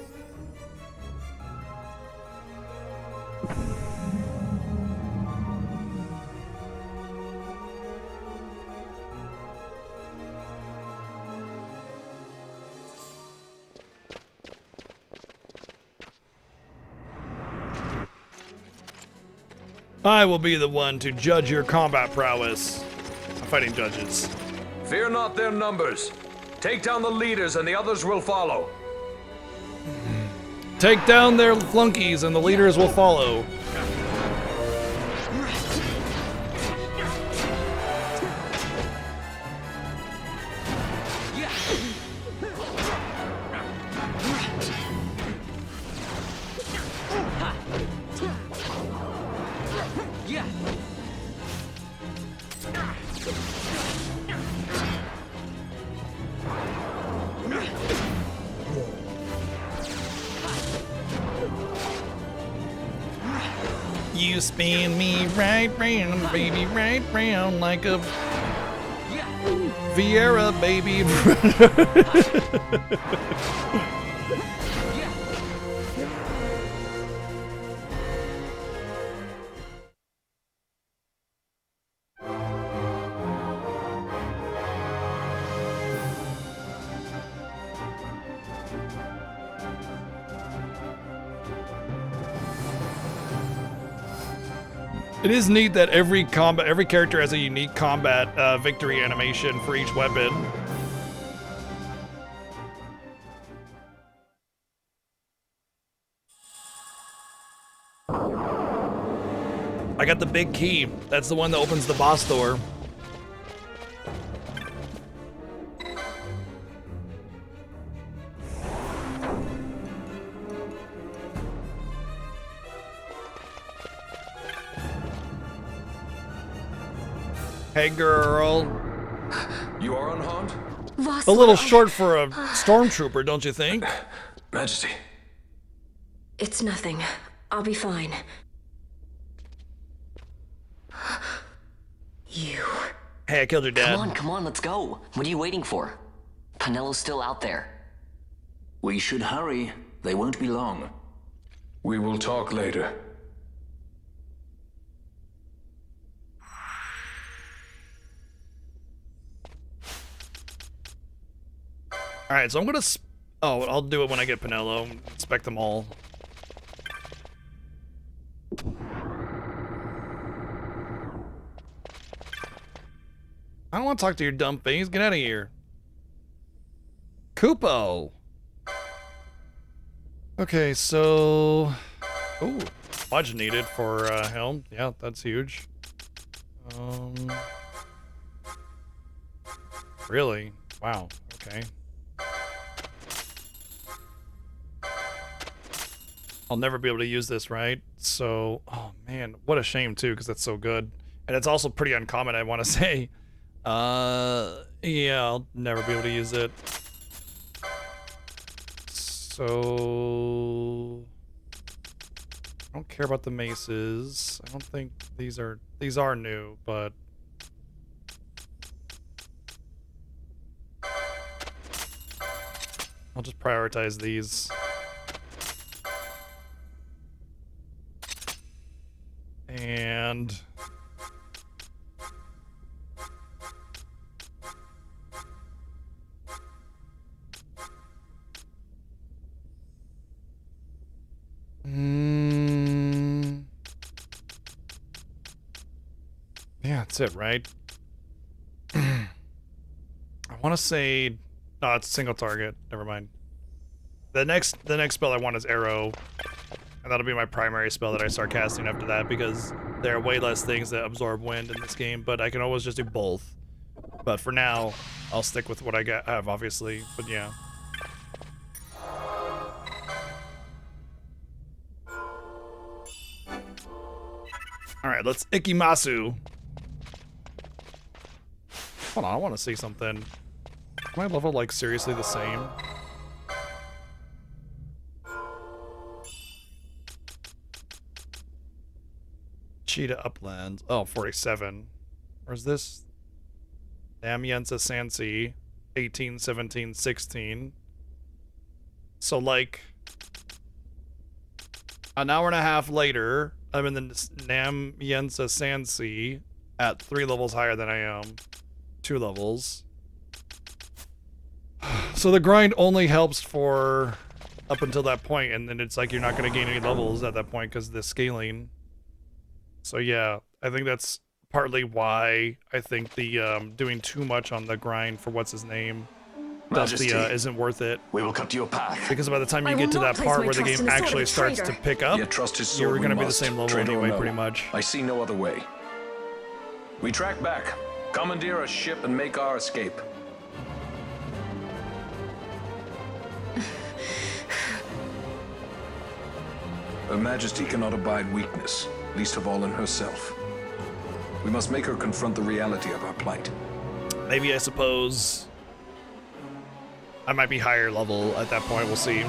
I will be the one to judge your combat prowess. I'm fighting judges. Fear not their numbers. Take down the leaders and the others will follow. Take down their flunkies and the leaders will follow. You spin me right round, baby, right round like a Vieira, baby. It is neat that every character has a unique combat victory animation for each weapon. I got the big key. That's the one that opens the boss door. Hey, girl. You are unharmed? A little short for a stormtrooper, don't you think? Majesty. It's nothing. I'll be fine. You. Hey, I killed your dad. Come on, let's go. What are you waiting for? Penello's still out there. We should hurry. They won't be long. We will talk later. All right, so I'm gonna. I'll do it when I get Penello. Inspect them all. I don't want to talk to your dumb face. Get out of here. Kupo. Okay, so. Ooh, fudge needed for helm. Yeah, that's huge. Really? Wow. Okay. I'll never be able to use this, right? So, oh man, what a shame too, because that's so good. And it's also pretty uncommon, I want to say. Yeah, I'll never be able to use it. So, I don't care about the maces. I don't think these are new, but I'll just prioritize these. And yeah, that's it, right? I want to say, no, it's single target. Never mind. The next spell I want is arrow. And that'll be my primary spell that I start casting after that, because there are way less things that absorb wind in this game, but I can always just do both. But for now, I'll stick with what I have, obviously, but yeah. Alright, let's Ikimasu. Hold on, I want to see something. Am I level, like, seriously the same? Cheetah Uplands. Oh, 47. Where's this? Damienza Sansi. 18, 17, 16. So, like, an hour and a half later, I'm in the Damienza Sansi at 3 levels higher than I am. 2 levels. So the grind only helps for up until that point, and then it's like you're not going to gain any levels at that point because of the scaling. So yeah, I think that's partly why I think the doing too much on the grind for what's his name isn't worth it. We will cut you a path. Because by the time you get to that part where the game actually starts to pick up, Yet trust his sword you're we going to be the must, same level traitor or anyway, no. pretty much. I see no other way. We track back, commandeer a ship, and make our escape. Her Majesty cannot abide weakness, least of all in herself. We must make her confront the reality of our plight. Maybe, I suppose, I might be higher level at that point, we'll see.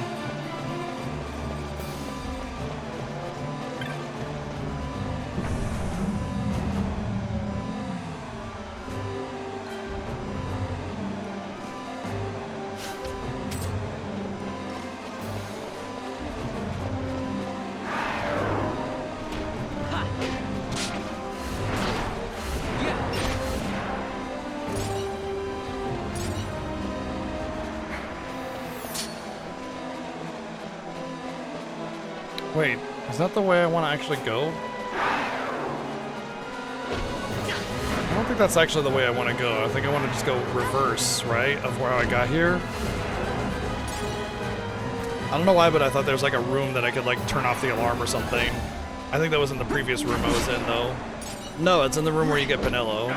Wait, is that the way I want to actually go? I don't think that's actually the way I want to go. I think I want to just go reverse, right, of where I got here. I don't know why, but I thought there was like a room that I could like turn off the alarm or something. I think that was in the previous room I was in, though. No, it's in the room where you get Pinello.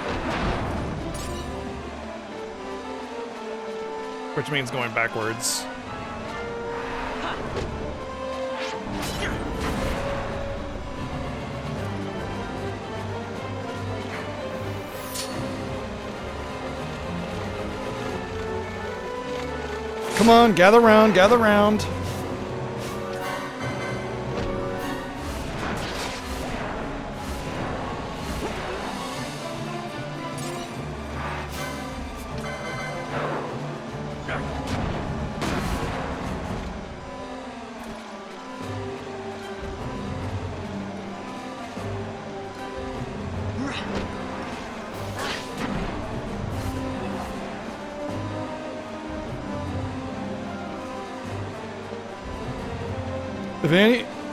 Which means going backwards. Come on, gather round, gather round.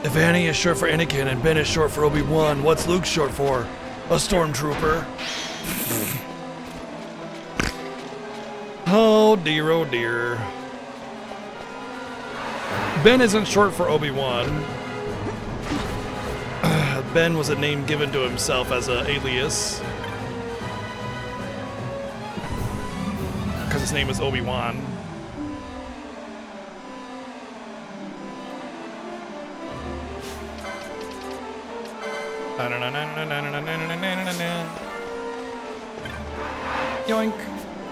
If Annie is short for Anakin and Ben is short for Obi-Wan, what's Luke short for? A stormtrooper. Oh dear, oh dear. Ben isn't short for Obi-Wan. Ben was a name given to himself as an alias. Because his name is Obi-Wan. Yoink.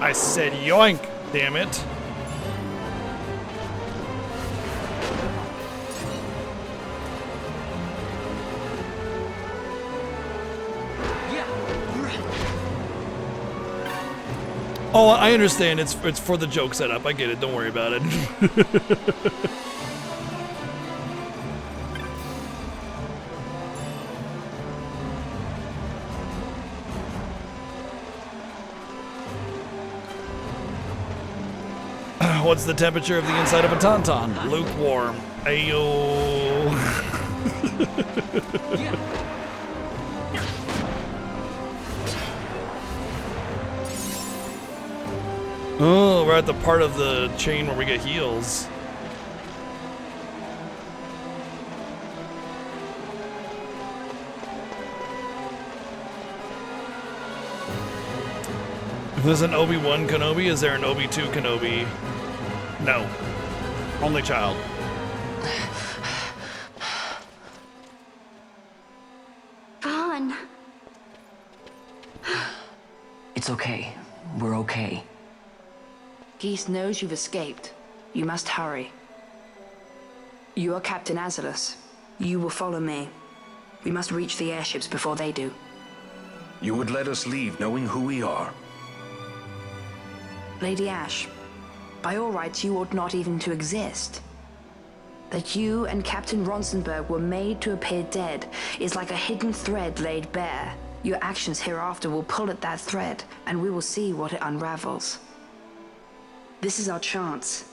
I said yoink, damn it. Oh, I understand. It's for the joke setup. I get it. Don't worry about it. What's the temperature of the inside of a tauntaun? Lukewarm. Ayo. Oh, we're at the part of the chain where we get heals. If there's an Obi-Wan Kenobi, is there an Obi-2 Kenobi? No. Only child. Vaughn. It's okay. We're okay. Geese knows you've escaped. You must hurry. You are Captain Azalus. You will follow me. We must reach the airships before they do. You would let us leave knowing who we are? Lady Ash, by all rights, you ought not even to exist. That you and Captain Ronsenberg were made to appear dead is like a hidden thread laid bare. Your actions hereafter will pull at that thread, and we will see what it unravels. This is our chance.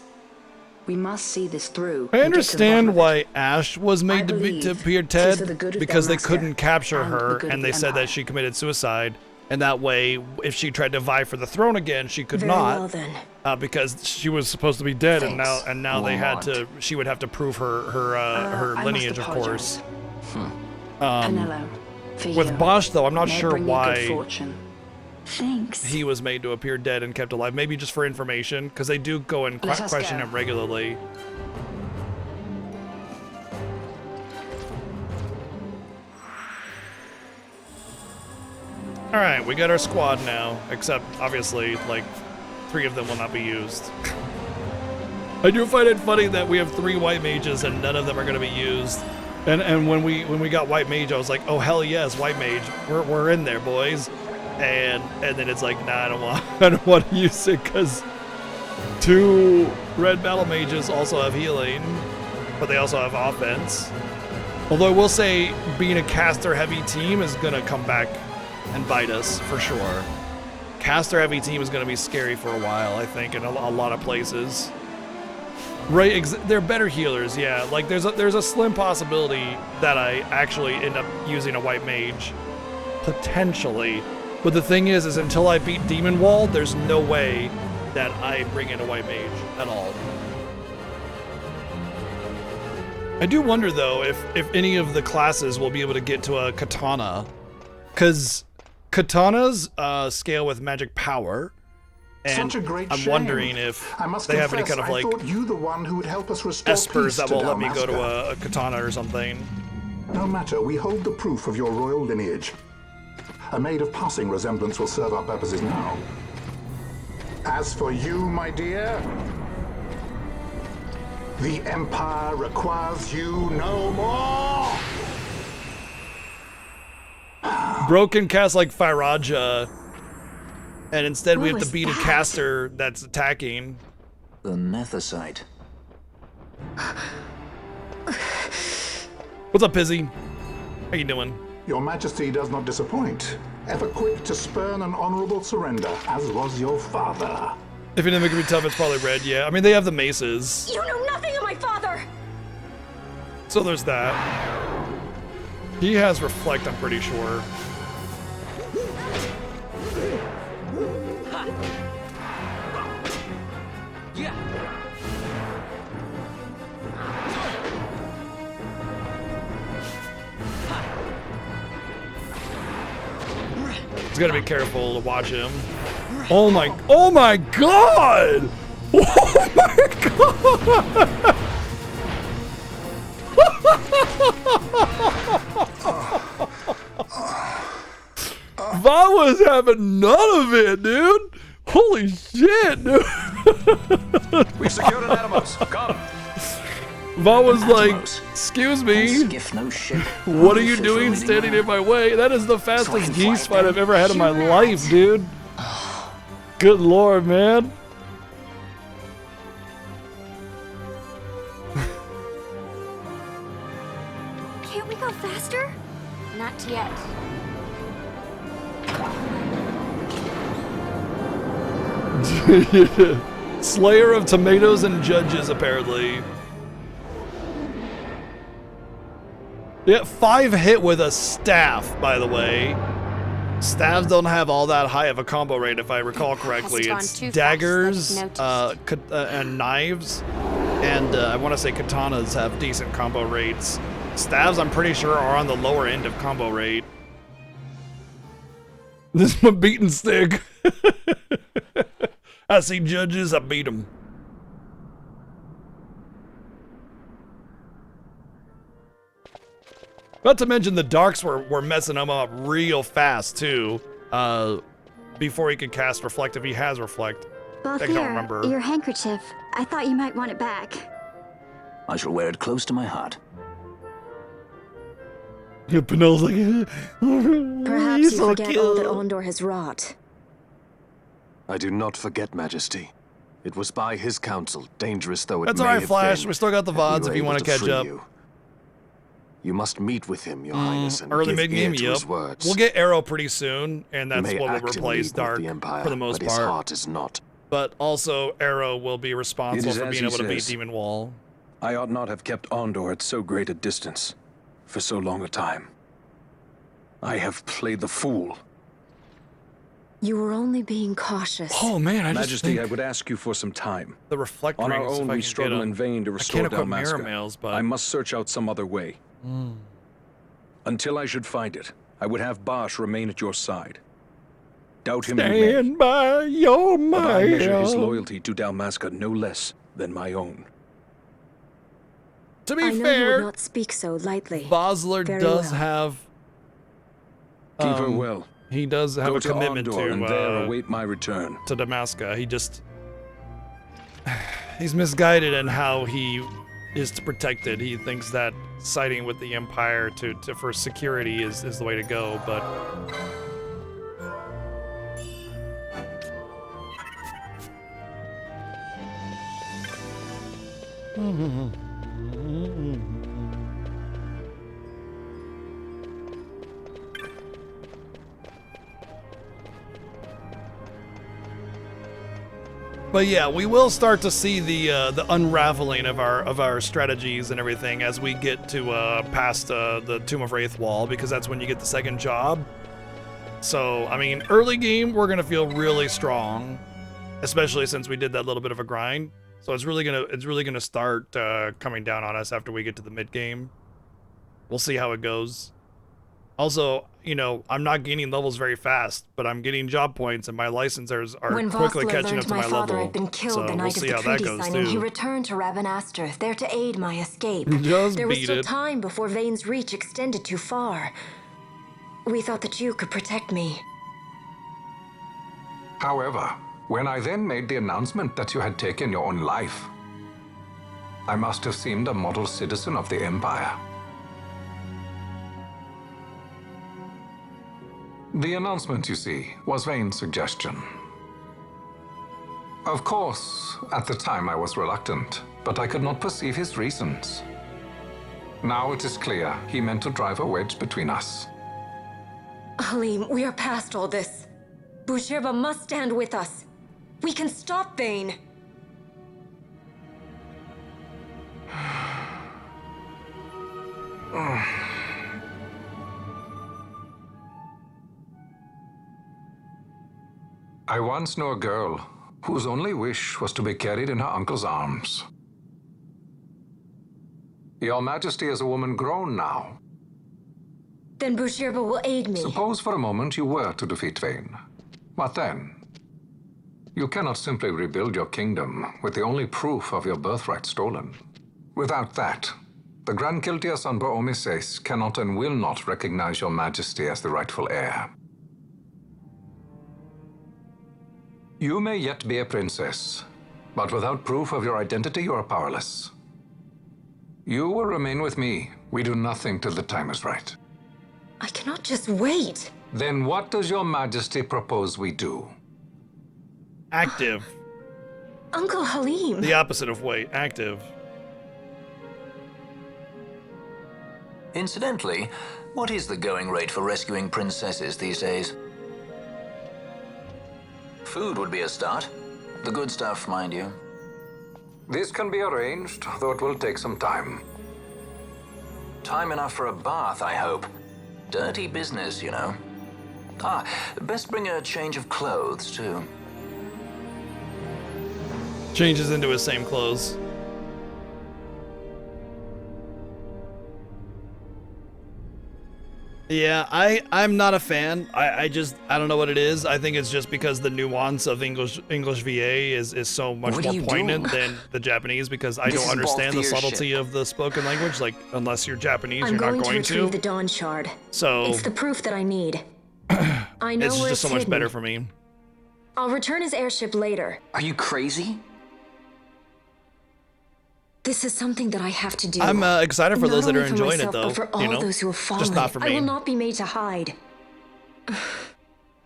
We must see this through. I and get to the understand bottom of it. why Ash was made to believe appear it is for dead the good of because they Damaska couldn't capture and the her, good of and the they said Empire. that she committed suicide, and that way, if she tried to vie for the throne again, she could Very not, well, then. because she was supposed to be dead, and Thanks, now they had to. She would have to prove her I must lineage, of apologize. course. Penello, for With you. Bosch, though, I'm not May it sure bring you good why fortune. Thanks. he was made to appear dead and kept alive. Maybe just for information, because they do go and Let us question go. him regularly. All right, we got our squad now, except obviously, like, 3 of them will not be used. I do find it funny that we have 3 white mages and none of them are going to be used. And when we got white mage, I was like, oh hell yes, white mage, we're in there, boys. And then it's like, nah, I don't want to use it because 2 red battle mages also have healing, but they also have offense. Although I will say, being a caster heavy team is gonna come back and bite us for sure. Caster heavy team is gonna be scary for a while, I think, in a lot of places. Right, they're better healers, yeah. Like there's a slim possibility that I actually end up using a white mage, potentially. But the thing is until I beat Demon Wall, there's no way that I bring in a white mage at all. I do wonder though if any of the classes will be able to get to a katana, because katanas scale with magic power. And Such a great I'm shame. wondering if I must they have any confess, kind of like I thought you the one who would help us restore espers peace that to will let me go to Dalmasca. a katana or something. No matter, we hold the proof of your royal lineage. A maid of passing resemblance will serve our purposes now. As for you, my dear, the Empire requires you no more. Bro can cast like Fyraja, and instead we What have to was beat a that? caster that's attacking. The Nethicite. What's up, Pizzy? How you doing? Your Majesty does not disappoint. Ever quick to spurn an honorable surrender, as was your father. If you're gonna make it be tough, it's probably red, yeah. I mean, they have the maces, You know nothing of my father! so there's that. He has Reflect, I'm pretty sure. Yeah. He's gotta be careful to watch him. Oh my god! Oh my god! Va was having none of it, dude! Holy shit, dude! We've secured an animals. Come. Va was like, excuse me, Skiff no ship. what are you doing standing in my way? That is the fastest geese fight I've ever had in my life, dude. Good lord, man. Can't we go faster? Not yet. Slayer of tomatoes and judges, apparently. Yeah, 5 hit with a staff, by the way. Staves don't have all that high of a combo rate, if I recall correctly. gone It's too fast, daggers I've and knives, and I want to say katanas have decent combo rates. Staves, I'm pretty sure, are on the lower end of combo rate. This is my beating stick. I see judges, I beat them. Not to mention the darks were messing him up real fast too. Before he could cast Reflect, if he has Reflect. I can't remember. Your handkerchief. I thought you might want it back. I shall wear it close to my heart. Yeah, Penel's like, Perhaps he's you so forget all that cute. Ondor has wrought. I do not forget, Majesty. It was by his counsel, dangerous though it That's may alright, have Flash. been, We still got the that we VODs were if you able want to catch free up. You must meet with him, Your Highness, and Early give mid-game, ear to yep. his words. We'll get Arrow pretty soon, and He that's may what will act in replace league with Dark the Empire, for the most but his part. heart is not. But also, Arrow will be responsible for being able to beat Demon Wall. I ought not have kept Ondor at so great a distance for so long a time. I have played the fool. You were only being cautious. Oh man, I just Majesty, think I would ask you for some time. the reflect On our rings, if own, I we can struggle get in vain to I restore can't equip mirror Dalmasca. mails, but I must search out some other way. Until I should find it, I would have Bosch remain at your side. Doubt him you may, stand by your but I measure his man. loyalty to Dalmasca no less than my own. To be I know you fair, would not speak so lightly. Bosler Very does well. have. Keep her well. He does have Go a to commitment Ondor and there await my return. to Damascus. He just he's misguided in how he is to protect it. He thinks that siding with the Empire to for security is the way to go, but But yeah, we will start to see the unraveling of our strategies and everything as we get to past the Tomb of Wraith wall, because that's when you get the second job. So I mean, early game we're gonna feel really strong, especially since we did that little bit of a grind. So it's really gonna start coming down on us after we get to the mid game. We'll see how it goes. Also, you know, I'm not gaining levels very fast, but I'm getting job points, and my licensors are When quickly Vossler catching learned up to my my father level. had been killed So the we'll night see of how the that treaty goes signing, he too. returned to Ravenaster, there to aid my escape. Just there was beat still it. time before Vane's reach extended too far. We thought that you could protect me. However, when I then made the announcement that you had taken your own life, I must have seemed a model citizen of the Empire. The announcement, you see, was Vane's suggestion. Of course, at the time I was reluctant, but I could not perceive his reasons. Now it is clear he meant to drive a wedge between us. Halim, we are past all this. Bushirba must stand with us. We can stop Vane. I once knew a girl whose only wish was to be carried in her uncle's arms. Your Majesty is a woman grown now. Then Bushirba will aid me. Suppose for a moment you were to defeat Vane. What then? You cannot simply rebuild your kingdom with the only proof of your birthright stolen. Without that, the Grand Kiltias on Bo-Omises cannot and will not recognize your Majesty as the rightful heir. You may yet be a princess, but without proof of your identity, you are powerless. You will remain with me. We do nothing till the time is right. I cannot just wait. Then what does your Majesty propose we do? Active. Uncle Halim. The opposite of wait. Active. Incidentally, what is the going rate for rescuing princesses these days? Food would be a start. The good stuff, mind you. This can be arranged, though it will take some time. Time enough for a bath, I hope. Dirty business, you know. Ah, best bring a change of clothes, too. Changes into his same clothes. Yeah, I'm not a fan. I don't know what it is. I think it's just because the nuance of English VA is so much What more are you poignant doing? than the Japanese, because I This don't is understand the Balthier's subtlety ship. of the spoken language. Like, unless you're Japanese, I'm you're going not going to retrieve the Dawn Shard. So It's the proof that I need. I know it's where just so it's much hidden. better for me. I'll return his airship later. Are you crazy? This is something that I have to do. I'm excited for Not those that are only for enjoying it, myself, though. But for all you know, those who have fallen, just not for I me. will not be made to hide.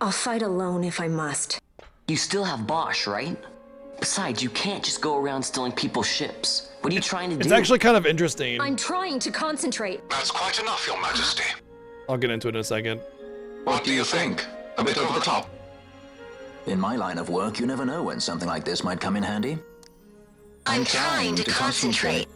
I'll fight alone if I must. You still have Bosch, right? Besides, you can't just go around stealing people's ships. What are you trying to do? It's actually kind of interesting. I'm trying to concentrate. That's quite enough, Your Majesty. I'll get into it in a second. What do you think? A bit over the top? In my line of work, you never know when something like this might come in handy. I'm trying to concentrate.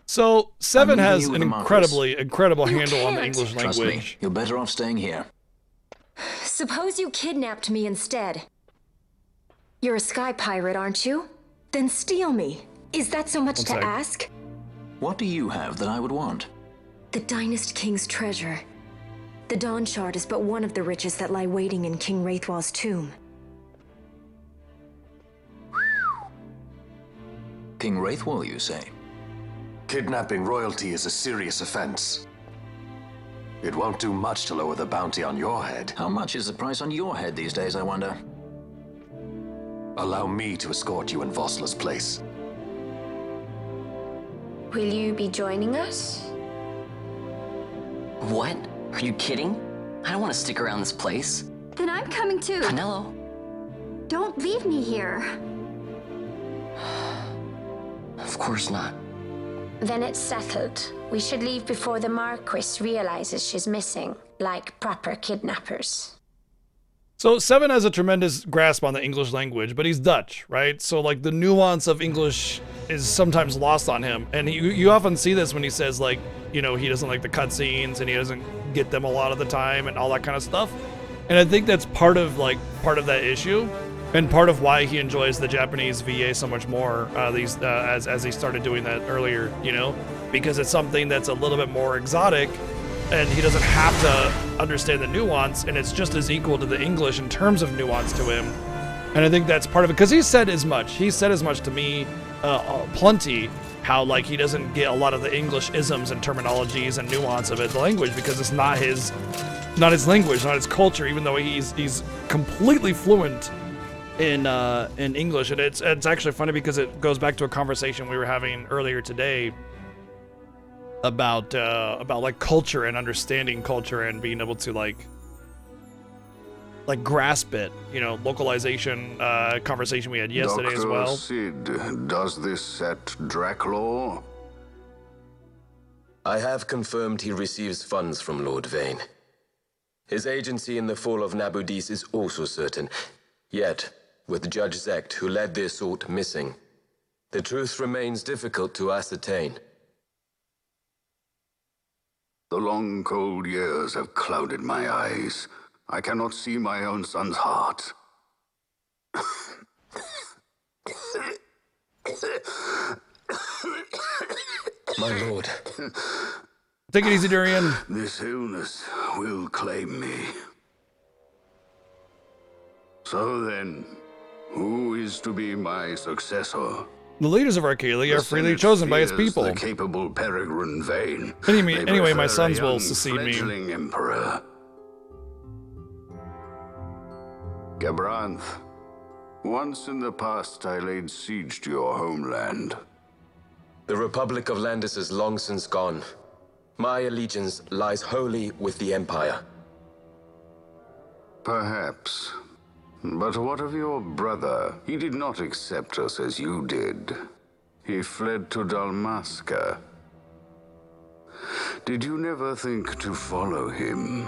So, Seven I'm leaving has you with an the Marquis. incredible handle on the can't. English Trust language. me, you're better off staying here. Suppose you kidnapped me instead. You're a sky pirate, aren't you? Then steal me. Is that so much One to sec. ask? What do you have that I would want? The Dynast King's treasure. The Dawn Shard is but one of the riches that lie waiting in King Wraithwall's tomb. King Wraithwall, you say? Kidnapping royalty is a serious offense. It won't do much to lower the bounty on your head. How much is the price on your head these days, I wonder? Allow me to escort you in Vosla's place. Will you be joining us? What? Are you kidding? I don't want to stick around this place. Then I'm coming too. Canelo. Don't leave me here. Of course not. Then it's settled. We should leave before the Marquis realizes she's missing, like proper kidnappers. So Seven has a tremendous grasp on the English language, but he's Dutch, right? So like the nuance of English is sometimes lost on him. And you often see this when he says like, you know, he doesn't like the cutscenes and he doesn't get them a lot of the time and all that kind of stuff. And I think that's part of that issue. And part of why he enjoys the Japanese VA so much more as he started doing that earlier, you know, because it's something that's a little bit more exotic, and he doesn't have to understand the nuance, and it's just as equal to the English in terms of nuance to him. And I think that's part of it, because he said as much. He said as much to me, plenty, how like he doesn't get a lot of the English isms and terminologies and nuance of it, the language, because it's not his language, not his culture, even though he's completely fluent in English. And it's actually funny because it goes back to a conversation we were having earlier today about like culture and understanding culture and being able to like grasp it, you know, localization conversation we had yesterday as well. Sid, does this set Draclaw? I have confirmed he receives funds from Lord Vane. His agency in the fall of Nabudis is also certain. Yet, with Judge Zekt, who led the assault, missing, the truth remains difficult to ascertain. The long, cold years have clouded my eyes. I cannot see my own son's heart. My lord. Take it easy, Durian. This illness will claim me. So then, who is to be my successor? The leaders of Arcalia are freely chosen by its people. The capable Peregrine Vane. Anyway, my They sons prefer a will young, succeed me. fledgling emperor. Gabranth, once in the past I laid siege to your homeland. The Republic of Landis is long since gone. My allegiance lies wholly with the Empire. Perhaps. But what of your brother? He did not accept us as you did. He fled to Dalmasca. Did you never think to follow him?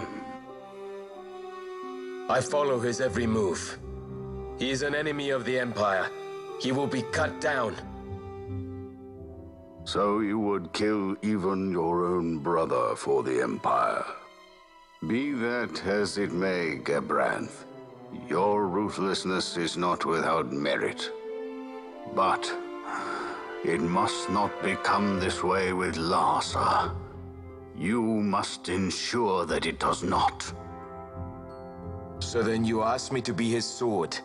I follow his every move. He is an enemy of the Empire. He will be cut down. So you would kill even your own brother for the Empire. Be that as it may, Gabranth, your ruthlessness is not without merit. But it must not become this way with Larsa. You must ensure that it does not. So then you ask me to be his sword,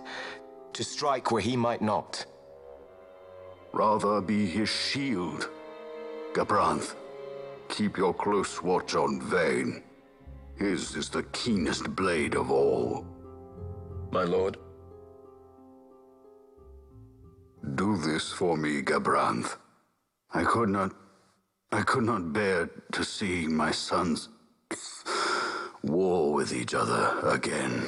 to strike where he might not. Rather be his shield. Gabranth, keep your close watch on Vane. His is the keenest blade of all. My lord. Do this for me, Gabranth. I could not bear to see my sons war with each other again.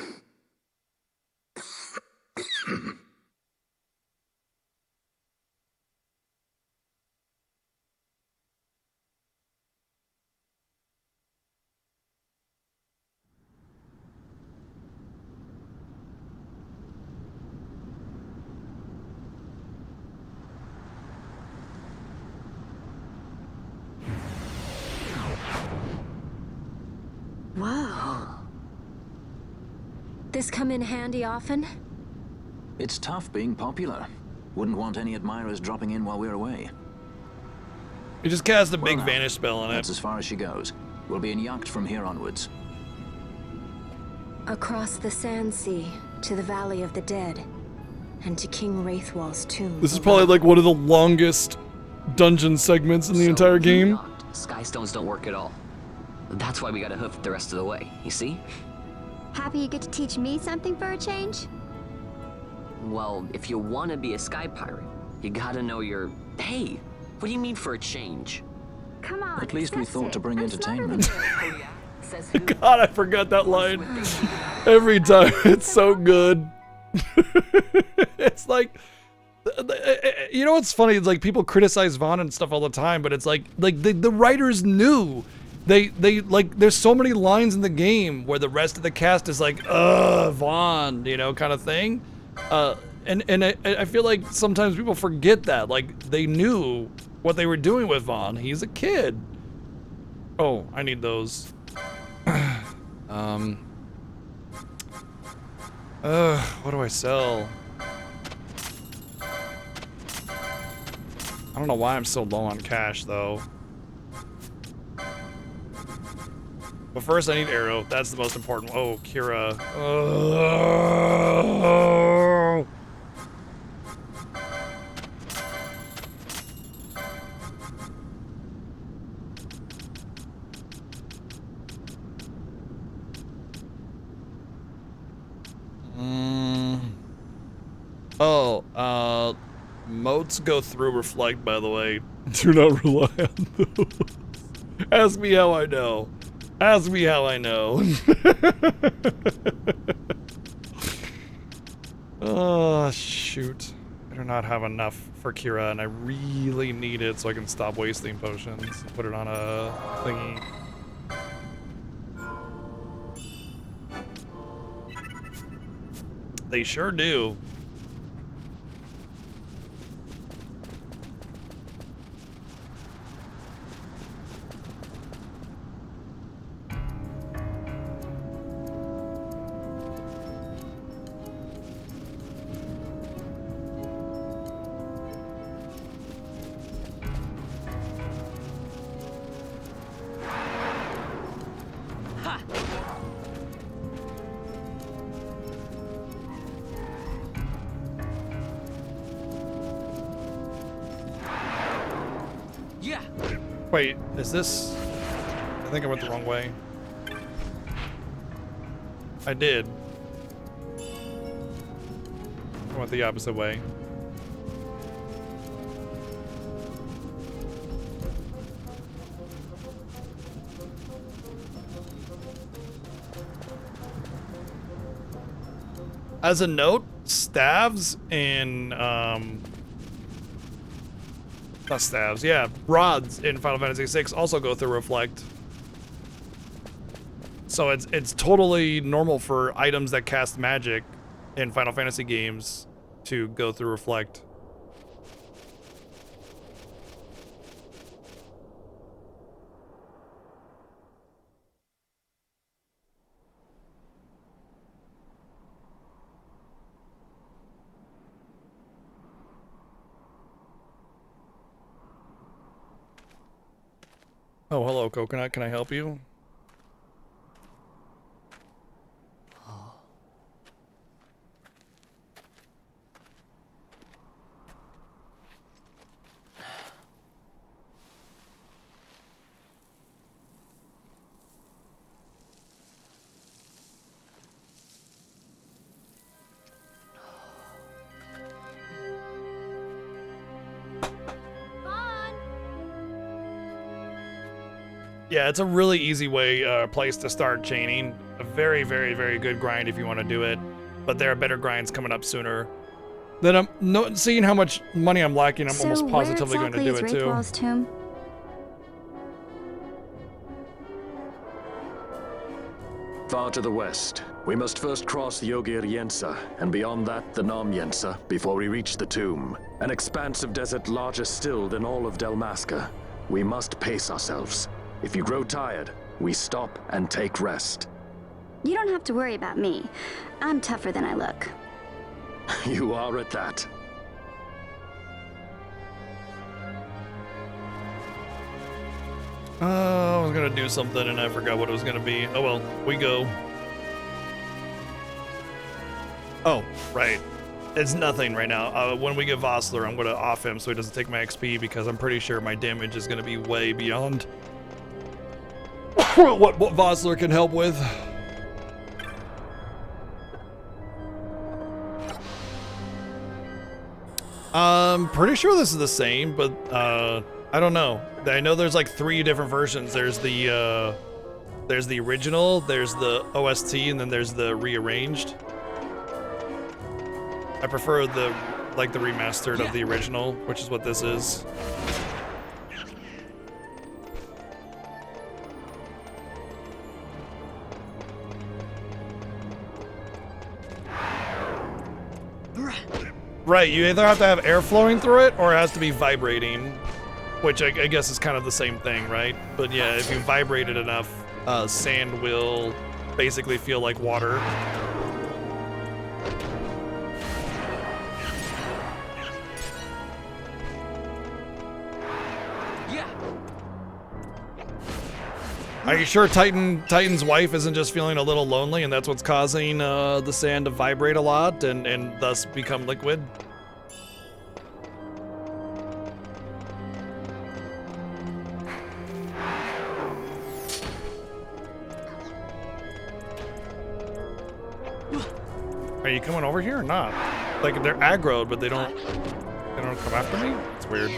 this come in handy often? It's tough being popular. Wouldn't want any admirers dropping in while we're away. You just cast a big vanish spell on it. That's as far as she goes. We'll be in yacht from here onwards. Across the Sand Sea, to the Valley of the Dead, and to King Wraithwall's tomb. This is probably like one of the longest dungeon segments in the entire game. Skystones don't work at all. That's why we gotta hoof it the rest of the way, you see? Happy you get to teach me something for a change? Well, if you want to be a sky pirate, you gotta know your... Hey, what do you mean for a change? Come on, At least we thought to bring entertainment. God, I forgot that line. Every time, it's so good. It's like, you know what's funny? It's like people criticize Vaughn and stuff all the time, but it's like the writers knew. They like, there's so many lines in the game where the rest of the cast is like, Vaughn, you know, kind of thing. And I feel like sometimes people forget that. Like, they knew what they were doing with Vaughn. He's a kid. Oh, I need those. What do I sell? I don't know why I'm so low on cash, though. But first, I need arrow. That's the most important. Oh, Kira. Oh. Moats go through reflect, by the way. Do not rely on those. Ask me how I know. Ask me how I know. Oh, shoot. I do not have enough for Kira, and I really need it so I can stop wasting potions. Put it on a thingy. They sure do. Wait, is this... I think I went the wrong way. I did. I went the opposite way. As a note, staves in, not staves, yeah, rods in Final Fantasy VI also go through reflect. So it's totally normal for items that cast magic in Final Fantasy games to go through reflect. Oh, hello, Coconut. Can I help you? Yeah, it's a really easy place to start chaining. A very, very, very good grind if you want to do it. But there are better grinds coming up sooner. Then seeing how much money I'm lacking, I'm almost positively going to do it too. Wraithwall's tomb? Far to the west. We must first cross the Yogir Yensa, and beyond that, the Nam Yensa, before we reach the tomb. An expanse of desert larger still than all of Dalmasca. We must pace ourselves. If you grow tired, we stop and take rest. You don't have to worry about me. I'm tougher than I look. You are at that. I was gonna do something and I forgot what it was gonna be. Oh well, we go. Oh, right. It's nothing right now. When we get Vossler, I'm gonna off him so he doesn't take my XP because I'm pretty sure my damage is gonna be way beyond what Vossler can help with. I'm pretty sure this is the same, but I don't know. I know there's like 3 different versions. There's the original, there's the OST, and then there's the rearranged. I prefer the remastered of the original, which is what this is. Right, you either have to have air flowing through it or it has to be vibrating, which I guess is kind of the same thing, right? But yeah, if you vibrate it enough, sand will basically feel like water. Yeah. Are you sure Titan's wife isn't just feeling a little lonely and that's what's causing the sand to vibrate a lot and thus become liquid? Are you coming over here or not? Like they're aggroed, but they don't come after me? It's weird.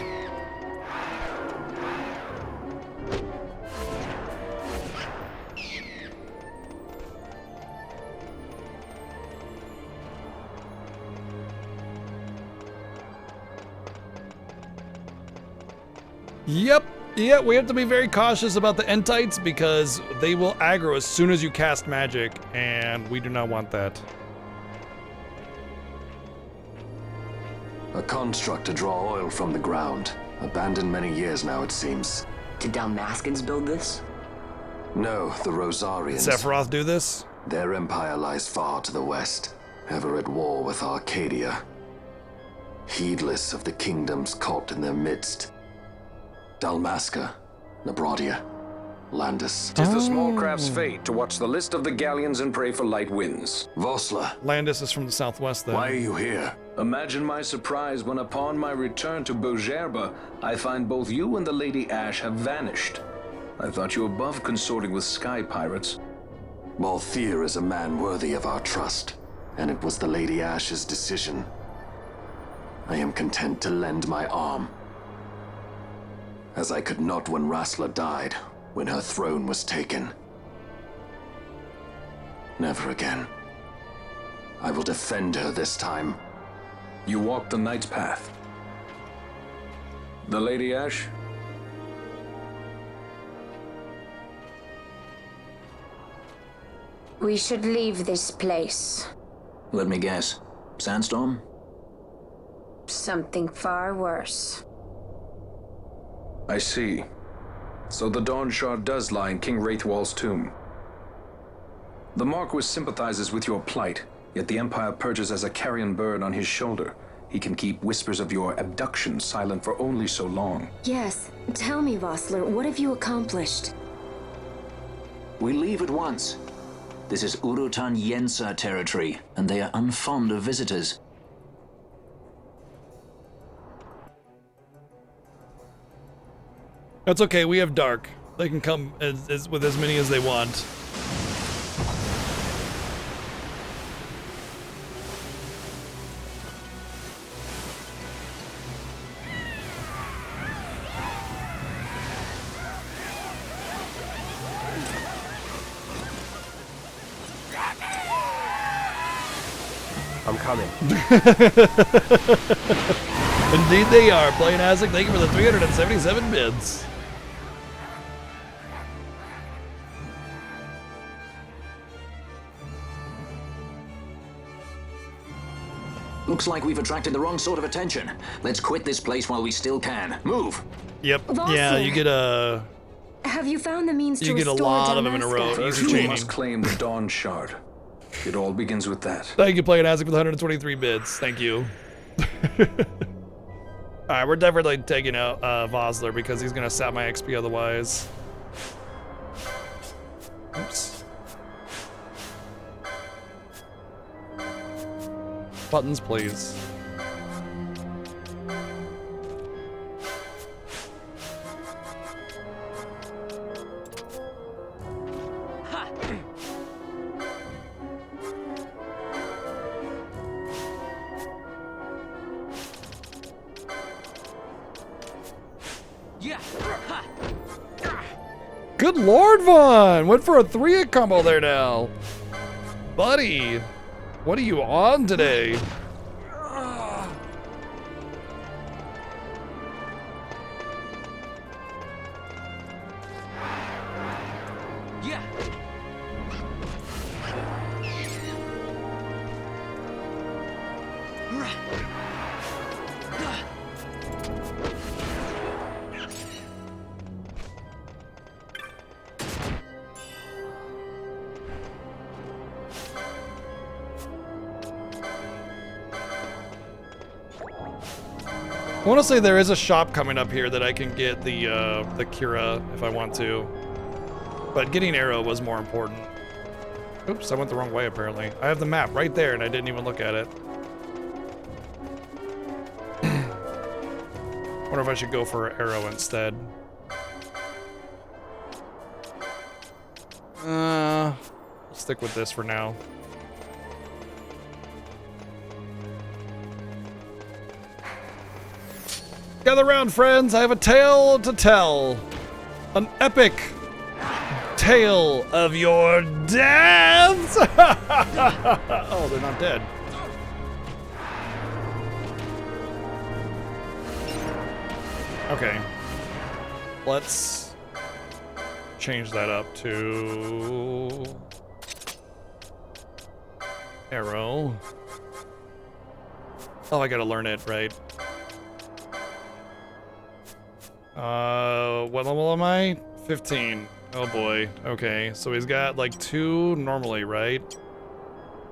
Yep, we have to be very cautious about the Entites because they will aggro as soon as you cast magic, and we do not want that. A construct to draw oil from the ground. Abandoned many years now, it seems. Did Dalmaskins build this? No, the Rosarians. Did Sephiroth do this? Their empire lies far to the west, ever at war with Arcadia. Heedless of the kingdoms caught in their midst. Dalmasca, Nabrodia, Landis. 'Tis the small craft's fate to watch the list of the galleons and pray for light winds. Vossler. Landis is from the southwest, then. Why are you here? Imagine my surprise when upon my return to Beaugerbe, I find both you and the Lady Ash have vanished. I thought you above consorting with sky pirates. Balthier is a man worthy of our trust, and it was the Lady Ash's decision. I am content to lend my arm. As I could not when Rassler died, when her throne was taken. Never again. I will defend her this time. You walked the Knight's path. The Lady Ash? We should leave this place. Let me guess. Sandstorm? Something far worse. I see. So the Dawn Shard does lie in King Wraithwall's tomb. The Marquis sympathizes with your plight, yet the Empire perches as a carrion bird on his shoulder. He can keep whispers of your abduction silent for only so long. Yes. Tell me, Vossler, what have you accomplished? We leave at once. This is Urutan Yensa territory, and they are unfond of visitors. That's okay, we have Dark. They can come with as many as they want. I'm coming. Indeed they are. Playing Azek, thank you for the 377 bids. Looks like we've attracted the wrong sort of attention. Let's quit this place while we still can. Move! Yep. Yeah, you get a Have you found the means to You get a restore lot of them in a row. Damascus? Easy You chaining. must claim the Dawn Shard. It all begins with that. Thank you, Playing Isaac, with 123 bits. Thank you. Alright, we're definitely taking out Vosler because he's gonna sap my XP otherwise. Oops. Buttons, please. Good Lord, Vaughn! Went for a 3-hit combo there now. Buddy, what are you on today? I want to say there is a shop coming up here that I can get the Kira if I want to, but getting Arrow was more important. Oops, I went the wrong way apparently. I have the map right there and I didn't even look at it. Wonder if I should go for Arrow instead. I'll stick with this for now. Gather round, friends. I have a tale to tell. An epic tale of your deaths. Oh, they're not dead. Okay. Let's change that up to Arrow. Oh, I gotta learn it, right? What level am I? 15. Oh boy. Okay, so he's got like 2 normally, right?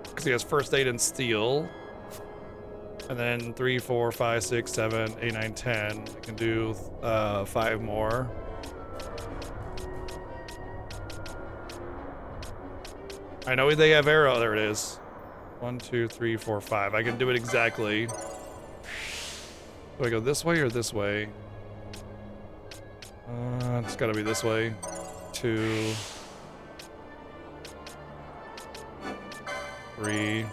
Because he has first aid and steel. And then 3, 4, 5, 6, 7, 8, 9, 10. I can do 5 more. I know they have arrow. There it is. 1, 2, 3, 4, 5. I can do it exactly. Do I go this way or this way? It's gotta be this way. 2, 3.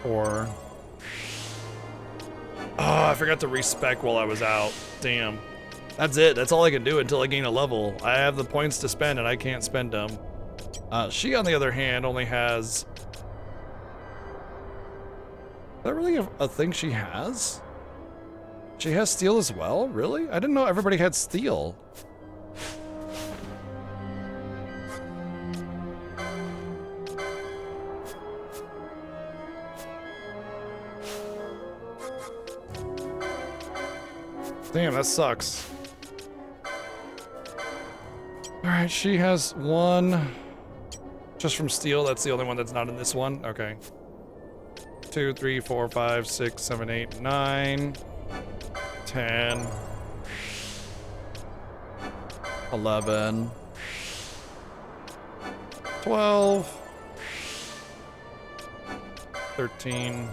4. Oh, I forgot to respec while I was out. Damn. That's it. That's all I can do until I gain a level. I have the points to spend and I can't spend them. She, on the other hand, only has... Is that really a thing she has? She has steel as well? Really? I didn't know everybody had steel. Damn, that sucks. Alright, she has 1 just from steel. That's the only one that's not in this one. Okay. 2, 3, 4, 5, 6, 7, 8, 9, 10, 11, 12, 13,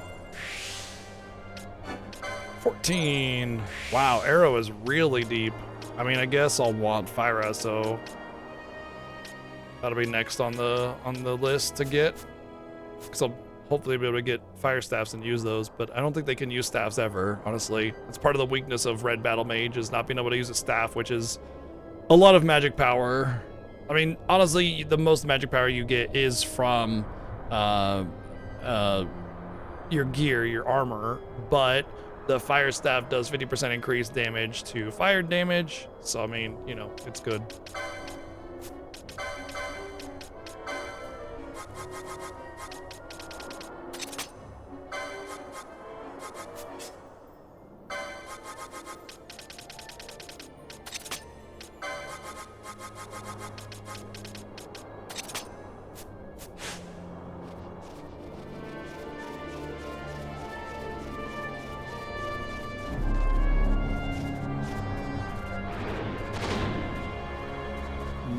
14. Wow, arrow is really deep. I mean, I guess I'll want Fyra, so that'll be next on the list to get. Because I'll hopefully be able to get fire staffs and use those, but I don't think they can use staffs ever, honestly. It's part of the weakness of Red Battle Mage, is not being able to use a staff, which is a lot of magic power. I mean, honestly, the most magic power you get is from your gear, your armor, but the fire staff does 50% increased damage to fire damage, so I mean, you know, it's good.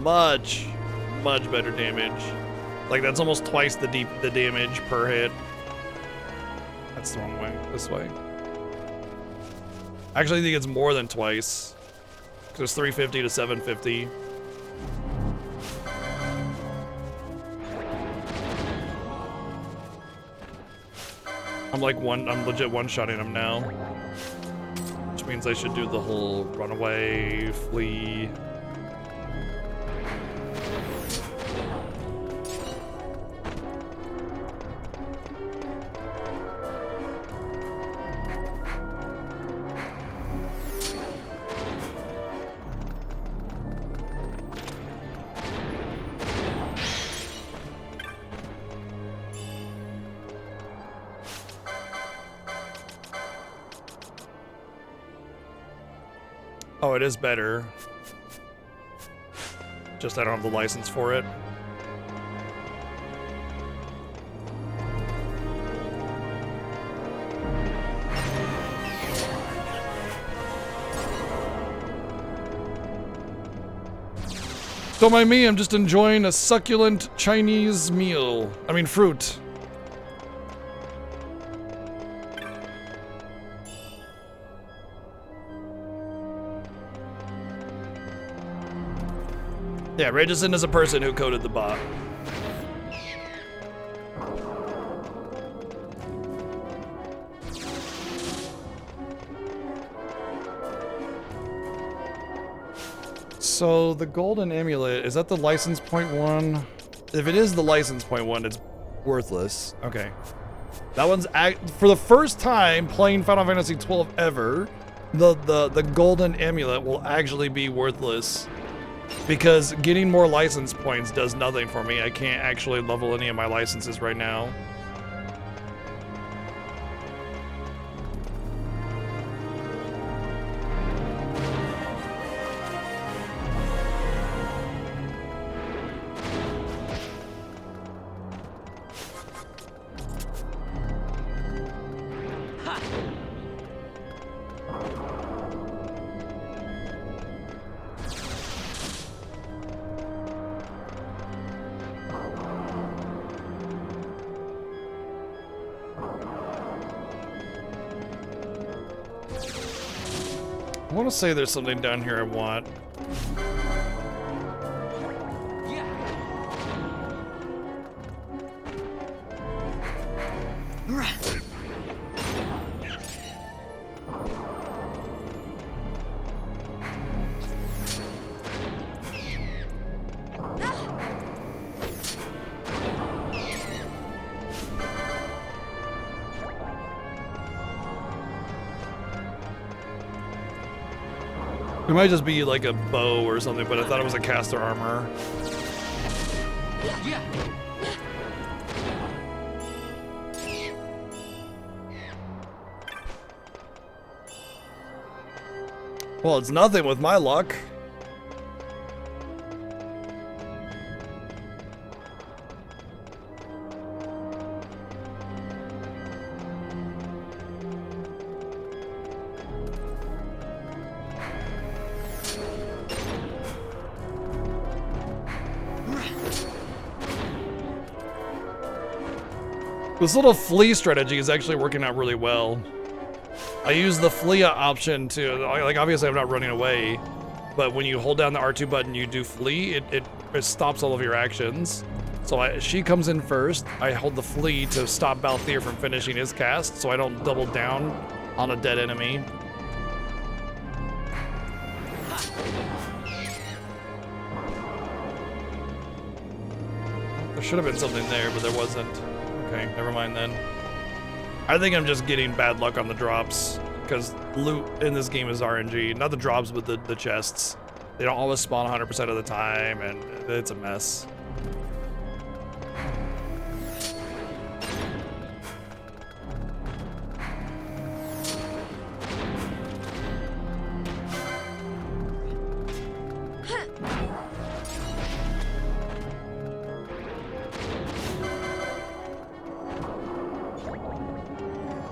much better damage. Like that's almost twice the damage per hit. That's the wrong way. This way. Actually, I think it's more than twice. Because it's 350 to 750. I'm legit one-shotting him now. Which means I should do the whole runaway, flee. Oh, it is better. Just I don't have the license for it. Don't mind me, I'm just enjoying a succulent Chinese meal. I mean, fruit. Yeah, Regison is a person who coded the bot. So the golden amulet, is that the license point one? If it is the license point one, it's worthless. Okay. That one's for the first time playing Final Fantasy 12 ever, the golden amulet will actually be worthless. Because getting more license points does nothing for me. I can't actually level any of my licenses right now. I want to say there's something down here I want. It might just be like a bow or something, but I thought it was a caster armor. Well, it's nothing with my luck. This little flee strategy is actually working out really well. I use the flee option to, like, obviously I'm not running away, but when you hold down the R2 button, you do flee, it stops all of your actions. So she comes in first, I hold the flee to stop Balthier from finishing his cast, so I don't double down on a dead enemy. There should have been something there, but there wasn't. Okay, never mind then. I think I'm just getting bad luck on the drops, because loot in this game is RNG. Not the drops, but the chests. They don't always spawn 100% of the time, and it's a mess.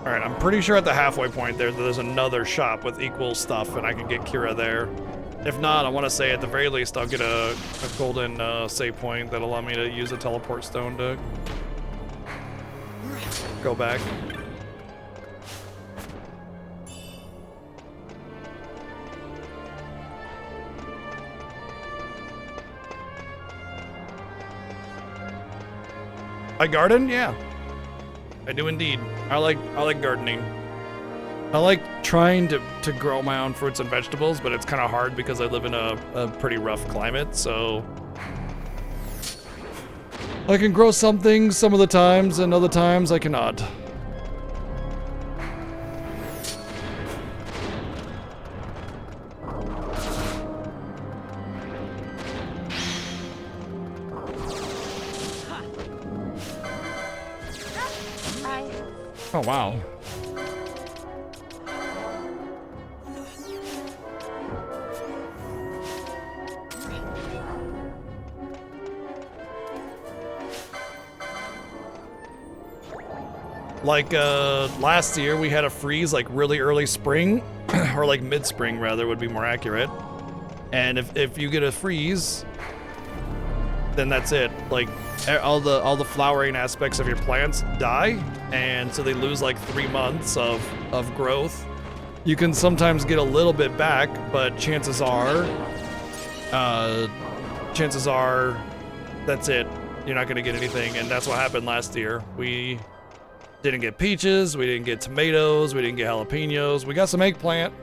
Alright, I'm pretty sure at the halfway point there's another shop with equal stuff, and I can get Kira there. If not, I want to say at the very least I'll get a golden save point that'll allow me to use a teleport stone to go back. I garden? Yeah. I do indeed. I like gardening. I like trying to grow my own fruits and vegetables, but it's kind of hard because I live in a pretty rough climate, so I can grow some things some of the times, and other times I cannot. Oh, wow. Like, last year we had a freeze like really early spring, or like mid-spring rather would be more accurate. And if you get a freeze, then that's it. Like, all the flowering aspects of your plants die, and so they lose like 3 months of growth. You can sometimes get a little bit back, but chances are that's it. You're not gonna get anything, and that's what happened last year. We didn't get peaches, we didn't get tomatoes, we didn't get jalapenos. We got some eggplant,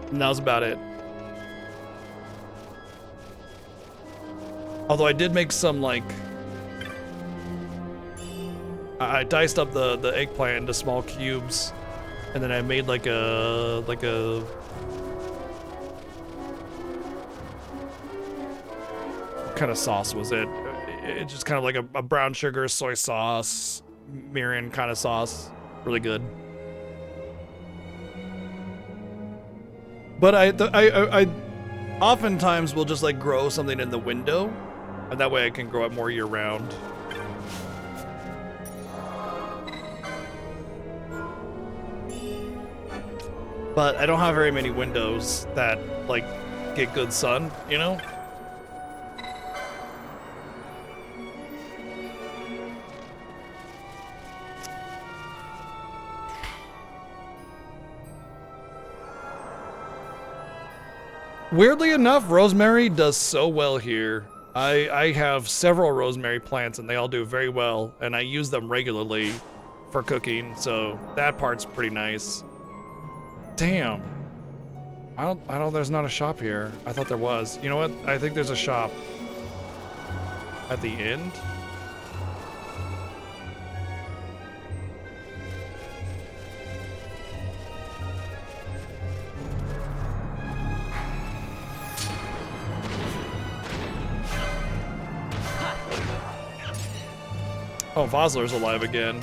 and that was about it. Although I did make some, like, I diced up the eggplant into small cubes, and then I made like a what kind of sauce was it? It's just kind of like a brown sugar soy sauce, mirin kind of sauce. Really good. But I oftentimes will just like grow something in the window, and that way I can grow it more year round. But I don't have very many windows that like get good sun, you know? Weirdly enough, rosemary does so well here. I have several rosemary plants and they all do very well, and I use them regularly for cooking, so that part's pretty nice. Damn. I don't there's not a shop here. I thought there was. You know what? I think there's a shop at the end. Oh, Vosler's alive again.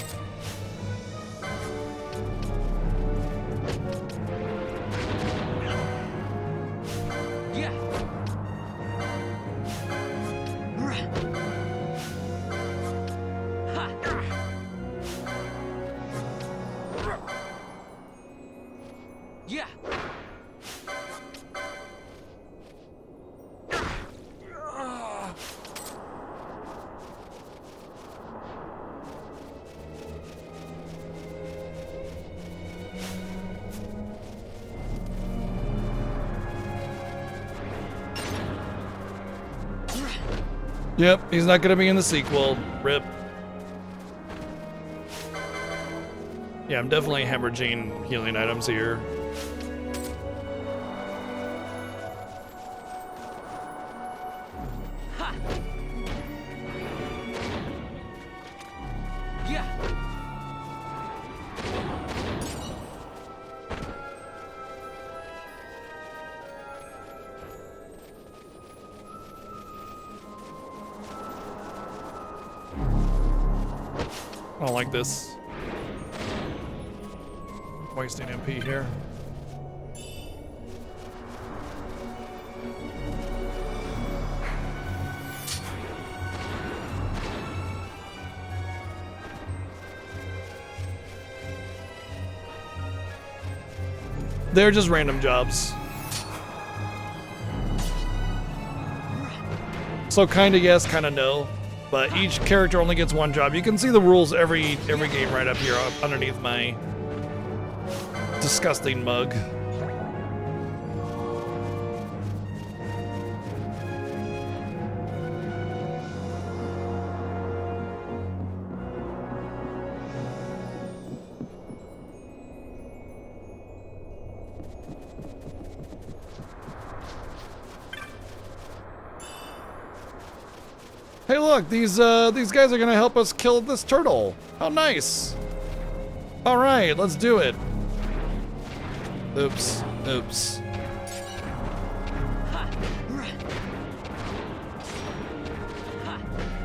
Yep, he's not gonna be in the sequel. RIP. Yeah, I'm definitely hemorrhaging healing items here. I don't like this. Wasting MP here. They're just random jobs. So kinda yes, kinda no. But each character only gets one job. You can see the rules every game right up here underneath my disgusting mug. Hey, look, these guys are gonna help us kill this turtle. How nice! All right, let's do it. Oops, oops.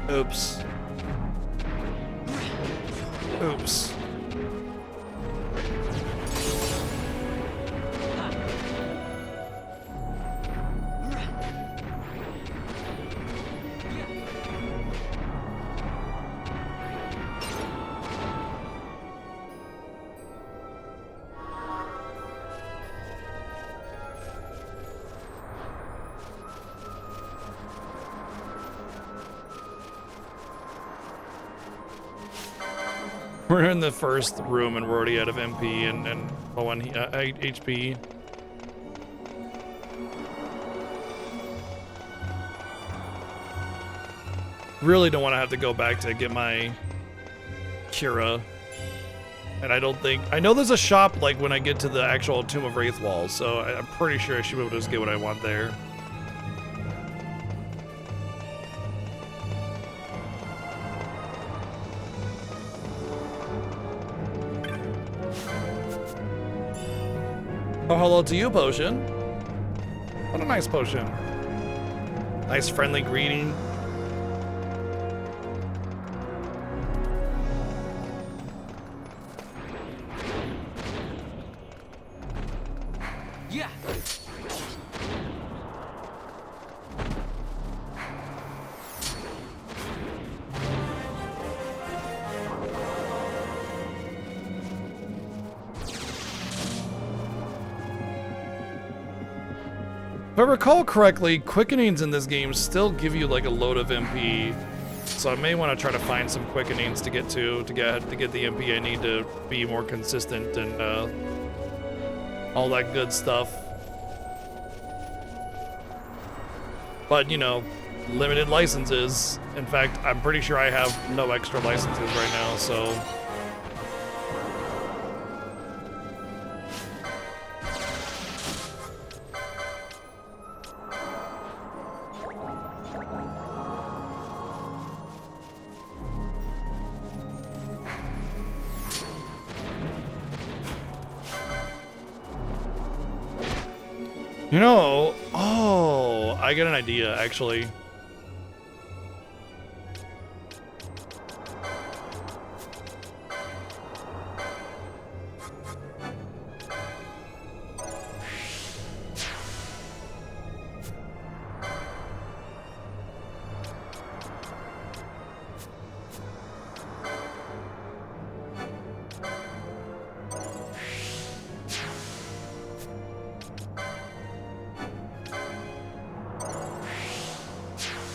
Oops. Oops. We're in the first room and we're already out of MP and low on HP. Really don't want to have to go back to get my Kira. And I don't think... I know there's a shop like when I get to the actual Tomb of Wraithwall, so I'm pretty sure I should be able to just get what I want there. Oh, hello to you, potion. What a nice potion. Nice friendly greeting. Yeah. If I recall correctly, quickenings in this game still give you like a load of MP, so I may want to try to find some quickenings to get to get the MP I need to be more consistent and all that good stuff. But you know, limited licenses. In fact, I'm pretty sure I have no extra licenses right now, so. You know, oh, I got an idea, actually.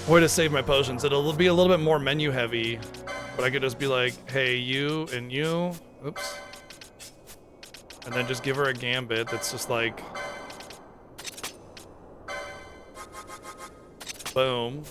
Way to save my potions. It'll be a little bit more menu heavy, but I could just be like, hey, you and you, oops. And then just give her a gambit that's just like, boom.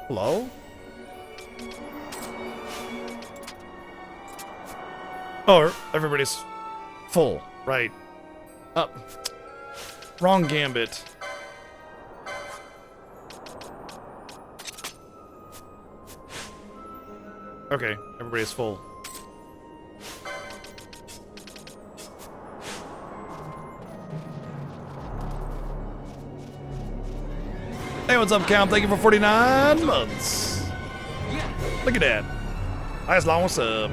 Hello? Oh, everybody's full, right. Wrong gambit. Okay, everybody's full. Hey, what's up, Count? Thank you for 49 months. Look at that. Nice long sub.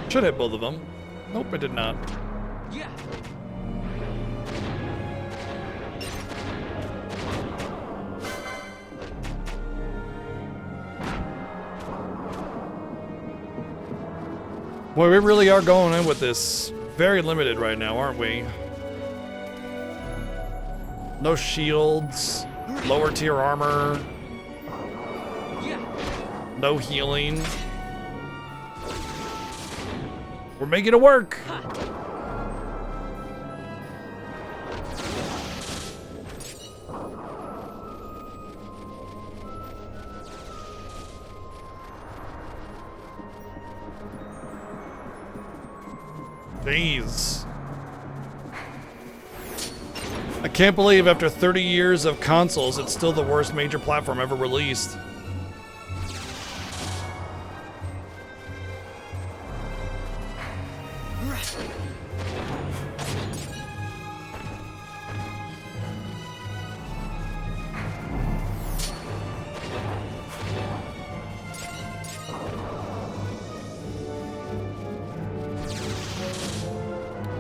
Should hit both of them. Nope, I did not. Yeah. Boy, we really are going in with this very limited right now, aren't we? No shields, lower tier armor, no healing. We're making it work. Jeez. I can't believe after 30 years of consoles, it's still the worst major platform ever released.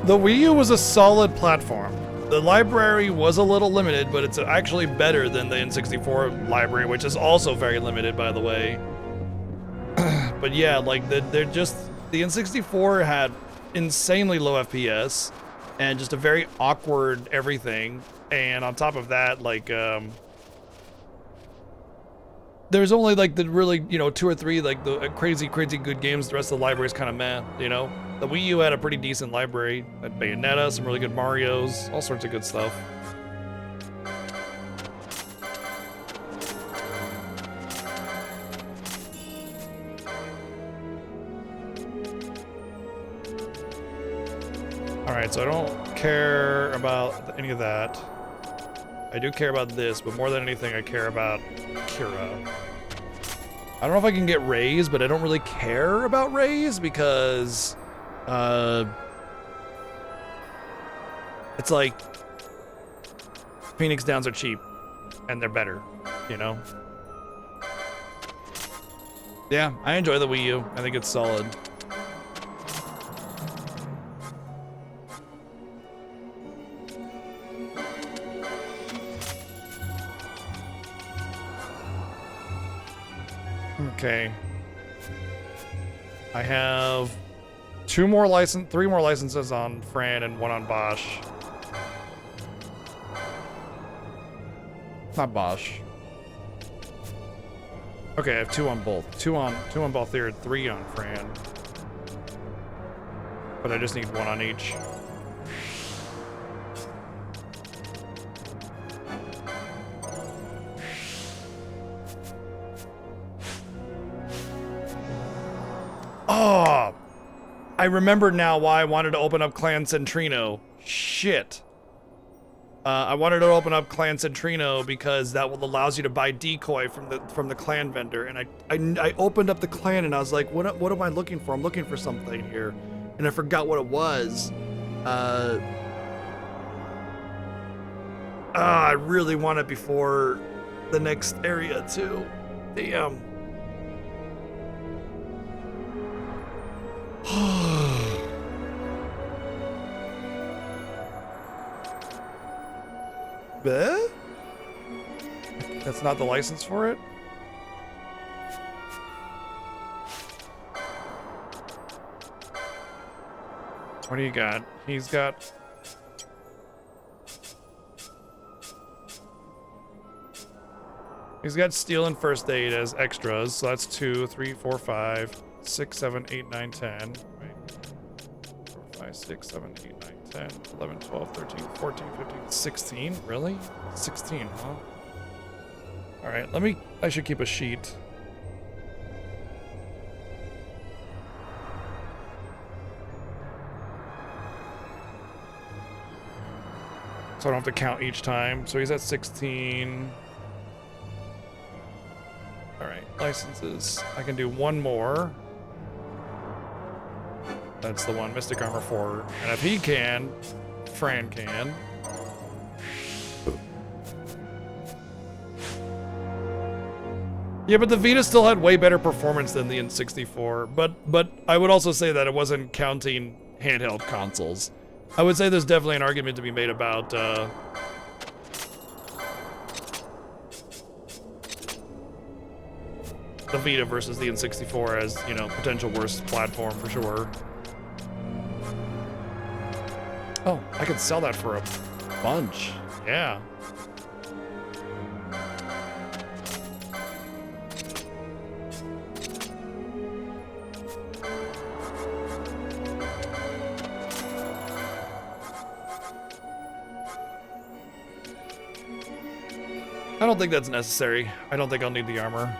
The Wii U was a solid platform. The library was a little limited, but it's actually better than the N64 library, which is also very limited, by the way. But yeah, like the N64 had insanely low FPS and just a very awkward everything. And on top of that, like there's only like the really, you know, 2 or 3 like the crazy good games. The rest of the library is kind of meh, you know. The Wii U had a pretty decent library. Had Bayonetta, some really good Marios, all sorts of good stuff. Alright, so I don't care about any of that. I do care about this, but more than anything, I care about Kira. I don't know if I can get Rays, but I don't really care about Rays because it's like Phoenix Downs are cheap and they're better, you know? Yeah, I enjoy the Wii U. I think it's solid. Okay. I have 3 more licenses on Fran and 1 on Bosch. Not Bosch. Okay, I have 2 on both. 2 on Balthier, 3 on Fran. But I just need 1 on each. Oh, I remember now why I wanted to open up Clan Centrino. Shit. I wanted to open up Clan Centrino because that allows you to buy decoy from the clan vendor. And I opened up the clan and I was like, what am I looking for? I'm looking for something here, and I forgot what it was. I really want it before the next area too. Damn. Bleh? That's not the license for it? What do you got? He's got... He's got steel and first aid as extras, so that's 2, 3, 4, 5, 6, 7, 8, 9, 10. Wait. 4, 5, 6, 7, 8, 9, 10, 11, 12, 13, 14, 15, 16? Really? 16, huh? Alright, I should keep a sheet. So I don't have to count each time. So he's at 16. Alright, licenses. I can do one more. That's the one, Mystic Armor 4. And if he can, Fran can. Yeah, but the Vita still had way better performance than the N64. But I would also say that it wasn't counting handheld consoles. I would say there's definitely an argument to be made about the Vita versus the N64 as, you know, potential worst platform for sure. Oh, I could sell that for a bunch. Yeah. I don't think that's necessary. I don't think I'll need the armor.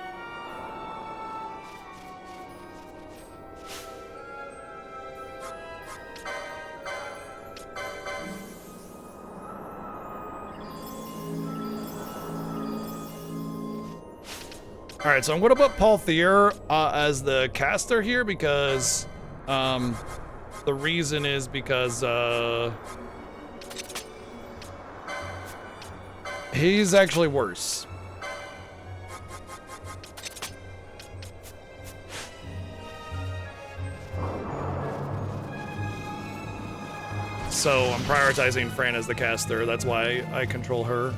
Alright, so I'm gonna put Paul Thier as the caster here because the reason is because he's actually worse. So I'm prioritizing Fran as the caster. That's why I control her.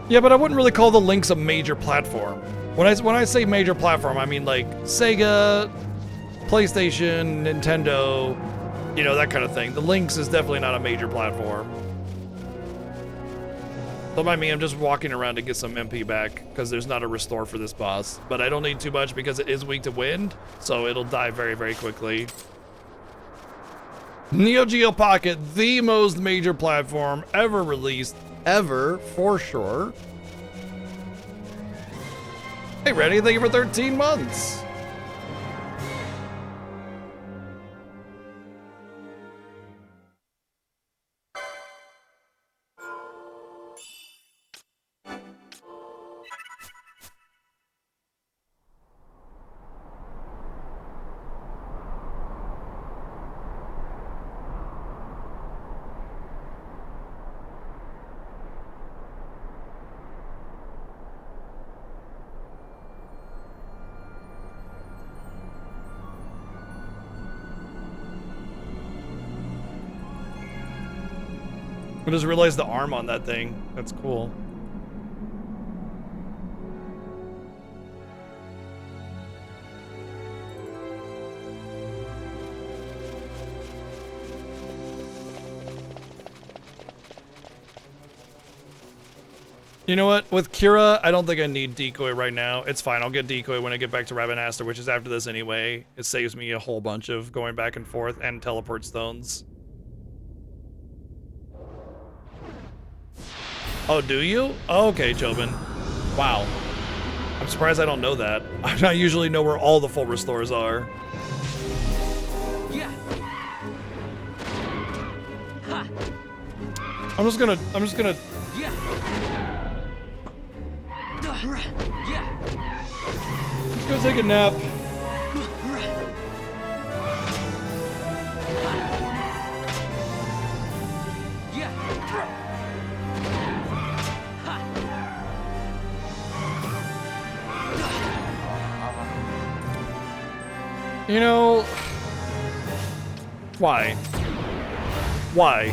Yeah, but I wouldn't really call the Lynx a major platform. When I say major platform, I mean like Sega, PlayStation, Nintendo, you know, that kind of thing. The Lynx is definitely not a major platform. Don't mind me, I'm just walking around to get some MP back because there's not a restore for this boss. But I don't need too much because it is weak to wind, so it'll die very, very quickly. Neo Geo Pocket, the most major platform ever released, ever, for sure. Hey, Reddy, thank you for 13 months. I just realized the arm on that thing. That's cool. You know what? With Kira, I don't think I need decoy right now. It's fine. I'll get decoy when I get back to Rabanastre, which is after this anyway. It saves me a whole bunch of going back and forth and teleport stones. Oh, do you? Oh, okay, Jobin. Wow. I'm surprised I don't know that. I usually know where all the full restores are. Yeah. Ha. I'm just gonna. Yeah. Yeah. Go take a nap. You know, why? Why?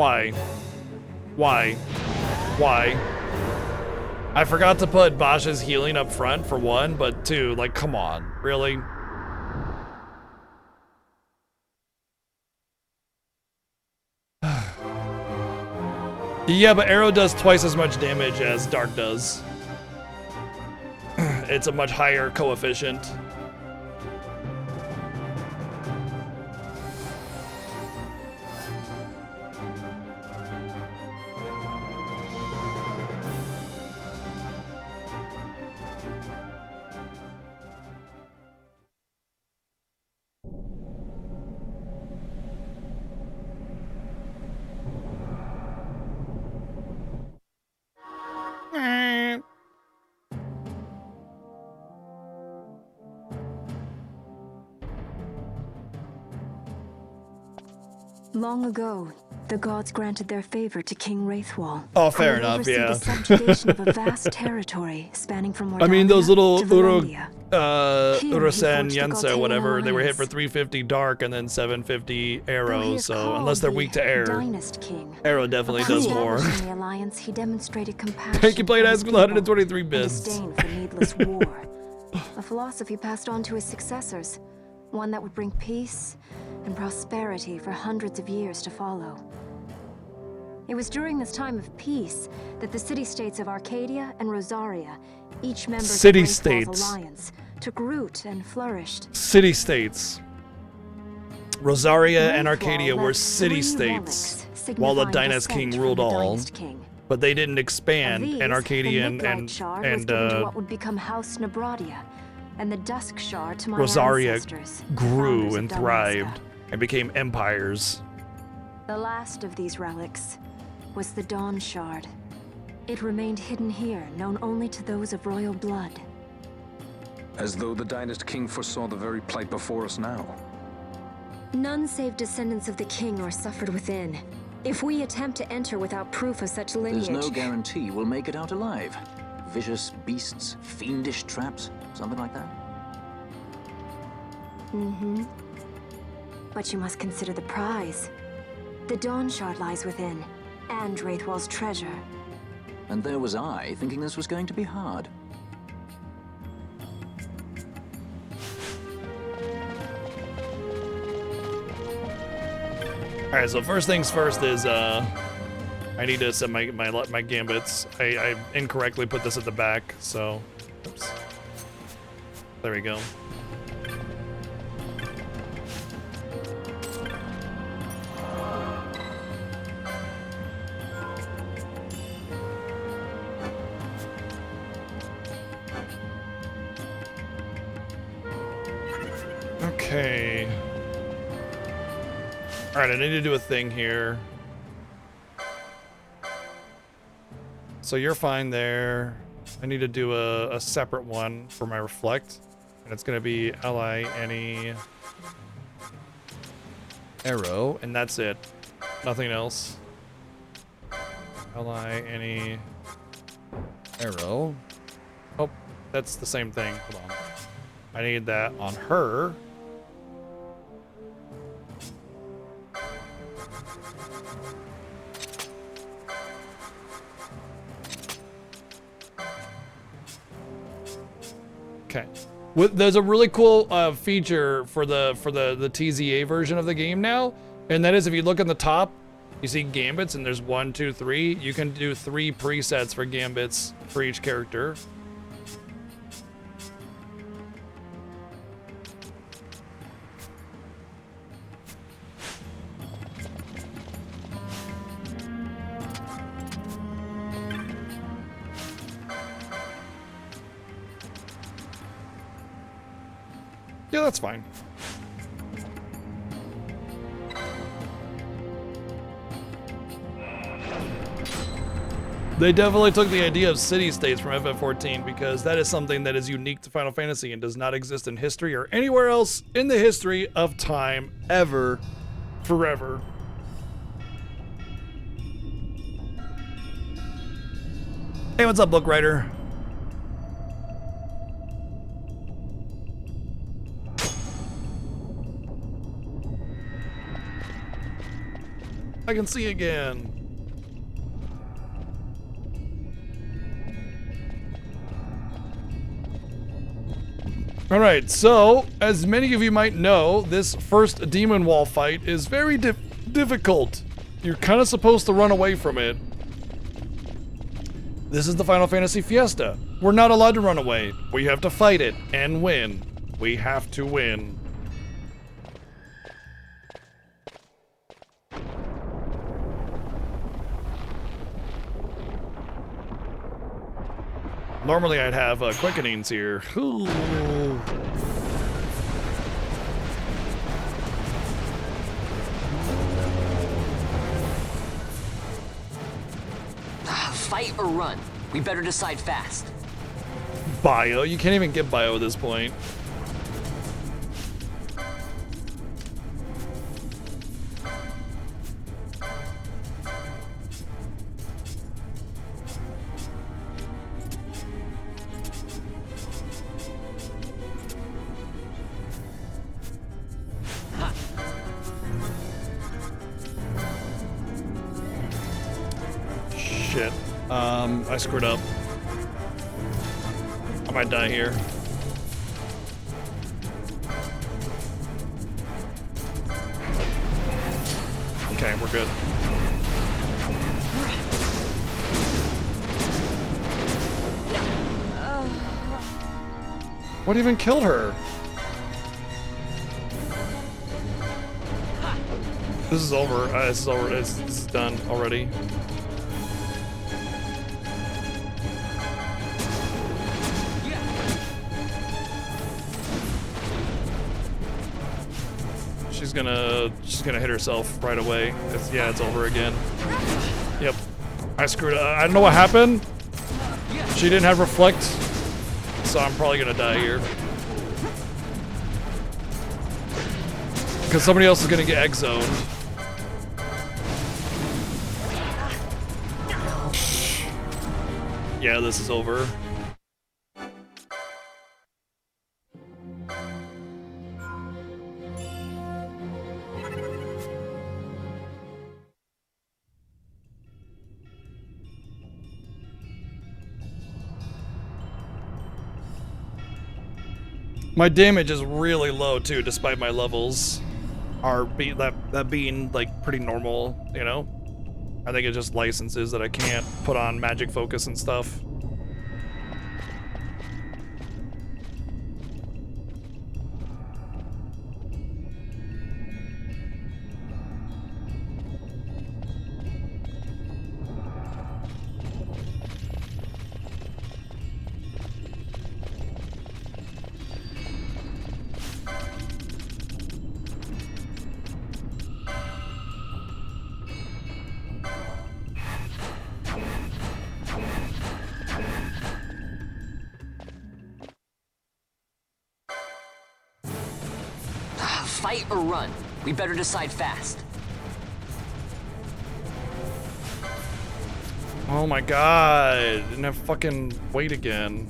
Why? Why? Why? I forgot to put Bosch's healing up front for one, but two, like, come on, really? Yeah, but arrow does twice as much damage as dark does. It's a much higher coefficient. Long ago, the gods granted their favor to King Wraithwall. Oh, fair who would enough, oversee yeah. the subjugation of a vast territory spanning from I mean, those little Varandia. Urasen, Here, he forged the Yensa, whatever, they were hit alliance. for 350 dark and then 750 Though he arrow, is so called unless they're the weak to air, Dynast King, arrow definitely upon does more. establishing the alliance, he demonstrated compassion Thank you, played for his as people 123 and bits. disdain for needless war. A philosophy passed on to his successors, one that would bring peace and prosperity for hundreds of years to follow. It was during this time of peace that the city-states of Arcadia and Rosaria, each member of City-states. Wraithwall's alliance, took root and flourished. City-states. Rosaria and Wraithwall Arcadia were left three city-states, relics while the signifying Dynast King descent ruled from the all. Dynast King. But they didn't expand, Of these, and Arcadia the and Midlight Shard was given to what would become House Nabradia, and the Dusk Shard to my Rosaria ancestors, the grew founders and of Dalmasca. thrived and became empires. The last of these relics was the Dawn Shard. It remained hidden here, known only to those of royal blood. As though the Dynast King foresaw the very plight before us now. None save descendants of the king are suffered within. If we attempt to enter without proof of such lineage... There's no guarantee we'll make it out alive. Vicious beasts, fiendish traps, something like that. Mm-hmm. But you must consider the prize. The Dawn Shard lies within, and Wraithwall's treasure. And there was I, thinking this was going to be hard. Alright, so first things first is, I need to set my gambits. I incorrectly put this at the back, so, oops. There we go. Okay. Alright, I need to do a thing here. So you're fine there. I need to do a separate one for my reflect. And it's going to be ally any arrow, and that's it. Nothing else. Ally any arrow. Oh, that's the same thing. Hold on. I need that on her. Okay. There's a really cool feature for the TZA version of the game now, and that is if you look on the top, you see gambits, and there's 1, 2, 3. You can do 3 presets for gambits for each character. Yeah, that's fine. They definitely took the idea of city-states from FF14 because that is something that is unique to Final Fantasy and does not exist in history or anywhere else in the history of time, ever, forever. Hey, what's up, book writer? I can see again. All right, so as many of you might know, this first demon wall fight is very difficult. You're kind of supposed to run away from it. This is the Final Fantasy Fiesta. We're not allowed to run away. We have to fight it and win. We have to win. Normally I'd have quickenings here. Ooh. Fight or run? We better decide fast. Bio? You can't even get bio at this point. Shit. I screwed up. I might die here. Okay, we're good. What even killed her? This is over. This is over. This is done already. She's gonna hit herself right away. It's over again. Yep. I screwed up. I don't know what happened. She didn't have reflect, so I'm probably gonna die here. Because somebody else is gonna get egg zoned. Yeah, this is over. My damage is really low too, despite my levels are that being like pretty normal, you know? I think it's just licenses that I can't put on magic focus and stuff. Fight or run? We better decide fast. Oh my god, didn't have fucking wait again.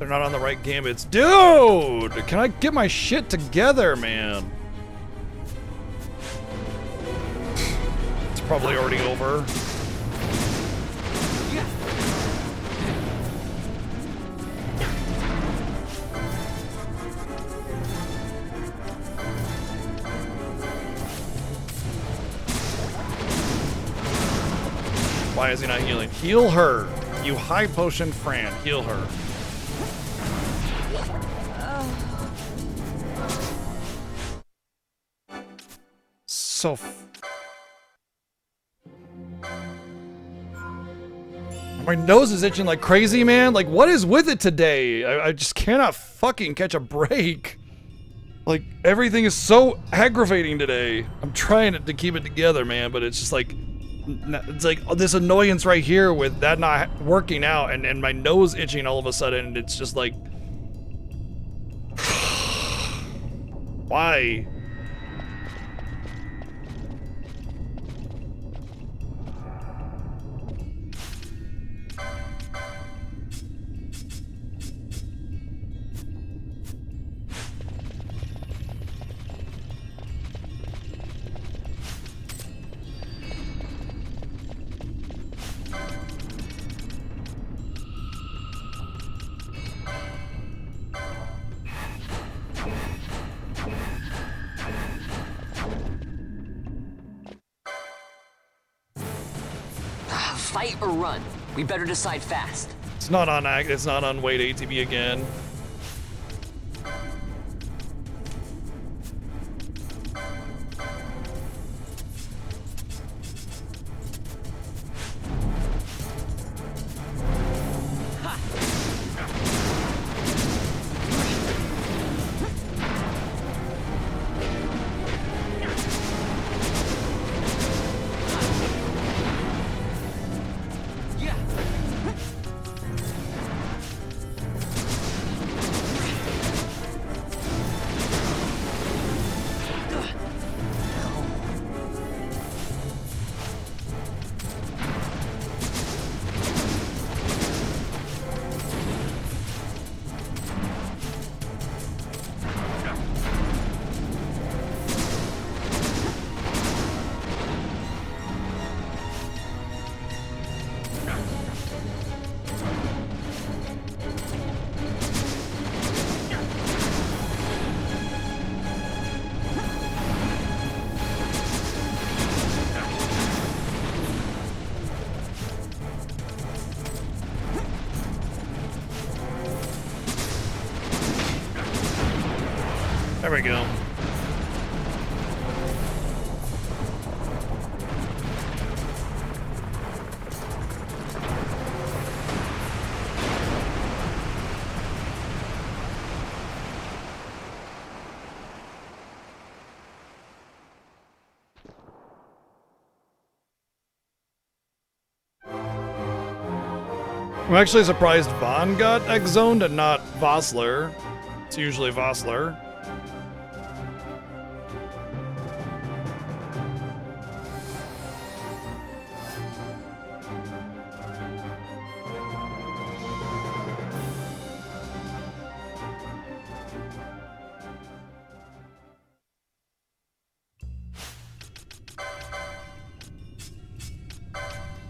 They're not on the right gambits. Dude, can I get my shit together, man? It's probably already over. Why is he not healing? Heal her! You high potion Fran, heal her. So my nose is itching like crazy, man. Like, what is with it today? I just cannot fucking catch a break. Like, everything is so aggravating today. I'm trying to keep it together, man, but it's just like, it's like this annoyance right here with that not working out and my nose itching all of a sudden. And it's just like, why? fight or run? We better decide fast. It's not on wait ATB again. There we go. I'm actually surprised Vaughn got X-zoned and not Vossler. It's usually Vossler.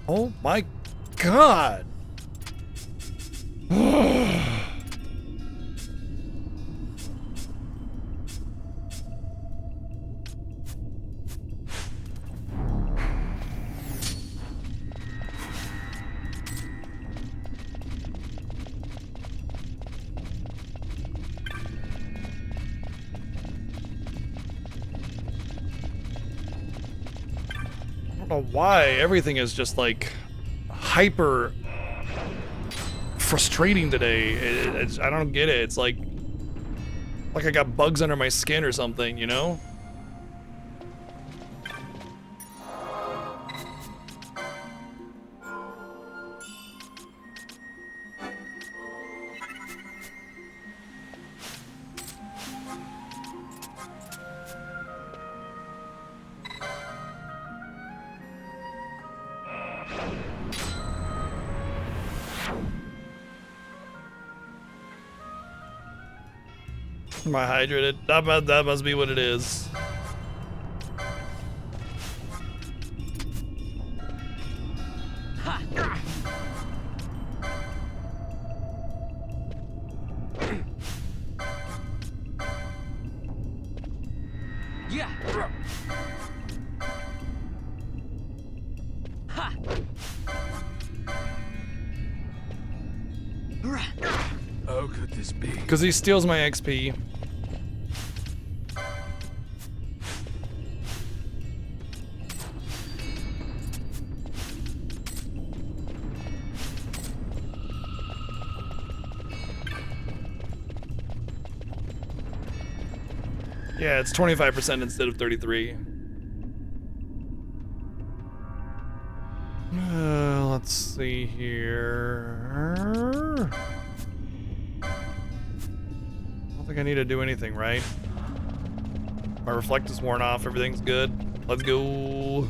Oh my God. I don't know why everything is just like hyper frustrating today. I don't get it. It's like I got bugs under my skin or something, you know? Am I hydrated? That must be what it is. How could this be? Because he steals my XP. Yeah, it's 25% instead of 33. Let's see here. I don't think I need to do anything, right? My reflect is worn off, everything's good. Let's go.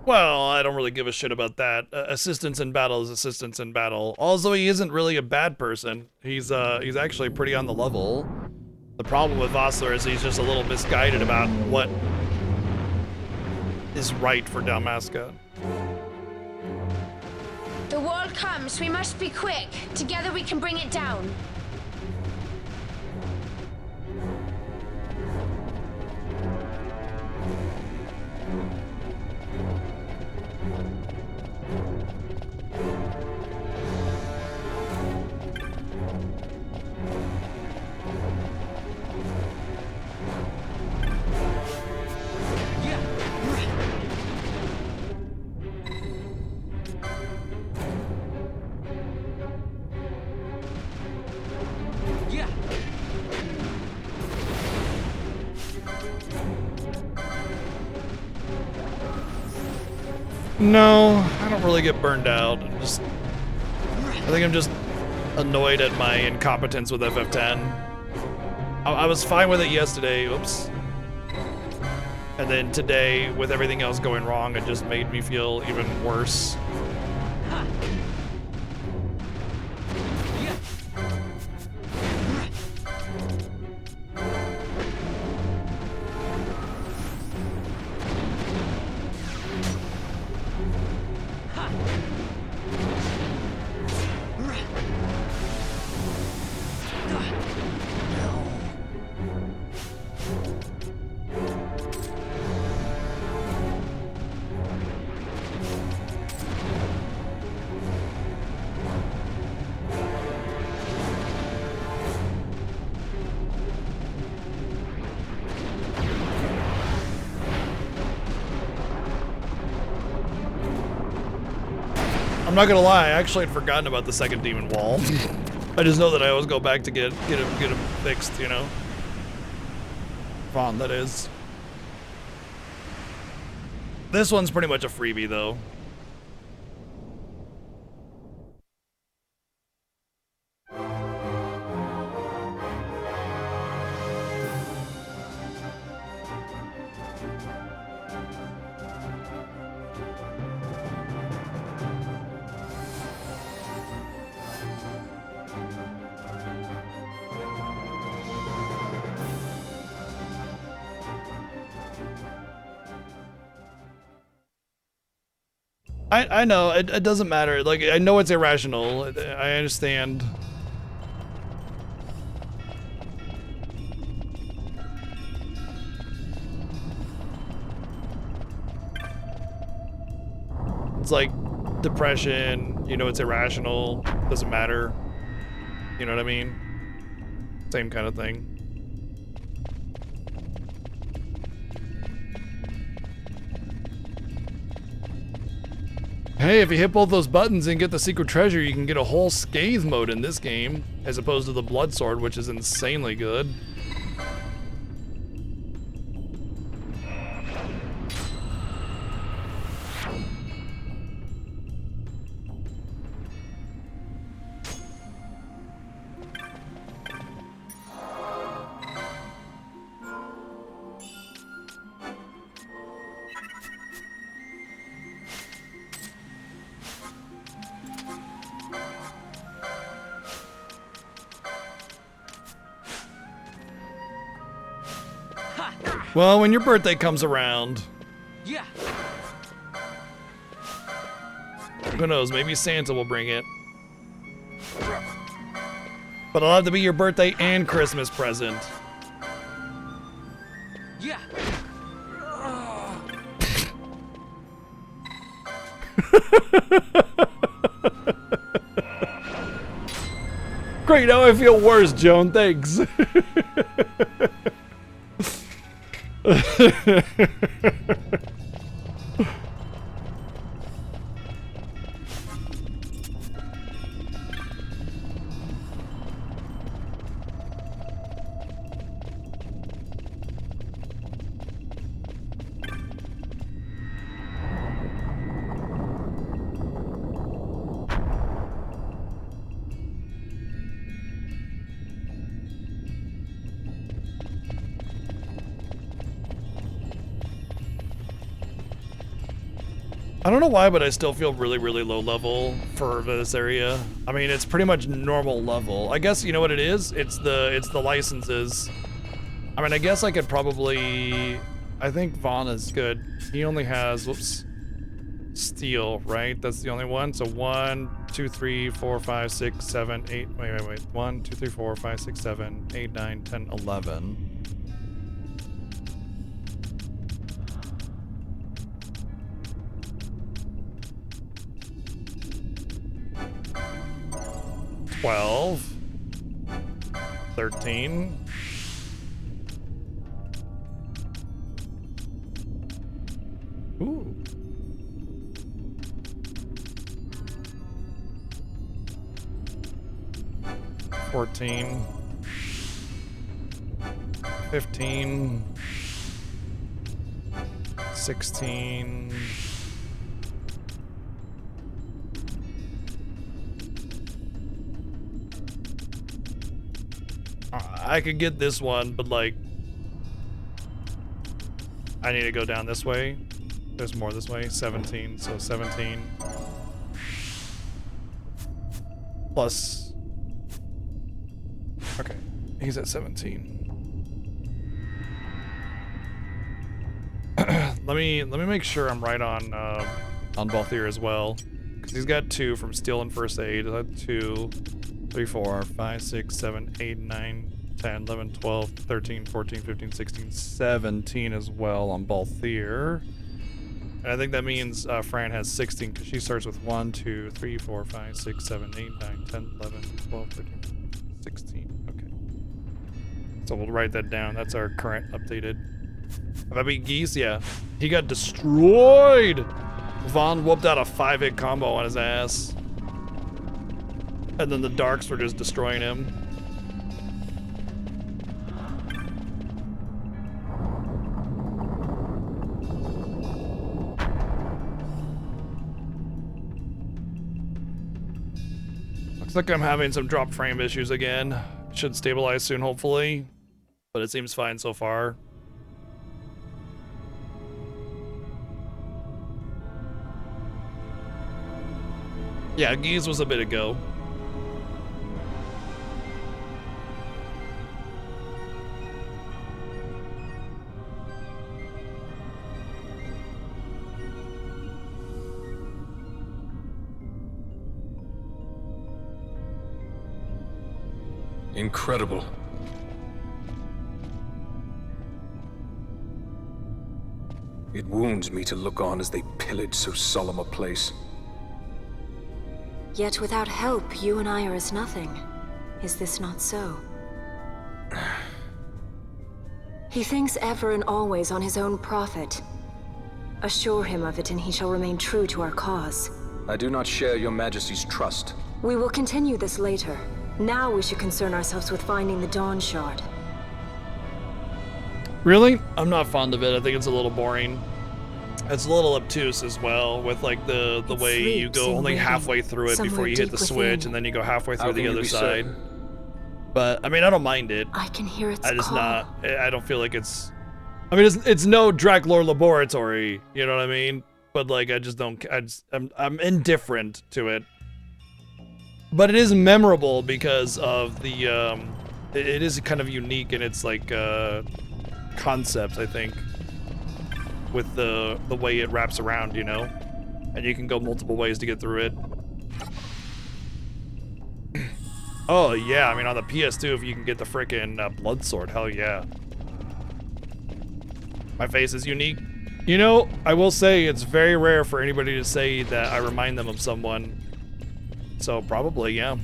Well, I don't really give a shit about that. Assistance in battle is assistance in battle. Also, he isn't really a bad person. He's actually pretty on the level. The problem with Vossler is he's just a little misguided about what is right for Dalmasca. The wall comes. We must be quick. Together we can bring it down. No, I don't really get burned out. I think I'm just annoyed at my incompetence with FF10. I was fine with it yesterday, oops. And then today, with everything else going wrong, it just made me feel even worse. I'm not gonna lie, I actually had forgotten about the second demon wall. I just know that I always go back to get him fixed, you know? Vaughn, that is. This one's pretty much a freebie, though. I know, it doesn't matter. Like, I know it's irrational. I understand. It's like depression, you know, it's irrational. Doesn't matter. You know what I mean? Same kind of thing. Hey, if you hit both those buttons and get the secret treasure, you can get a whole Scathe mode in this game, as opposed to the Blood Sword, which is insanely good. Well, when your birthday comes around, yeah. Who knows? Maybe Santa will bring it. But it'll have to be your birthday and Christmas present. Yeah. Great, now I feel worse, Joan. Thanks. I don't know why, but I still feel really, really low level for this area. I mean, it's pretty much normal level. I guess you know what it is? It's the licenses. I mean, I guess I could probably. I think Vaughn is good. He only has steel, right? That's the only one. So 1, 2, 3, 4, 5, 6, 7, 8. Wait. 1, 2, 3, 4, 5, 6, 7, 8, 9, 10, 11. $12, 13, ooh, 14, 15, 16, I could get this one, but like, I need to go down this way. There's more this way. 17. So 17 plus. Okay, he's at 17. let me make sure I'm right on Balthier as well, because he's got 2 from Steel and First Aid. 2, 3, 4, 5, 6, 7, 8, 9, 10, 11, 12, 13, 14, 15, 16, 17 as well on Balthier. And I think that means Fran has 16, because she starts with 1, 2, 3, 4, 5, 6, 7, 8, 9, 10, 11, 12, 13, 16. Okay. So we'll write that down. That's our current updated. If I beat Geese, yeah. He got destroyed! Vaughn whooped out a 5-hit combo on his ass. And then the Darks were just destroying him. Looks like I'm having some drop frame issues again. Should stabilize soon, hopefully. But it seems fine so far. Yeah, Geese was a bit ago. Incredible. It wounds me to look on as they pillage so solemn a place. Yet without help, you and I are as nothing. Is this not so? He thinks ever and always on his own profit. Assure him of it and he shall remain true to our cause. I do not share your majesty's trust. We will continue this later. Now we should concern ourselves with finding the Dawn Shard. Really? I'm not fond of it. I think it's a little boring. It's a little obtuse as well, with like the way you go only halfway through it before you hit the switch, and then you go halfway through the other side. But I mean, I don't mind it. I can hear its I just call. I don't feel like it's. I mean, it's no Draclor Laboratory, you know what I mean? But like, I just don't. I'm indifferent to it. But it is memorable because of the. It is kind of unique in its like concept, I think. With the way it wraps around, you know? And you can go multiple ways to get through it. Oh, yeah, I mean, on the PS2, if you can get the frickin' blood sword, hell yeah. My face is unique. You know, I will say it's very rare for anybody to say that I remind them of someone. So, probably, yeah.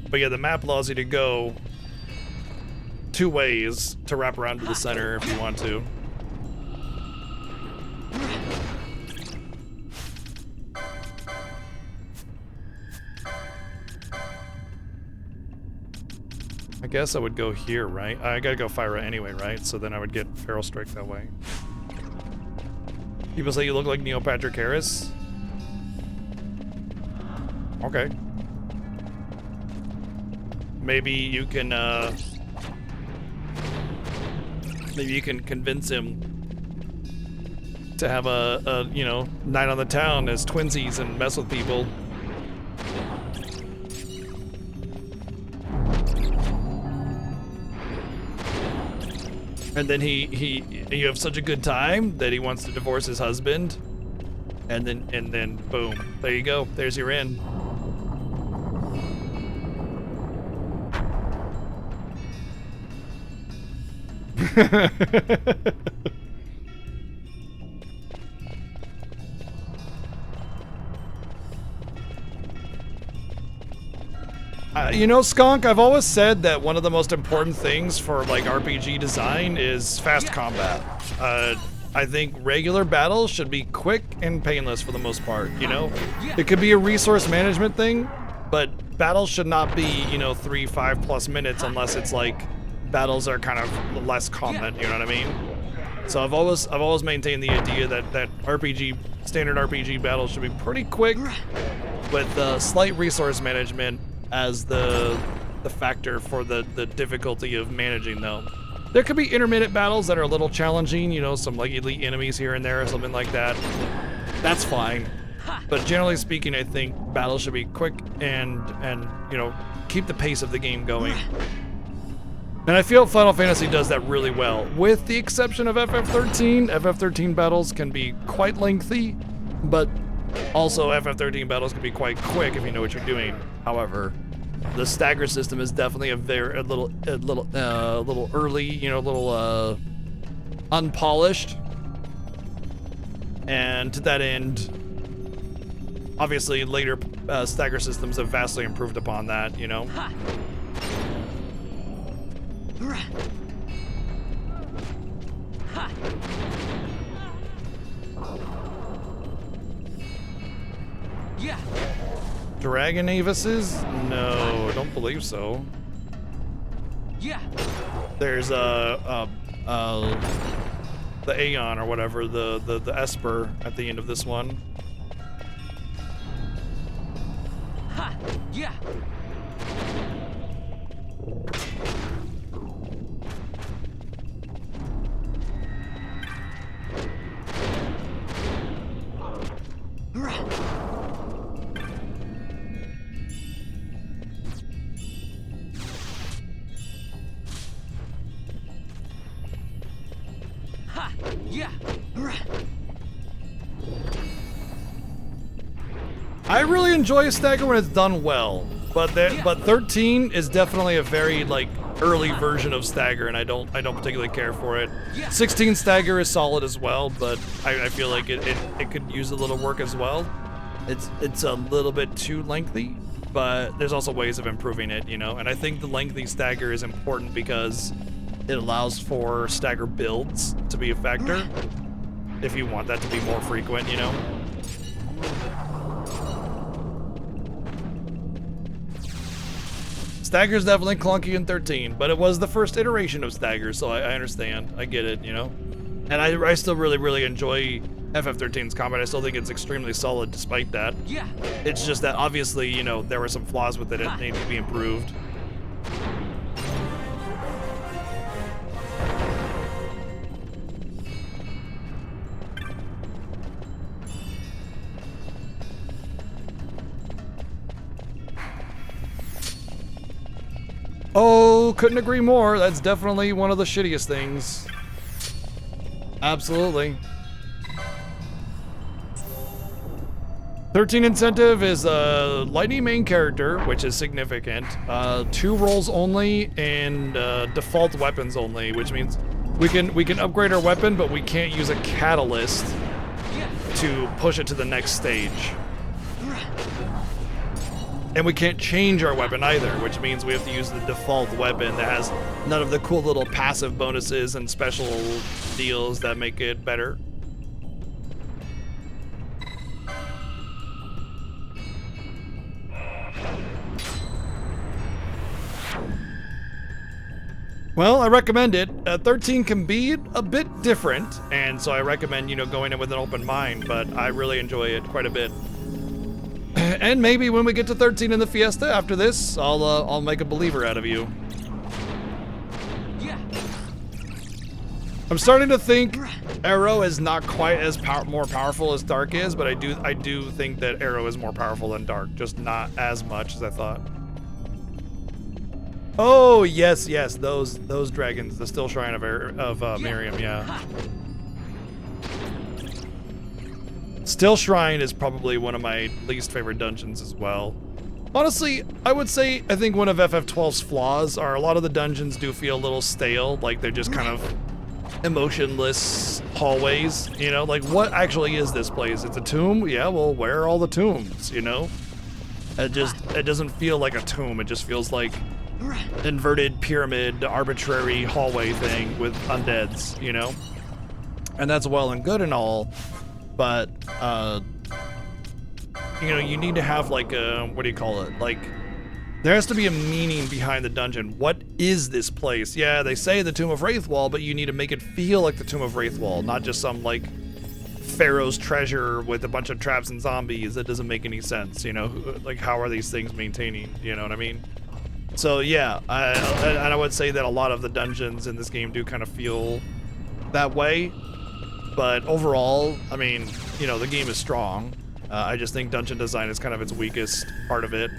But yeah, the map allows you to go 2 ways to wrap around to the center if you want to. I guess I would go here, right? I gotta go Fyra anyway, right? So then I would get Feral Strike that way. People say you look like Neil Patrick Harris. Okay. Maybe you can, maybe you can convince him to have a you know, night on the town as twinsies and mess with people. And then you have such a good time that he wants to divorce his husband. And then boom, there you go. There's your in. You know, Skunk, I've always said that one of the most important things for like RPG design is fast combat. I think regular battles should be quick and painless for the most part, you know? It could be a resource management thing, but battles should not be, you know, 3-5+ minutes unless it's like battles are kind of less common, you know what I mean? So I've always maintained the idea that standard RPG battles should be pretty quick with slight resource management as the the factor for the difficulty of managing them. There could be intermittent battles that are a little challenging, you know, some like elite enemies here and there or something like that. That's fine. But generally speaking, I think battles should be quick and you know, keep the pace of the game going. And I feel Final Fantasy does that really well. With the exception of FF13, FF13 battles can be quite lengthy, but also FF13 battles can be quite quick if you know what you're doing. However, the stagger system is definitely a little early, you know, a little unpolished. And to that end, obviously later stagger systems have vastly improved upon that, you know. Yeah. Dragon Avises? No, don't believe so. Yeah. There's the Aeon or whatever, the Esper at the end of this one. Ha. Yeah. Ha. Yeah. I really enjoy Stagger when it's done well, but 13 is definitely a very like early version of Stagger, and I don't particularly care for it. 16 Stagger is solid as well, but I feel like it could use a little work as well. It's a little bit too lengthy, but there's also ways of improving it, you know. And I think the lengthy Stagger is important because it allows for Stagger builds to be a factor if you want that to be more frequent, you know. Stagger's definitely clunky in 13, but it was the first iteration of Stagger, so I understand. I get it, you know? And I still really enjoy FF13's combat. I still think it's extremely solid despite that. Yeah. It's just that obviously, you know, there were some flaws with it that need to be improved. Oh, couldn't agree more. That's definitely one of the shittiest things. Absolutely. 13 incentive is a lightning main character, which is significant. 2 rolls only and default weapons only, which means we can upgrade our weapon, but we can't use a catalyst to push it to the next stage. And we can't change our weapon either, which means we have to use the default weapon that has none of the cool little passive bonuses and special deals that make it better. Well, I recommend it. 13 can be a bit different, and so I recommend, you know, going in with an open mind, but I really enjoy it quite a bit. And maybe when we get to 13 in the Fiesta after this, I'll make a believer out of you. Yeah. I'm starting to think Arrow is not quite as more powerful as Dark is, but I do think that Arrow is more powerful than Dark, just not as much as I thought. Oh yes, those dragons, the Still Shrine of Miriam, yeah. Still Shrine is probably one of my least favorite dungeons as well. Honestly, I would say I think one of FF12's flaws are a lot of the dungeons do feel a little stale, like they're just kind of emotionless hallways, you know? Like, what actually is this place? It's a tomb? Yeah, well, where are all the tombs, you know? It doesn't feel like a tomb, it just feels like inverted pyramid, arbitrary hallway thing with undeads, you know? And that's well and good and all, but, you know, you need to have like a, what do you call it? Like, there has to be a meaning behind the dungeon. What is this place? Yeah, they say the Tomb of Wraithwall, but you need to make it feel like the Tomb of Wraithwall, not just some like Pharaoh's treasure with a bunch of traps and zombies. That doesn't make any sense, you know? Like, how are these things maintaining, you know what I mean? So yeah, I would say that a lot of the dungeons in this game do kind of feel that way. But overall, I mean, you know, the game is strong. I just think dungeon design is kind of its weakest part of it.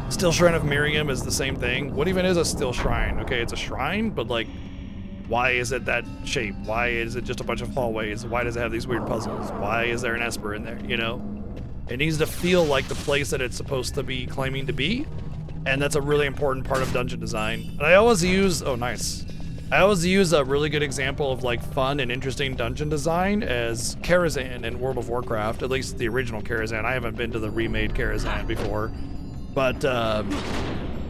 Still Shrine of Miriam is the same thing. What even is a Still Shrine? Okay, it's a shrine, but like, why is it that shape? Why is it just a bunch of hallways? Why does it have these weird puzzles? Why is there an Esper in there, you know? It needs to feel like the place that it's supposed to be claiming to be, and that's a really important part of dungeon design. And I always use, oh nice. I always use a really good example of like fun and interesting dungeon design as Karazhan in World of Warcraft, at least the original Karazhan. I haven't been to the remade Karazhan before. But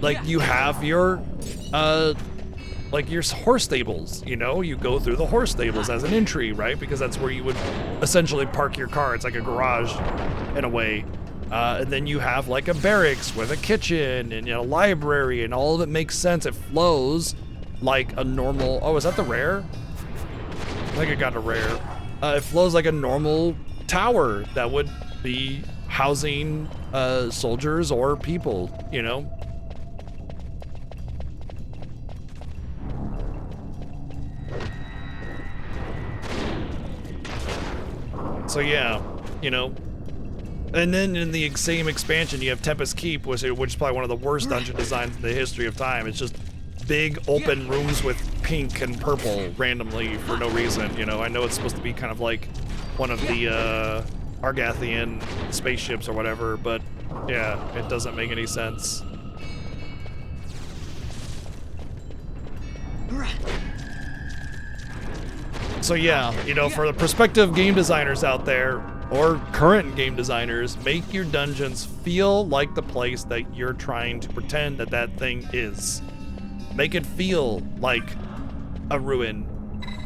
like you have your like your horse stables, you know, you go through the horse stables as an entry, right? Because that's where you would essentially park your car. It's like a garage in a way. And then you have like a barracks with a kitchen and a library, and all of it makes sense. It flows like a normal, oh, is that the rare? I think I got a rare. It flows like a normal tower that would be housing soldiers or people, you know? So yeah, you know, and then in the same expansion, you have Tempest Keep, which is probably one of the worst dungeon designs in the history of time. It's just big open rooms with pink and purple randomly for no reason. You know, I know it's supposed to be kind of like one of the Argathian spaceships or whatever, but yeah, it doesn't make any sense. So yeah, you know, for the prospective game designers out there, or current game designers, make your dungeons feel like the place that you're trying to pretend that that thing is. Make it feel like a ruin.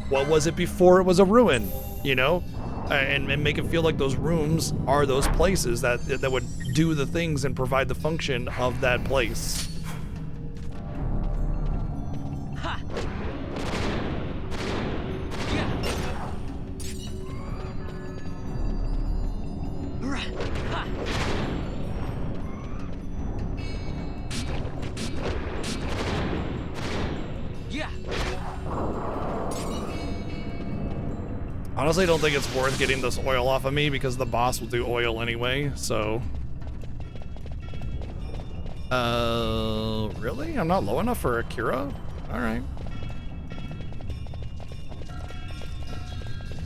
What was it before it was a ruin, you know? And make it feel like those rooms are those places that would do the things and provide the function of that place. Honestly, I don't think it's worth getting this oil off of me because the boss will do oil anyway, so... really? I'm not low enough for a Cura? Alright.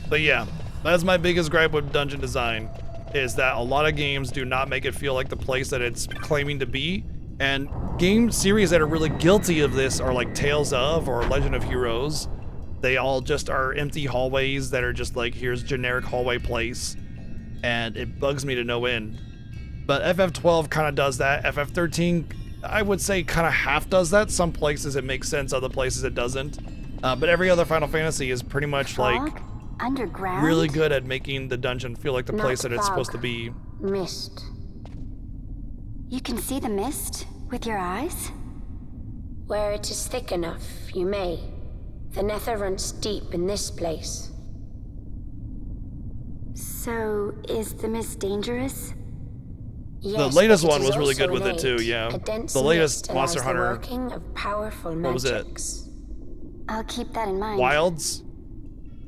But yeah, that's my biggest gripe with dungeon design, is that a lot of games do not make it feel like the place that it's claiming to be, and game series that are really guilty of this are like Tales of or Legend of Heroes. They all just are empty hallways that are just like, here's generic hallway place, and it bugs me to no end. But FF12 kind of does that. FF13, I would say, kind of half does that. Some places it makes sense, other places it doesn't. But every other Final Fantasy is pretty much like underground, really good at making the dungeon feel like the place that it's supposed to be. Mist. You can see the mist with your eyes? Where it is thick enough, you may. The nether runs deep in this place. So, is the mist dangerous? Yes, the latest but one is was really good also with it too, innate. yeah. A dense The latest mist Monster allows Hunter. The working of powerful What was it? magics. I'll keep that in mind. Wilds?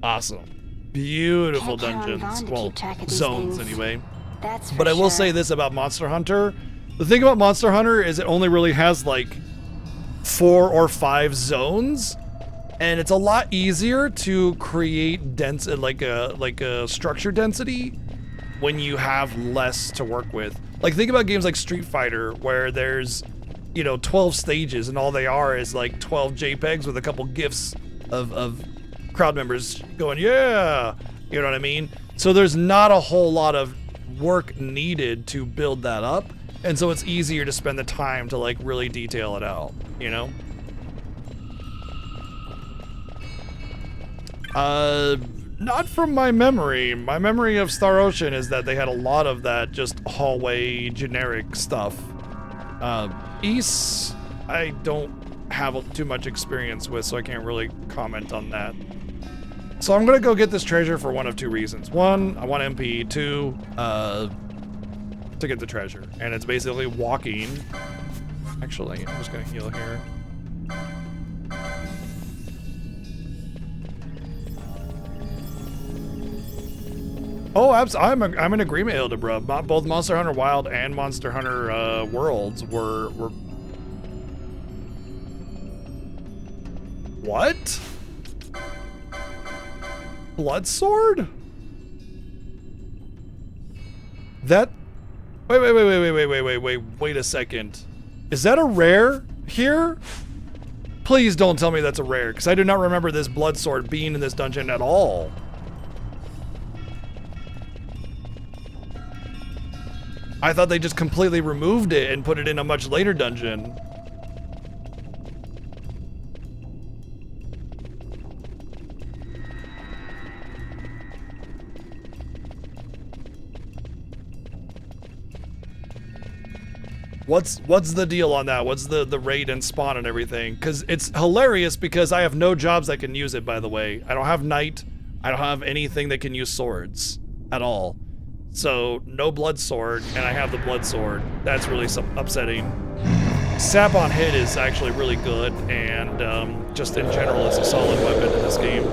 Awesome. Beautiful Can't count on dungeons. Vaughn to Well, keep track of these zones things. anyway. That's for But I will sure. say this about Monster Hunter. The thing about Monster Hunter is it only really has like 4 or 5 zones. And it's a lot easier to create dense, like a structure density when you have less to work with. Like think about games like Street Fighter, where there's, you know, 12 stages and all they are is like 12 JPEGs with a couple GIFs of crowd members going, yeah, you know what I mean? So there's not a whole lot of work needed to build that up. And so it's easier to spend the time to like really detail it out, you know? Not from my memory. My memory of Star Ocean is that they had a lot of that just hallway generic stuff. East, I don't have too much experience with, so I can't really comment on that. So I'm gonna go get this treasure for one of 2 reasons. 1, I want MP. 2, to get the treasure. And it's basically walking. Actually, I'm just gonna heal here. Oh, I'm in agreement, Hildebra. Both Monster Hunter Wild and Monster Hunter Worlds were. What? Blood sword? That. Wait a second. Is that a rare here? Please don't tell me that's a rare, because I do not remember this blood sword being in this dungeon at all. I thought they just completely removed it and put it in a much later dungeon. What's the deal on that? What's the raid and spawn and everything? Because it's hilarious because I have no jobs that can use it, by the way. I don't have knight. I don't have anything that can use swords at all. So no blood sword, and I have the blood sword. That's really upsetting. Sap on hit is actually really good, and just in general, it's a solid weapon in this game.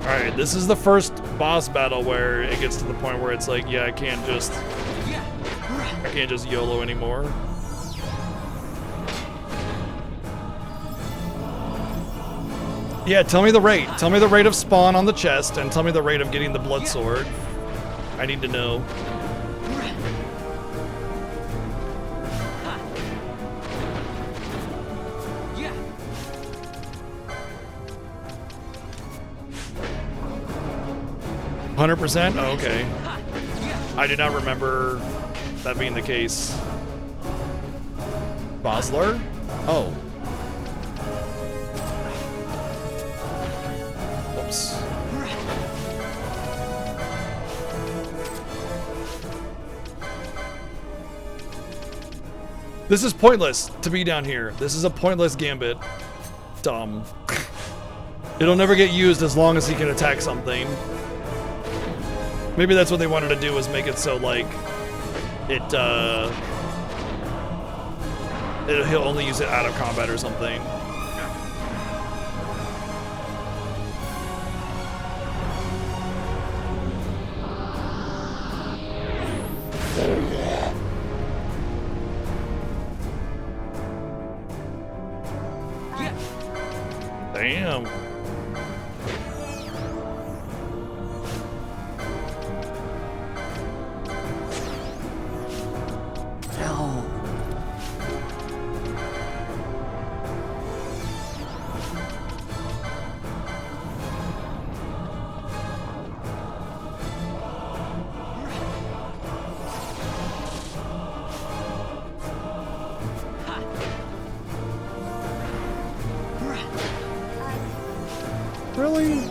Alright, this is the first boss battle where it gets to the point where it's like, yeah, I can't just YOLO anymore. Yeah, tell me the rate. Tell me the rate of spawn on the chest, and tell me the rate of getting the blood sword. I need to know. Yeah. 100%? Oh, okay. I do not remember that being the case. Bosler? Oh. Whoops. This is pointless to be down here. This is a pointless gambit. Dumb. It'll never get used as long as he can attack something. Maybe that's what they wanted to do, was make it so, like, he'll only use it out of combat or something. Damn. Really?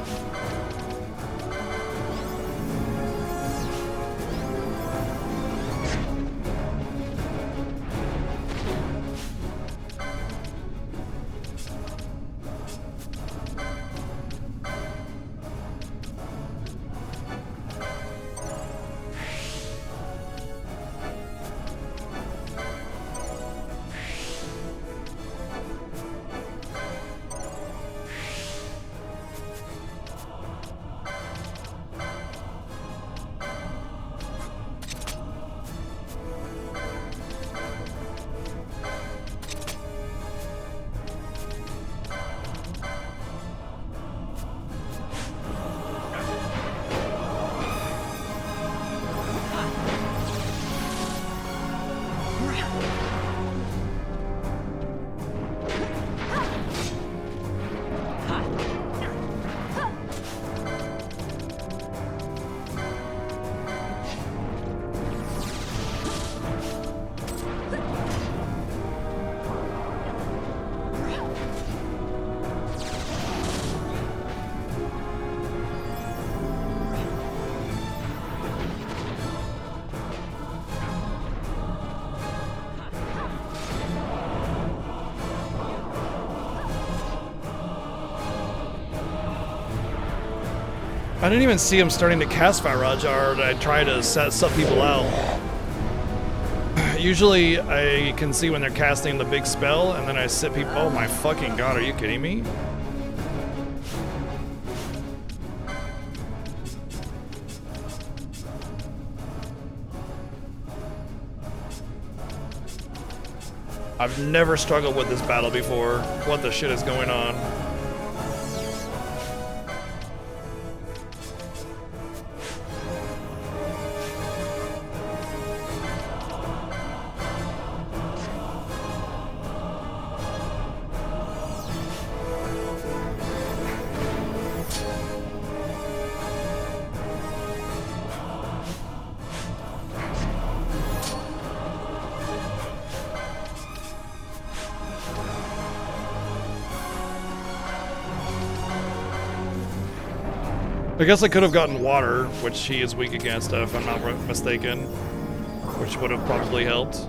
I didn't even see him starting to cast Fire Rajar, and I try to sub people out. Usually I can see when they're casting the big spell, and then I sit people. Oh my fucking god, are you kidding me? I've never struggled with this battle before. What the shit is going on? I guess I could have gotten water, which he is weak against, if I'm not mistaken, which would have probably helped.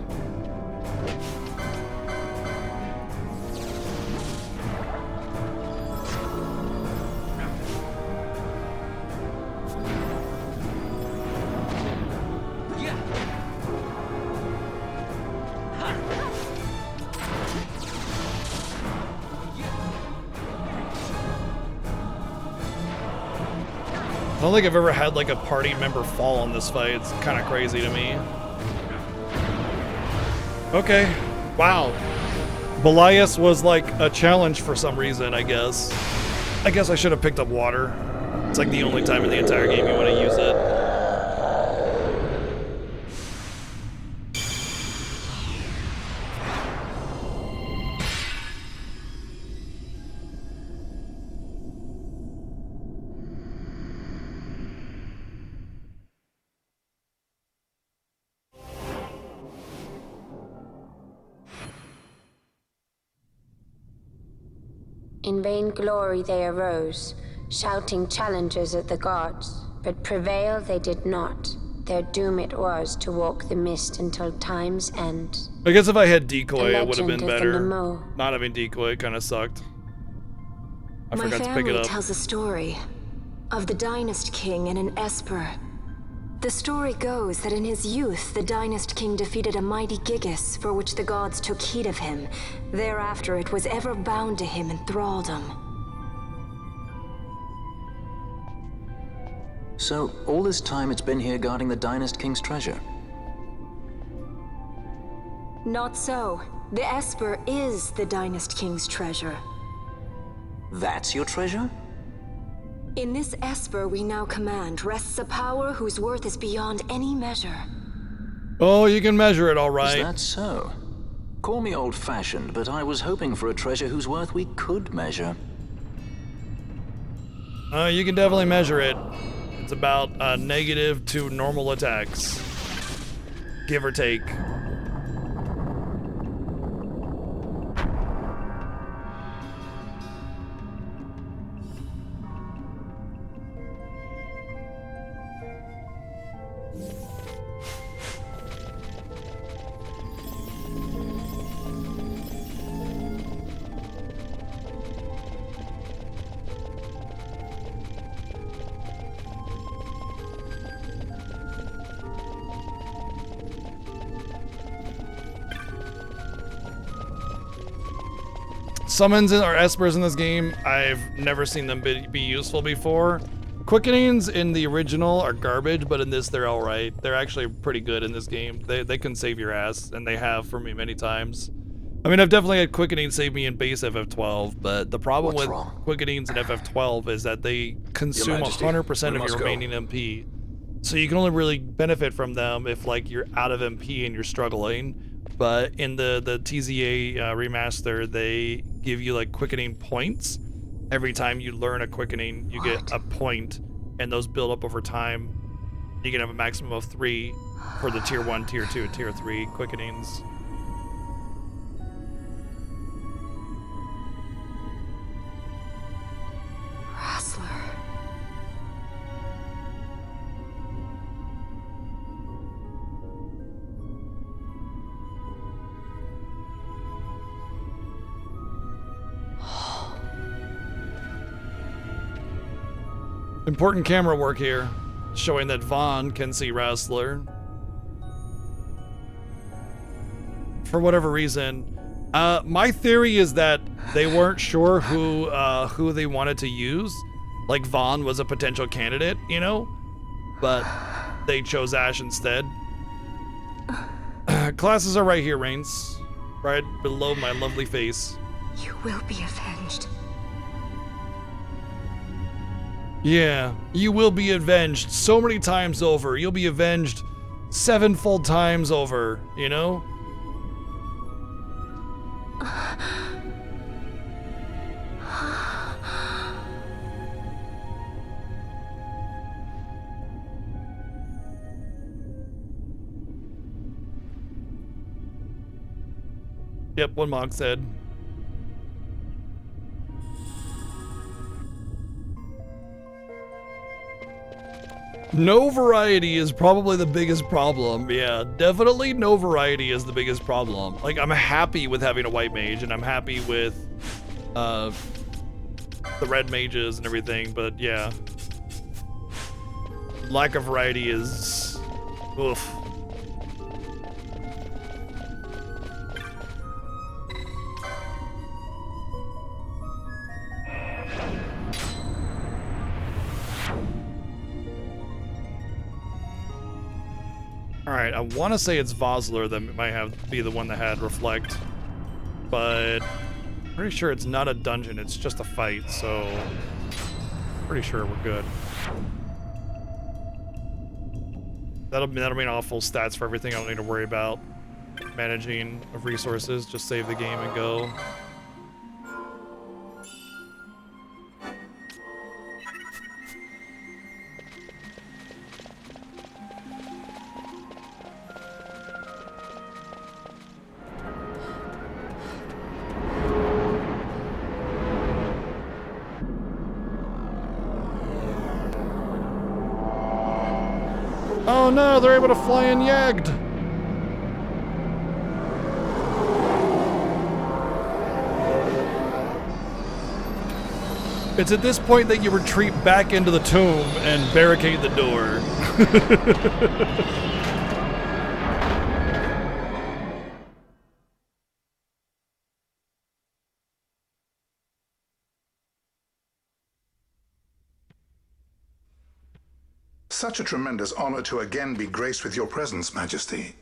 I don't think I've ever had like a party member fall in this fight. It's kind of crazy to me. Okay, wow. Belias was like a challenge for some reason, I guess. I guess I should have picked up water. It's like the only time in the entire game you want to use it. In vain glory they arose, shouting challenges at the gods, but prevail they did not. Their doom it was to walk the mist until time's end. I guess if I had decoy, it would have been legend of the better. Nemo. Not having decoy kind of sucked. I My forgot to pick it family up. tells a story of the Dynast King and an Esper. The story goes that in his youth, the Dynast King defeated a mighty Gigas, for which the gods took heed of him. Thereafter, it was ever bound to him in thraldom. So, all this time it's been here guarding the Dynast King's treasure? Not so. The Esper is the Dynast King's treasure. That's your treasure? In this Esper we now command rests a power whose worth is beyond any measure. Oh, you can measure it all right. Is that so? Call me old-fashioned, but I was hoping for a treasure whose worth we could measure. You can definitely measure it. It's about negative to normal attacks, give or take. Summons or espers in this game, I've never seen them be useful before. Quickenings in the original are garbage, but in this they're alright. They're actually pretty good in this game. They can save your ass, and they have for me many times. I mean, I've definitely had quickenings save me in base FF12, but the problem with quickenings in FF12 is that they consume 100% of your remaining MP. So you can only really benefit from them if like you're out of MP and you're struggling. But in the TZA remaster, they give you like quickening points. Every time you learn a quickening, you get a point, and those build up over time. You can have a maximum of 3 for the tier 1, tier 2, tier 3 quickenings. Wrestler. Important camera work here, showing that Vaughn can see Rassler. For whatever reason. My theory is that they weren't sure who they wanted to use. Like Vaughn was a potential candidate, you know? But they chose Ash instead. Classes are right here, Reigns. Right below my lovely face. You will be avenged. Yeah, you will be avenged so many times over. You'll be avenged 7-fold times over, you know? Yep, what Mog said. No variety is probably the biggest problem. Yeah, definitely no variety is the biggest problem. Like, I'm happy with having a white mage, and I'm happy with the red mages and everything, but yeah. Lack of variety is... oof. Alright, I want to say it's Vosler that might be the one that had Reflect, but I'm pretty sure it's not a dungeon, it's just a fight, so pretty sure we're good. That'll mean all full stats for everything. I don't need to worry about managing of resources, just save the game and go. Oh no, they're able to fly in Yagged! It's at this point that you retreat back into the tomb and barricade the door. Such a tremendous honor to again be graced with your presence, Majesty.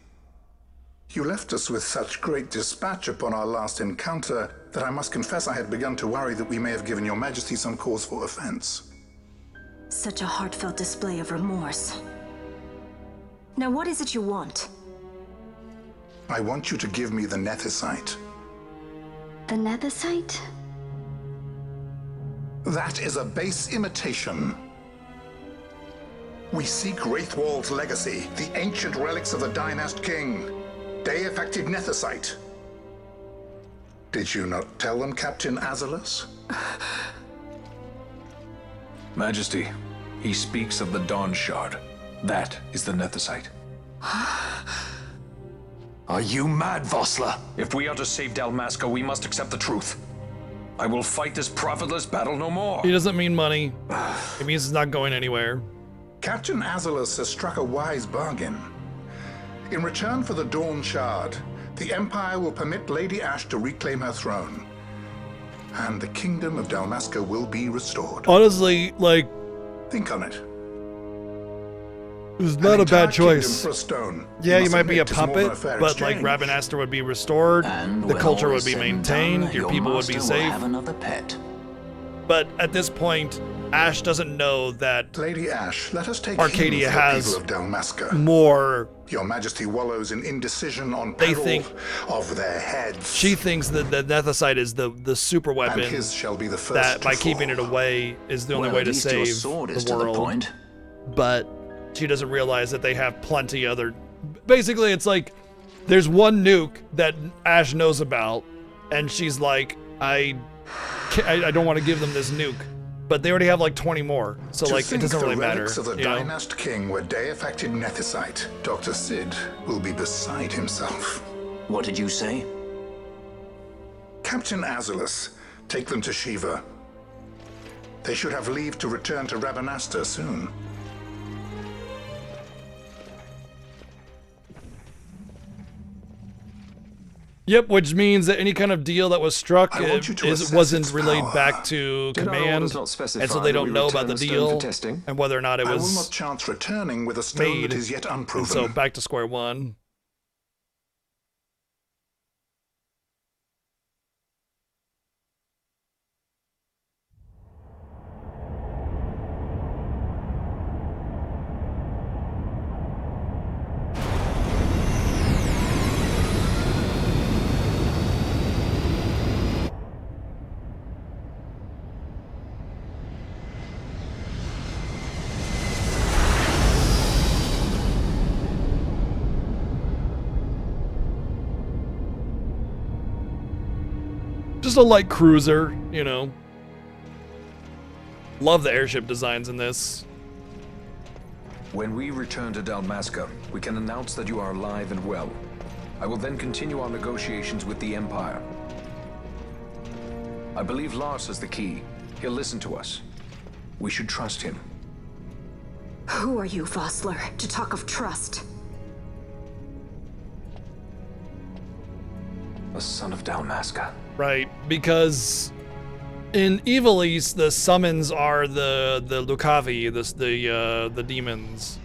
You left us with such great dispatch upon our last encounter that I must confess I had begun to worry that we may have given your Majesty some cause for offense. Such a heartfelt display of remorse. Now what is it you want? I want you to give me the Nethicite. The Nethicite? That is a base imitation. We seek Wraithwall's legacy, the ancient relics of the Dynast King. Day-affected Nethicite. Did you not tell them, Captain Azalus? Majesty, he speaks of the Dawn Shard. That is the Nethicite. Are you mad, Vossler? If we are to save Dalmasca, we must accept the truth. I will fight this profitless battle no more. He doesn't mean money. It means it's not going anywhere. Captain Azalus has struck a wise bargain. In return for the Dawn Shard, the Empire will permit Lady Ash to reclaim her throne. And the Kingdom of Dalmasca will be restored. Honestly, like... think on it. It's not a bad choice. For a stone. Yeah, you might be a puppet, but like Ravenaster would be restored, And the when culture all would is be said and maintained, done, your people would be master will safe. have another pet. But at this point, Ash doesn't know that Lady Ash, let us take Arcadia has people of Dalmasca. more. Your Majesty wallows in indecision on They peril think of their heads. She thinks that the Nethicite is the super weapon. And his shall be the first that by to keeping it fall. away is the only Well, way at to least your save sword is the to the world. point. But she doesn't realize that they have plenty other. Basically, it's like there's one nuke that Ash knows about, and she's like, I don't want to give them this nuke. But they already have like 20 more, so To like it think doesn't really the matter. relics of the you know? Dynast King were day-affected Nethicite. Dr. Sid will be beside himself. What did you say? Captain Azalus, take them to Shiva. They should have leave to return to Rabanasta soon. Yep, which means that any kind of deal that was struck wasn't relayed back to command, and so they don't know about the deal and whether or not it was I will not chance returning with a stone that is yet unproven. And so back to square one. Just a light cruiser, you know. Love the airship designs in this. When we return to Dalmasca, we can announce that you are alive and well. I will then continue our negotiations with the Empire. I believe Lars has the key. He'll listen to us. We should trust him. Who are you, Vossler, to talk of trust? A son of Dalmasca. Right, because in Evil East, the summons are the Lucavi, the demons,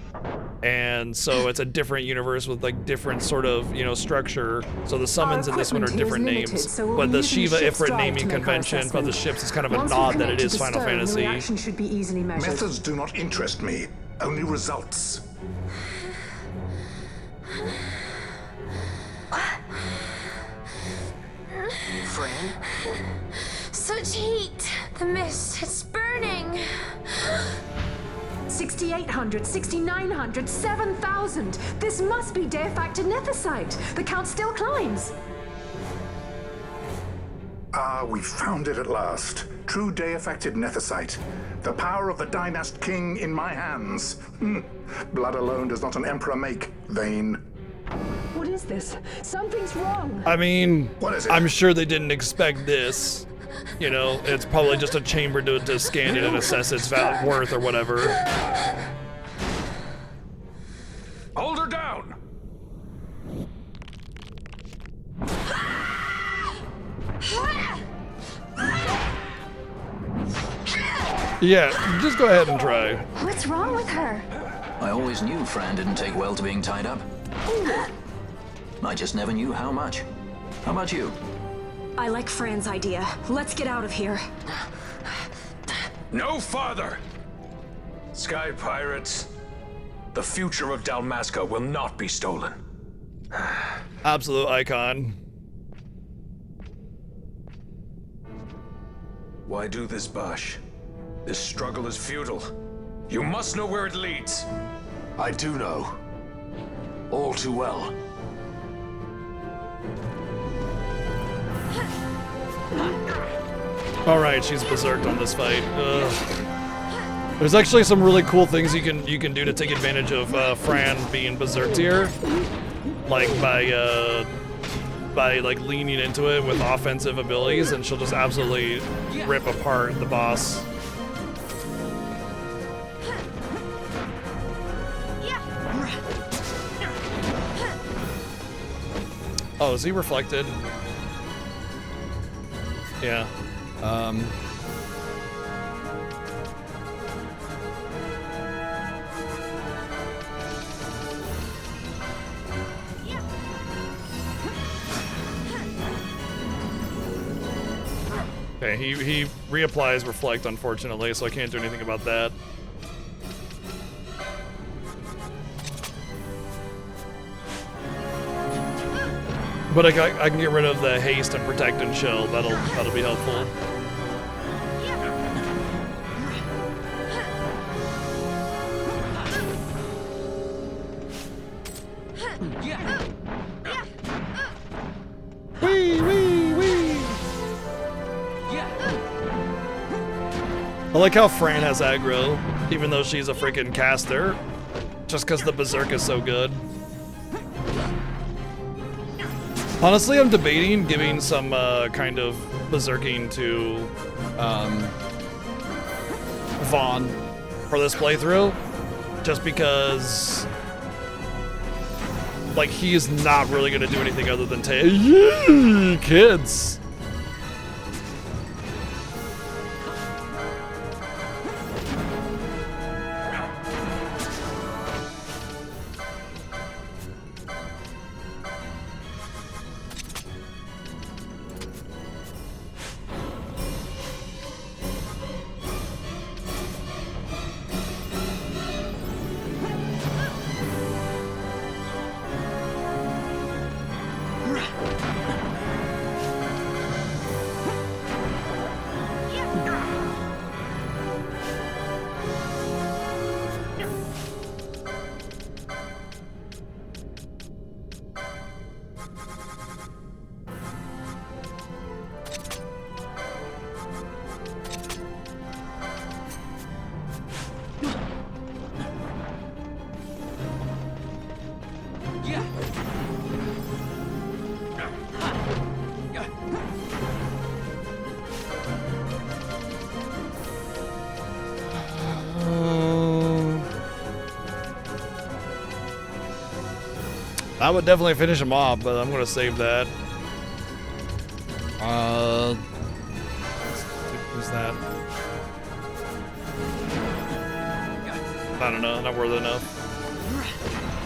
and so it's a different universe with like different sort of, you know, structure. So the summons in this one are different names, but the Shiva Ifrit naming convention for the ships is kind of a nod that it is Final Fantasy. Should be easily measured. Methods do not interest me, only results. Fran? Such heat! The mist, it's burning! 6,800, 6,900, 7,000! This must be Deifacted Nethicite! The count still climbs! Ah, we found it at last. True Deifacted Nethicite. The power of the Dynast King in my hands. Blood alone does not an emperor make, vain. What is this? Something's wrong! I mean, what is it? I'm sure they didn't expect this. You know, it's probably just a chamber to scan it and assess its worth or whatever. Hold her down! Yeah, just go ahead and try. What's wrong with her? I always knew Fran didn't take well to being tied up. I just never knew how much. How about you? I like Fran's idea. Let's get out of here. No farther! Sky Pirates, the future of Dalmasca will not be stolen. Absolute icon. Why do this, Bash? This struggle is futile. You must know where it leads. I do know. All too well. Alright, she's berserked on this fight. Ugh. There's actually some really cool things you can do to take advantage of Fran being berserked here. Like by like leaning into it with offensive abilities, and she'll just absolutely rip apart the boss. Oh, is he reflected? Yeah. Okay, he reapplies reflect, unfortunately, so I can't do anything about that. But I can get rid of the haste and protect and chill. That'll be helpful. Wee wee wee. I like how Fran has aggro, even though she's a freaking caster, just because the berserk is so good. Honestly, I'm debating giving some kind of berserking to Vaughn for this playthrough, just because, like, he is not really gonna do anything other than take kids. I would definitely finish him off, but I'm gonna save that. Who's that? I don't know, not worth enough.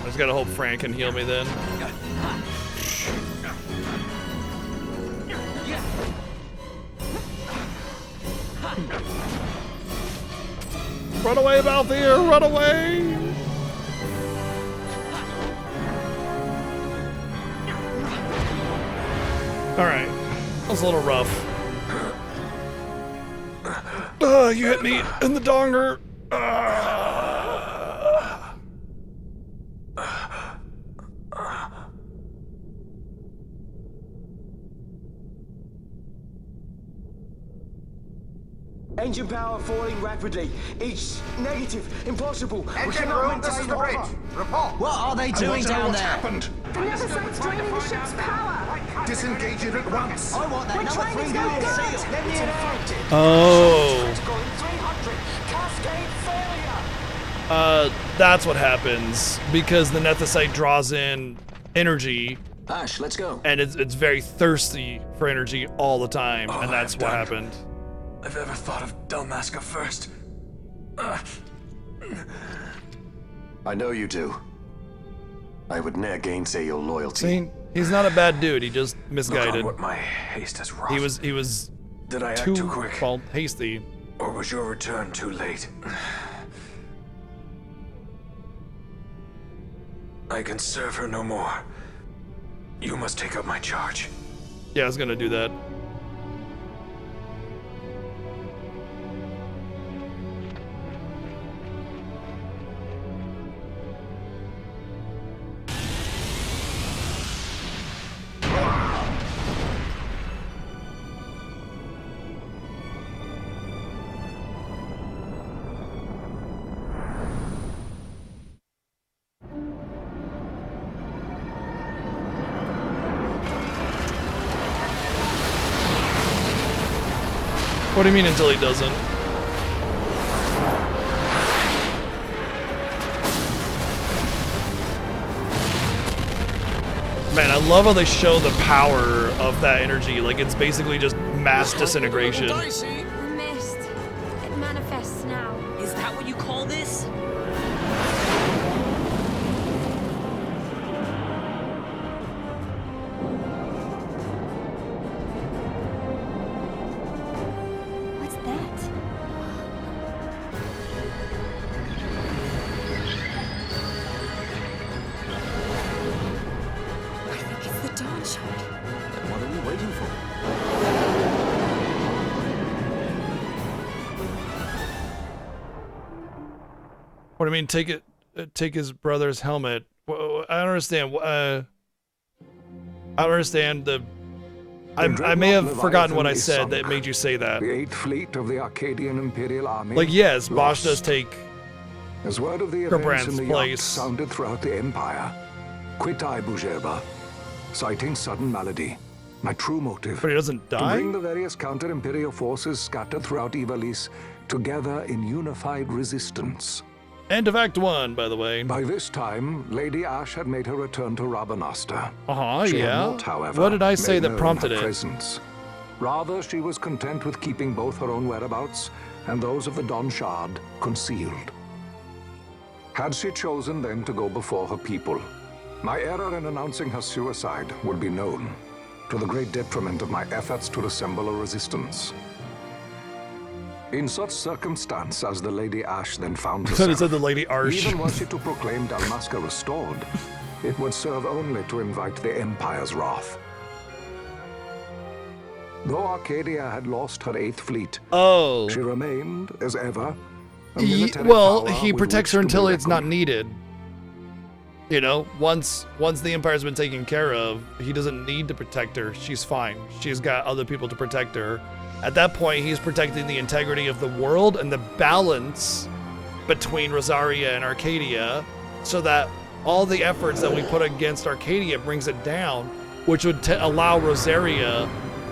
I just gotta hope Frank can heal me then. Run away, Balthier! Run away! Alright. That was a little rough. You hit me in the donger! Engine power falling rapidly. Each negative. Impossible. Engine room, this is the bridge. Report. What are they doing down there? Happened? The Nethersite's draining the ship's power. Disengage it at once. I want that We're number trying 3 to go unit good. seal. Let me in. Oh. Cascade failure. That's what happens. Because the Nethicite draws in energy. Ash, let's go. And it's very thirsty for energy all the time. All And that's what happened. I've ever thought of Dalmasca first. I know you do. I would ne'er gainsay your loyalty. See, he's not a bad dude. He just misguided. Look on what my haste has wrought. He was Did I act too quick? Well, hasty. Or was your return too late? I can serve her no more. You must take up my charge. Yeah, I was gonna do that. What do you mean until he doesn't? Man, I love how they show the power of that energy. Like, it's basically just mass disintegration. The mist. It manifests now. Is that what you call this? What's that? I think it's the Dawn Shard. Then what are we waiting for? What do you mean, take his brother's helmet? I don't understand. I don't understand the... I may have forgotten what I said that made you say that. The 8th Fleet of the Arcadian Imperial Army. Like, yes, Bosch does take As word of the Gerbrand's events in the place. yacht sounded throughout the Empire, quit I Bujerba, citing sudden malady. My true motive. But he doesn't To die? bring the various counter-imperial forces scattered throughout Ivalice together in unified resistance. End of Act 1, by the way. By this time, Lady Ash had made her return to Rabanasta. She had not, however, what did I say made that known prompted her it? presence. Rather, she was content with keeping both her own whereabouts and those of the Don Shard concealed. Had she chosen then to go before her people, my error in announcing her suicide would be known, to the great detriment of my efforts to assemble a resistance. In such circumstance as the Lady Ash then found herself, It said the Lady Arsh. even were she to proclaim Dalmasca restored, it would serve only to invite the Empire's wrath. Though Arcadia had lost her 8th fleet, she remained, as ever, a military power he with protects which her to be until it's not reckoned. needed. You know, once the Empire's been taken care of, he doesn't need to protect her. She's fine. She's got other people to protect her. At that point, he's protecting the integrity of the world and the balance between Rosaria and Arcadia, so that all the efforts that we put against Arcadia brings it down, which would allow Rosaria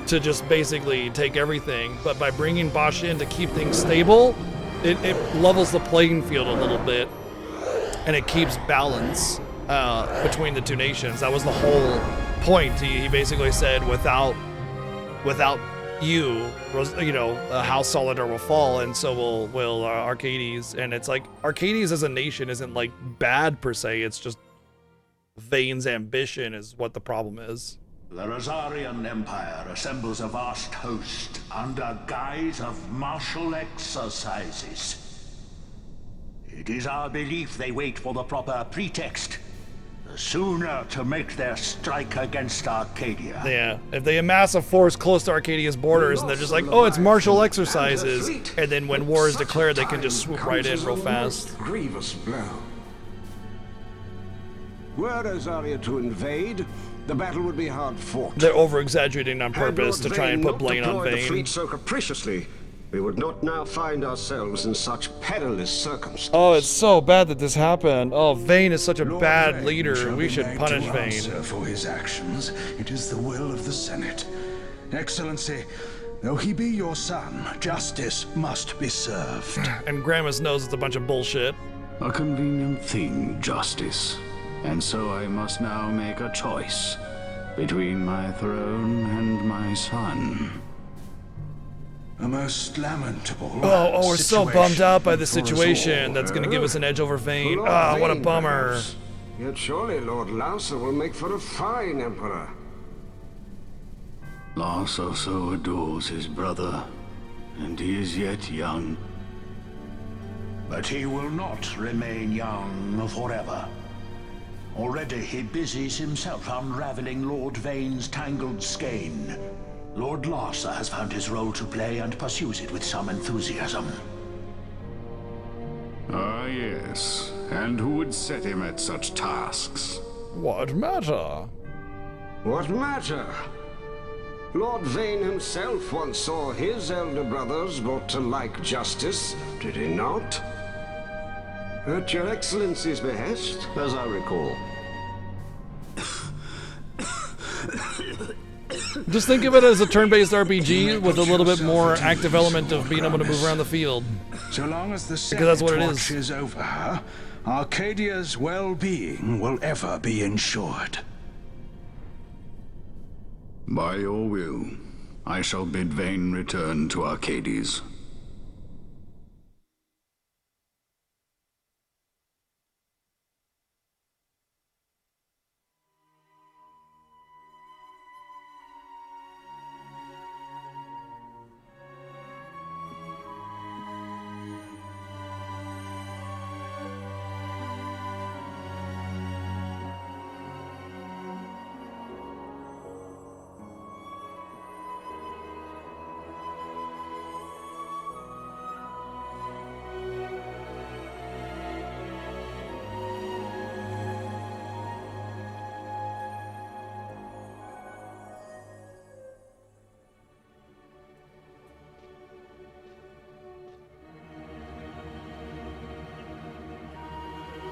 to just basically take everything. But by bringing Bosch in to keep things stable, it levels the playing field a little bit, and it keeps balance between the two nations. That was the whole point. He basically said, without you, House Solidar will fall, and so will Arcades. And it's like, Arcades as a nation isn't like bad per se, it's just Vane's ambition is what the problem is. The Rosarian Empire assembles a vast host under guise of martial exercises. It is our belief they wait for the proper pretext, the sooner to make their strike against Arcadia. Yeah, if they amass a force close to Arcadia's borders and they're just like, oh, it's martial exercises, and then when war is declared, they can just swoop right in real fast. Grievous blow. Were Rosaria to invade, the battle would be hard fought. They're over-exaggerating on purpose to try and put blame on The Vane. fleet so capriciously, we would not now find ourselves in such perilous circumstances. Oh, it's so bad that this happened. Oh, Vane is such a bad Vane leader. shall We be should made punish to Vane. answer for his actions. It is the will of the Senate. Excellency, though he be your son, justice must be served. And Gramus knows it's a bunch of bullshit. A convenient thing, justice. And so I must now make a choice between my throne and my son. A most lamentable We're so bummed out by the for us situation. all. That's gonna give us an edge over Vane. Ah, what a bummer. Yet surely Lord Lancer will make for a fine emperor. Lars also adores his brother, and he is yet young. But he will not remain young forever. Already he busies himself unraveling Lord Vane's tangled skein. Lord Larsa has found his role to play and pursues it with some enthusiasm. Ah, yes. And who would set him at such tasks? What matter? What matter? Lord Vane himself once saw his elder brothers brought to like justice, did he not? At your Excellency's behest, as I recall. Just think of it as a turn-based RPG with a little bit more active element of being able to move around the field. So long as the Because that's what Senate it is. watches over her, Arcadia's well-being will ever be ensured. By your will, I shall bid Vane return to Arcades.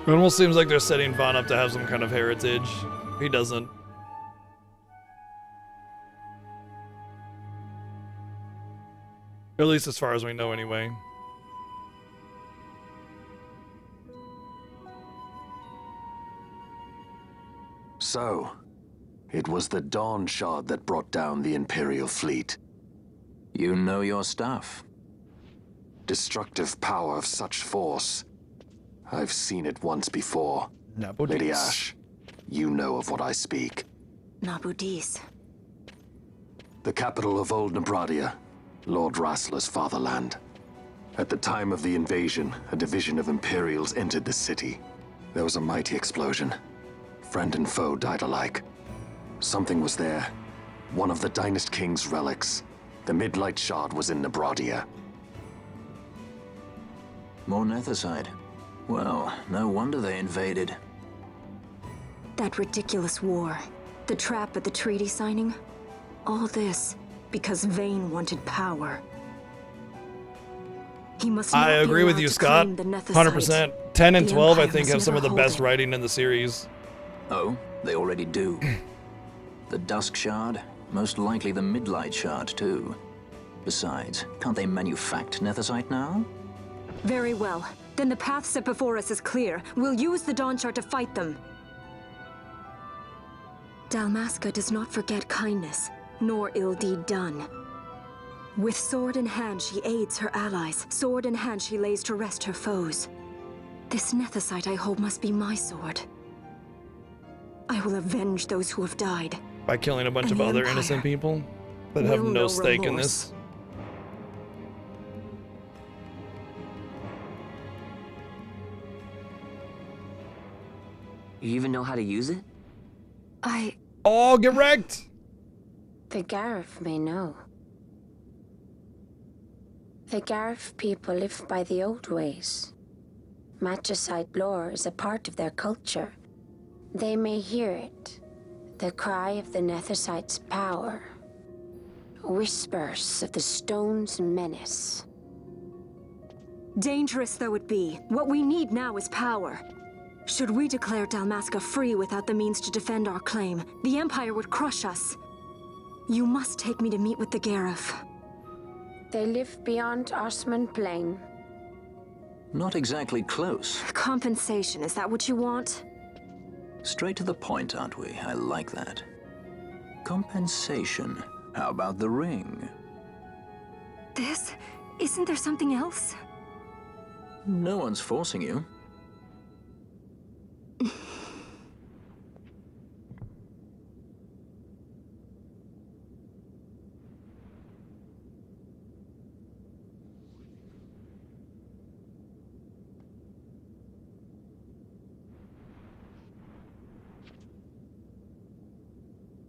It almost seems like they're setting Vaughn up to have some kind of heritage. He doesn't. At least as far as we know, anyway. So, it was the Dawn Shard that brought down the Imperial fleet. You know your stuff. Destructive power of such force. I've seen it once before. Lady Ash, you know of what I speak. Nabudis. The capital of Old Nebradia, Lord Rassler's fatherland. At the time of the invasion, a division of Imperials entered the city. There was a mighty explosion. Friend and foe died alike. Something was there. One of the Dynast King's relics. The Midlight Shard was in Nebradia. More Nethicite. Well, no wonder they invaded. That ridiculous war. The trap at the treaty signing. All this because Vayne wanted power. He must not I be agree with allowed you, to Scott. claim the Nethicite. 100%. 10 and The 12, I Empire think, must have some of the never best hold it. writing in the series. Oh, they already do. The Dusk Shard? Most likely the Midlight Shard, too. Besides, can't they manufacture Nethicite now? Very well. Then the path set before us is clear. We'll use the Dawn Shard to fight them. Dalmasca does not forget kindness, nor ill deed done. With sword in hand, she aids her allies. Sword in hand, she lays to rest her foes. This Nethicite I hold must be my sword. I will avenge those who have died. By killing a bunch And of the other Empire innocent people that have will no know stake in remorse. this. You even know how to use it? Oh, get wrecked! The Garif may know. The Garif people live by the old ways. Magicite lore is a part of their culture. They may hear it. The cry of the Nethicite's power. Whispers of the stone's menace. Dangerous though it be, what we need now is power. Should we declare Dalmasca free without the means to defend our claim, the Empire would crush us. You must take me to meet with the Garif. They live beyond Osman Plain. Not exactly close. Compensation, is that what you want? Straight to the point, aren't we? I like that. Compensation. How about the ring? This? Isn't there something else? No one's forcing you.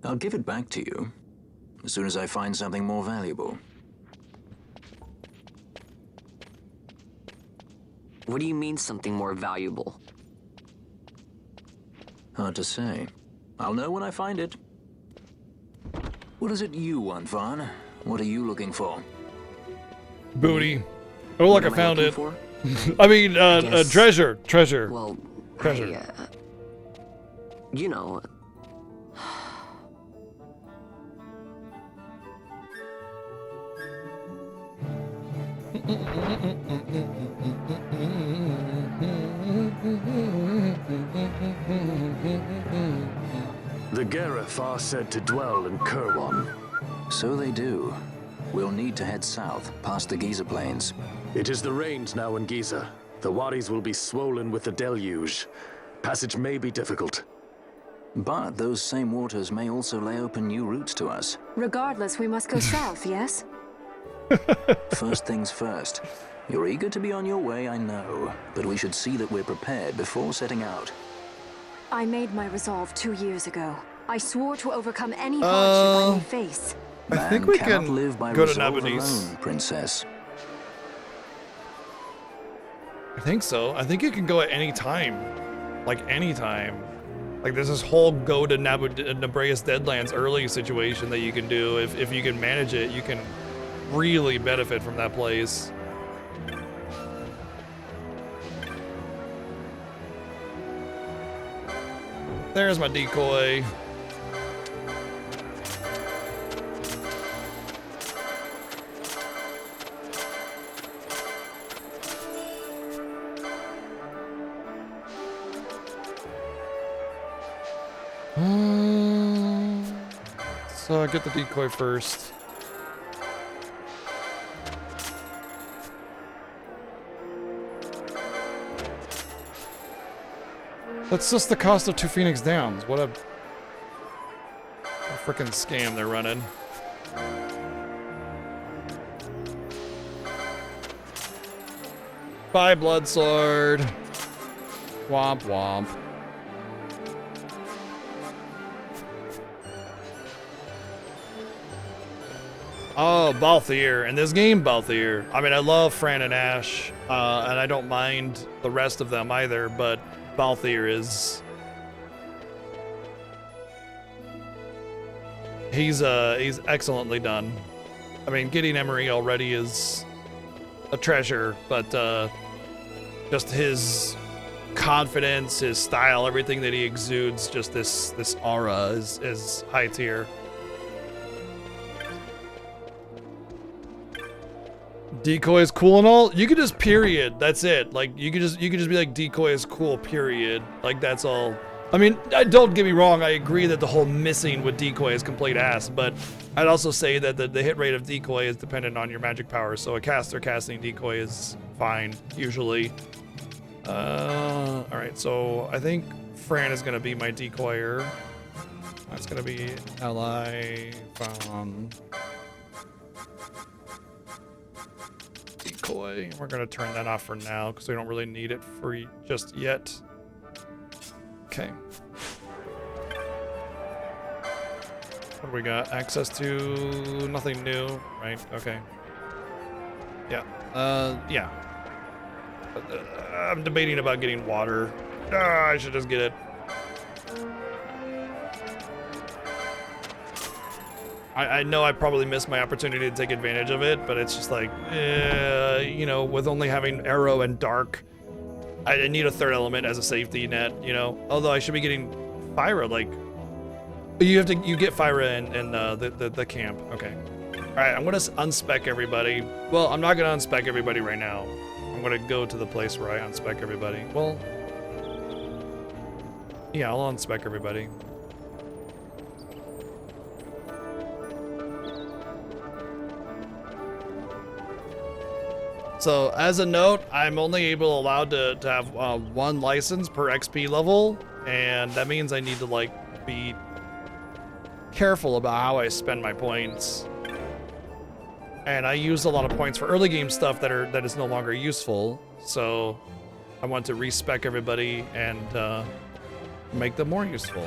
I'll give it back to you as soon as I find something more valuable. What do you mean something more valuable? Hard to say. I'll know when I find it. What is it you want, Vaughn? What are you looking for? Booty. Oh, look, I What am found it. looking for? I mean, guess- treasure. Treasure. Well, treasure. You know. The Garif are said to dwell in Kirwan. So they do. We'll need to head south, past the Giza Plains. It is the rains now in Giza. The wadis will be swollen with the deluge. Passage may be difficult. But those same waters may also lay open new routes to us. Regardless, we must go south, yes? First things first. You're eager to be on your way, I know. But we should see that we're prepared before setting out. I made my resolve 2 years ago. I swore to overcome any hardship I may face. I think Man we cannot can live by go to resolve Nabonese. alone, Princess. I think so. I think you can go at any time. Like, any time. Like, there's this whole go to Nebraya's Deadlands early situation that you can do. If you can manage it, you can really benefit from that place. There's my decoy. get the decoy first. That's just the cost of 2 Phoenix Downs. What a freaking scam they're running. Bye, Blood Sword. Womp womp. Oh, Balthier. In this game, Balthier. I mean, I love Fran and Ash, and I don't mind the rest of them either, but Balthier is... He's excellently done. I mean, getting Emery already is a treasure, but just his confidence, his style, everything that he exudes, just this aura is high tier. Decoy is cool and all. You could just period. That's it. Like you could just be like decoy is cool. Period. Like that's all. I mean, don't get me wrong. I agree that the whole missing with decoy is complete ass. But I'd also say that the hit rate of decoy is dependent on your magic power. So a caster casting decoy is fine usually. All right. So I think Fran is gonna be my decoyer. That's gonna be Li found. Decoy. We're gonna turn that off for now because we don't really need it for just yet. Okay. What do we got? Access to nothing new, right? Okay. Yeah. Yeah. I'm debating about getting water. I should just get it. I know I probably missed my opportunity to take advantage of it, but it's just like, you know, with only having arrow and dark, I need a third element as a safety net, you know. Although I should be getting Fyra, like, you get Fyra in the camp. Okay. All right, I'm gonna unspec everybody. Well, I'm not gonna unspec everybody right now. I'm gonna go to the place where I unspec everybody. Well, yeah, I'll unspec everybody. So as a note, I'm only allowed to have 1 license per XP level, and that means I need to like be careful about how I spend my points. And I used a lot of points for early game stuff that is no longer useful, so I want to respec everybody and make them more useful.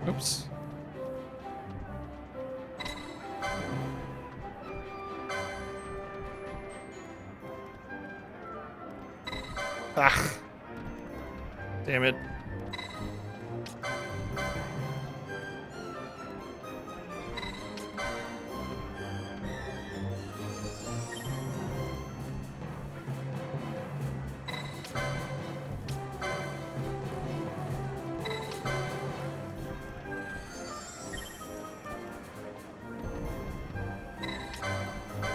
Oops. Ah. Damn it.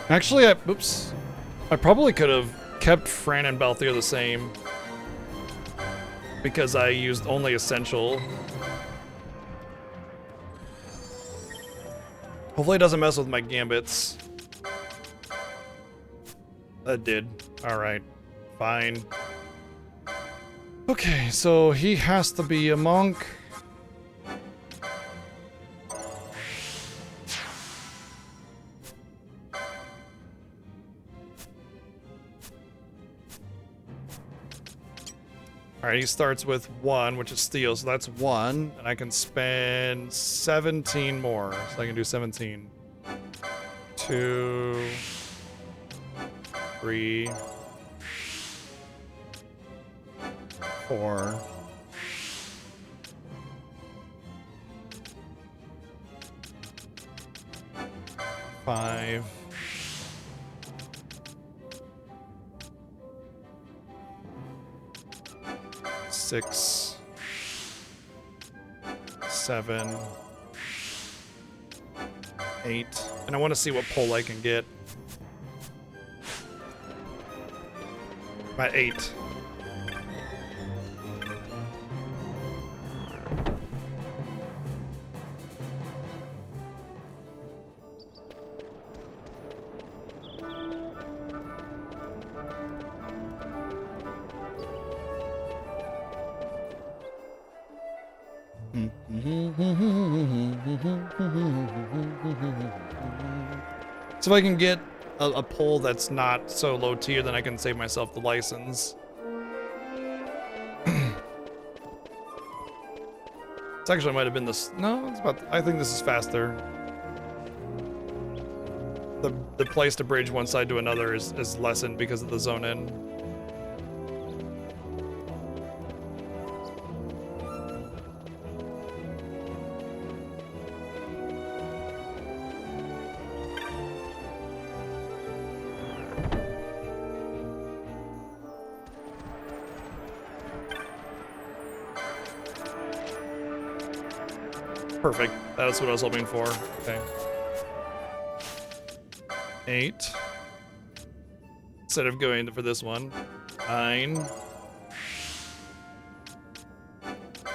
Actually, oops. I probably could have kept Fran and Balthier the same because I used only essential. Hopefully it doesn't mess with my gambits. That did. All right, fine. Okay, so he has to be a monk. Alright, he starts with 1, which is steel, so that's 1, and I can spend 17 more, so I can do 17. 2, 3, 4. Five. 6, 7, 8, and I want to see what pull I can get. My 8. So if I can get a pull that's not so low tier, then I can save myself the license. It's actually might have been this. No, it's about. I think this is faster. The place to bridge one side to another is lessened because of the zone in. Perfect. That's what I was hoping for. Okay. 8. Instead of going for this one. 9.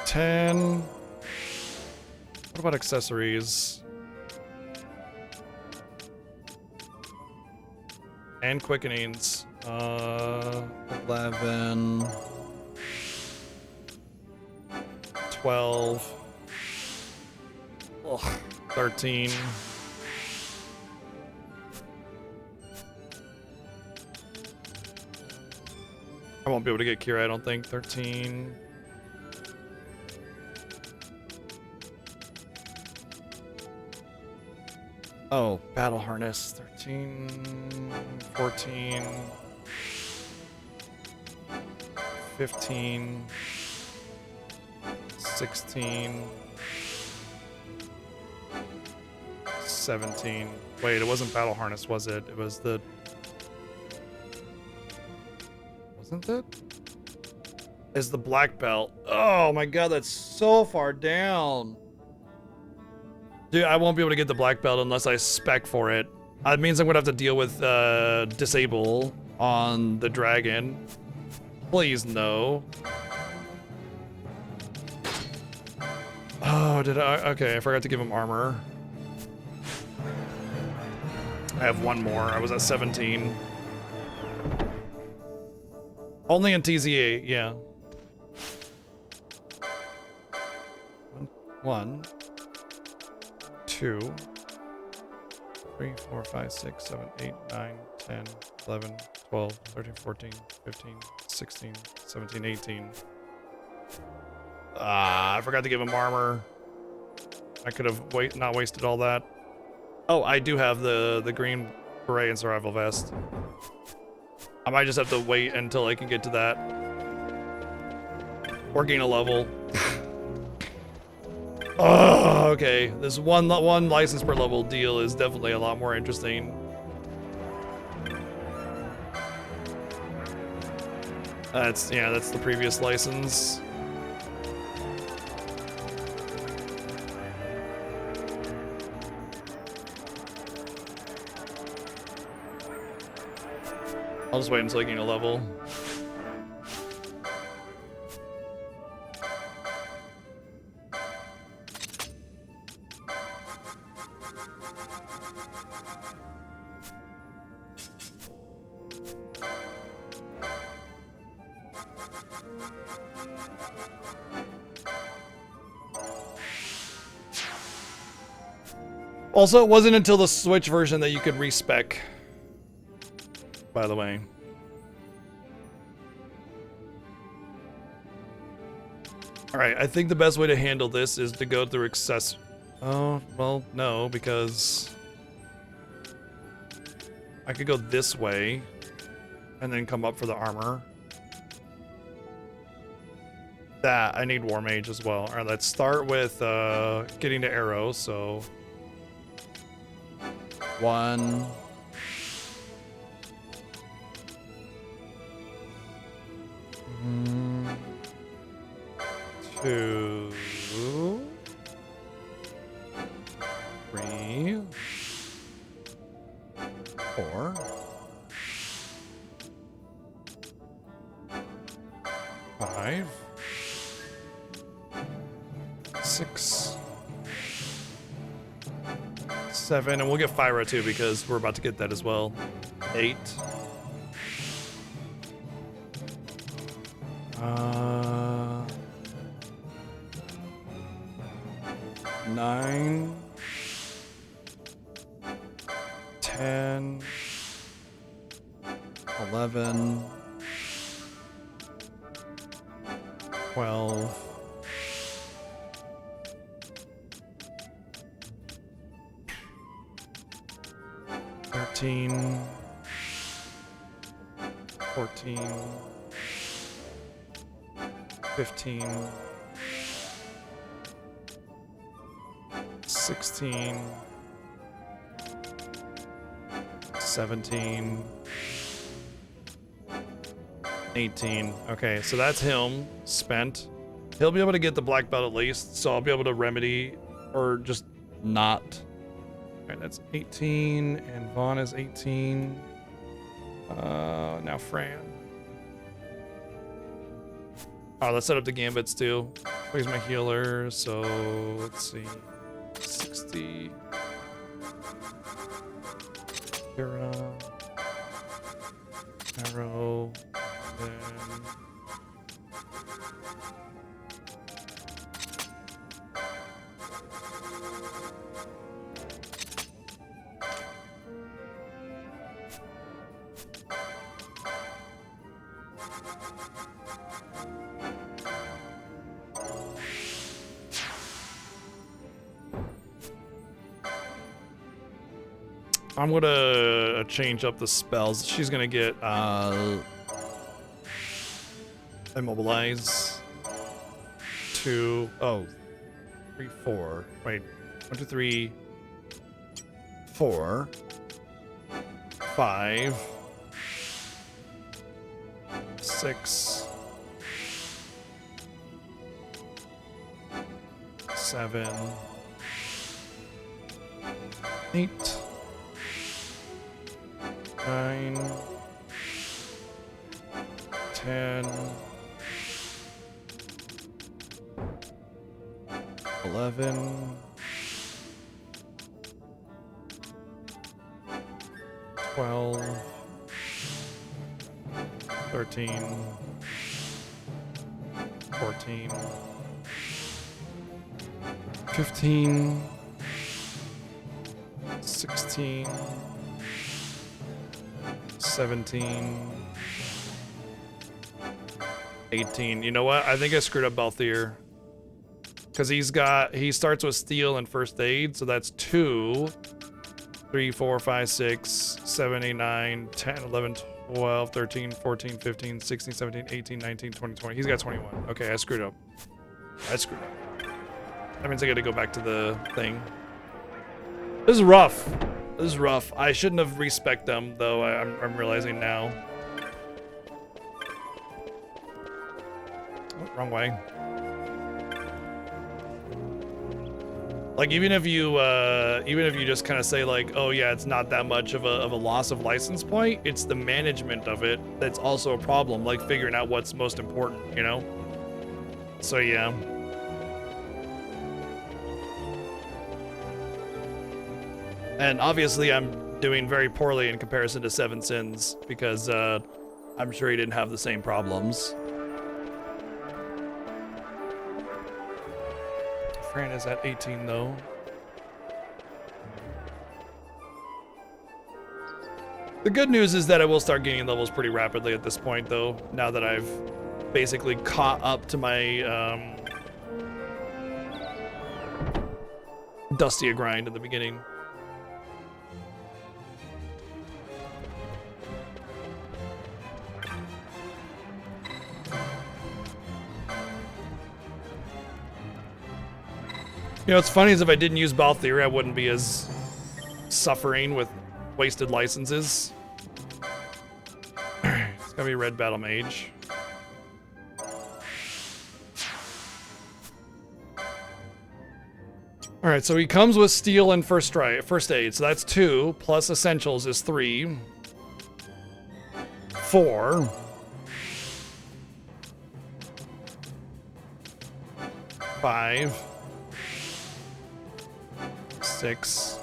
10. What about accessories? And quickenings. 11. 12. Ugh, 13. I won't be able to get Kira, I don't think. 13. Oh, battle harness. 13. 14. 15. 16. 17. Wait, it wasn't battle harness, was it? It was the... Wasn't it? Is the black belt. Oh my god, that's so far down. Dude, I won't be able to get the black belt unless I spec for it. That means I'm gonna have to deal with disable on the dragon. Please no. Oh, did I? Okay, I forgot to give him armor. I have one more. I was at 17. Only in TZA, yeah. 1, 2, 3, 4, 5, 6, 7, 8, 9, 10, 11, 12, 13, 14, 15, 16, 17, 18. Ah, I forgot to give him armor. I could have not wasted all that. Oh, I do have the green beret and survival vest. I might just have to wait until I can get to that. Or gain a level. Oh, okay. This one license per level deal is definitely a lot more interesting. That's the previous license. I'll just wait until I gain a level. Also, it wasn't until the Switch version that you could respec. By the way. Alright, I think the best way to handle this is to go through access. Oh, well, no, because I could go this way and then come up for the armor. That, I need War Mage as well. Alright, let's start with getting to arrows, so 1. 2, 3, 4, 6, 7, and we'll get Fyra too because we're about to get that as well. 8. 9, 10, 11, 12, 13, 14, 15, 16, 17, 18. Okay, so that's him spent. He'll be able to get the black belt at least, so I'll be able to remedy or just not. All right, that's 18, and Vaughn is 18. Now Fran. Oh, let's set up the gambits too. Where's my healer? So let's see. 60. Kira. Arrow. Then. I'm gonna change up the spells. She's gonna get immobilize. 2, 3, 4. Wait, 1, 2, 3, 4, 5, 6, 7, 8, 9, 10, 11, 12, 13, 14, 15, 16, 17, 18. You know what? I think I screwed up Balthier. Because he starts with steel and first aid, so that's 2, 3, 4, 5, 6, 7, 8, 9, 10, 11, 12, 13, 14, 15, 16, 17, 18, 19, 20, 20. He's got 21. Okay, I screwed up. That means I gotta go back to the thing. This is rough. This is rough. I shouldn't have respec them, though. I'm realizing now. Oh, wrong way. Like even if you just kind of say like, oh yeah, it's not that much of a loss of license point, it's the management of it that's also a problem. Like figuring out what's most important, you know. So yeah. And obviously I'm doing very poorly in comparison to Seven Sins because I'm sure he didn't have the same problems. Fran is at 18 though. The good news is that I will start gaining levels pretty rapidly at this point though, now that I've basically caught up to my Dusty grind in the beginning. You know, what's funny is if I didn't use Balthier, I wouldn't be as suffering with wasted licenses. It's gonna be Red Battle Mage. Alright, so he comes with steel and first aid, so that's 2, plus essentials is 3. 4. 5. 6,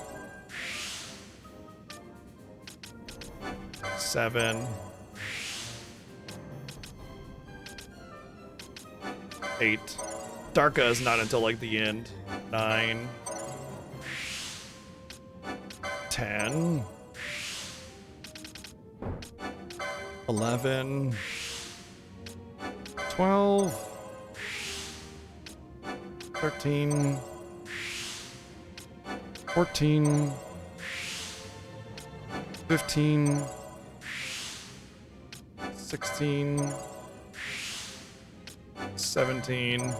7, 8. Darka is not until like the end. 9, 10, 11, 12, 13, 14, 15, 16, 17,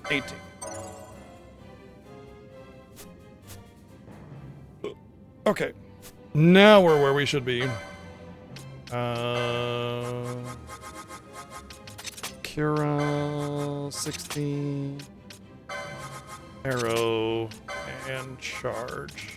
18. Okay. Now we're where we should be. Kira, 16, arrow, and charge.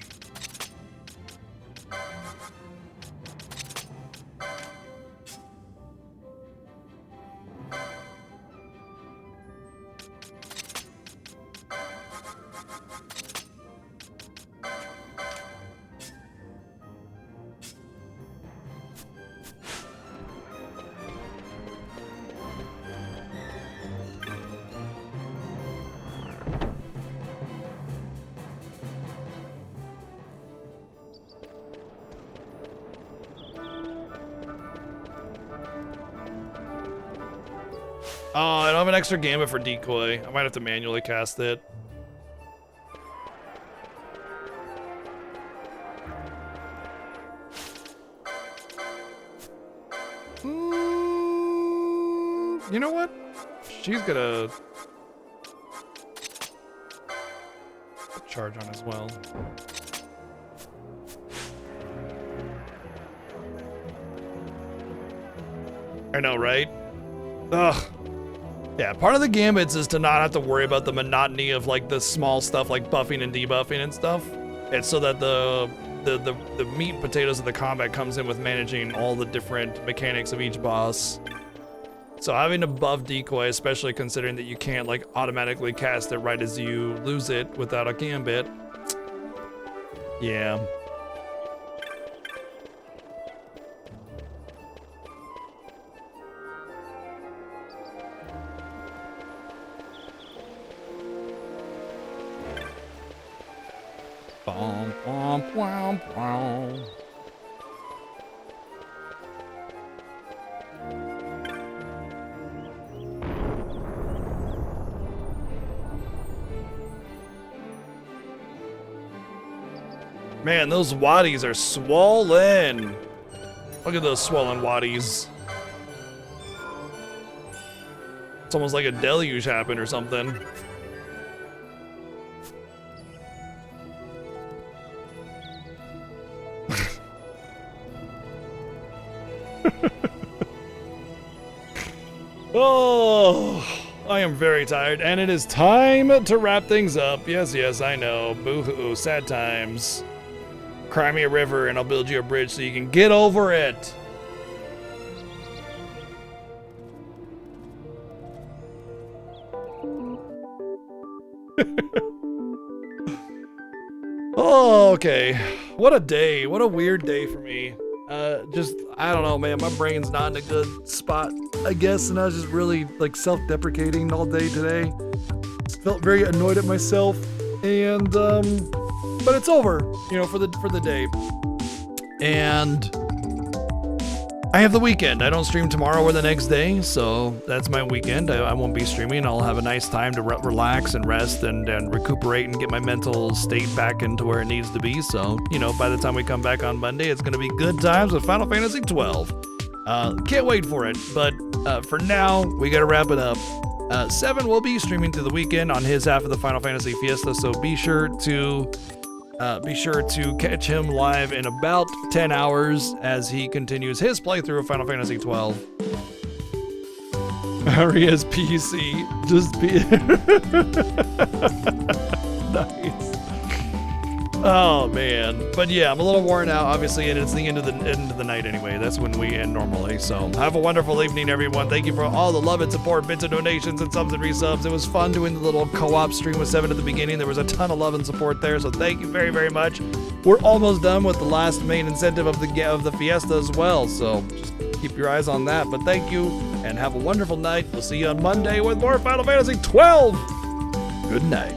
Oh, I don't have an extra gambit for decoy. I might have to manually cast it. You know what? She's gonna charge on as well. I know, right? Ugh. Yeah, part of the gambits is to not have to worry about the monotony of like the small stuff like buffing and debuffing and stuff. It's so that the meat and potatoes of the combat comes in with managing all the different mechanics of each boss. So having a buff decoy, especially considering that you can't like automatically cast it right as you lose it without a gambit. Yeah. Bom, bom, bom, bom. Man, those waddies are swollen. Look at those swollen waddies. It's almost like a deluge happened or something. Oh, I am very tired, and it is time to wrap things up. Yes, yes, I know. Boo-hoo, sad times. Cry me a river, and I'll build you a bridge so you can get over it. Oh, okay. What a day. What a weird day for me. I don't know, man. My brain's not in a good spot, I guess, and I was just really like self-deprecating all day today. Just felt very annoyed at myself, and but it's over, you know, for the day. And I have the weekend. I don't stream tomorrow or the next day, so that's my weekend. I won't be streaming. I'll have a nice time to relax and rest and recuperate and get my mental state back into where it needs to be. So, you know, by the time we come back on Monday, it's going to be good times with Final Fantasy 12. Can't wait for it, but for now, we got to wrap it up. 7 will be streaming through the weekend on his half of the Final Fantasy Fiesta, so be sure to catch him live in about 10 hours as he continues his playthrough of Final Fantasy 12. Maria's PC. Just be... Nice. Oh man, but yeah, I'm a little worn out, obviously, and it's the end of the night anyway. That's when we end normally. So have a wonderful evening, everyone. Thank you for all the love and support, bits and donations, and subs and resubs. It was fun doing the little co-op stream with 7 at the beginning. There was a ton of love and support there, so thank you very, very much. We're almost done with the last main incentive of the Fiesta as well, so just keep your eyes on that. But thank you, and have a wonderful night. We'll see you on Monday with more Final Fantasy 12. Good night.